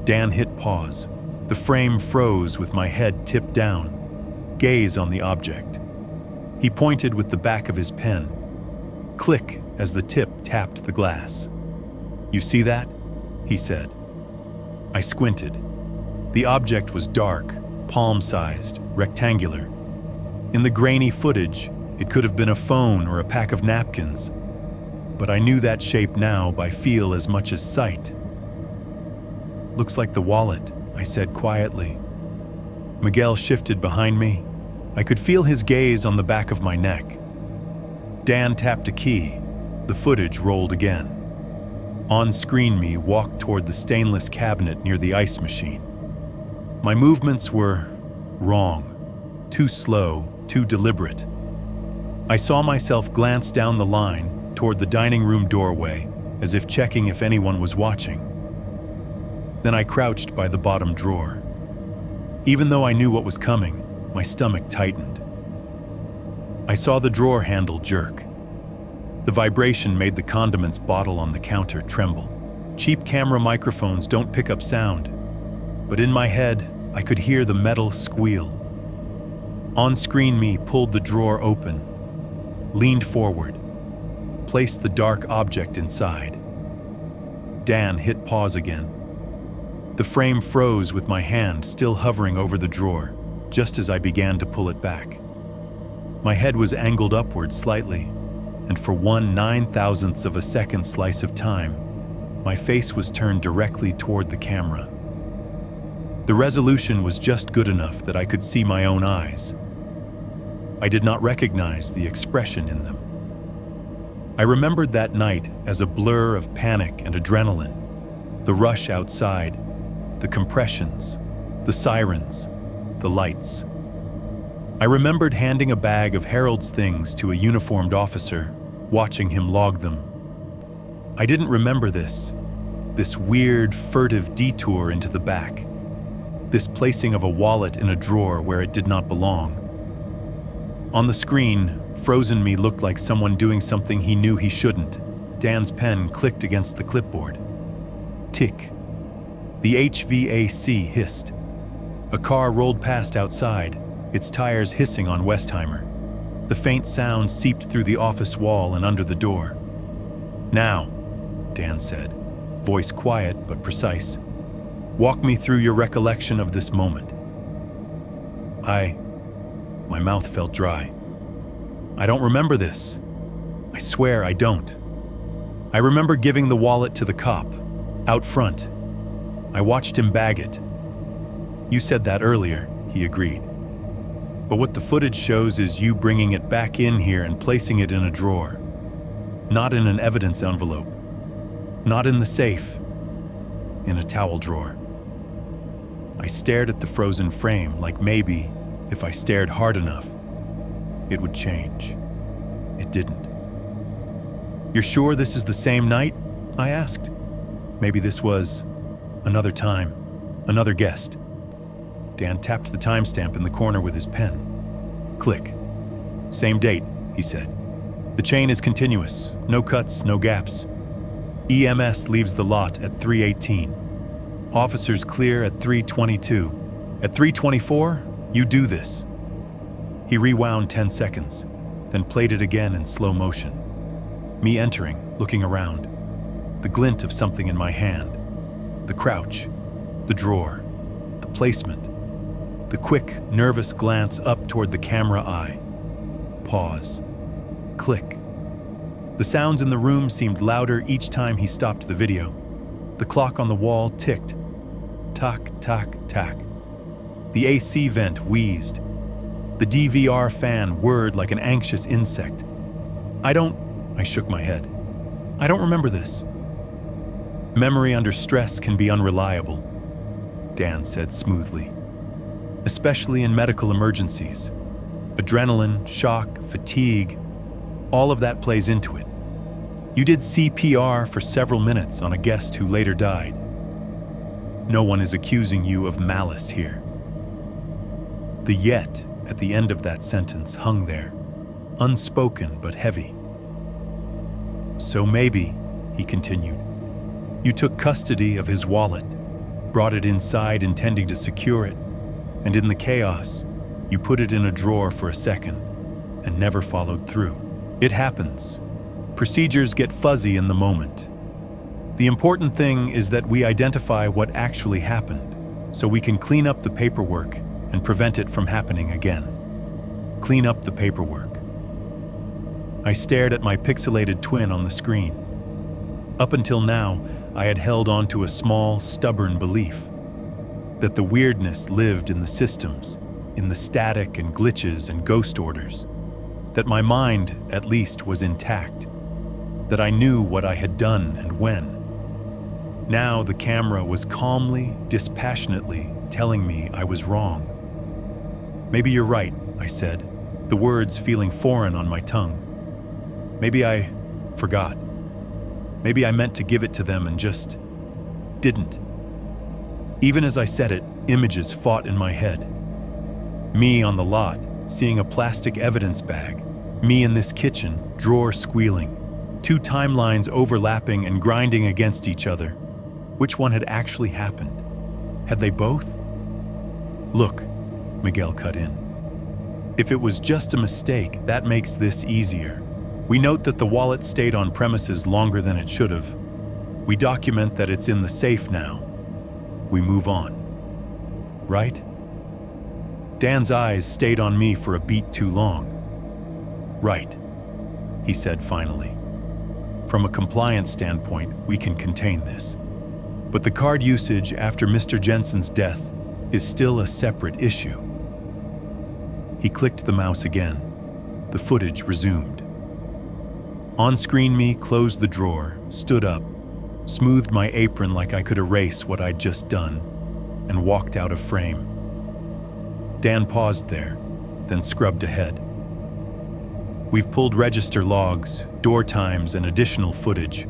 Dan hit pause. The frame froze with my head tipped down, gaze on the object. He pointed with the back of his pen. Click as the tip tapped the glass. "You see that?" he said. I squinted. The object was dark, palm-sized, rectangular. In the grainy footage, it could have been a phone or a pack of napkins, but I knew that shape now by feel as much as sight. "Looks like the wallet," I said quietly. Miguel shifted behind me. I could feel his gaze on the back of my neck. Dan tapped a key. The footage rolled again. On-screen me walked toward the stainless cabinet near the ice machine. My movements were wrong, too slow, too deliberate. I saw myself glance down the line toward the dining room doorway, as if checking if anyone was watching. Then I crouched by the bottom drawer. Even though I knew what was coming, my stomach tightened. I saw the drawer handle jerk. The vibration made the condiments bottle on the counter tremble. Cheap camera microphones don't pick up sound, but in my head, I could hear the metal squeal. On-screen me pulled the drawer open, leaned forward, placed the dark object inside. Dan hit pause again. The frame froze with my hand still hovering over the drawer, just as I began to pull it back. My head was angled upward slightly, and for 1/9,000th of a second slice of time, my face was turned directly toward the camera. The resolution was just good enough that I could see my own eyes. I did not recognize the expression in them. I remembered that night as a blur of panic and adrenaline, the rush outside, the compressions, the sirens, the lights. I remembered handing a bag of Harold's things to a uniformed officer, watching him log them. I didn't remember this weird, furtive detour into the back, this placing of a wallet in a drawer where it did not belong. On the screen, frozen me looked like someone doing something he knew he shouldn't. Dan's pen clicked against the clipboard. Tick. The HVAC hissed. A car rolled past outside, its tires hissing on Westheimer. The faint sound seeped through the office wall and under the door. "Now," Dan said, voice quiet but precise. "Walk me through your recollection of this moment." My mouth felt dry. "I don't remember this. I swear I don't. I remember giving the wallet to the cop, out front. I watched him bag it." "You said that earlier," he agreed. "But what the footage shows is you bringing it back in here and placing it in a drawer. Not in an evidence envelope. Not in the safe. In a towel drawer." I stared at the frozen frame like maybe, if I stared hard enough, it would change. It didn't. "You're sure this is the same night?" I asked. "Maybe this was another time, another guest." Dan tapped the timestamp in the corner with his pen. Click. "Same date," he said. "The chain is continuous, no cuts, no gaps. EMS leaves the lot at 3:18. Officers clear at 3:22. At 3:24, you do this." He rewound 10 seconds, then played it again in slow motion. Me entering, looking around. The glint of something in my hand. The crouch. The drawer. The placement. The quick, nervous glance up toward the camera eye. Pause. Click. The sounds in the room seemed louder each time he stopped the video. The clock on the wall ticked. Tack, tack, tack. The AC vent wheezed. The DVR fan whirred like an anxious insect. I shook my head. "I don't remember this." "Memory under stress can be unreliable," Dan said smoothly. "Especially in medical emergencies. Adrenaline, shock, fatigue, all of that plays into it. You did CPR for several minutes on a guest who later died. No one is accusing you of malice here." The yet at the end of that sentence hung there, unspoken but heavy. "So maybe," he continued, "you took custody of his wallet, brought it inside intending to secure it, and in the chaos, you put it in a drawer for a second and never followed through. It happens. Procedures get fuzzy in the moment. The important thing is that we identify what actually happened, so we can clean up the paperwork and prevent it from happening again. Clean up the paperwork." I stared at my pixelated twin on the screen. Up until now, I had held on to a small, stubborn belief that the weirdness lived in the systems, in the static and glitches and ghost orders, that my mind, at least, was intact, that I knew what I had done and when. Now the camera was calmly, dispassionately telling me I was wrong. "Maybe you're right," I said, the words feeling foreign on my tongue. "Maybe I forgot. Maybe I meant to give it to them and just didn't." Even as I said it, images fought in my head. Me on the lot, seeing a plastic evidence bag. Me in this kitchen, drawer squealing. Two timelines overlapping and grinding against each other. Which one had actually happened? Had they both? "Look," Miguel cut in. "If it was just a mistake, that makes this easier. We note that the wallet stayed on premises longer than it should have. We document that it's in the safe now. We move on. Right?" Dan's eyes stayed on me for a beat too long. "Right," he said finally. "From a compliance standpoint, we can contain this. But the card usage after Mr. Jensen's death is still a separate issue." He clicked the mouse again. The footage resumed. On-screen me closed the drawer, stood up, smoothed my apron like I could erase what I'd just done, and walked out of frame. Dan paused there, then scrubbed ahead. "We've pulled register logs, door times, and additional footage,"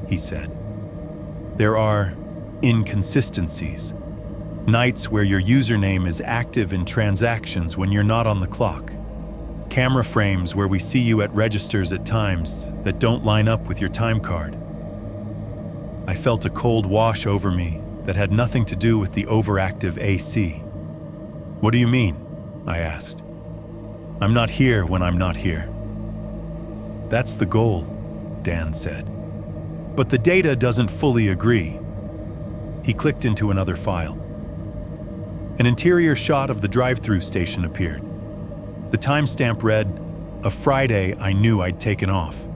he said. "There are inconsistencies. Nights where your username is active in transactions when you're not on the clock. Camera frames where we see you at registers at times that don't line up with your time card." I felt a cold wash over me that had nothing to do with the overactive AC. "What do you mean?" I asked. "I'm not here when I'm not here." "That's the goal," Dan said. "But the data doesn't fully agree." He clicked into another file. An interior shot of the drive-through station appeared. The timestamp read, "A Friday I knew I'd taken off."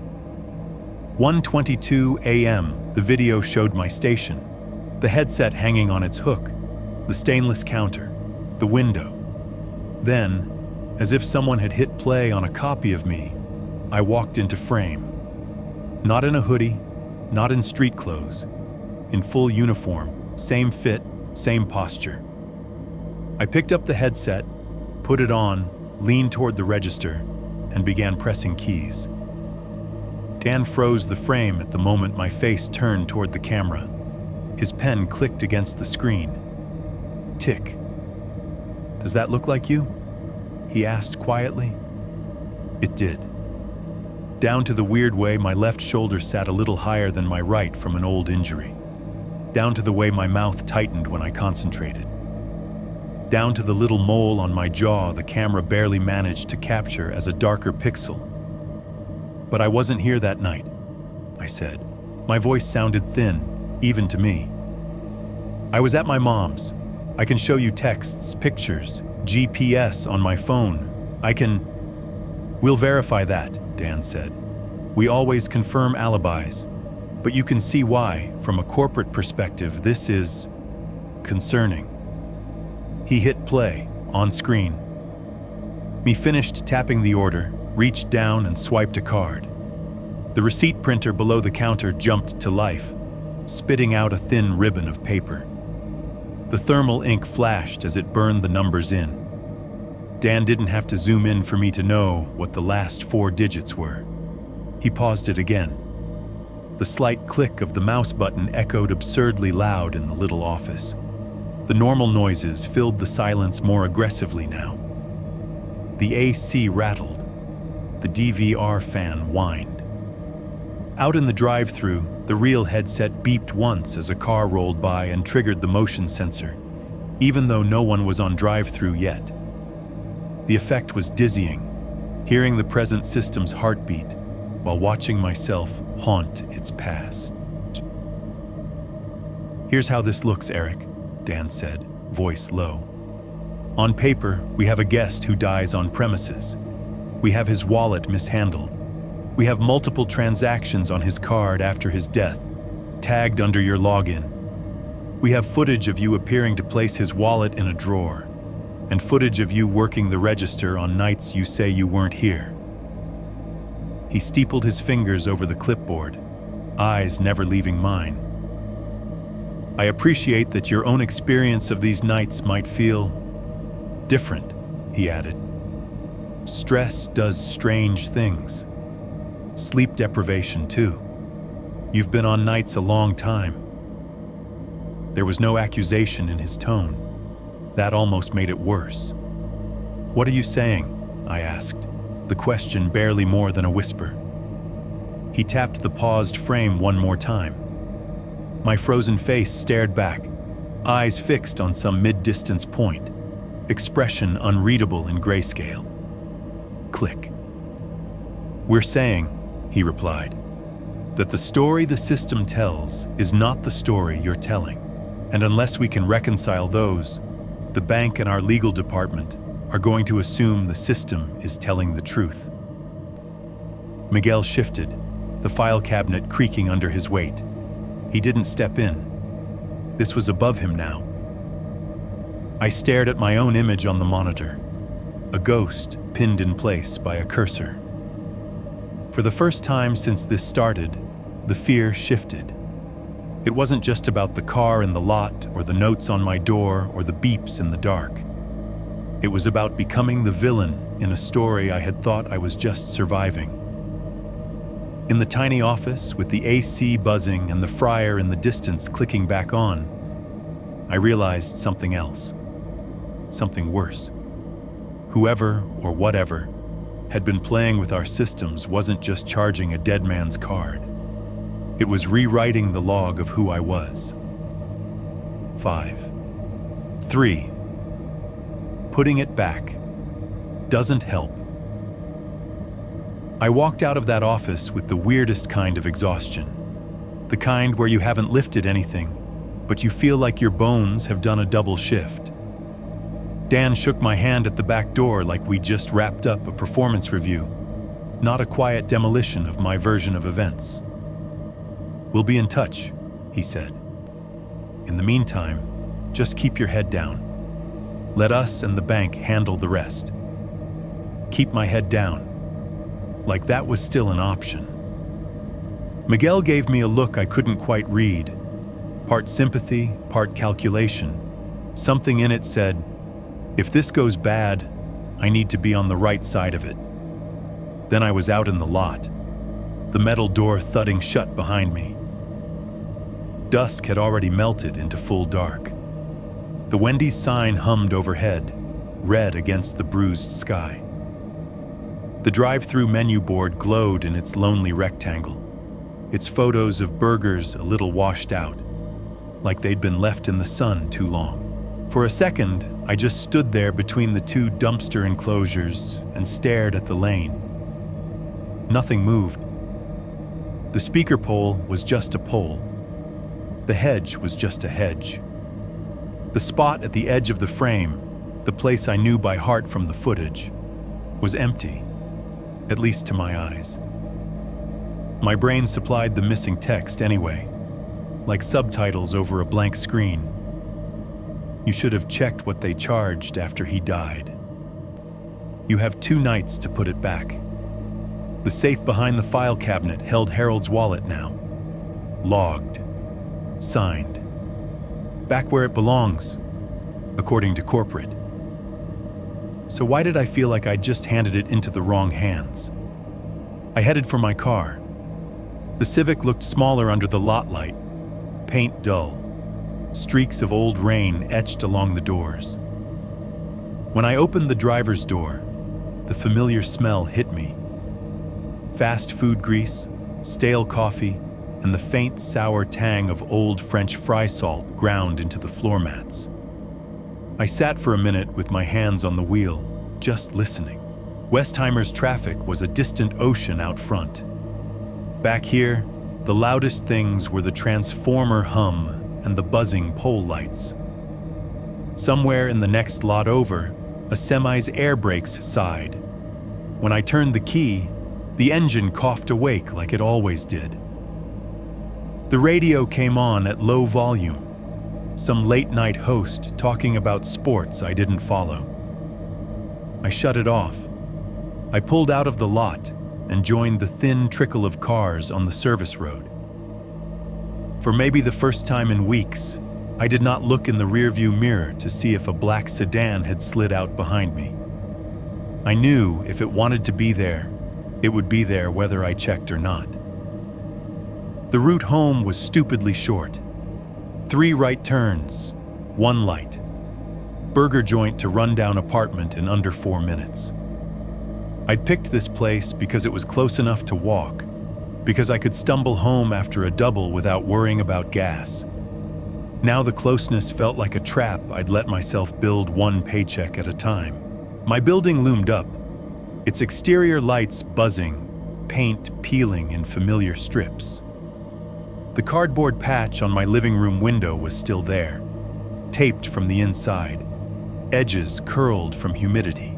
1:22 a.m. The video showed my station, the headset hanging on its hook, the stainless counter, the window. Then, as if someone had hit play on a copy of me, I walked into frame. Not in a hoodie, not in street clothes, in full uniform, same fit, same posture. I picked up the headset, put it on, leaned toward the register, and began pressing keys. Dan froze the frame at the moment my face turned toward the camera. His pen clicked against the screen. Tick. "Does that look like you?" he asked quietly. It did. Down to the weird way my left shoulder sat a little higher than my right from an old injury. Down to the way my mouth tightened when I concentrated. Down to the little mole on my jaw the camera barely managed to capture as a darker pixel. "But I wasn't here that night," I said. My voice sounded thin, even to me. "I was at my mom's. I can show you texts, pictures, GPS on my phone. We'll verify that," Dan said. "We always confirm alibis, but you can see why, from a corporate perspective, this is concerning." He hit play, on screen. Me finished tapping the order, reached down and swiped a card. The receipt printer below the counter jumped to life, spitting out a thin ribbon of paper. The thermal ink flashed as it burned the numbers in. Dan didn't have to zoom in for me to know what the last 4 digits were. He paused it again. The slight click of the mouse button echoed absurdly loud in the little office. The normal noises filled the silence more aggressively now. The AC rattled. The DVR fan whined. Out in the drive-thru, the real headset beeped once as a car rolled by and triggered the motion sensor, even though no one was on drive-thru yet. The effect was dizzying, hearing the present system's heartbeat while watching myself haunt its past. "Here's how this looks, Eric," Dan said, voice low. "On paper, we have a guest who dies on premises. We have his wallet mishandled. We have multiple transactions on his card after his death, tagged under your login. We have footage of you appearing to place his wallet in a drawer, and footage of you working the register on nights you say you weren't here." He steepled his fingers over the clipboard, eyes never leaving mine. "I appreciate that your own experience of these nights might feel different," he added. "Stress does strange things. Sleep deprivation, too. You've been on nights a long time." There was no accusation in his tone. That almost made it worse. "What are you saying?" I asked, the question barely more than a whisper. He tapped the paused frame one more time. My frozen face stared back, eyes fixed on some mid-distance point, expression unreadable in grayscale. Click. "We're saying," he replied, "that the story the system tells is not the story you're telling, and unless we can reconcile those, the bank and our legal department are going to assume the system is telling the truth." Miguel shifted, the file cabinet creaking under his weight. He didn't step in. This was above him now. I stared at my own image on the monitor, a ghost pinned in place by a cursor. For the first time since this started, the fear shifted. It wasn't just about the car in the lot or the notes on my door or the beeps in the dark. It was about becoming the villain in a story I had thought I was just surviving. In the tiny office, with the AC buzzing and the fryer in the distance clicking back on, I realized something else. Something worse. Whoever or whatever had been playing with our systems wasn't just charging a dead man's card. It was rewriting the log of who I was. 5. 3. Putting it back doesn't help. I walked out of that office with the weirdest kind of exhaustion. The kind where you haven't lifted anything, but you feel like your bones have done a double shift. Dan shook my hand at the back door like we just wrapped up a performance review, not a quiet demolition of my version of events. "We'll be in touch," he said. "In the meantime, just keep your head down. Let us and the bank handle the rest." Keep my head down. Like that was still an option. Miguel gave me a look I couldn't quite read. Part sympathy, part calculation. Something in it said, "If this goes bad, I need to be on the right side of it." Then I was out in the lot, the metal door thudding shut behind me. Dusk had already melted into full dark. The Wendy's sign hummed overhead, red against the bruised sky. The drive-through menu board glowed in its lonely rectangle, its photos of burgers a little washed out, like they'd been left in the sun too long. For a second, I just stood there between the two dumpster enclosures and stared at the lane. Nothing moved. The speaker pole was just a pole. The hedge was just a hedge. The spot at the edge of the frame, the place I knew by heart from the footage, was empty, at least to my eyes. My brain supplied the missing text anyway, like subtitles over a blank screen. "You should have checked what they charged after he died. You have 2 nights to put it back." The safe behind the file cabinet held Harold's wallet now. Logged. Signed. Back where it belongs, according to corporate. So why did I feel like I'd just handed it into the wrong hands? I headed for my car. The Civic looked smaller under the lot light, paint dull. Streaks of old rain etched along the doors. When I opened the driver's door, the familiar smell hit me. Fast food grease, stale coffee, and the faint sour tang of old French fry salt ground into the floor mats. I sat for a minute with my hands on the wheel, just listening. Westheimer's traffic was a distant ocean out front. Back here, the loudest things were the transformer hum and the buzzing pole lights. Somewhere in the next lot over, a semi's air brakes sighed. When I turned the key, the engine coughed awake like it always did. The radio came on at low volume, some late-night host talking about sports I didn't follow. I shut it off. I pulled out of the lot and joined the thin trickle of cars on the service road. For maybe the first time in weeks, I did not look in the rearview mirror to see if a black sedan had slid out behind me. I knew if it wanted to be there, it would be there whether I checked or not. The route home was stupidly short. 3 right turns, 1 light. Burger joint to rundown apartment in under 4 minutes. I'd picked this place because it was close enough to walk, because I could stumble home after a double without worrying about gas. Now the closeness felt like a trap I'd let myself build 1 paycheck at a time. My building loomed up, its exterior lights buzzing, paint peeling in familiar strips. The cardboard patch on my living room window was still there, taped from the inside, edges curled from humidity.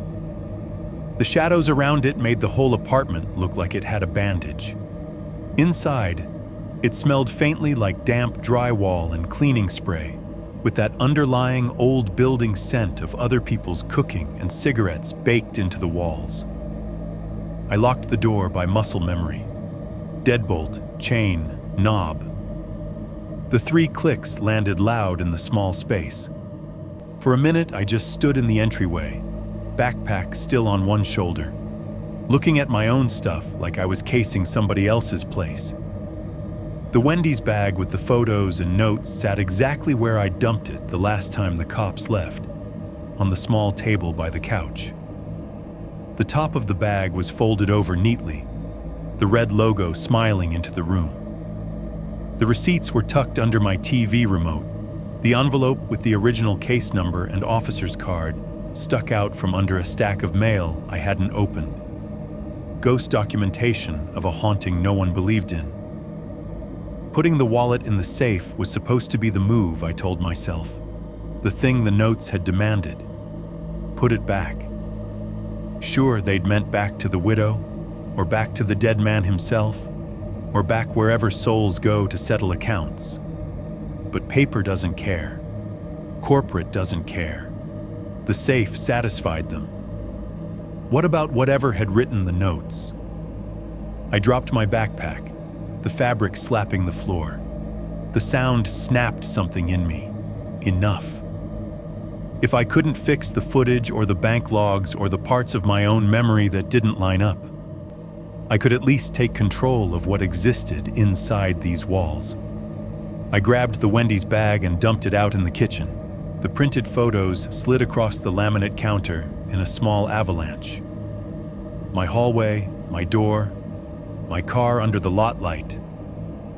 The shadows around it made the whole apartment look like it had a bandage. Inside, it smelled faintly like damp drywall and cleaning spray, with that underlying old building scent of other people's cooking and cigarettes baked into the walls. I locked the door by muscle memory. Deadbolt, chain, knob. The 3 clicks landed loud in the small space. For a minute, I just stood in the entryway, backpack still on one shoulder, looking at my own stuff like I was casing somebody else's place. The Wendy's bag with the photos and notes sat exactly where I dumped it the last time the cops left, on the small table by the couch. The top of the bag was folded over neatly, the red logo smiling into the room. The receipts were tucked under my TV remote. The envelope with the original case number and officer's card stuck out from under a stack of mail I hadn't opened. Ghost documentation of a haunting no one believed in. Putting the wallet in the safe was supposed to be the move, I told myself. The thing the notes had demanded. Put it back. Sure, they'd meant back to the widow, or back to the dead man himself, or back wherever souls go to settle accounts. But paper doesn't care. Corporate doesn't care. The safe satisfied them. What about whatever had written the notes? I dropped my backpack, the fabric slapping the floor. The sound snapped something in me. Enough. If I couldn't fix the footage or the bank logs or the parts of my own memory that didn't line up, I could at least take control of what existed inside these walls. I grabbed the Wendy's bag and dumped it out in the kitchen. The printed photos slid across the laminate counter in a small avalanche. My hallway, my door, my car under the lot light,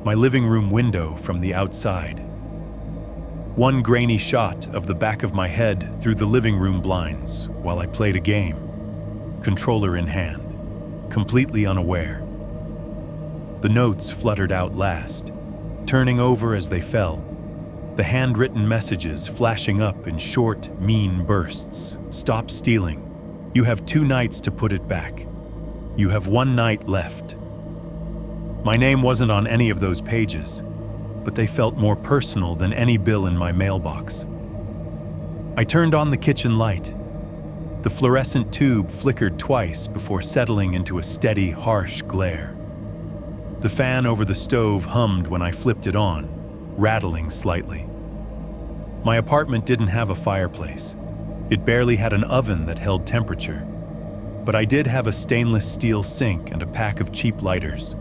my living room window from the outside. One grainy shot of the back of my head through the living room blinds while I played a game, controller in hand, completely unaware. The notes fluttered out last, turning over as they fell, the handwritten messages flashing up in short, mean bursts. Stop stealing. You have 2 nights to put it back. You have 1 night left. My name wasn't on any of those pages, but they felt more personal than any bill in my mailbox. I turned on the kitchen light. The fluorescent tube flickered twice before settling into a steady, harsh glare. The fan over the stove hummed when I flipped it on, rattling slightly. My apartment didn't have a fireplace. It barely had an oven that held temperature. But I did have a stainless steel sink and a pack of cheap lighters.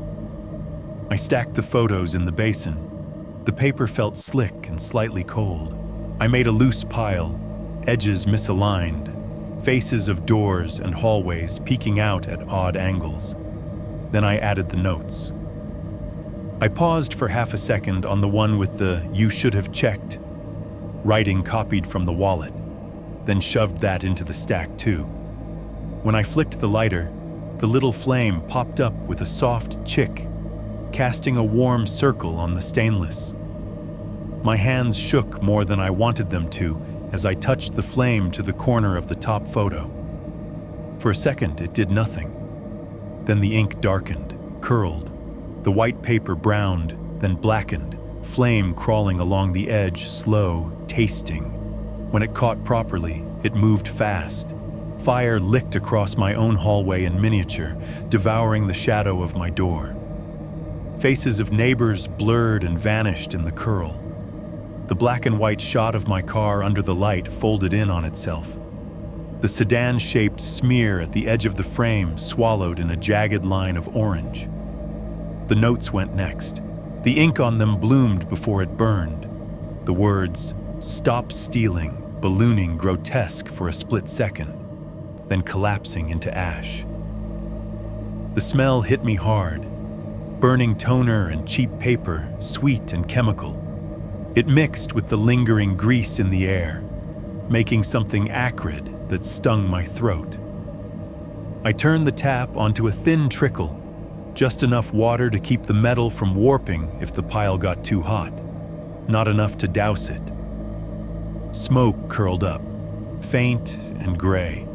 I stacked the photos in the basin. The paper felt slick and slightly cold. I made a loose pile, edges misaligned, faces of doors and hallways peeking out at odd angles. Then I added the notes. I paused for half a second on the one with the "you should have checked" writing copied from the wallet, then shoved that into the stack too. When I flicked the lighter, the little flame popped up with a soft chick, casting a warm circle on the stainless. My hands shook more than I wanted them to as I touched the flame to the corner of the top photo. For a second, it did nothing. Then the ink darkened, curled. The white paper browned, then blackened, flame crawling along the edge, slow, tasting. When it caught properly, it moved fast. Fire licked across my own hallway in miniature, devouring the shadow of my door. Faces of neighbors blurred and vanished in the curl. The black and white shot of my car under the light folded in on itself. The sedan-shaped smear at the edge of the frame swallowed in a jagged line of orange. The notes went next. The ink on them bloomed before it burned. The words, "Stop stealing," ballooning grotesque for a split second, then collapsing into ash. The smell hit me hard. Burning toner and cheap paper, sweet and chemical. It mixed with the lingering grease in the air, making something acrid that stung my throat. I turned the tap onto a thin trickle, just enough water to keep the metal from warping if the pile got too hot, not enough to douse it. Smoke curled up, faint and gray,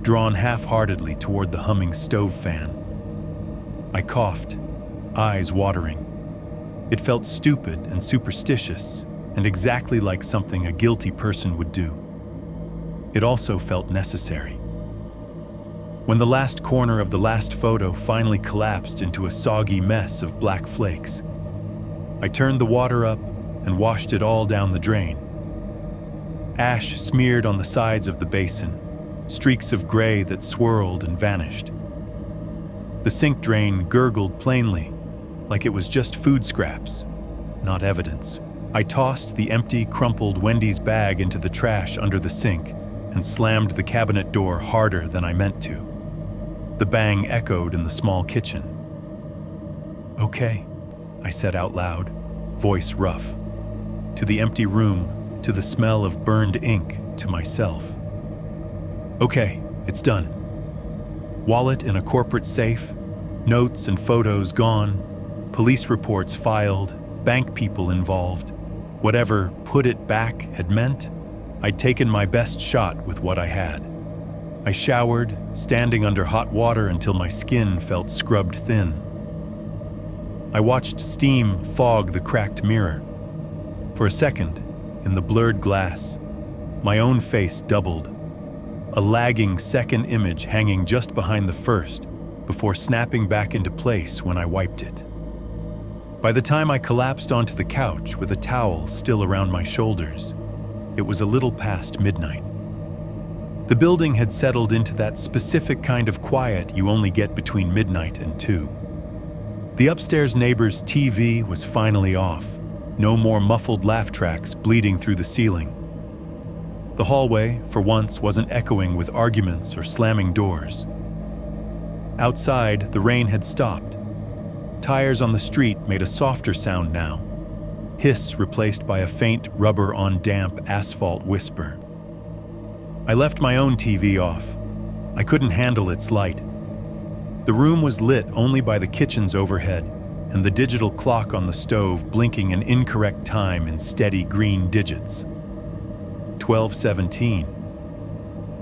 drawn half-heartedly toward the humming stove fan. I coughed, eyes watering. It felt stupid and superstitious, and exactly like something a guilty person would do. It also felt necessary. When the last corner of the last photo finally collapsed into a soggy mess of black flakes, I turned the water up and washed it all down the drain. Ash smeared on the sides of the basin, streaks of gray that swirled and vanished. The sink drain gurgled plainly, like it was just food scraps, not evidence. I tossed the empty, crumpled Wendy's bag into the trash under the sink and slammed the cabinet door harder than I meant to. The bang echoed in the small kitchen. "Okay," I said out loud, voice rough. To the empty room, to the smell of burned ink, to myself. "Okay, it's done." Wallet in a corporate safe, notes and photos gone, police reports filed, bank people involved. Whatever "put it back" had meant, I'd taken my best shot with what I had. I showered, standing under hot water until my skin felt scrubbed thin. I watched steam fog the cracked mirror. For a second, in the blurred glass, my own face doubled, a lagging second image hanging just behind the first before snapping back into place when I wiped it. By the time I collapsed onto the couch with a towel still around my shoulders, it was a little past midnight. The building had settled into that specific kind of quiet you only get between midnight and 2. The upstairs neighbor's TV was finally off, no more muffled laugh tracks bleeding through the ceiling. The hallway, for once, wasn't echoing with arguments or slamming doors. Outside, the rain had stopped. Tires on the street made a softer sound now, hiss replaced by a faint rubber-on-damp asphalt whisper. I left my own TV off. I couldn't handle its light. The room was lit only by the kitchen's overhead and the digital clock on the stove blinking an incorrect time in steady green digits. 12:17.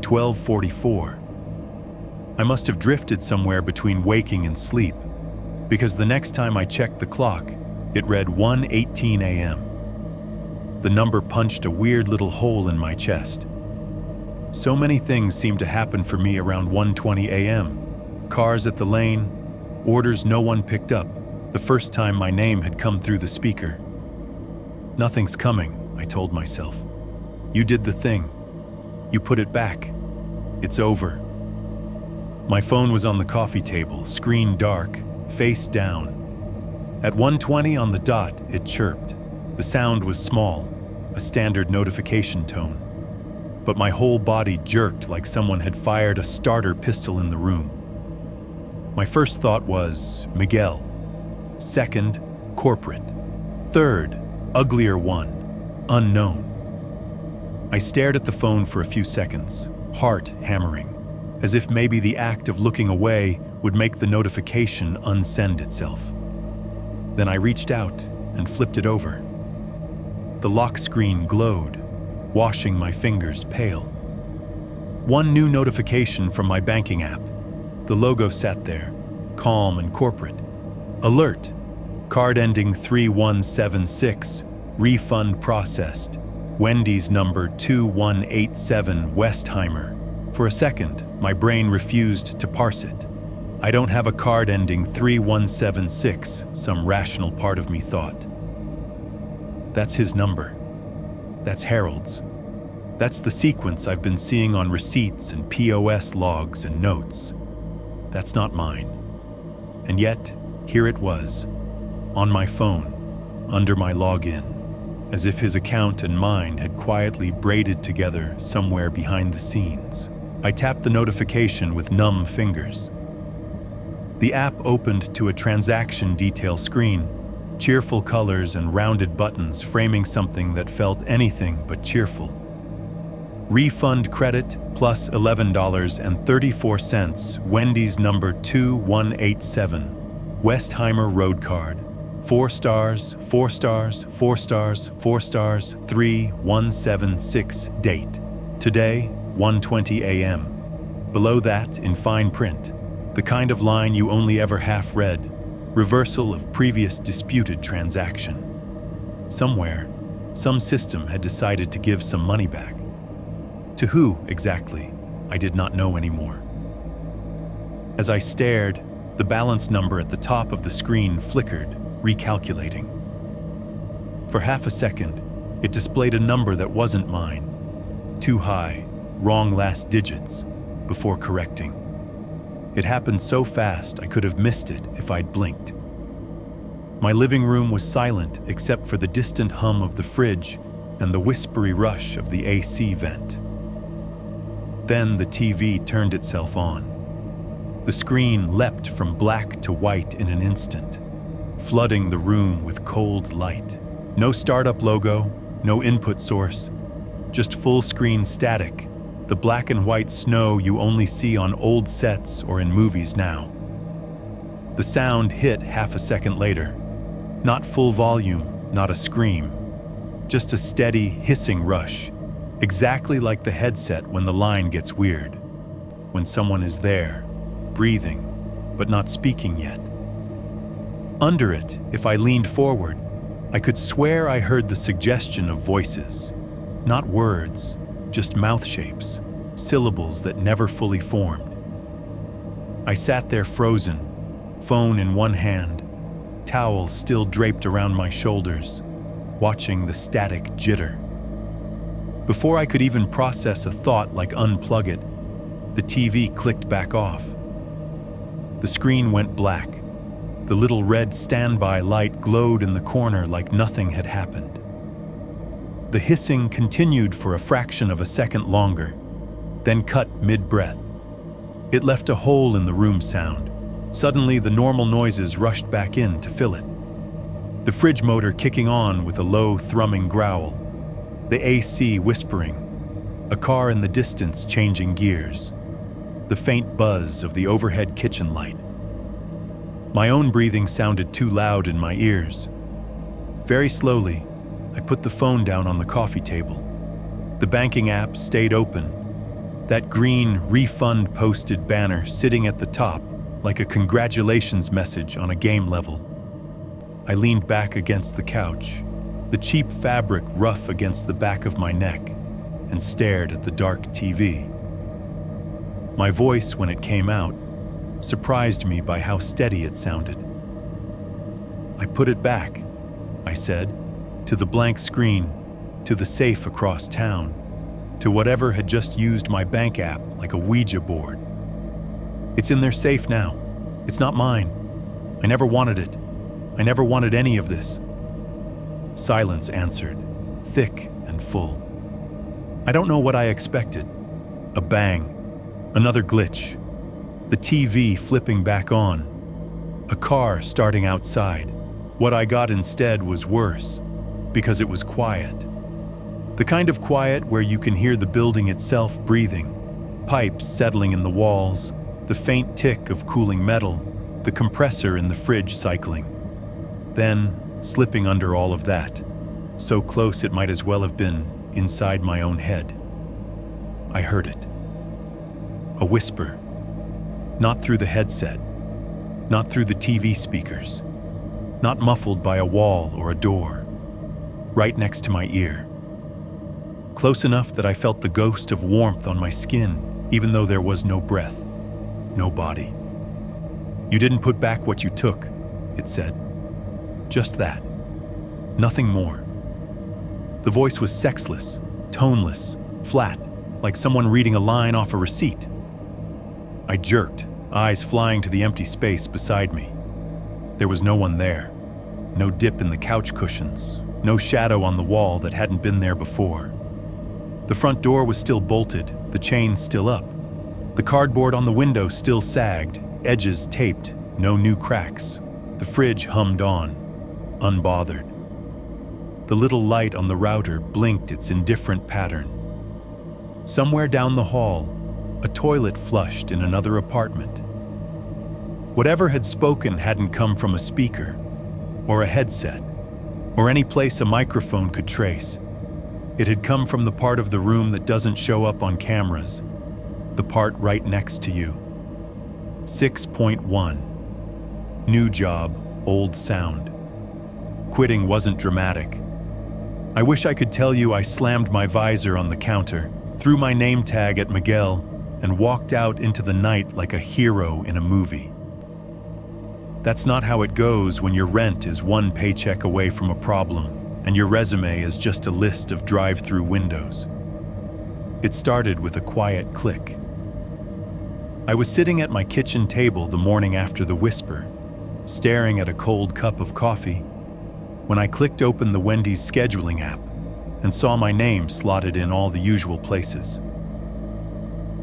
12:44. I must have drifted somewhere between waking and sleep, because the next time I checked the clock, it read 1:18 a.m. The number punched a weird little hole in my chest. So many things seemed to happen for me around 1:20 a.m. Cars at the lane, orders no one picked up, the first time my name had come through the speaker. "Nothing's coming," I told myself. "You did the thing. You put it back. It's over." My phone was on the coffee table, screen dark, face down. At 1:20 on the dot, it chirped. The sound was small, a standard notification tone. But my whole body jerked like someone had fired a starter pistol in the room. My first thought was Miguel. Second, corporate. Third, uglier one, unknown. I stared at the phone for a few seconds, heart hammering, as if maybe the act of looking away would make the notification unsend itself. Then I reached out and flipped it over. The lock screen glowed, washing my fingers pale. One new notification from my banking app. The logo sat there, calm and corporate. Alert! Card ending 3176, refund processed. Wendy's number 2187 Westheimer. For a second, my brain refused to parse it. I don't have a card ending 3176, some rational part of me thought. That's his number. That's Harold's. That's the sequence I've been seeing on receipts and POS logs and notes. That's not mine. And yet, here it was, on my phone, under my login, as if his account and mine had quietly braided together somewhere behind the scenes. I tapped the notification with numb fingers. The app opened to a transaction detail screen, cheerful colors and rounded buttons framing something that felt anything but cheerful. Refund credit plus $11.34, Wendy's number 2187, Westheimer Road Card. 4 stars, 4 stars, 4 stars, 4 stars, 3176, date. Today, 1:20 a.m. Below that, in fine print, the kind of line you only ever half read, reversal of previous disputed transaction. Somewhere, some system had decided to give some money back. To who, exactly, I did not know anymore. As I stared, the balance number at the top of the screen flickered, recalculating. For half a second, it displayed a number that wasn't mine. Too high, wrong last digits, before correcting. It happened so fast I could have missed it if I'd blinked. My living room was silent except for the distant hum of the fridge and the whispery rush of the AC vent. Then the TV turned itself on. The screen leapt from black to white in an instant, flooding the room with cold light. No startup logo, no input source, just full-screen static, the black and white snow you only see on old sets or in movies now. The sound hit half a second later. Not full volume, not a scream, just a steady, hissing rush, exactly like the headset when the line gets weird, when someone is there, breathing, but not speaking yet. Under it, if I leaned forward, I could swear I heard the suggestion of voices, not words, just mouth shapes, syllables that never fully formed. I sat there frozen, phone in one hand, towel still draped around my shoulders, watching the static jitter. Before I could even process a thought like unplug it, the TV clicked back off. The screen went black. The little red standby light glowed in the corner like nothing had happened. The hissing continued for a fraction of a second longer, then cut mid-breath. It left a hole in the room sound. Suddenly, the normal noises rushed back in to fill it. The fridge motor kicking on with a low, thrumming growl. The AC whispering. A car in the distance changing gears. The faint buzz of the overhead kitchen light. My own breathing sounded too loud in my ears. Very slowly, I put the phone down on the coffee table. The banking app stayed open. That green refund posted banner sitting at the top like a congratulations message on a game level. I leaned back against the couch, the cheap fabric rough against the back of my neck, and stared at the dark TV. My voice, when it came out, surprised me by how steady it sounded. I put it back, I said, to the blank screen, to the safe across town, to whatever had just used my bank app like a Ouija board. It's in their safe now. It's not mine. I never wanted it. I never wanted any of this. Silence answered, thick and full. I don't know what I expected. A bang. Another glitch. The TV flipping back on. A car starting outside. What I got instead was worse, because it was quiet. The kind of quiet where you can hear the building itself breathing, pipes settling in the walls, the faint tick of cooling metal, the compressor in the fridge cycling. Then, slipping under all of that, so close it might as well have been inside my own head, I heard it. A whisper. Not through the headset, not through the TV speakers, not muffled by a wall or a door, right next to my ear. Close enough that I felt the ghost of warmth on my skin, even though there was no breath. No body. You didn't put back what you took, it said. Just that. Nothing more. The voice was sexless, toneless, flat, like someone reading a line off a receipt. I jerked, eyes flying to the empty space beside me. There was no one there. No dip in the couch cushions. No shadow on the wall that hadn't been there before. The front door was still bolted, the chain still up. The cardboard on the window still sagged, edges taped, no new cracks. The fridge hummed on, unbothered. The little light on the router blinked its indifferent pattern. Somewhere down the hall, a toilet flushed in another apartment. Whatever had spoken hadn't come from a speaker, or a headset, or any place a microphone could trace. It had come from the part of the room that doesn't show up on cameras, the part right next to you. 6.1. New job, old sound. Quitting wasn't dramatic. I wish I could tell you I slammed my visor on the counter, threw my name tag at Miguel, and walked out into the night like a hero in a movie. That's not how it goes when your rent is one paycheck away from a problem, and your resume is just a list of drive-through windows. It started with a quiet click. I was sitting at my kitchen table the morning after the whisper, staring at a cold cup of coffee, when I clicked open the Wendy's scheduling app and saw my name slotted in all the usual places.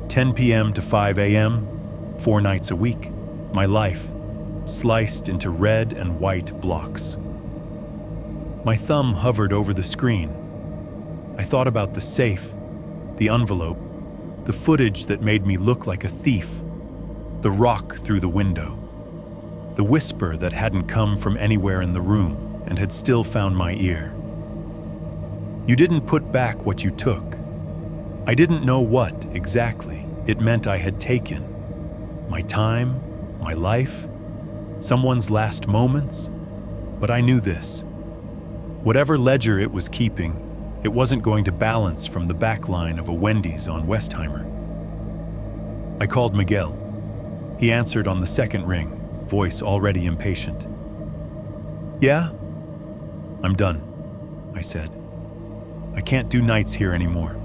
10 p.m. to 5 a.m., 4 nights a week, my life sliced into red and white blocks. My thumb hovered over the screen. I thought about the safe, the envelope, the footage that made me look like a thief, the rock through the window, the whisper that hadn't come from anywhere in the room and had still found my ear. You didn't put back what you took. I didn't know what, exactly, it meant I had taken. My time, my life, someone's last moments. But I knew this. Whatever ledger it was keeping, it wasn't going to balance from the back line of a Wendy's on Westheimer. I called Miguel. He answered on the second ring, voice already impatient. "Yeah? I'm done," I said. "I can't do nights here anymore.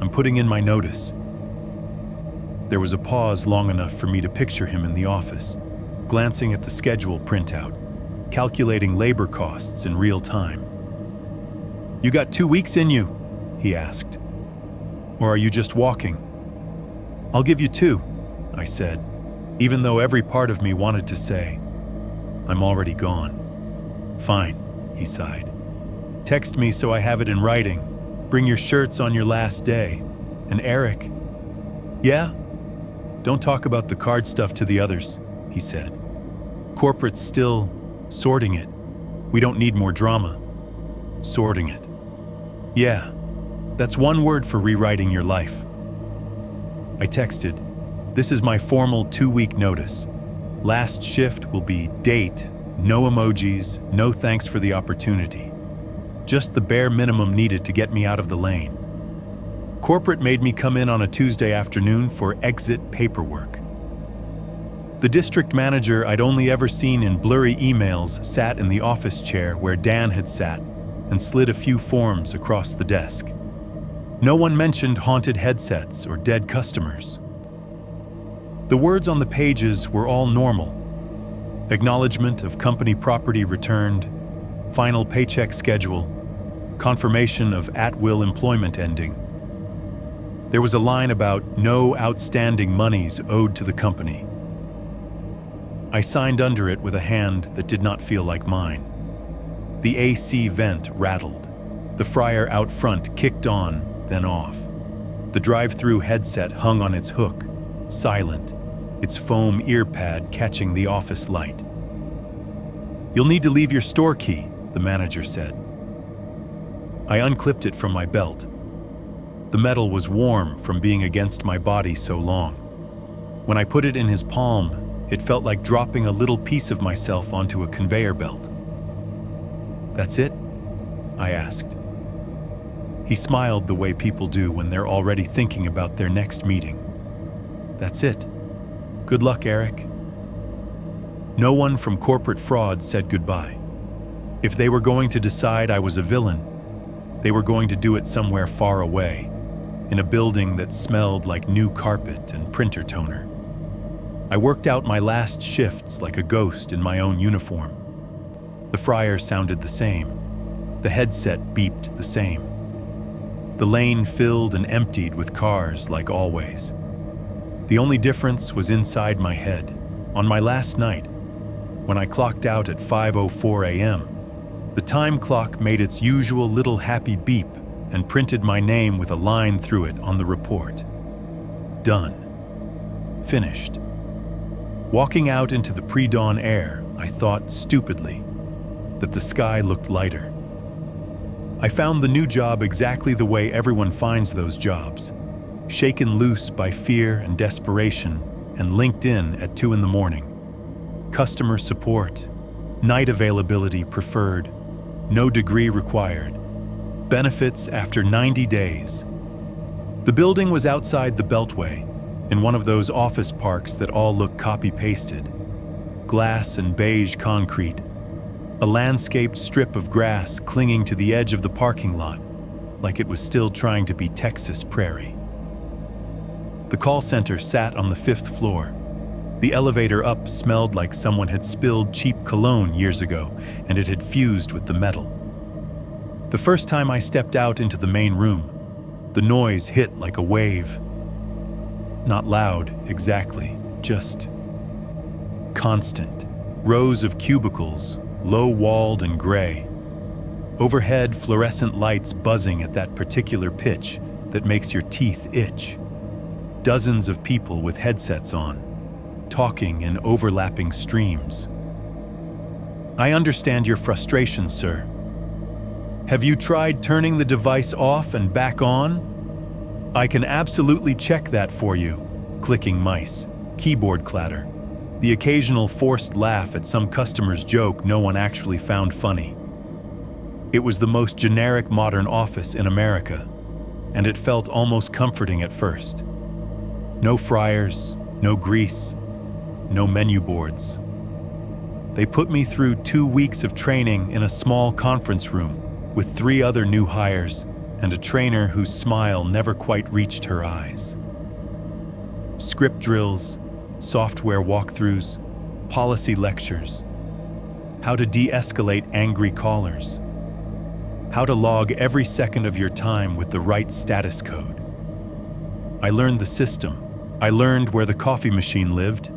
I'm putting in my notice." There was a pause long enough for me to picture him in the office, glancing at the schedule printout, calculating labor costs in real time. "You got 2 weeks in you?" he asked. "Or are you just walking?" "I'll give you 2, I said, even though every part of me wanted to say, "I'm already gone." "Fine," he sighed. "Text me so I have it in writing. Bring your shirts on your last day. And Eric." "Yeah? Don't talk about the card stuff to the others," he said. "Corporate's still sorting it. We don't need more drama." Sorting it. Yeah, that's one word for rewriting your life. I texted, "This is my formal 2-week notice. Last shift will be date, no emojis, no thanks for the opportunity. Just the bare minimum needed to get me out of the lane. Corporate made me come in on a Tuesday afternoon for exit paperwork." The district manager I'd only ever seen in blurry emails sat in the office chair where Dan had sat and slid a few forms across the desk. No one mentioned haunted headsets or dead customers. The words on the pages were all normal. Acknowledgement of company property returned, final paycheck schedule, confirmation of at-will employment ending. There was a line about no outstanding monies owed to the company. I signed under it with a hand that did not feel like mine. The AC vent rattled. The fryer out front kicked on, then off. The drive-through headset hung on its hook, silent, its foam ear pad catching the office light. "You'll need to leave your store key," the manager said. I unclipped it from my belt. The metal was warm from being against my body so long. When I put it in his palm, it felt like dropping a little piece of myself onto a conveyor belt. "That's it?" I asked. He smiled the way people do when they're already thinking about their next meeting. "That's it. Good luck, Eric." No one from corporate fraud said goodbye. If they were going to decide I was a villain, they were going to do it somewhere far away, in a building that smelled like new carpet and printer toner. I worked out my last shifts like a ghost in my own uniform. The fryer sounded the same. The headset beeped the same. The lane filled and emptied with cars like always. The only difference was inside my head. On my last night, when I clocked out at 5:04 a.m., the time clock made its usual little happy beep and printed my name with a line through it on the report. Done. Finished. Walking out into the pre-dawn air, I thought stupidly that the sky looked lighter. I found the new job exactly the way everyone finds those jobs, shaken loose by fear and desperation, and linked in at 2 a.m. Customer support, night availability preferred, no degree required, benefits after 90 days. The building was outside the Beltway, in one of those office parks that all look copy-pasted. Glass and beige concrete, a landscaped strip of grass clinging to the edge of the parking lot, like it was still trying to be Texas prairie. The The call center sat on the 5th floor. The elevator up smelled like someone had spilled cheap cologne years ago, and it had fused with the metal. The first time I stepped out into the main room, the noise hit like a wave. Not loud, exactly, just constant. Rows of cubicles, low-walled and gray. Overhead, fluorescent lights buzzing at that particular pitch that makes your teeth itch. Dozens of people with headsets on, talking in overlapping streams. I understand your frustration, sir. Have you tried turning the device off and back on? I can absolutely check that for you. Clicking mice, keyboard clatter, the occasional forced laugh at some customer's joke no one actually found funny. It was the most generic modern office in America, and it felt almost comforting at first. No fryers, no grease, no menu boards. They put me through 2 weeks of training in a small conference room with 3 other new hires and a trainer whose smile never quite reached her eyes. Script drills, software walkthroughs, policy lectures, how to de-escalate angry callers, how to log every second of your time with the right status code. I learned the system. I learned where the coffee machine lived,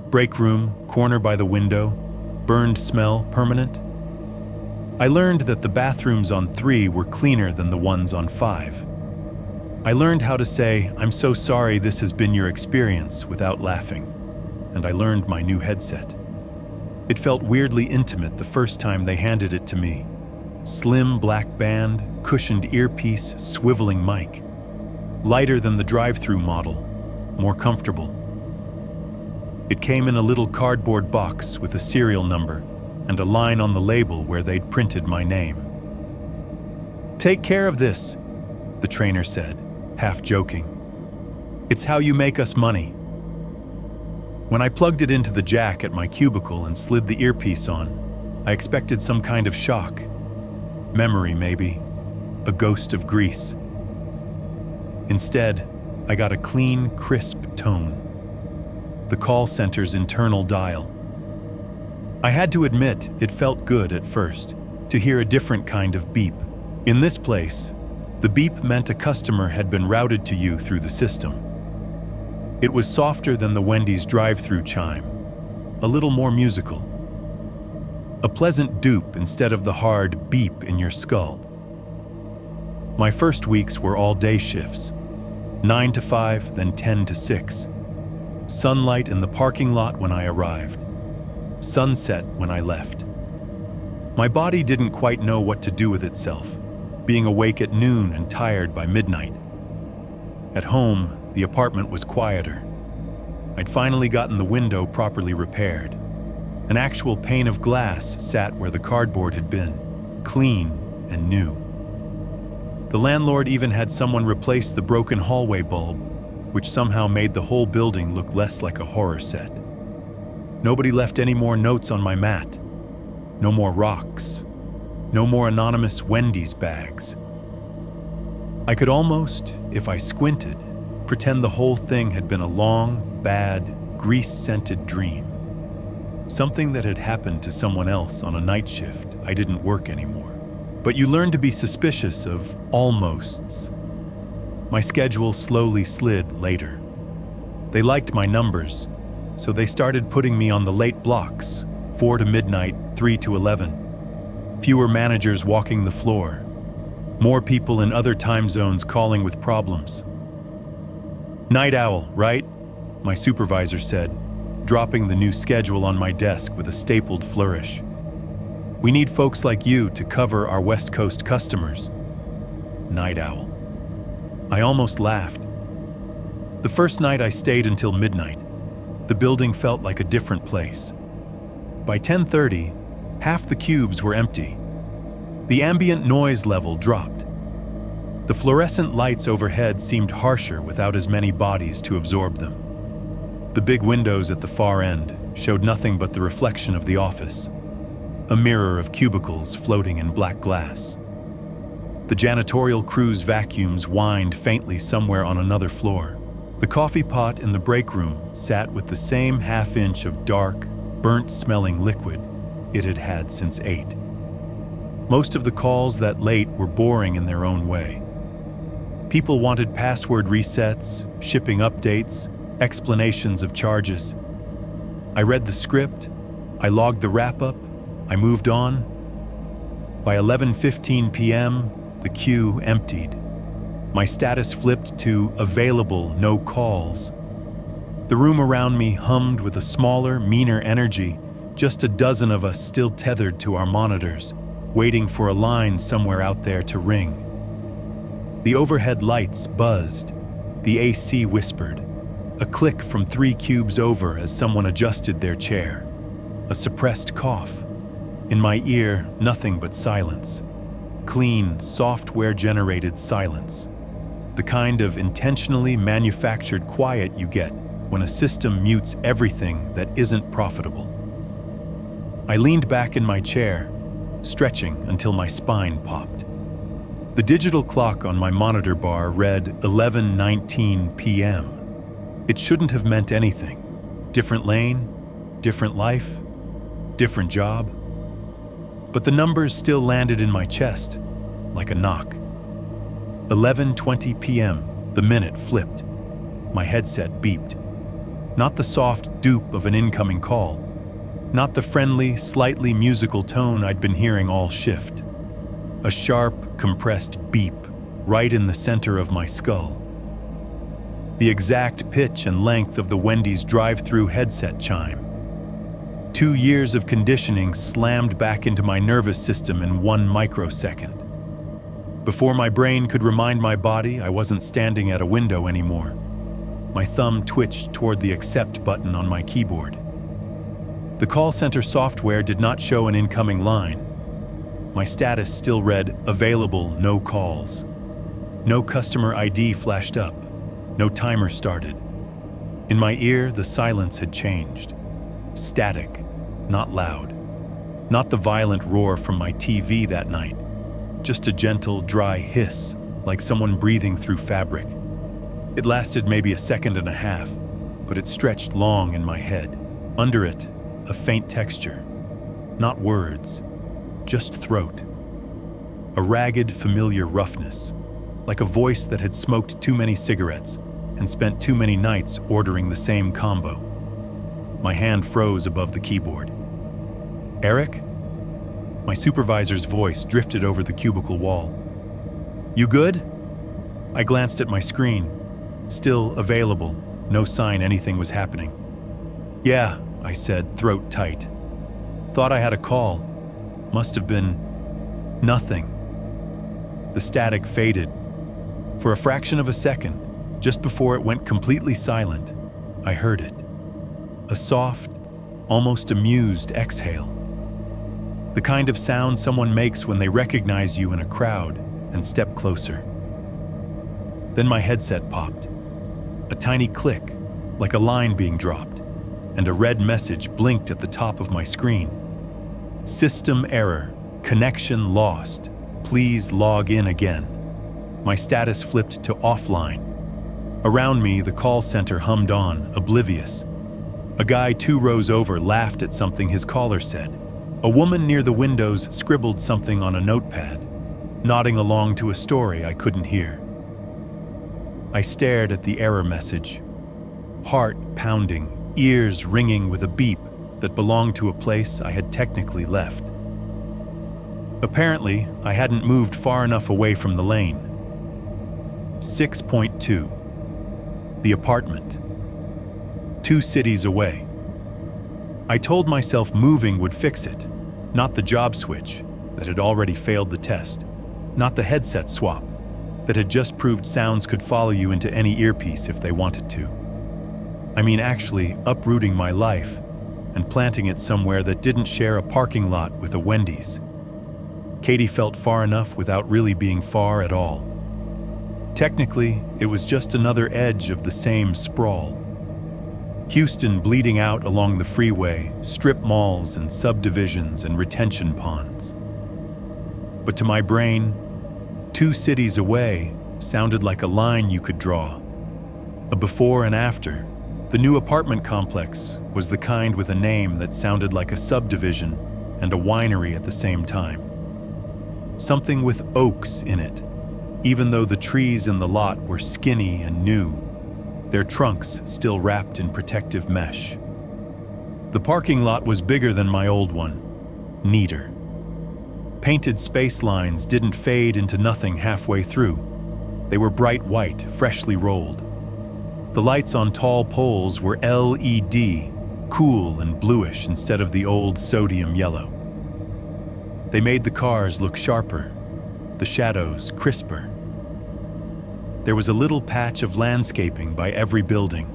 break room, corner by the window, burned smell, permanent. I learned that the bathrooms on 3 were cleaner than the ones on 5. I learned how to say, "I'm so sorry this has been your experience," without laughing. And I learned my new headset. It felt weirdly intimate the first time they handed it to me. Slim black band, cushioned earpiece, swiveling mic. Lighter than the drive-through model, more comfortable. It came in a little cardboard box with a serial number and a line on the label where they'd printed my name. "Take care of this," the trainer said, half joking. "It's how you make us money." When I plugged it into the jack at my cubicle and slid the earpiece on, I expected some kind of shock. Memory, maybe. A ghost of grease. Instead, I got a clean, crisp tone. The call center's internal dial. I had to admit, it felt good at first, to hear a different kind of beep. In this place, the beep meant a customer had been routed to you through the system. It was softer than the Wendy's drive-through chime, a little more musical. A pleasant dupe instead of the hard beep in your skull. My first weeks were all day shifts, 9 to 5, then 10 to 6. Sunlight in the parking lot when I arrived. Sunset when I left. My body didn't quite know what to do with itself, being awake at noon and tired by midnight. At home, the apartment was quieter. I'd finally gotten the window properly repaired. An actual pane of glass sat where the cardboard had been, clean and new. The landlord even had someone replace the broken hallway bulb, which somehow made the whole building look less like a horror set. Nobody left any more notes on my mat. No more rocks. No more anonymous Wendy's bags. I could almost, if I squinted, pretend the whole thing had been a long, bad, grease-scented dream. Something that had happened to someone else on a night shift. I didn't work anymore. But you learn to be suspicious of almosts. My schedule slowly slid later. They liked my numbers, so they started putting me on the late blocks, 4 to midnight, 3 to 11. Fewer managers walking the floor. More people in other time zones calling with problems. "Night owl, right?" my supervisor said, dropping the new schedule on my desk with a stapled flourish. "We need folks like you to cover our West Coast customers." Night owl. I almost laughed. The first night I stayed until midnight. The building felt like a different place. By 10:30, half the cubes were empty. The ambient noise level dropped. The fluorescent lights overhead seemed harsher without as many bodies to absorb them. The big windows at the far end showed nothing but the reflection of the office, a mirror of cubicles floating in black glass. The janitorial crew's vacuums whined faintly somewhere on another floor. The coffee pot in the break room sat with the same half-inch of dark, burnt-smelling liquid it had had since 8. Most of the calls that late were boring in their own way. People wanted password resets, shipping updates, explanations of charges. I read the script, I logged the wrap-up, I moved on. By 11:15 p.m., the queue emptied. My status flipped to available, no calls. The room around me hummed with a smaller, meaner energy, just a dozen of us still tethered to our monitors, waiting for a line somewhere out there to ring. The overhead lights buzzed. The AC whispered. A click from 3 cubes over as someone adjusted their chair. A suppressed cough. In my ear, nothing but silence. Clean, software-generated silence. The kind of intentionally manufactured quiet you get when a system mutes everything that isn't profitable. I leaned back in my chair, stretching until my spine popped. The digital clock on my monitor bar read 11:19 p.m. It shouldn't have meant anything. Different lane, different life, different job. But the numbers still landed in my chest, like a knock. 11:20 p.m., the minute flipped. My headset beeped. Not the soft dupe of an incoming call. Not the friendly, slightly musical tone I'd been hearing all shift. A sharp, compressed beep right in the center of my skull. The exact pitch and length of the Wendy's drive-thru headset chime. 2 years of conditioning slammed back into my nervous system in 1 microsecond. Before my brain could remind my body I wasn't standing at a window anymore, my thumb twitched toward the accept button on my keyboard. The call center software did not show an incoming line. My status still read, available, no calls. No customer ID flashed up. No timer started. In my ear, the silence had changed. Static, not loud. Not the violent roar from my TV that night. Just a gentle, dry hiss, like someone breathing through fabric. It lasted maybe a second and a half, but it stretched long in my head. Under it, a faint texture. Not words, just throat. A ragged, familiar roughness, like a voice that had smoked too many cigarettes and spent too many nights ordering the same combo. My hand froze above the keyboard. Eric? My supervisor's voice drifted over the cubicle wall. You good? I glanced at my screen. Still available, no sign anything was happening. Yeah, I said, throat tight. Thought I had a call. Must have been nothing. The static faded. For a fraction of a second, just before it went completely silent, I heard it. A soft, almost amused exhale. The kind of sound someone makes when they recognize you in a crowd and step closer. Then my headset popped. A tiny click, like a line being dropped, and a red message blinked at the top of my screen. System error, connection lost, please log in again. My status flipped to offline. Around me, the call center hummed on, oblivious. A guy 2 rows over laughed at something his caller said. A woman near the windows scribbled something on a notepad, nodding along to a story I couldn't hear. I stared at the error message, heart pounding, ears ringing with a beep that belonged to a place I had technically left. Apparently, I hadn't moved far enough away from the lane. 6.2. The apartment. 2 cities away. I told myself moving would fix it, not the job switch that had already failed the test, not the headset swap that had just proved sounds could follow you into any earpiece if they wanted to. I mean actually uprooting my life and planting it somewhere that didn't share a parking lot with a Wendy's. Katie felt far enough without really being far at all. Technically, it was just another edge of the same sprawl. Houston bleeding out along the freeway, strip malls and subdivisions and retention ponds. But to my brain, 2 cities away sounded like a line you could draw. A before and after. The new apartment complex was the kind with a name that sounded like a subdivision and a winery at the same time. Something with oaks in it, even though the trees in the lot were skinny and new, their trunks still wrapped in protective mesh. The parking lot was bigger than my old one, neater. Painted space lines didn't fade into nothing halfway through. They were bright white, freshly rolled. The lights on tall poles were LED, cool and bluish instead of the old sodium yellow. They made the cars look sharper, the shadows crisper. There was a little patch of landscaping by every building.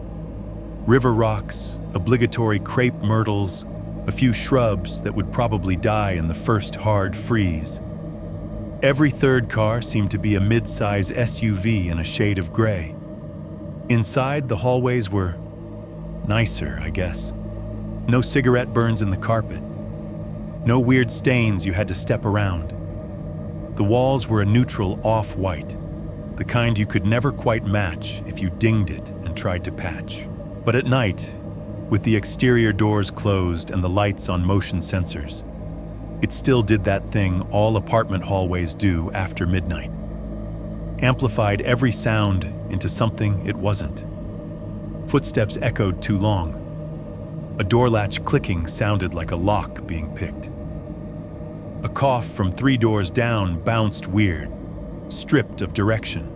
River rocks, obligatory crepe myrtles, a few shrubs that would probably die in the first hard freeze. Every third car seemed to be a mid-size SUV in a shade of gray. Inside, the hallways were nicer, I guess. No cigarette burns in the carpet. No weird stains you had to step around. The walls were a neutral off-white, the kind you could never quite match if you dinged it and tried to patch. But at night, with the exterior doors closed and the lights on motion sensors, it still did that thing all apartment hallways do after midnight. Amplified every sound into something it wasn't. Footsteps echoed too long. A door latch clicking sounded like a lock being picked. A cough from 3 doors down bounced weird, stripped of direction.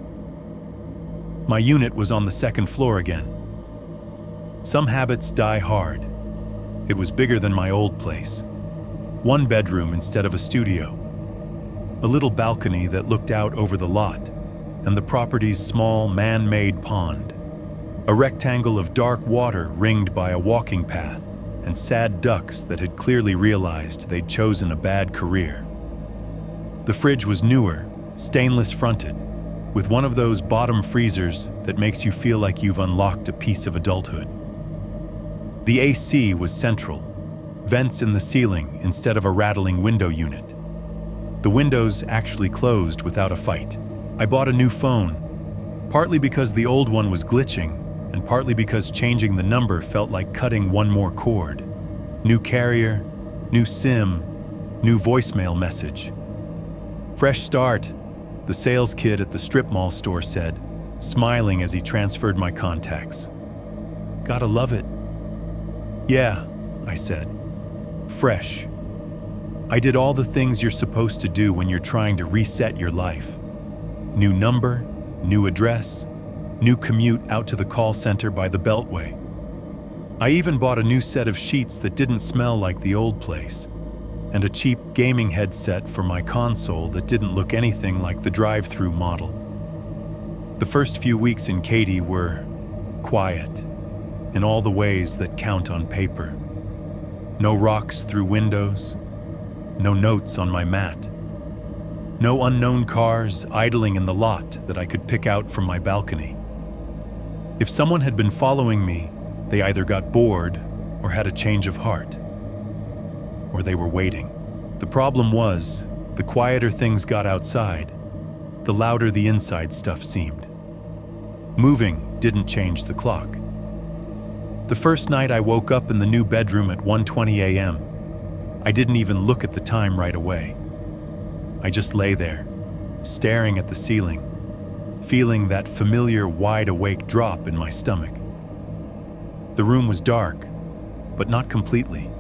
My unit was on the 2nd floor again. Some habits die hard. It was bigger than my old place. 1 bedroom instead of a studio. A little balcony that looked out over the lot and the property's small man-made pond. A rectangle of dark water ringed by a walking path and sad ducks that had clearly realized they'd chosen a bad career. The fridge was newer, stainless fronted, with one of those bottom freezers that makes you feel like you've unlocked a piece of adulthood. The AC was central, vents in the ceiling instead of a rattling window unit. The windows actually closed without a fight. I bought a new phone, partly because the old one was glitching, and partly because changing the number felt like cutting one more cord. New carrier, new SIM, new voicemail message. Fresh start, the sales kid at the strip mall store said, smiling as he transferred my contacts. Gotta love it. Yeah, I said. Fresh. I did all the things you're supposed to do when you're trying to reset your life. New number, new address, new commute out to the call center by the Beltway. I even bought a new set of sheets that didn't smell like the old place, and a cheap gaming headset for my console that didn't look anything like the drive-through model. The first few weeks in Katy were quiet, in all the ways that count on paper. No rocks through windows, no notes on my mat. No unknown cars idling in the lot that I could pick out from my balcony. If someone had been following me, they either got bored or had a change of heart. Or they were waiting. The problem was, the quieter things got outside, the louder the inside stuff seemed. Moving didn't change the clock. The first night I woke up in the new bedroom at 1:20 a.m. I didn't even look at the time right away. I just lay there, staring at the ceiling, feeling that familiar wide-awake drop in my stomach. The room was dark, but not completely.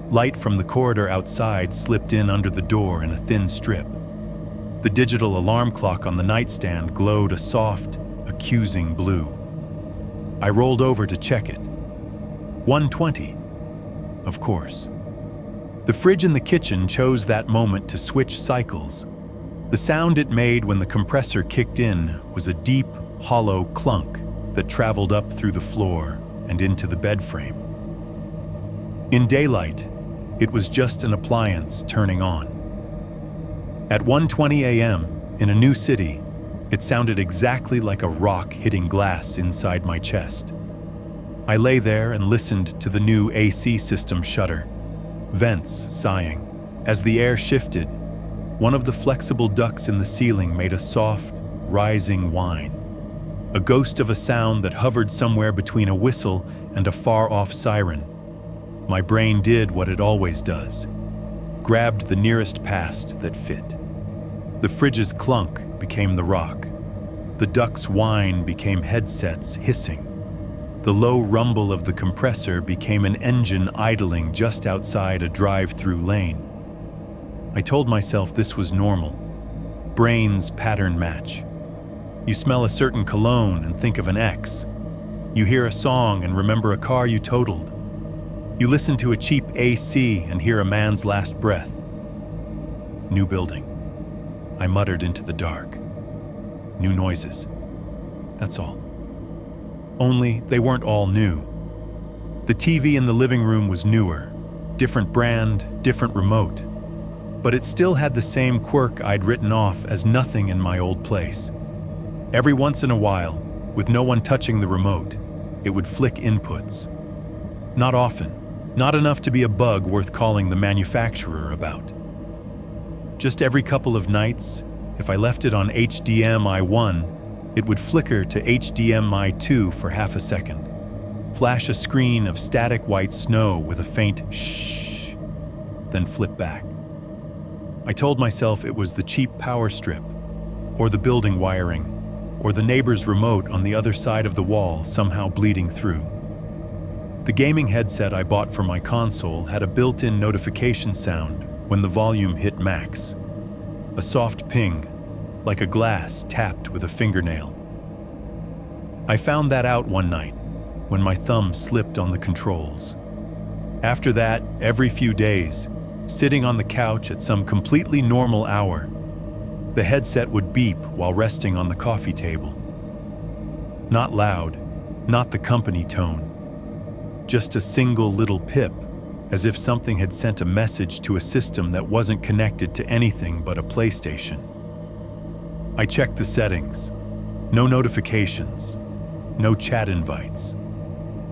Light from the corridor outside slipped in under the door in a thin strip. The digital alarm clock on the nightstand glowed a soft, accusing blue. I rolled over to check it. 1:20, of course. The fridge in the kitchen chose that moment to switch cycles. The sound it made when the compressor kicked in was a deep, hollow clunk that traveled up through the floor and into the bed frame. In daylight, it was just an appliance turning on. At 1:20 a.m., in a new city, it sounded exactly like a rock hitting glass inside my chest. I lay there and listened to the new AC system shudder, vents sighing. As the air shifted, one of the flexible ducts in the ceiling made a soft, rising whine. a ghost of a sound that hovered somewhere between a whistle and a far-off siren. My brain did what it always does, grabbed the nearest past that fit. The fridge's clunk became the rock. The duck's whine became headsets hissing. The low rumble of the compressor became an engine idling just outside a drive-through lane. I told myself this was normal. Brain's pattern match. You smell a certain cologne and think of an ex. You hear a song and remember a car you totaled. You listen to a cheap AC and hear a man's last breath. New building. I muttered into the dark. New noises. That's all. Only they weren't all new. The TV in the living room was newer. Different brand, different remote. But it still had the same quirk I'd written off as nothing in my old place. Every once in a while, with no one touching the remote, it would flick inputs. Not often, not enough to be a bug worth calling the manufacturer about. Just every couple of nights, if I left it on HDMI 1, it would flicker to HDMI 2 for half a second, flash a screen of static white snow with a faint shh, then flip back. I told myself it was the cheap power strip, or the building wiring, or the neighbor's remote on the other side of the wall somehow bleeding through. The gaming headset I bought for my console had a built-in notification sound when the volume hit max. A soft ping, like a glass tapped with a fingernail. I found that out one night when my thumb slipped on the controls. After that, every few days, sitting on the couch at some completely normal hour, the headset would beep while resting on the coffee table. Not loud, not the company tone. Just a single little pip, as if something had sent a message to a system that wasn't connected to anything but a PlayStation. I checked the settings. No notifications. No chat invites.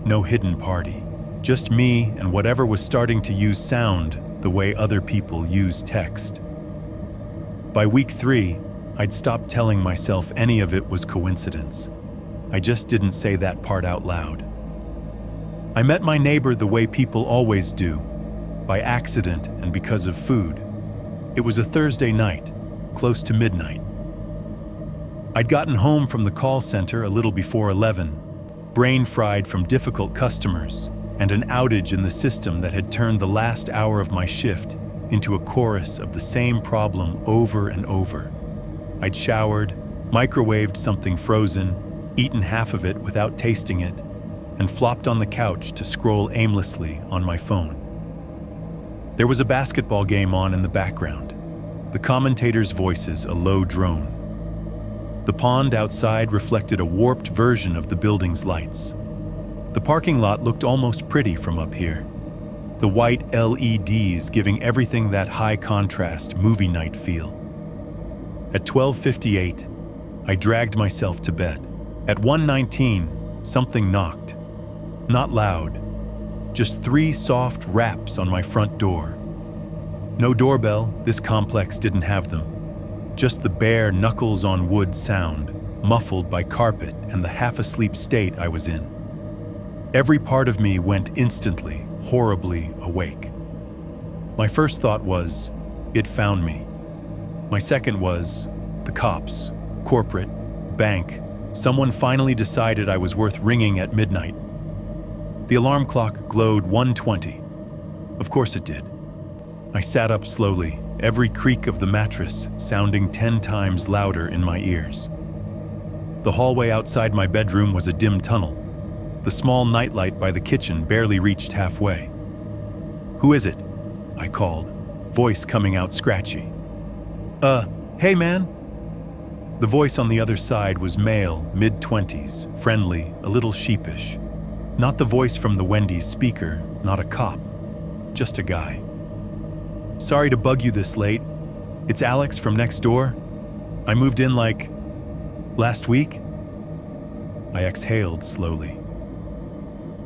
No hidden party. Just me and whatever was starting to use sound the way other people use text. By week 3, I'd stopped telling myself any of it was coincidence. I just didn't say that part out loud. I met my neighbor the way people always do, by accident and because of food. It was a Thursday night, close to midnight. I'd gotten home from the call center a little before 11, brain-fried from difficult customers and an outage in the system that had turned the last hour of my shift into a chorus of the same problem over and over. I'd showered, microwaved something frozen, eaten half of it without tasting it, and flopped on the couch to scroll aimlessly on my phone. There was a basketball game on in the background, the commentators' voices a low drone. The pond outside reflected a warped version of the building's lights. The parking lot looked almost pretty from up here, the white LEDs giving everything that high-contrast movie night feel. At 12:58, I dragged myself to bed. At 1:19, something knocked. Not loud, just 3 soft raps on my front door. No doorbell, this complex didn't have them. Just the bare knuckles-on-wood sound, muffled by carpet and the half-asleep state I was in. Every part of me went instantly, horribly awake. My first thought was, it found me. My second was, the cops, corporate, bank, someone finally decided I was worth ringing at midnight. The alarm clock glowed 1:20. Of course it did. I sat up slowly, every creak of the mattress sounding 10 times louder in my ears. The hallway outside my bedroom was a dim tunnel. The small nightlight by the kitchen barely reached halfway. "Who is it?" I called, voice coming out scratchy. Hey man." The voice on the other side was male, mid-20s, friendly, a little sheepish. Not the voice from the Wendy's speaker, not a cop, just a guy. "Sorry to bug you this late. It's Alex from next door. I moved in last week?" I exhaled slowly.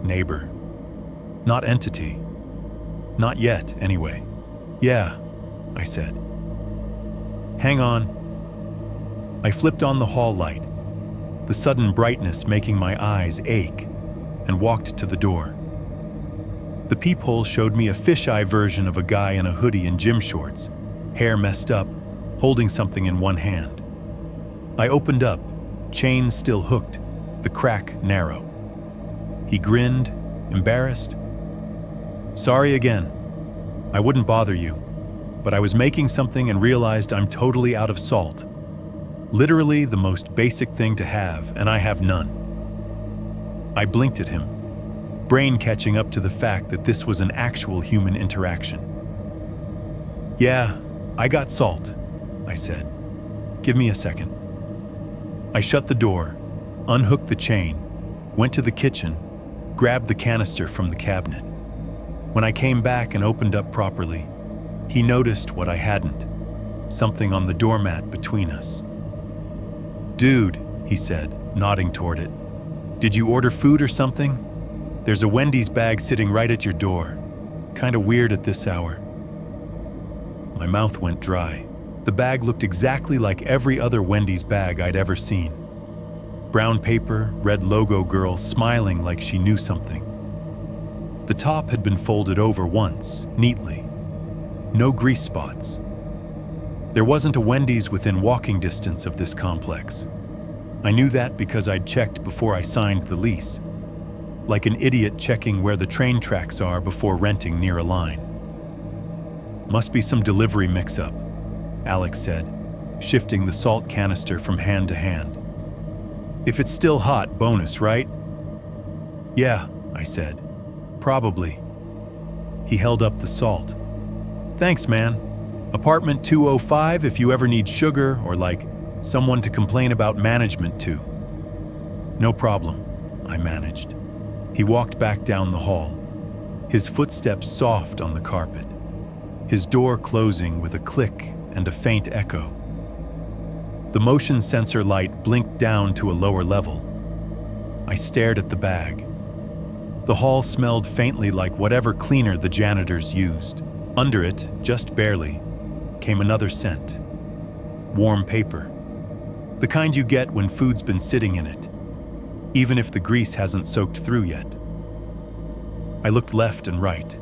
Neighbor. Not entity. Not yet, anyway. "Yeah," I said. "Hang on." I flipped on the hall light. the sudden brightness making my eyes ache, and walked to the door. The peephole showed me a fisheye version of a guy in a hoodie and gym shorts, hair messed up, holding something in one hand. I opened up, chain still hooked, the crack narrow. He grinned, embarrassed. "Sorry again. I wouldn't bother you, but I was making something and realized I'm totally out of salt. Literally the most basic thing to have, and I have none." I blinked at him, brain catching up to the fact that this was an actual human interaction. "Yeah, I got salt," I said. "Give me a second." I shut the door, unhooked the chain, went to the kitchen, grabbed the canister from the cabinet. When I came back and opened up properly, he noticed what I hadn't, something on the doormat between us. "Dude," he said, nodding toward it, "did you order food or something? There's a Wendy's bag sitting right at your door. Kinda weird at this hour." My mouth went dry. The bag looked exactly like every other Wendy's bag I'd ever seen. Brown paper, red logo girl smiling like she knew something. The top had been folded over once, neatly. No grease spots. There wasn't a Wendy's within walking distance of this complex. I knew that because I'd checked before I signed the lease. Like an idiot checking where the train tracks are before renting near a line. "Must be some delivery mix-up," Alex said, shifting the salt canister from hand to hand. "If it's still hot, bonus, right?" "Yeah," I said. "Probably." He held up the salt. "Thanks, man. Apartment 205 if you ever need sugar or someone to complain about management to." "No problem," I managed. He walked back down the hall, his footsteps soft on the carpet, his door closing with a click and a faint echo. The motion sensor light blinked down to a lower level. I stared at the bag. The hall smelled faintly like whatever cleaner the janitors used. Under it, just barely, came another scent. Warm paper. The kind you get when food's been sitting in it, even if the grease hasn't soaked through yet. I looked left and right.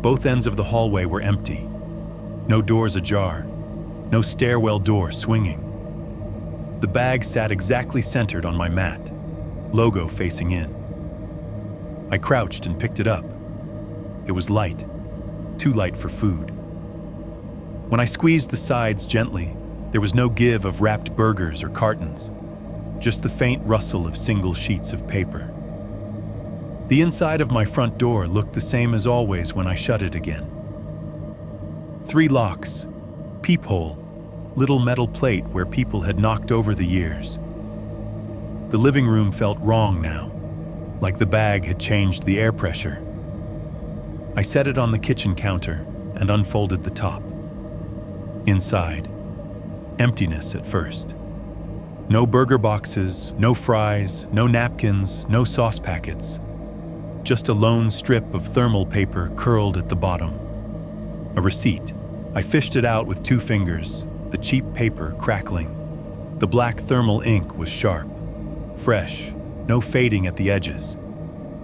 Both ends of the hallway were empty. No doors ajar. No stairwell door swinging. The bag sat exactly centered on my mat, logo facing in. I crouched and picked it up. It was light, too light for food. When I squeezed the sides gently, there was no give of wrapped burgers or cartons, just the faint rustle of single sheets of paper. The inside of my front door looked the same as always when I shut it again. 3 locks, peephole, little metal plate where people had knocked over the years. The living room felt wrong now, like the bag had changed the air pressure. I set it on the kitchen counter and unfolded the top. Inside, emptiness at first. No burger boxes, no fries, no napkins, no sauce packets. Just a lone strip of thermal paper curled at the bottom. A receipt. I fished it out with 2 fingers, the cheap paper crackling. The black thermal ink was sharp, fresh, no fading at the edges.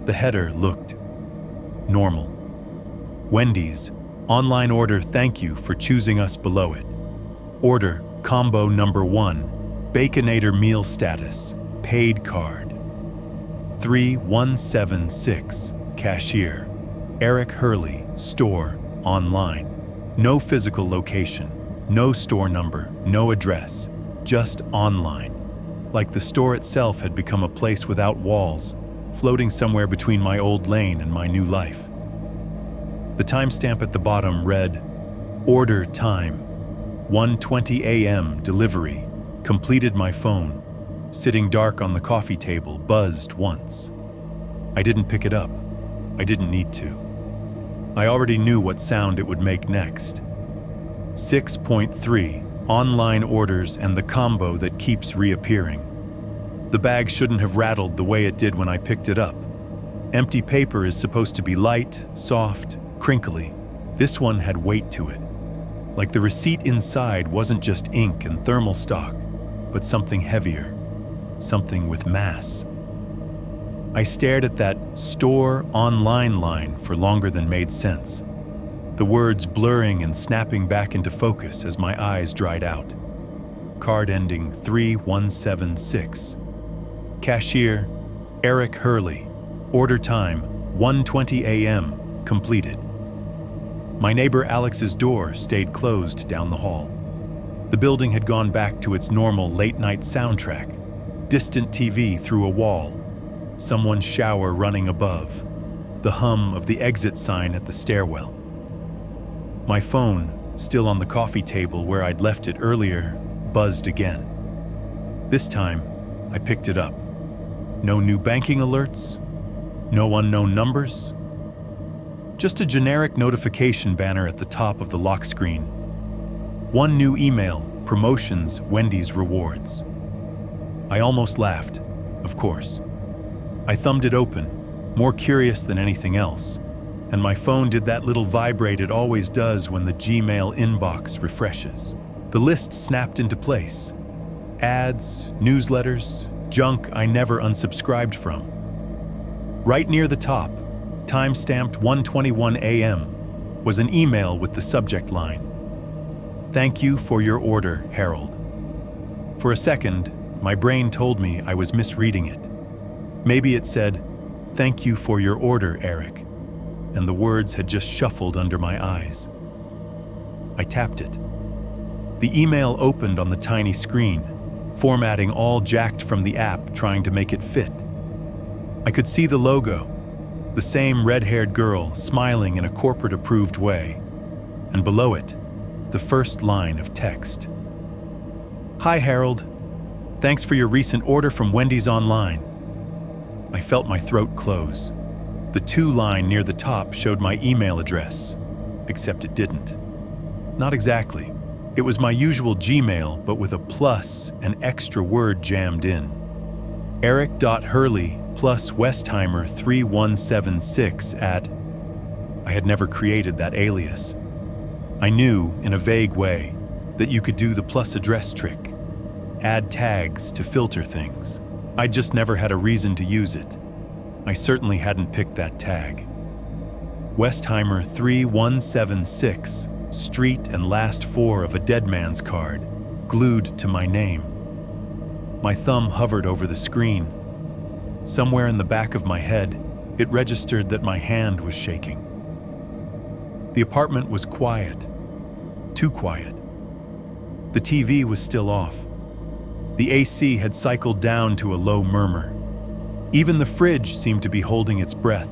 The header looked normal. Wendy's, online order, thank you for choosing us below it. Order, combo number 1, Baconator meal status, paid card. 3176, cashier. Eric Hurley, store, online. No physical location, no store number, no address, just online. Like the store itself had become a place without walls, floating somewhere between my old lane and my new life. The timestamp at the bottom read, order time, 1:20 a.m. delivery. Completed. My phone, sitting dark on the coffee table, buzzed once. I didn't pick it up. I didn't need to. I already knew what sound it would make next. 6.3, online orders and the combo that keeps reappearing. The bag shouldn't have rattled the way it did when I picked it up. Empty paper is supposed to be light, soft, crinkly. This one had weight to it. Like the receipt inside wasn't just ink and thermal stock, but something heavier. something with mass. I stared at that store online line for longer than made sense, the words blurring and snapping back into focus as my eyes dried out. Card ending 3176. Cashier, Eric Hurley. Order time, 1:20 a.m. Completed. My neighbor Alex's door stayed closed down the hall. The building had gone back to its normal late-night soundtrack. Distant TV through a wall. Someone's shower running above. The hum of the exit sign at the stairwell. My phone, still on the coffee table where I'd left it earlier, buzzed again. This time, I picked it up. No new banking alerts, no unknown numbers. Just a generic notification banner at the top of the lock screen. One new email, promotions, Wendy's rewards. I almost laughed, of course. I thumbed it open, more curious than anything else, and my phone did that little vibrate it always does when the Gmail inbox refreshes. The list snapped into place. Ads, newsletters, junk I never unsubscribed from. Right near the top, time-stamped 1:21 a.m., was an email with the subject line, "Thank you for your order, Harold." For a second, my brain told me I was misreading it. Maybe it said, "Thank you for your order, Eric," and the words had just shuffled under my eyes. I tapped it. The email opened on the tiny screen, formatting all jacked from the app trying to make it fit. I could see the logo, the same red-haired girl smiling in a corporate-approved way, and below it, the first line of text. "Hi, Harold. Thanks for your recent order from Wendy's online." I felt my throat close. The to line near the top showed my email address, except it didn't. Not exactly. It was my usual Gmail, but with a plus and extra word jammed in. Eric.Hurley plus Westheimer 3176 at... I had never created that alias. I knew, in a vague way, that you could do the plus address trick. Add tags to filter things. I'd just never had a reason to use it. I certainly hadn't picked that tag. Westheimer 3176, street and last four of a dead man's card, glued to my name. My thumb hovered over the screen. Somewhere in the back of my head, it registered that my hand was shaking. The apartment was quiet. Too quiet. The TV was still off. The AC had cycled down to a low murmur. Even the fridge seemed to be holding its breath.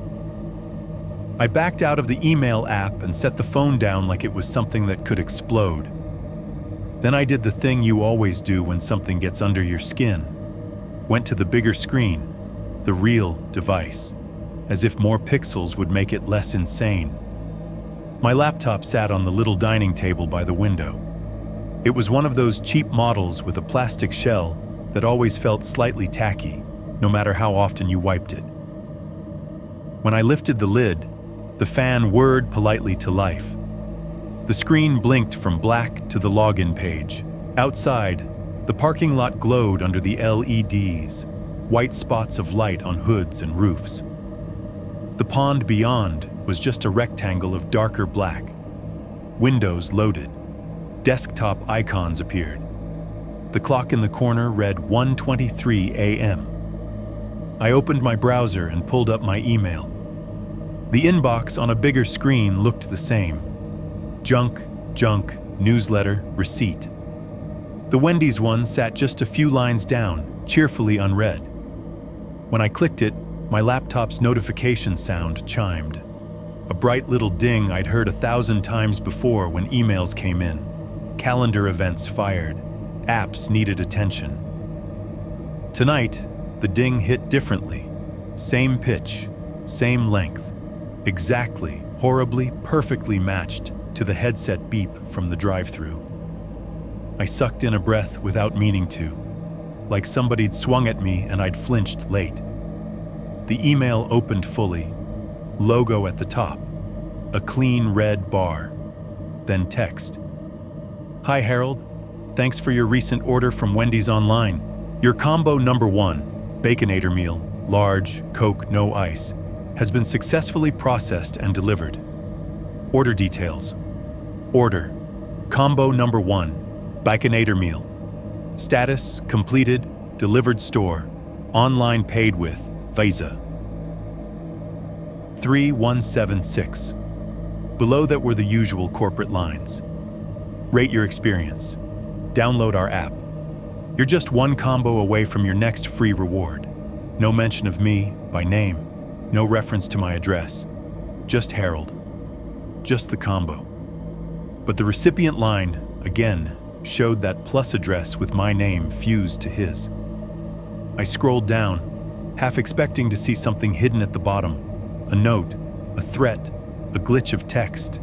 I backed out of the email app and set the phone down like it was something that could explode. Then I did the thing you always do when something gets under your skin. Went to the bigger screen, the real device, as if more pixels would make it less insane. My laptop sat on the little dining table by the window. It was one of those cheap models with a plastic shell that always felt slightly tacky, no matter how often you wiped it. When I lifted the lid, the fan whirred politely to life. The screen blinked from black to the login page. Outside, the parking lot glowed under the LEDs, white spots of light on hoods and roofs. The pond beyond was just a rectangle of darker black. Windows loaded. Desktop icons appeared. The clock in the corner read 1:23 a.m. I opened my browser and pulled up my email. The inbox on a bigger screen looked the same. Junk, newsletter, receipt. The Wendy's one sat just a few lines down, cheerfully unread. When I clicked it, my laptop's notification sound chimed. A bright little ding I'd heard 1,000 times before when emails came in. Calendar events fired. Apps needed attention. Tonight, the ding hit differently. Same pitch, same length. Exactly, horribly, perfectly matched to the headset beep from the drive-thru. I sucked in a breath without meaning to, like somebody'd swung at me and I'd flinched late. The email opened fully, logo at the top, a clean red bar, then text. "Hi Harold, thanks for your recent order from Wendy's online. Your combo number 1, Baconator meal, large, Coke, no ice, has been successfully processed and delivered. Order details. Order. Combo number 1, Baconator meal. Status, completed, delivered store, online paid with, Visa. 3176. Below that were the usual corporate lines. Rate your experience. Download our app. You're just one combo away from your next free reward. No mention of me, by name. No reference to my address. Just Harold. Just the combo. But the recipient line, again, showed that plus address with my name fused to his. I scrolled down, half expecting to see something hidden at the bottom. A note, a threat, a glitch of text.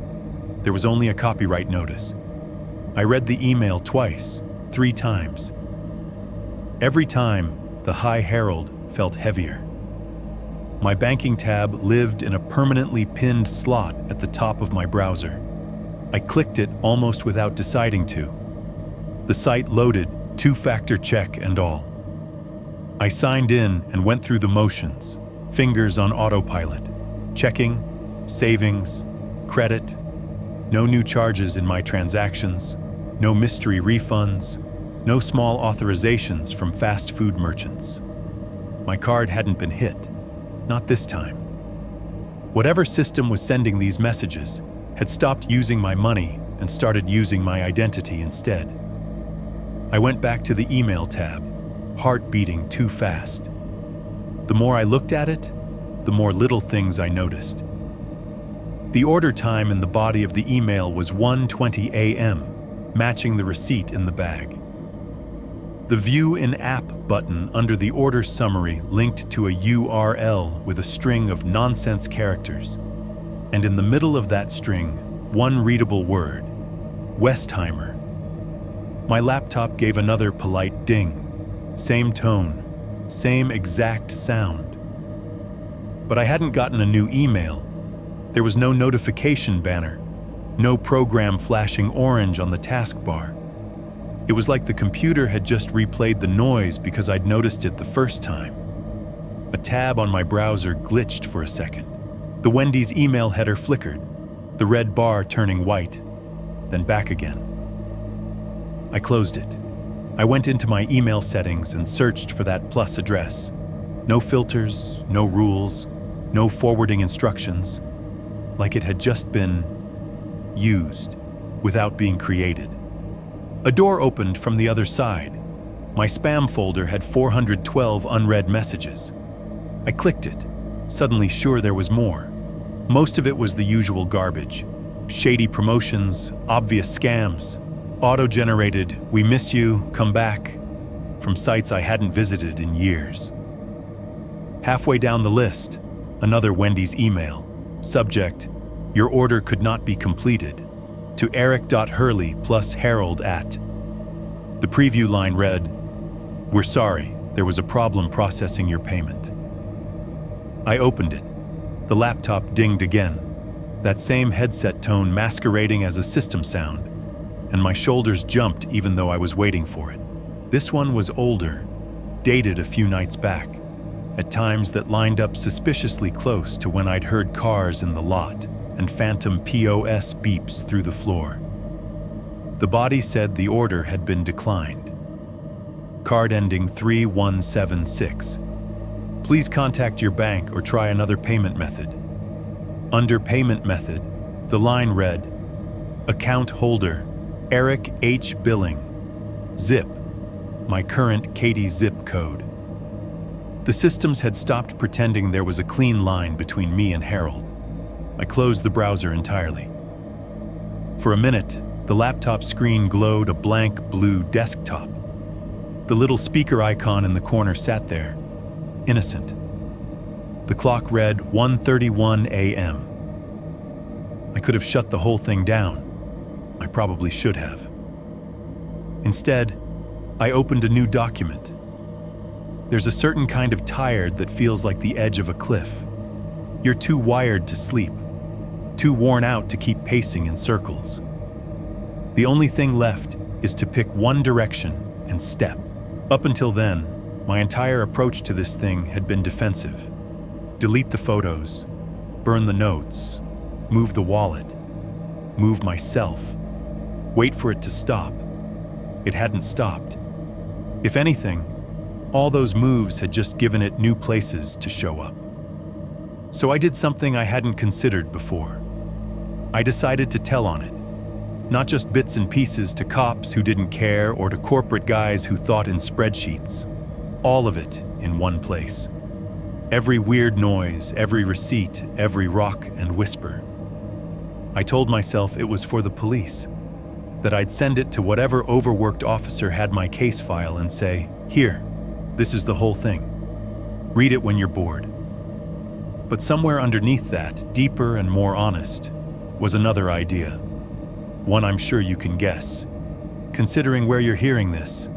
There was only a copyright notice. I read the email twice, 3 times. Every time, the Hi Harold felt heavier. My banking tab lived in a permanently pinned slot at the top of my browser. I clicked it almost without deciding to. The site loaded, 2-factor check and all. I signed in and went through the motions, fingers on autopilot, checking, savings, credit, no new charges in my transactions, no mystery refunds, no small authorizations from fast food merchants. My card hadn't been hit, not this time. Whatever system was sending these messages had stopped using my money and started using my identity instead. I went back to the email tab, heart beating too fast. The more I looked at it, the more little things I noticed. The order time in the body of the email was 1:20 a.m., matching the receipt in the bag. The View in App button under the order summary linked to a URL with a string of nonsense characters. And in the middle of that string, one readable word, Westheimer. My laptop gave another polite ding. Same tone, same exact sound. But I hadn't gotten a new email. There was no notification banner, no program flashing orange on the taskbar. It was like the computer had just replayed the noise because I'd noticed it the first time. A tab on my browser glitched for a second. The Wendy's email header flickered, the red bar turning white, then back again. I closed it. I went into my email settings and searched for that plus address. No filters, no rules, no forwarding instructions, like it had just been used without being created. A door opened from the other side. My spam folder had 412 unread messages. I clicked it, suddenly sure there was more. Most of it was the usual garbage. Shady promotions, obvious scams, auto-generated, "We miss you, come back," from sites I hadn't visited in years. Halfway down the list, another Wendy's email. Subject, "Your order could not be completed." To Eric.Hurley plus Harold at. The preview line read, "We're sorry, there was a problem processing your payment." I opened it. The laptop dinged again, that same headset tone masquerading as a system sound, and my shoulders jumped even though I was waiting for it. This one was older, dated a few nights back, at times that lined up suspiciously close to when I'd heard cars in the lot and phantom POS beeps through the floor. The body said the order had been declined. Card ending 3176. Please contact your bank or try another payment method. Under payment method, the line read, "Account holder, Eric H. Billing. Zip, my current Katie zip code." The systems had stopped pretending there was a clean line between me and Harold. I closed the browser entirely. For a minute, the laptop screen glowed a blank blue desktop. The little speaker icon in the corner sat there, innocent. The clock read 1:31 a.m. I could have shut the whole thing down. I probably should have. Instead, I opened a new document. There's a certain kind of tired that feels like the edge of a cliff. You're too wired to sleep, too worn out to keep pacing in circles. The only thing left is to pick one direction and step, Up until then, my entire approach to this thing had been defensive. Delete the photos, burn the notes, move the wallet, move myself, wait for it to stop. It hadn't stopped. If anything, all those moves had just given it new places to show up. So I did something I hadn't considered before. I decided to tell on it. Not just bits and pieces to cops who didn't care or to corporate guys who thought in spreadsheets. All of it in one place. Every weird noise, every receipt, every rock and whisper. I told myself it was for the police, that I'd send it to whatever overworked officer had my case file and say, "Here, this is the whole thing. Read it when you're bored." But somewhere underneath that, deeper and more honest, was another idea. One I'm sure you can guess, considering where you're hearing this.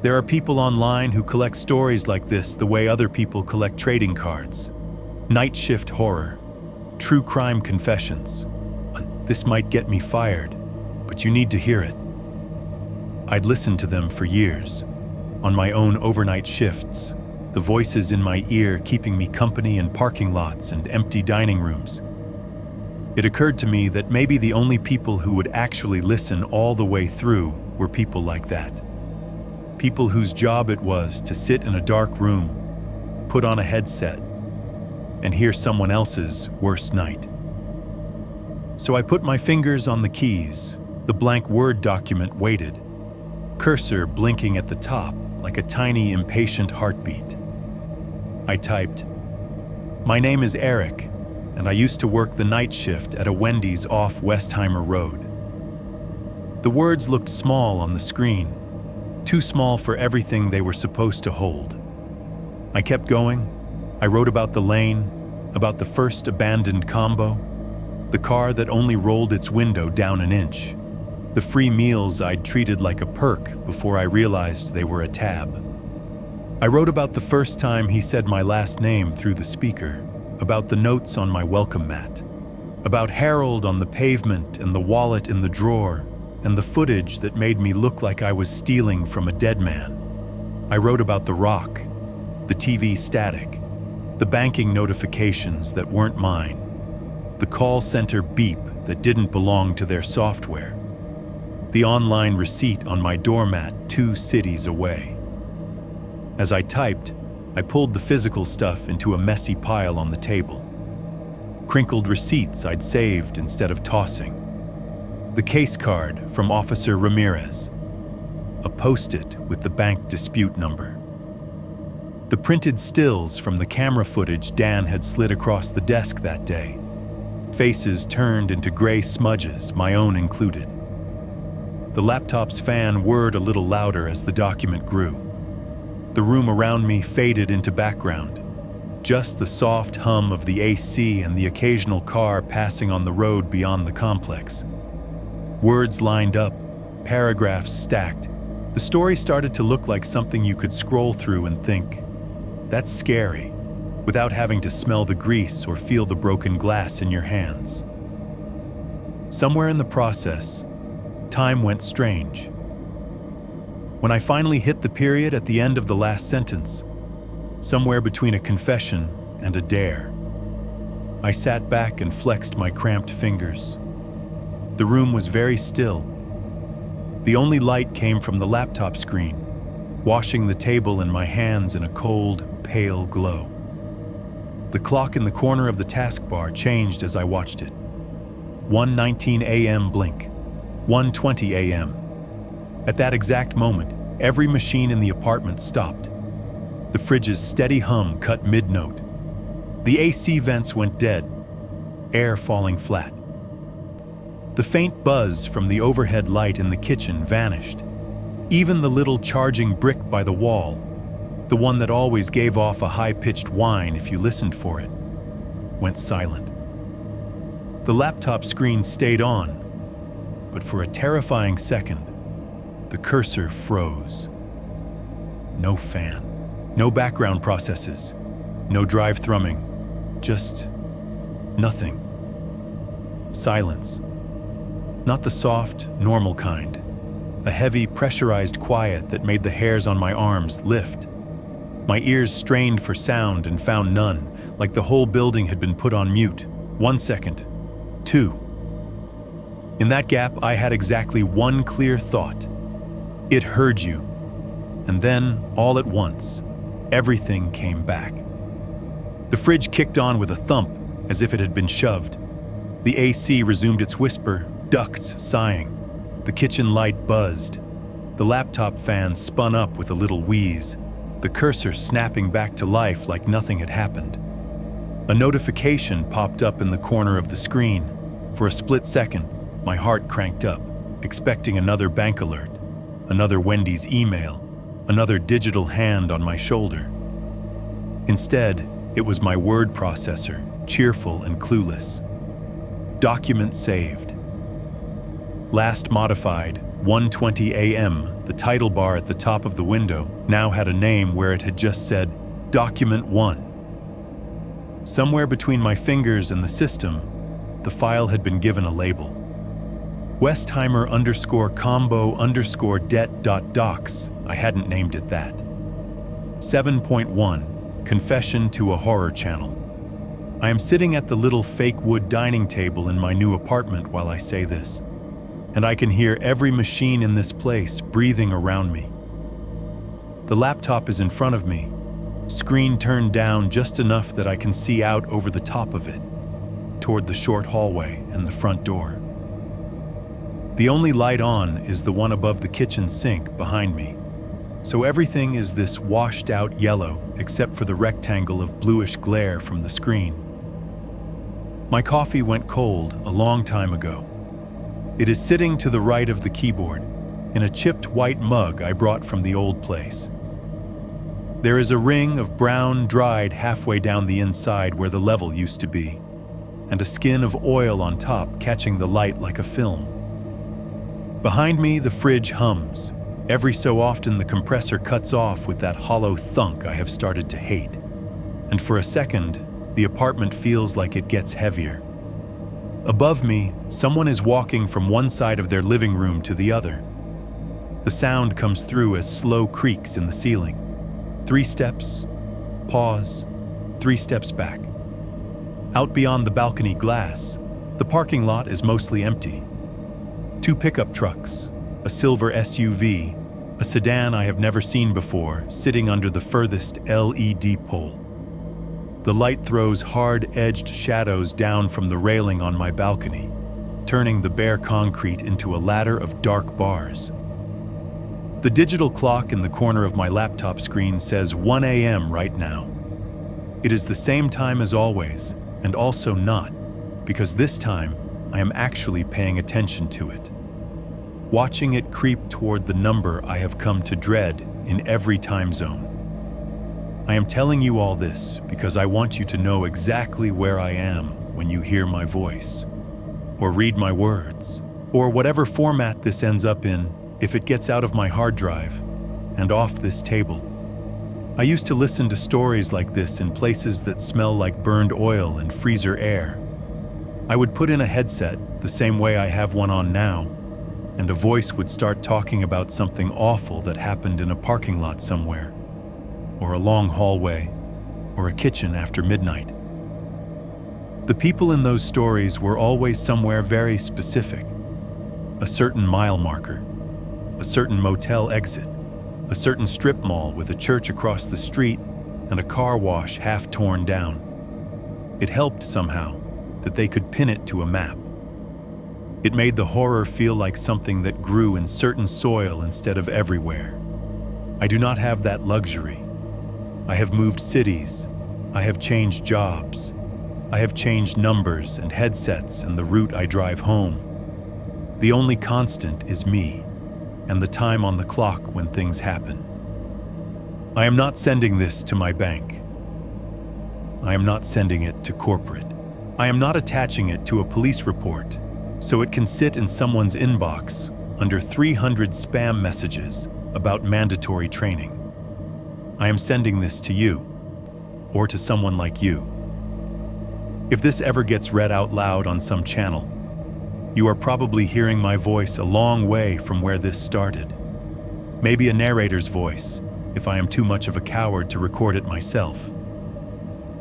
There are people online who collect stories like this the way other people collect trading cards. Night shift horror, true crime confessions. This might get me fired, but you need to hear it. I'd listened to them for years, on my own overnight shifts, the voices in my ear keeping me company in parking lots and empty dining rooms. It occurred to me that maybe the only people who would actually listen all the way through were people like that. People whose job it was to sit in a dark room, put on a headset, and hear someone else's worst night. So I put my fingers on the keys. The blank Word document waited, cursor blinking at the top like a tiny, impatient heartbeat. I typed, "My name is Eric, and I used to work the night shift at a Wendy's off Westheimer Road." The words looked small on the screen, too small for everything they were supposed to hold. I kept going. I wrote about the lane, about the first abandoned combo, the car that only rolled its window down an inch, the free meals I'd treated like a perk before I realized they were a tab. I wrote about the first time he said my last name through the speaker, about the notes on my welcome mat, about Harold on the pavement and the wallet in the drawer, and the footage that made me look like I was stealing from a dead man. I wrote about the rock, the TV static, the banking notifications that weren't mine, the call center beep that didn't belong to their software, the online receipt on my doormat 2 cities away. As I typed, I pulled the physical stuff into a messy pile on the table. Crinkled receipts I'd saved instead of tossing. The case card from Officer Ramirez. A post-it with the bank dispute number. The printed stills from the camera footage Dan had slid across the desk that day. Faces turned into gray smudges, my own included. The laptop's fan whirred a little louder as the document grew. The room around me faded into background. Just the soft hum of the AC and the occasional car passing on the road beyond the complex. Words lined up, paragraphs stacked. The story started to look like something you could scroll through and think, "That's scary," without having to smell the grease or feel the broken glass in your hands. Somewhere in the process, time went strange. When I finally hit the period at the end of the last sentence, somewhere between a confession and a dare, I sat back and flexed my cramped fingers. The room was very still. The only light came from the laptop screen, washing the table and my hands in a cold, pale glow. The clock in the corner of the taskbar changed as I watched it. 1:19 a.m. blink, 1:20 a.m. At that exact moment, every machine in the apartment stopped. The fridge's steady hum cut mid-note. The AC vents went dead, air falling flat. The faint buzz from the overhead light in the kitchen vanished. Even the little charging brick by the wall, the one that always gave off a high-pitched whine if you listened for it, went silent. The laptop screen stayed on, but for a terrifying second, the cursor froze. No fan, no background processes, no drive thrumming, just nothing. Silence. Not the soft, normal kind. a heavy, pressurized quiet that made the hairs on my arms lift. My ears strained for sound and found none, like the whole building had been put on mute. 1 second. 2. In that gap, I had exactly one clear thought. It heard you. And then, all at once, everything came back. The fridge kicked on with a thump, as if it had been shoved. The AC resumed its whisper, ducts sighing. The kitchen light buzzed. The laptop fan spun up with a little wheeze, the cursor snapping back to life like nothing had happened. A notification popped up in the corner of the screen. For a split second, my heart cranked up, expecting another bank alert, another Wendy's email, another digital hand on my shoulder. Instead, it was my word processor, cheerful and clueless. Document saved. Last modified, 1:20 a.m., the title bar at the top of the window now had a name where it had just said, Document 1. Somewhere between my fingers and the system, the file had been given a label. Westheimer_combo_det.docs. I hadn't named it that. 7.1. Confession to a Horror Channel. I am sitting at the little fake wood dining table in my new apartment while I say this, and I can hear every machine in this place breathing around me. The laptop is in front of me, screen turned down just enough that I can see out over the top of it, toward the short hallway and the front door. The only light on is the one above the kitchen sink behind me, so everything is this washed-out yellow except for the rectangle of bluish glare from the screen. My coffee went cold a long time ago. It is sitting to the right of the keyboard, in a chipped white mug I brought from the old place. There is a ring of brown, dried halfway down the inside where the level used to be, and a skin of oil on top catching the light like a film. Behind me, the fridge hums. Every so often, the compressor cuts off with that hollow thunk I have started to hate. And for a second, the apartment feels like it gets heavier. Above me, someone is walking from one side of their living room to the other. The sound comes through as slow creaks in the ceiling. 3 steps, pause, 3 steps back. Out beyond the balcony glass, the parking lot is mostly empty. 2 pickup trucks, a silver SUV, a sedan I have never seen before, sitting under the furthest LED pole. The light throws hard-edged shadows down from the railing on my balcony, turning the bare concrete into a ladder of dark bars. The digital clock in the corner of my laptop screen says 1 a.m. right now. It is the same time as always, and also not, because this time I am actually paying attention to it. Watching it creep toward the number I have come to dread in every time zone. I am telling you all this because I want you to know exactly where I am when you hear my voice, or read my words, or whatever format this ends up in if it gets out of my hard drive and off this table. I used to listen to stories like this in places that smell like burned oil and freezer air. I would put in a headset the same way I have one on now, and a voice would start talking about something awful that happened in a parking lot somewhere, or a long hallway, or a kitchen after midnight. The people in those stories were always somewhere very specific. A certain mile marker, a certain motel exit, a certain strip mall with a church across the street and a car wash half torn down. It helped somehow that they could pin it to a map. It made the horror feel like something that grew in certain soil instead of everywhere. I do not have that luxury. I have moved cities. I have changed jobs. I have changed numbers and headsets and the route I drive home. The only constant is me and the time on the clock when things happen. I am not sending this to my bank. I am not sending it to corporate. I am not attaching it to a police report so it can sit in someone's inbox under 300 spam messages about mandatory training. I am sending this to you, or to someone like you. If this ever gets read out loud on some channel, You are probably hearing my voice a long way from where this started. Maybe a narrator's voice, if I am too much of a coward to record it myself.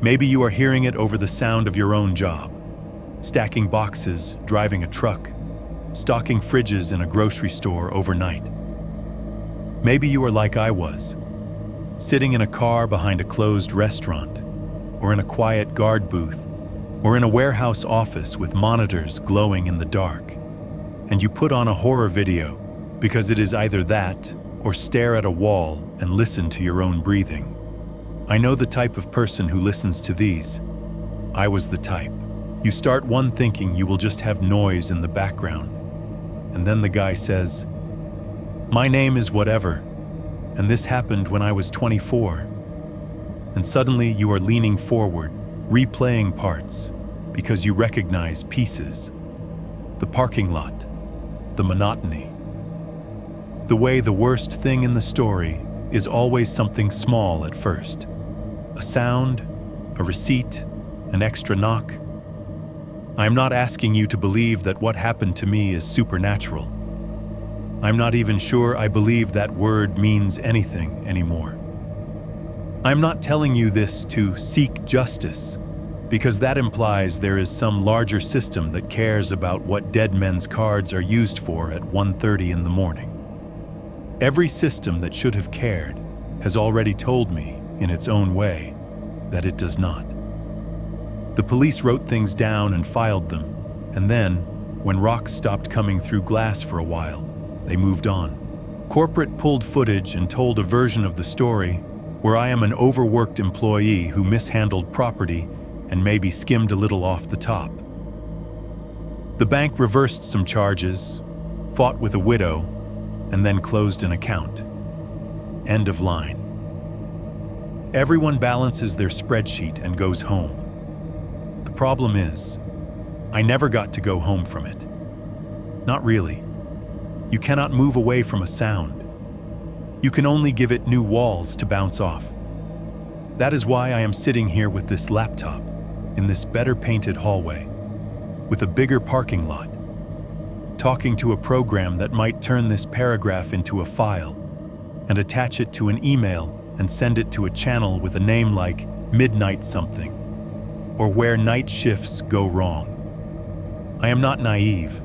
Maybe you are hearing it over the sound of your own job, stacking boxes, driving a truck, stocking fridges in a grocery store overnight. Maybe you are like I was, sitting in a car behind a closed restaurant, or in a quiet guard booth, or in a warehouse office with monitors glowing in the dark, and you put on a horror video because it is either that or stare at a wall and listen to your own breathing. I know the type of person who listens to these. I was the type. You start one thinking you will just have noise in the background, and then the guy says, "My name is whatever, and this happened when I was 24. And suddenly you are leaning forward, replaying parts, because you recognize pieces. The parking lot, the monotony. The way the worst thing in the story is always something small at first. A sound, a receipt, an extra knock. I am not asking you to believe that what happened to me is supernatural. I'm not even sure I believe that word means anything anymore. I'm not telling you this to seek justice, because that implies there is some larger system that cares about what dead men's cards are used for at 1:30 in the morning. Every system that should have cared has already told me, in its own way, that it does not. The police wrote things down and filed them, and then, when rocks stopped coming through glass for a while, they moved on. Corporate pulled footage and told a version of the story where I am an overworked employee who mishandled property and maybe skimmed a little off the top. The bank reversed some charges, fought with a widow, and then closed an account. End of line. Everyone balances their spreadsheet and goes home. The problem is, I never got to go home from it. Not really. You cannot move away from a sound. You can only give it new walls to bounce off. That is why I am sitting here with this laptop, in this better painted hallway, with a bigger parking lot, talking to a program that might turn this paragraph into a file and attach it to an email and send it to a channel with a name like Midnight Something, or Where Night Shifts Go Wrong. I am not naive.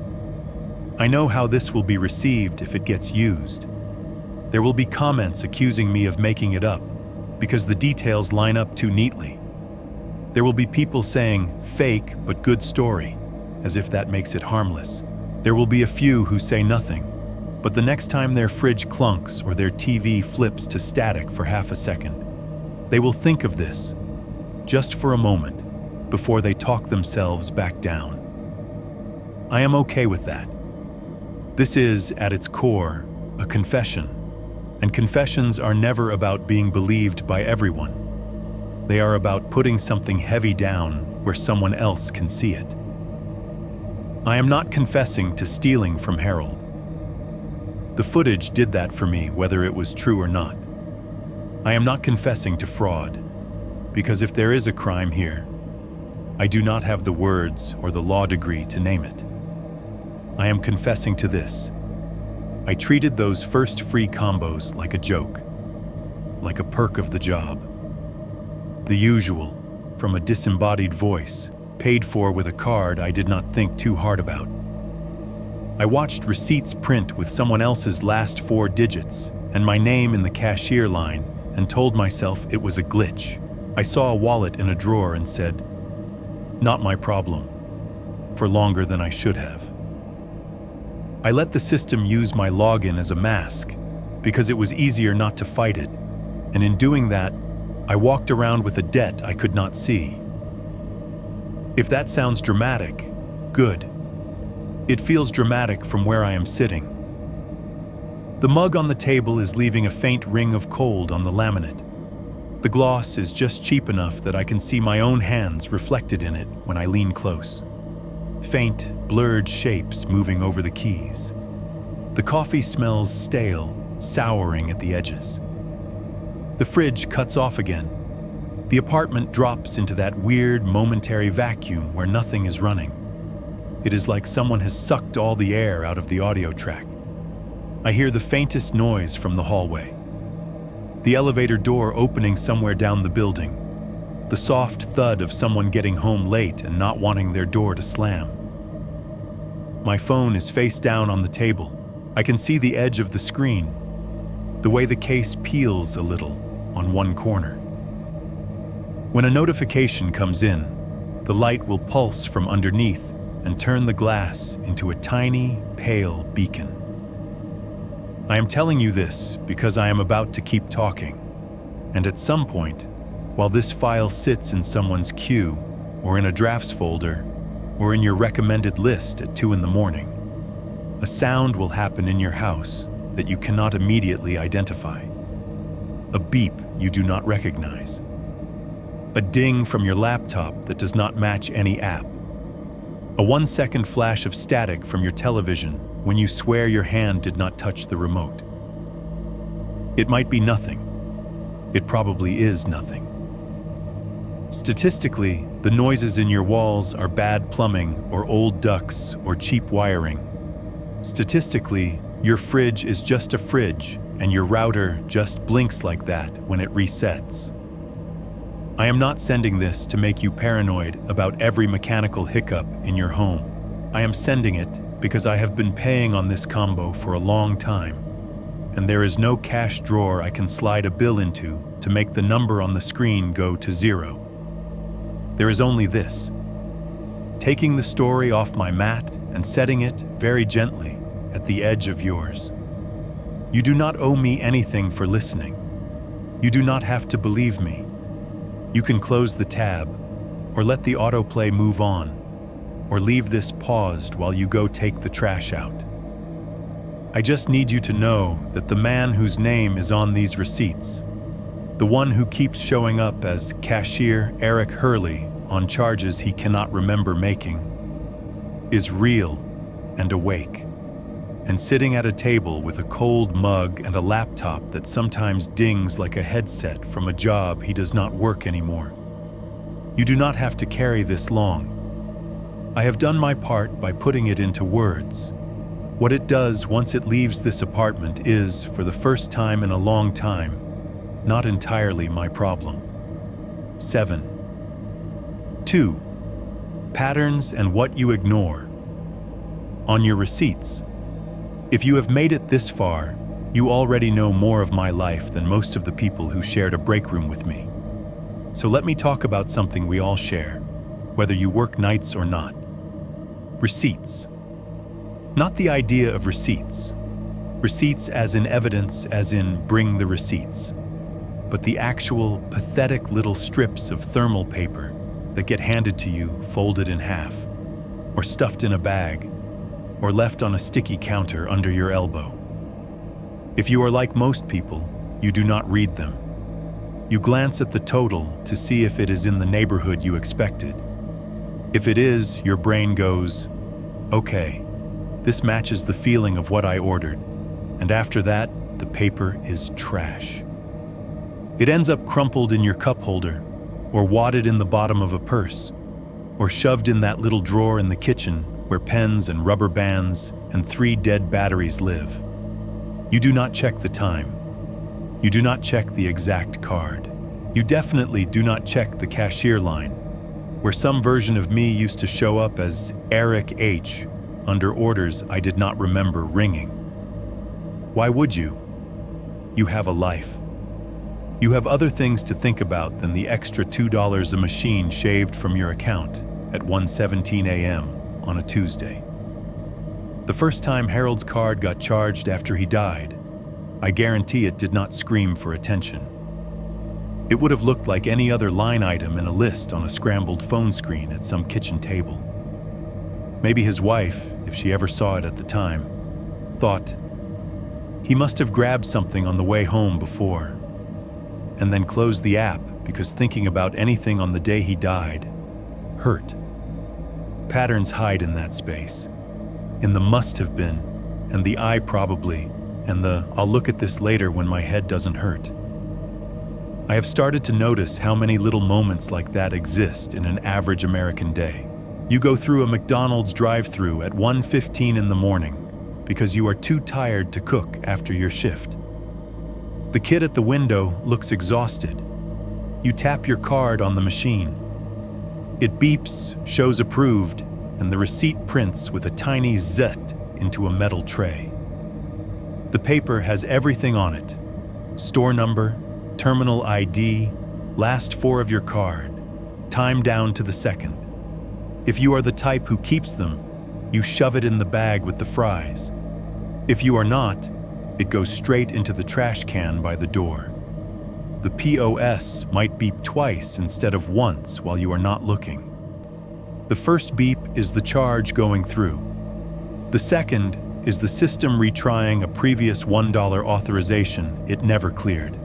I know how this will be received if it gets used. There will be comments accusing me of making it up because the details line up too neatly. There will be people saying, fake but good story, as if that makes it harmless. There will be a few who say nothing, but the next time their fridge clunks or their TV flips to static for half a second, they will think of this, just for a moment, before they talk themselves back down. I am okay with that. This is, at its core, a confession, and confessions are never about being believed by everyone. They are about putting something heavy down where someone else can see it. I am not confessing to stealing from Harold. The footage did that for me, whether it was true or not. I am not confessing to fraud, because if there is a crime here, I do not have the words or the law degree to name it. I am confessing to this. I treated those first free combos like a joke, like a perk of the job. The usual, from a disembodied voice, paid for with a card I did not think too hard about. I watched receipts print with someone else's last 4 digits and my name in the cashier line and told myself it was a glitch. I saw a wallet in a drawer and said, "Not my problem," for longer than I should have. I let the system use my login as a mask because it was easier not to fight it, and in doing that, I walked around with a debt I could not see. If that sounds dramatic, good. It feels dramatic from where I am sitting. The mug on the table is leaving a faint ring of cold on the laminate. The gloss is just cheap enough that I can see my own hands reflected in it when I lean close. Faint, blurred shapes moving over the keys. The coffee smells stale, souring at the edges. The fridge cuts off again. The apartment drops into that weird momentary vacuum where nothing is running. It is like someone has sucked all the air out of the audio track. I hear the faintest noise from the hallway. The elevator door opening somewhere down the building. The soft thud of someone getting home late and not wanting their door to slam. My phone is face down on the table. I can see the edge of the screen, the way the case peels a little on one corner. When a notification comes in, the light will pulse from underneath and turn the glass into a tiny, pale beacon. I am telling you this because I am about to keep talking, and at some point, while this file sits in someone's queue, or in a drafts folder, or in your recommended list at 2 a.m, a sound will happen in your house that you cannot immediately identify. A beep you do not recognize. A ding from your laptop that does not match any app. A 1-second flash of static from your television when you swear your hand did not touch the remote. It might be nothing. It probably is nothing. Statistically, the noises in your walls are bad plumbing or old ducts or cheap wiring. Statistically, your fridge is just a fridge and your router just blinks like that when it resets. I am not sending this to make you paranoid about every mechanical hiccup in your home. I am sending it because I have been paying on this combo for a long time, and there is no cash drawer I can slide a bill into to make the number on the screen go to 0. There is only this: taking the story off my mat and setting it very gently at the edge of yours. You do not owe me anything for listening. You do not have to believe me. You can close the tab, or let the autoplay move on, or leave this paused while you go take the trash out. I just need you to know that the man whose name is on these receipts, the one who keeps showing up as Cashier Eric Hurley on charges he cannot remember making, is real and awake, and sitting at a table with a cold mug and a laptop that sometimes dings like a headset from a job he does not work anymore. You do not have to carry this long. I have done my part by putting it into words. What it does once it leaves this apartment is, for the first time in a long time, not entirely my problem. 7. 2. Patterns and what you ignore. On your receipts. If you have made it this far, you already know more of my life than most of the people who shared a break room with me. So let me talk about something we all share, whether you work nights or not. Receipts. Not the idea of receipts. Receipts as in evidence, as in bring the receipts. But the actual pathetic little strips of thermal paper that get handed to you folded in half, or stuffed in a bag, or left on a sticky counter under your elbow. If you are like most people, you do not read them. You glance at the total to see if it is in the neighborhood you expected. If it is, your brain goes, okay, this matches the feeling of what I ordered, and after that, the paper is trash. It ends up crumpled in your cup holder, or wadded in the bottom of a purse, or shoved in that little drawer in the kitchen where pens and rubber bands and 3 dead batteries live. You do not check the time. You do not check the exact card. You definitely do not check the cashier line, where some version of me used to show up as Eric H. under orders I did not remember ringing. Why would you? You have a life. You have other things to think about than the extra $2 a machine shaved from your account at 1:17 a.m. on a Tuesday. The first time Harold's card got charged after he died, I guarantee it did not scream for attention. It would have looked like any other line item in a list on a scrambled phone screen at some kitchen table. Maybe his wife, if she ever saw it at the time, thought, he must have grabbed something on the way home before, and then closed the app because thinking about anything on the day he died hurt. Patterns hide in that space, in the must have been, and the I probably, and the I'll look at this later when my head doesn't hurt. I have started to notice how many little moments like that exist in an average American day. You go through a McDonald's drive-thru at 1:15 in the morning because you are too tired to cook after your shift. The kid at the window looks exhausted. You tap your card on the machine. It beeps, shows approved, and the receipt prints with a tiny zet into a metal tray. The paper has everything on it: store number, terminal ID, last four of your card, time down to the second. If you are the type who keeps them, you shove it in the bag with the fries. If you are not, it goes straight into the trash can by the door. The POS might beep twice instead of once while you are not looking. The first beep is the charge going through. The second is the system retrying a previous $1 authorization it never cleared.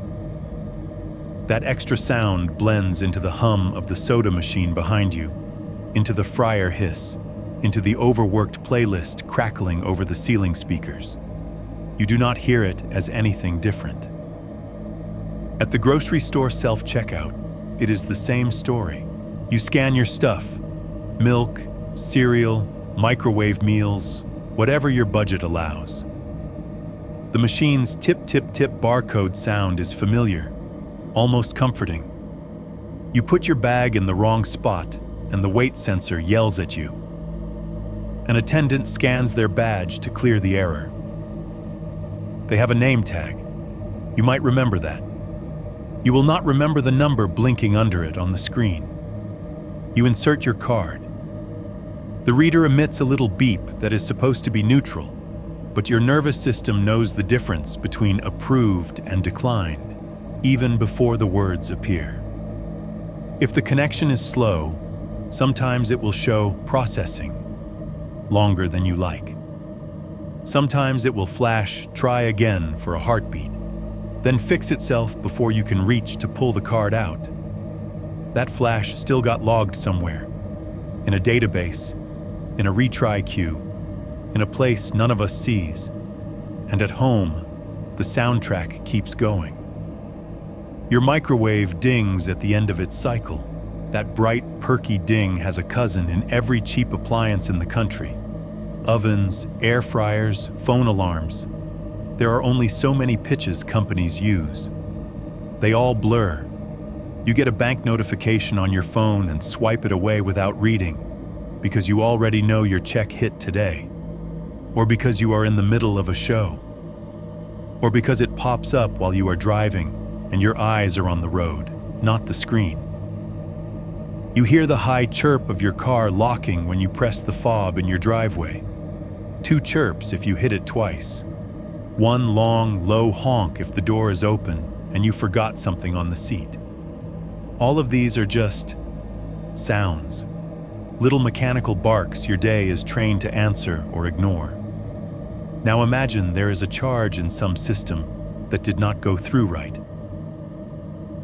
That extra sound blends into the hum of the soda machine behind you, into the fryer hiss, into the overworked playlist crackling over the ceiling speakers. You do not hear it as anything different. At the grocery store self-checkout, it is the same story. You scan your stuff: milk, cereal, microwave meals, whatever your budget allows. The machine's tip-tip-tip barcode sound is familiar, almost comforting. You put your bag in the wrong spot, and the weight sensor yells at you. An attendant scans their badge to clear the error. They have a name tag. You might remember that. You will not remember the number blinking under it on the screen. You insert your card. The reader emits a little beep that is supposed to be neutral, but your nervous system knows the difference between approved and declined, even before the words appear. If the connection is slow, sometimes it will show processing, longer than you like. Sometimes it will flash try again for a heartbeat, then fix itself before you can reach to pull the card out. That flash still got logged somewhere, in a database, in a retry queue, in a place none of us sees. And at home, the soundtrack keeps going. Your microwave dings at the end of its cycle. That bright, perky ding has a cousin in every cheap appliance in the country. Ovens, air fryers, phone alarms. There are only so many pitches companies use. They all blur. You get a bank notification on your phone and swipe it away without reading, because you already know your check hit today, or because you are in the middle of a show, or because it pops up while you are driving and your eyes are on the road, not the screen. You hear the high chirp of your car locking when you press the fob in your driveway. 2 chirps if you hit it twice. 1 long, low honk if the door is open and you forgot something on the seat. All of these are just sounds, little mechanical barks your day is trained to answer or ignore. Now imagine there is a charge in some system that did not go through right.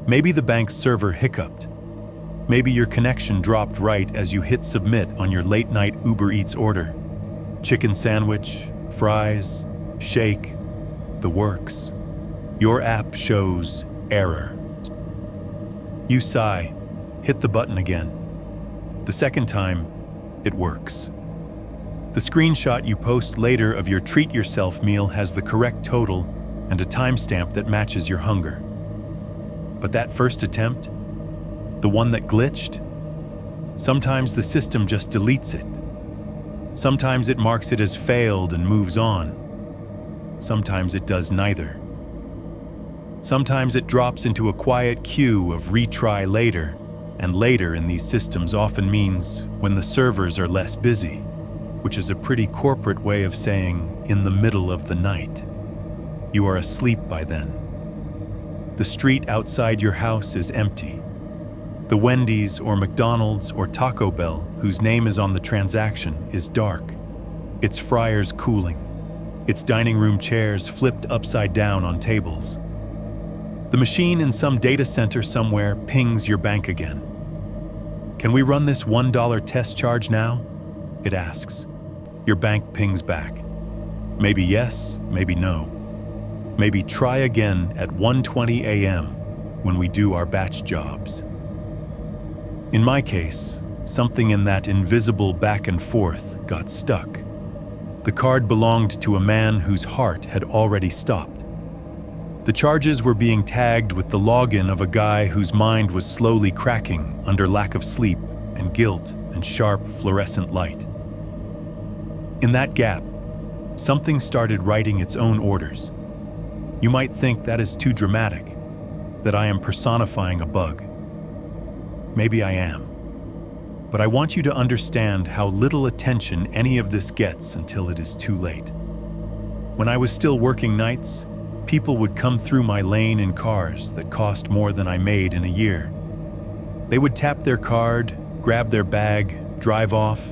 Maybe the bank's server hiccuped. Maybe your connection dropped right as you hit submit on your late-night Uber Eats order. Chicken sandwich, fries, shake, the works. Your app shows error. You sigh, hit the button again. The second time, it works. The screenshot you post later of your treat yourself meal has the correct total and a timestamp that matches your hunger. But that first attempt, the one that glitched, sometimes the system just deletes it. Sometimes it marks it as failed and moves on. Sometimes it does neither. Sometimes it drops into a quiet queue of retry later, and later in these systems often means when the servers are less busy, which is a pretty corporate way of saying in the middle of the night. You are asleep by then. The street outside your house is empty. The Wendy's or McDonald's or Taco Bell, whose name is on the transaction, is dark. Its fryers cooling. Its dining room chairs flipped upside down on tables. The machine in some data center somewhere pings your bank again. Can we run this $1 test charge now? It asks. Your bank pings back. Maybe yes, maybe no. Maybe try again at 1:20 a.m. when we do our batch jobs. In my case, something in that invisible back and forth got stuck. The card belonged to a man whose heart had already stopped. The charges were being tagged with the login of a guy whose mind was slowly cracking under lack of sleep and guilt and sharp fluorescent light. In that gap, something started writing its own orders. You might think that is too dramatic, that I am personifying a bug. Maybe I am. But I want you to understand how little attention any of this gets until it is too late. When I was still working nights, people would come through my lane in cars that cost more than I made in a year. They would tap their card, grab their bag, drive off,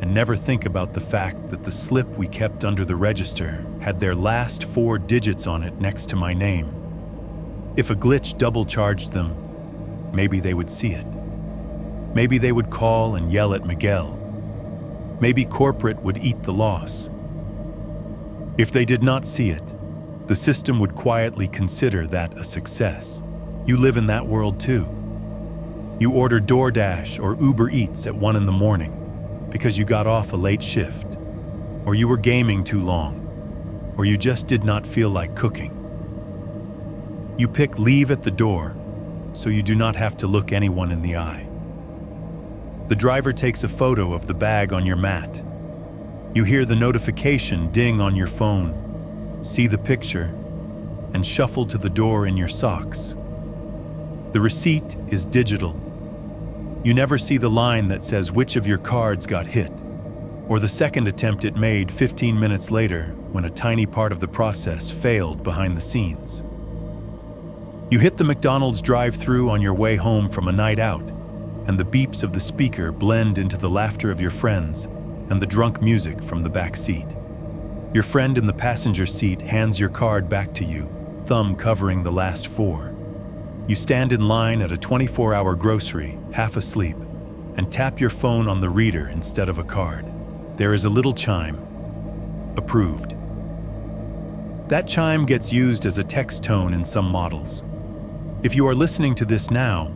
and never think about the fact that the slip we kept under the register had their last 4 digits on it next to my name. If a glitch double-charged them, maybe they would see it. Maybe they would call and yell at Miguel. Maybe corporate would eat the loss. If they did not see it, the system would quietly consider that a success. You live in that world too. You order DoorDash or Uber Eats at 1 in the morning because you got off a late shift, or you were gaming too long, or you just did not feel like cooking. You pick leave at the door so you do not have to look anyone in the eye. The driver takes a photo of the bag on your mat. You hear the notification ding on your phone, see the picture, and shuffle to the door in your socks. The receipt is digital. You never see the line that says which of your cards got hit, or the second attempt it made 15 minutes later when a tiny part of the process failed behind the scenes. You hit the McDonald's drive-thru on your way home from a night out, and the beeps of the speaker blend into the laughter of your friends and the drunk music from the back seat. Your friend in the passenger seat hands your card back to you, thumb covering the last 4. You stand in line at a 24-hour grocery, half asleep, and tap your phone on the reader instead of a card. There is a little chime. Approved. That chime gets used as a text tone in some models. If you are listening to this now,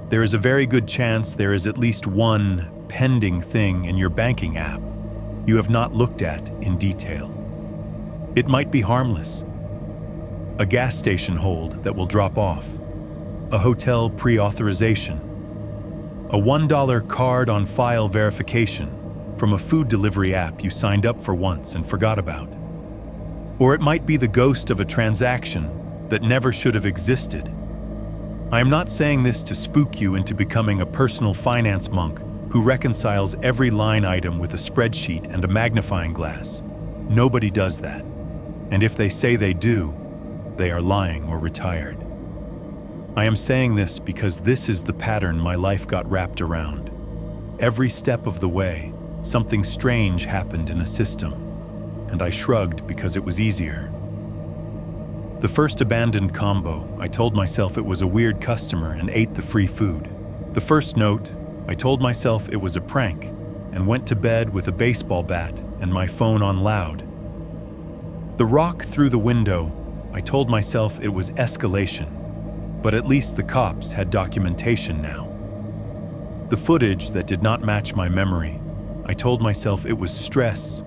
there is a very good chance there is at least one pending thing in your banking app you have not looked at in detail. It might be harmless. A gas station hold that will drop off. A hotel pre-authorization. A $1 card on file verification from a food delivery app you signed up for once and forgot about. Or it might be the ghost of a transaction that never should have existed. I am not saying this to spook you into becoming a personal finance monk who reconciles every line item with a spreadsheet and a magnifying glass. Nobody does that. And if they say they do, they are lying or retired. I am saying this because this is the pattern my life got wrapped around. Every step of the way, something strange happened in a system, and I shrugged because it was easier. The first abandoned combo, I told myself it was a weird customer and ate the free food. The first note, I told myself it was a prank and went to bed with a baseball bat and my phone on loud. The rock through the window, I told myself it was escalation, but at least the cops had documentation now. The footage that did not match my memory, I told myself it was stress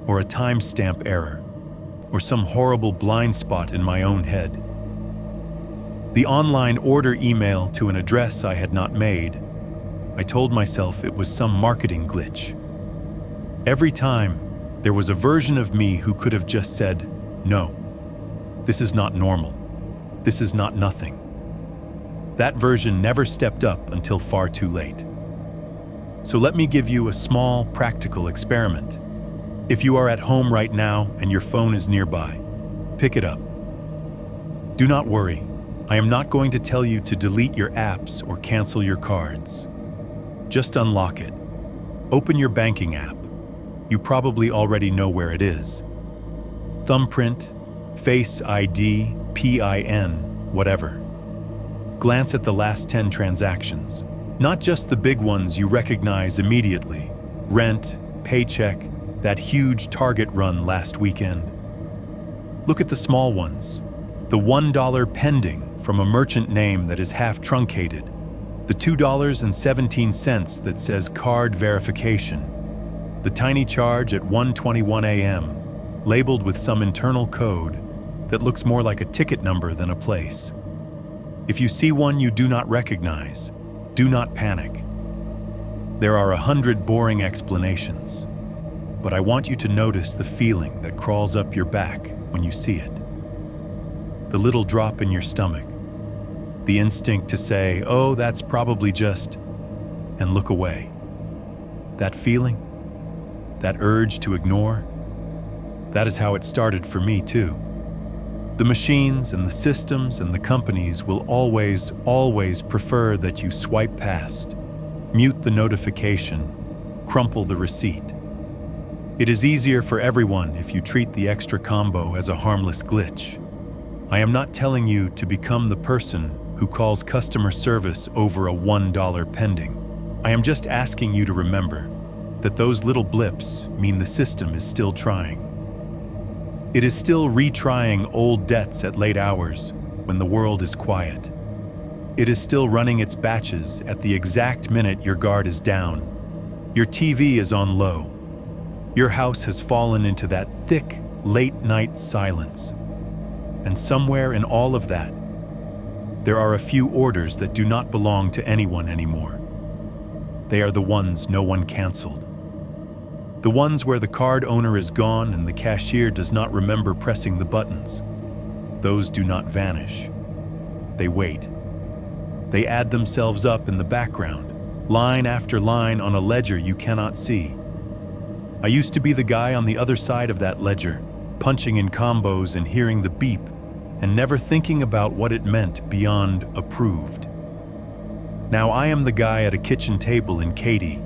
or a timestamp error or some horrible blind spot in my own head. The online order email to an address I had not made, I told myself it was some marketing glitch. Every time, there was a version of me who could have just said, "No, this is not normal. This is not nothing." That version never stepped up until far too late. So let me give you a small, practical experiment. If you are at home right now and your phone is nearby, pick it up. Do not worry, I am not going to tell you to delete your apps or cancel your cards. Just unlock it. Open your banking app. You probably already know where it is. Thumbprint, Face ID, PIN, whatever. Glance at the last 10 transactions. Not just the big ones you recognize immediately. Rent, paycheck, that huge Target run last weekend. Look at the small ones. The $1 pending from a merchant name that is half truncated. The $2.17 that says card verification. The tiny charge at 1:21 a.m., labeled with some internal code that looks more like a ticket number than a place. If you see one you do not recognize, do not panic. There are 100 boring explanations, but I want you to notice the feeling that crawls up your back when you see it. The little drop in your stomach, the instinct to say, "Oh, that's probably just," and look away. That feeling, that urge to ignore, that is how it started for me too. The machines and the systems and the companies will always prefer that you swipe past, mute the notification, crumple the receipt. It is easier for everyone if you treat the extra combo as a harmless glitch. I am not telling you to become the person who calls customer service over a $1 pending. I am just asking you to remember that those little blips mean the system is still trying. It is still retrying old debts at late hours when the world is quiet. It is still running its batches at the exact minute your guard is down. Your TV is on low. Your house has fallen into that thick, late-night silence. And somewhere in all of that, there are a few orders that do not belong to anyone anymore. They are the ones no one canceled. The ones where the card owner is gone and the cashier does not remember pressing the buttons. Those do not vanish. They wait. They add themselves up in the background, line after line on a ledger you cannot see. I used to be the guy on the other side of that ledger, punching in combos and hearing the beep, and never thinking about what it meant beyond approved. Now I am the guy at a kitchen table in Katy,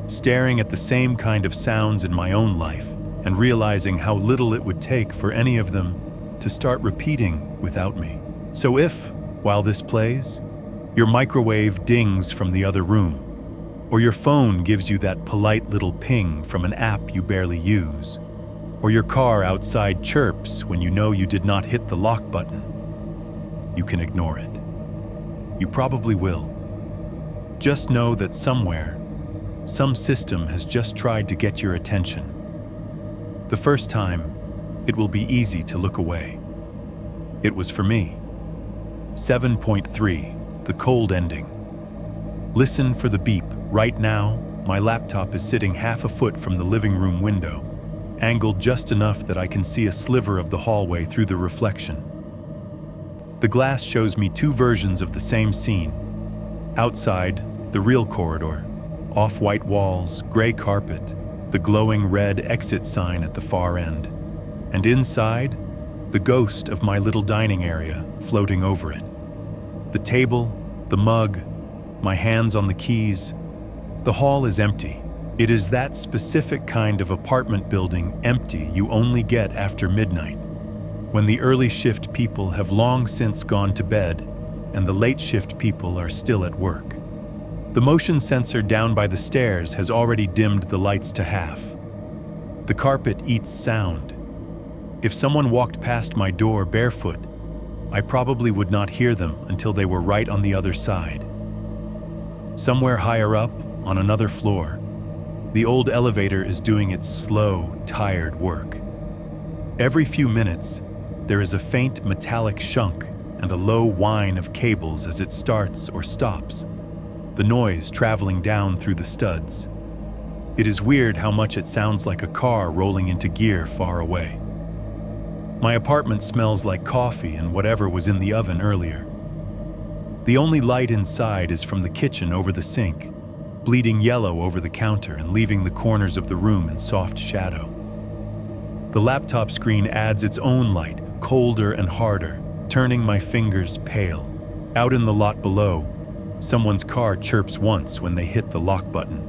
staring at the same kind of sounds in my own life and realizing how little it would take for any of them to start repeating without me. So if, while this plays, your microwave dings from the other room, or your phone gives you that polite little ping from an app you barely use, or your car outside chirps when you know you did not hit the lock button, you can ignore it. You probably will. Just know that somewhere, some system has just tried to get your attention. The first time, it will be easy to look away. It was for me. 7.3, the cold ending. Listen for the beep. Right now, my laptop is sitting half a foot from the living room window, angled just enough that I can see a sliver of the hallway through the reflection. The glass shows me two versions of the same scene. Outside, the real corridor, off-white walls, gray carpet, the glowing red exit sign at the far end. And inside, the ghost of my little dining area floating over it. The table, the mug, my hands on the keys. The hall is empty. It is that specific kind of apartment building empty you only get after midnight, when the early shift people have long since gone to bed and the late shift people are still at work. The motion sensor down by the stairs has already dimmed the lights to half. The carpet eats sound. If someone walked past my door barefoot, I probably would not hear them until they were right on the other side. Somewhere higher up, on another floor, the old elevator is doing its slow, tired work. Every few minutes, there is a faint metallic shunk and a low whine of cables as it starts or stops, the noise traveling down through the studs. It is weird how much it sounds like a car rolling into gear far away. My apartment smells like coffee and whatever was in the oven earlier. The only light inside is from the kitchen over the sink, bleeding yellow over the counter and leaving the corners of the room in soft shadow. The laptop screen adds its own light, colder and harder, turning my fingers pale. Out in the lot below, someone's car chirps once when they hit the lock button.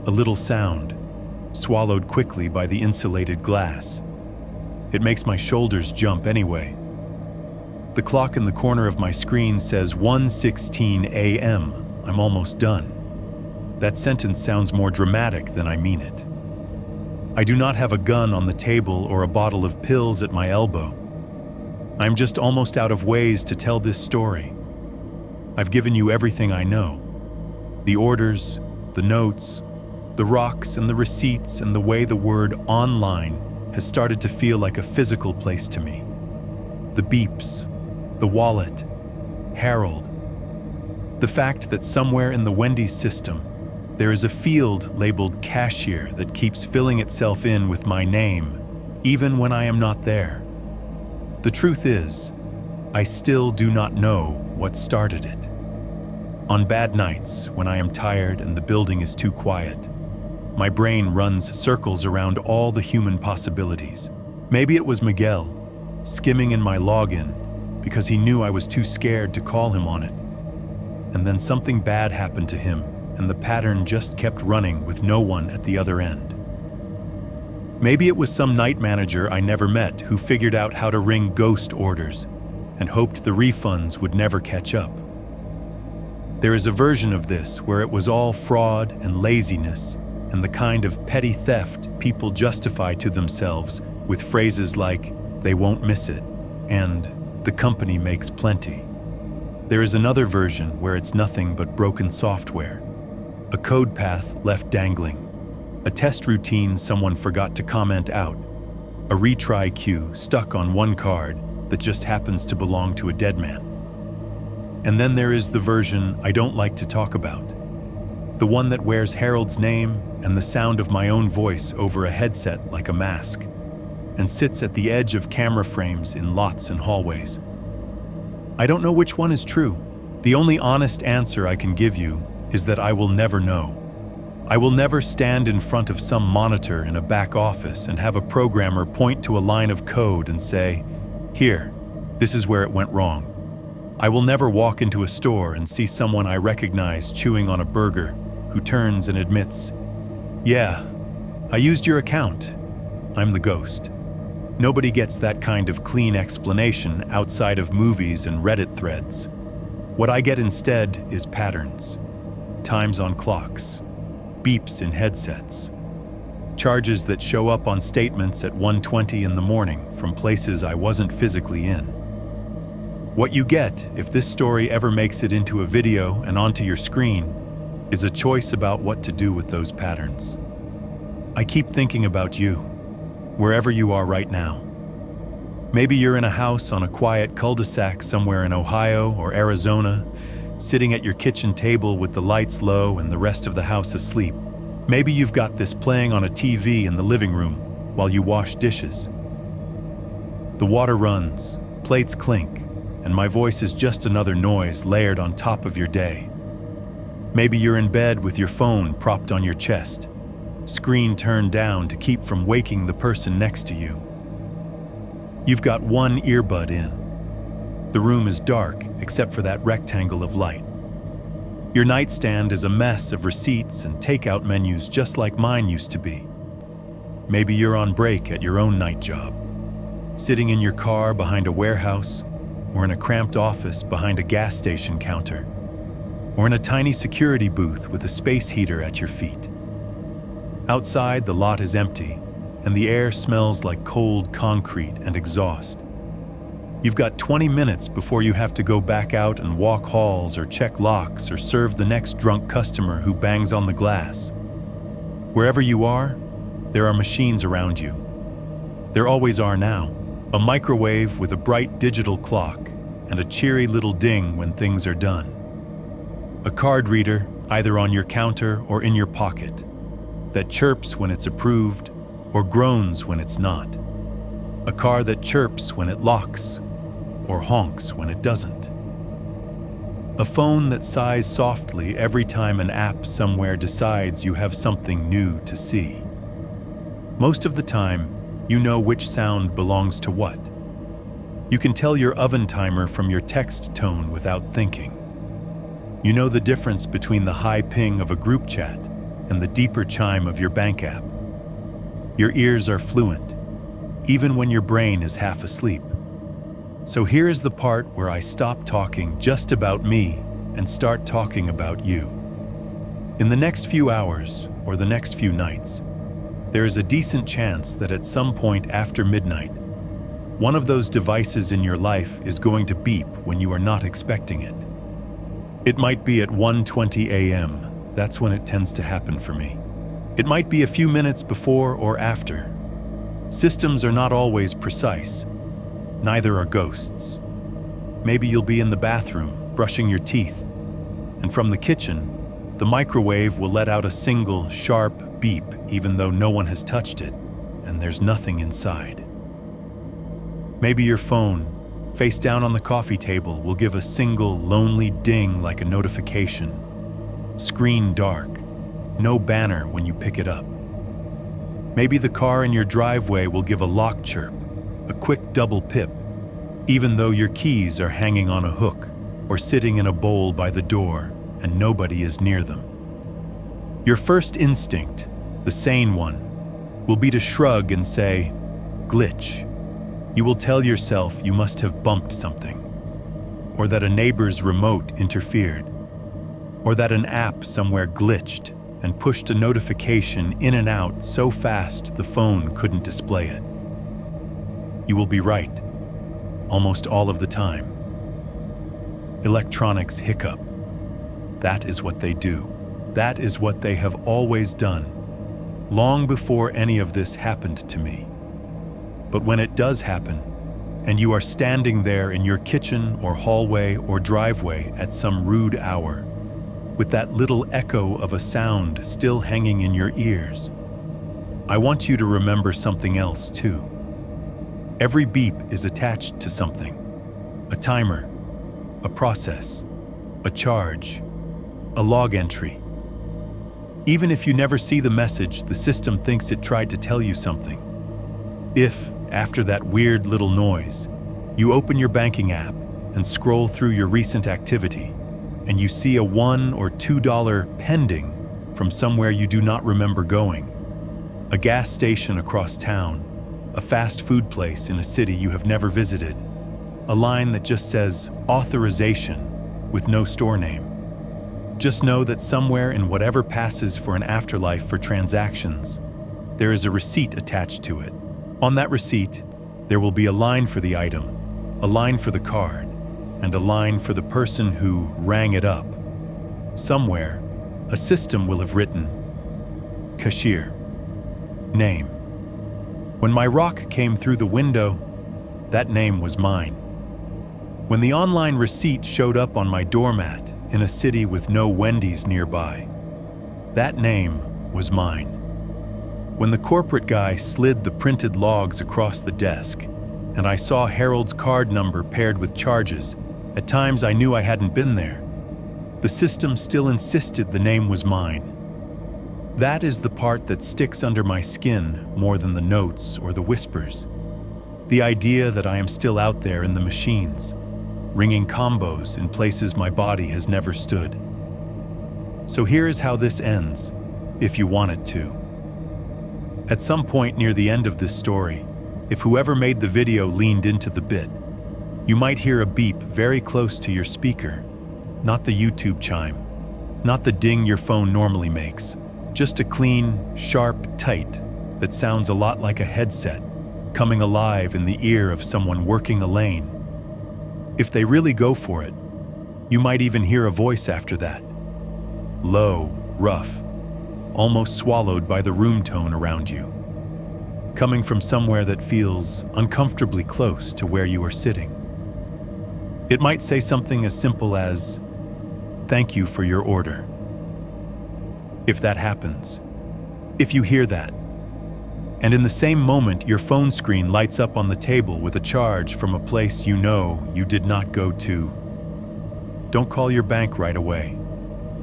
A little sound, swallowed quickly by the insulated glass. It makes my shoulders jump anyway. The clock in the corner of my screen says 1:16 a.m. I'm almost done. That sentence sounds more dramatic than I mean it. I do not have a gun on the table or a bottle of pills at my elbow. I'm just almost out of ways to tell this story. I've given you everything I know. The orders, the notes, the rocks and the receipts, and the way the word online has started to feel like a physical place to me. The beeps, the wallet, Harold. The fact that somewhere in the Wendy's system, there is a field labeled cashier that keeps filling itself in with my name, even when I am not there. The truth is, I still do not know what started it. On bad nights, when I am tired and the building is too quiet, my brain runs circles around all the human possibilities. Maybe it was Miguel, skimming in my login because he knew I was too scared to call him on it. And then something bad happened to him, and the pattern just kept running with no one at the other end. Maybe it was some night manager I never met who figured out how to ring ghost orders and hoped the refunds would never catch up. There is a version of this where it was all fraud and laziness and the kind of petty theft people justify to themselves with phrases like, "they won't miss it," and "the company makes plenty." There is another version where it's nothing but broken software, a code path left dangling, a test routine someone forgot to comment out, a retry queue stuck on one card that just happens to belong to a dead man. And then there is the version I don't like to talk about, the one that wears Harold's name and the sound of my own voice over a headset like a mask, and sits at the edge of camera frames in lots and hallways. I don't know which one is true. The only honest answer I can give you is that I will never know. I will never stand in front of some monitor in a back office and have a programmer point to a line of code and say, "Here, this is where it went wrong." I will never walk into a store and see someone I recognize chewing on a burger who turns and admits, "Yeah, I used your account. I'm the ghost." Nobody gets that kind of clean explanation outside of movies and Reddit threads. What I get instead is patterns, times on clocks, beeps in headsets, charges that show up on statements at 1:20 in the morning from places I wasn't physically in. What you get, if this story ever makes it into a video and onto your screen, is a choice about what to do with those patterns. I keep thinking about you, wherever you are right now. Maybe you're in a house on a quiet cul-de-sac somewhere in Ohio or Arizona, sitting at your kitchen table with the lights low and the rest of the house asleep. Maybe you've got this playing on a TV in the living room while you wash dishes. The water runs, plates clink, and my voice is just another noise layered on top of your day. Maybe you're in bed with your phone propped on your chest, screen turned down to keep from waking the person next to you. You've got one earbud in. The room is dark except for that rectangle of light. Your nightstand is a mess of receipts and takeout menus just like mine used to be. Maybe you're on break at your own night job, sitting in your car behind a warehouse, or in a cramped office behind a gas station counter, or in a tiny security booth with a space heater at your feet. Outside, the lot is empty, and the air smells like cold concrete and exhaust. You've got 20 minutes before you have to go back out and walk halls or check locks or serve the next drunk customer who bangs on the glass. Wherever you are, there are machines around you. There always are now. A microwave with a bright digital clock and a cheery little ding when things are done. A card reader, either on your counter or in your pocket, that chirps when it's approved or groans when it's not. A car that chirps when it locks or honks when it doesn't. A phone that sighs softly every time an app somewhere decides you have something new to see. Most of the time, you know which sound belongs to what. You can tell your oven timer from your text tone without thinking. You know the difference between the high ping of a group chat and the deeper chime of your bank app. Your ears are fluent, even when your brain is half asleep. So here is the part where I stop talking just about me and start talking about you. In the next few hours, or the next few nights, there is a decent chance that at some point after midnight, one of those devices in your life is going to beep when you are not expecting it. It might be at 1:20 a.m. That's when it tends to happen for me. It might be a few minutes before or after. Systems are not always precise. Neither are ghosts. Maybe you'll be in the bathroom, brushing your teeth, and from the kitchen, the microwave will let out a single, sharp beep even though no one has touched it, and there's nothing inside. Maybe your phone, face down on the coffee table, will give a single, lonely ding like a notification. Screen dark, no banner when you pick it up. Maybe the car in your driveway will give a lock chirp, a quick double pip, even though your keys are hanging on a hook or sitting in a bowl by the door and nobody is near them. Your first instinct, the sane one, will be to shrug and say, glitch. You will tell yourself you must have bumped something, or that a neighbor's remote interfered, or that an app somewhere glitched and pushed a notification in and out so fast the phone couldn't display it. You will be right, almost all of the time. Electronics hiccup. That is what they do. That is what they have always done, long before any of this happened to me. But when it does happen, and you are standing there in your kitchen or hallway or driveway at some rude hour, with that little echo of a sound still hanging in your ears, I want you to remember something else too. Every beep is attached to something: a timer, a process, a charge, a log entry. Even if you never see the message, the system thinks it tried to tell you something. If, after that weird little noise, you open your banking app and scroll through your recent activity, and you see a $1 or $2 pending from somewhere you do not remember going, a gas station across town, a fast food place in a city you have never visited, a line that just says authorization with no store name, just know that somewhere in whatever passes for an afterlife for transactions, there is a receipt attached to it. On that receipt, there will be a line for the item, a line for the card, and a line for the person who rang it up. Somewhere, a system will have written, cashier, name. When my rock came through the window, that name was mine. When the online receipt showed up on my doormat in a city with no Wendy's nearby, that name was mine. When the corporate guy slid the printed logs across the desk, and I saw Harold's card number paired with charges, at times I knew I hadn't been there. The system still insisted the name was mine. That is the part that sticks under my skin more than the notes or the whispers. The idea that I am still out there in the machines, ringing combos in places my body has never stood. So here is how this ends, if you want it to. At some point near the end of this story, if whoever made the video leaned into the bit, you might hear a beep very close to your speaker, not the YouTube chime, not the ding your phone normally makes, just a clean, sharp tight that sounds a lot like a headset coming alive in the ear of someone working a lane. If they really go for it, you might even hear a voice after that. Low, rough, almost swallowed by the room tone around you, coming from somewhere that feels uncomfortably close to where you are sitting. It might say something as simple as, "Thank you for your order." If that happens, if you hear that, and in the same moment your phone screen lights up on the table with a charge from a place you know you did not go to, don't call your bank right away.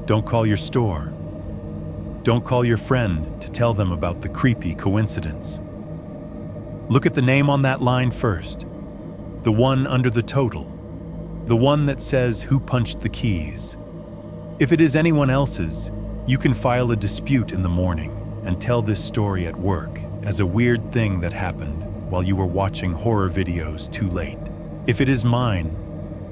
Don't call your store. Don't call your friend to tell them about the creepy coincidence. Look at the name on that line first, the one under the total, the one that says who punched the keys. If it is anyone else's, you can file a dispute in the morning and tell this story at work as a weird thing that happened while you were watching horror videos too late. If it is mine,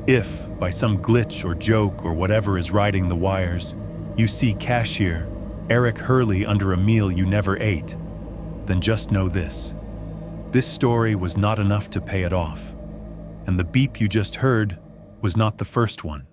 if, by some glitch or joke or whatever is riding the wires, you see cashier Eric Hurley under a meal you never ate, then just know this. This story was not enough to pay it off, and the beep you just heard was not the first one.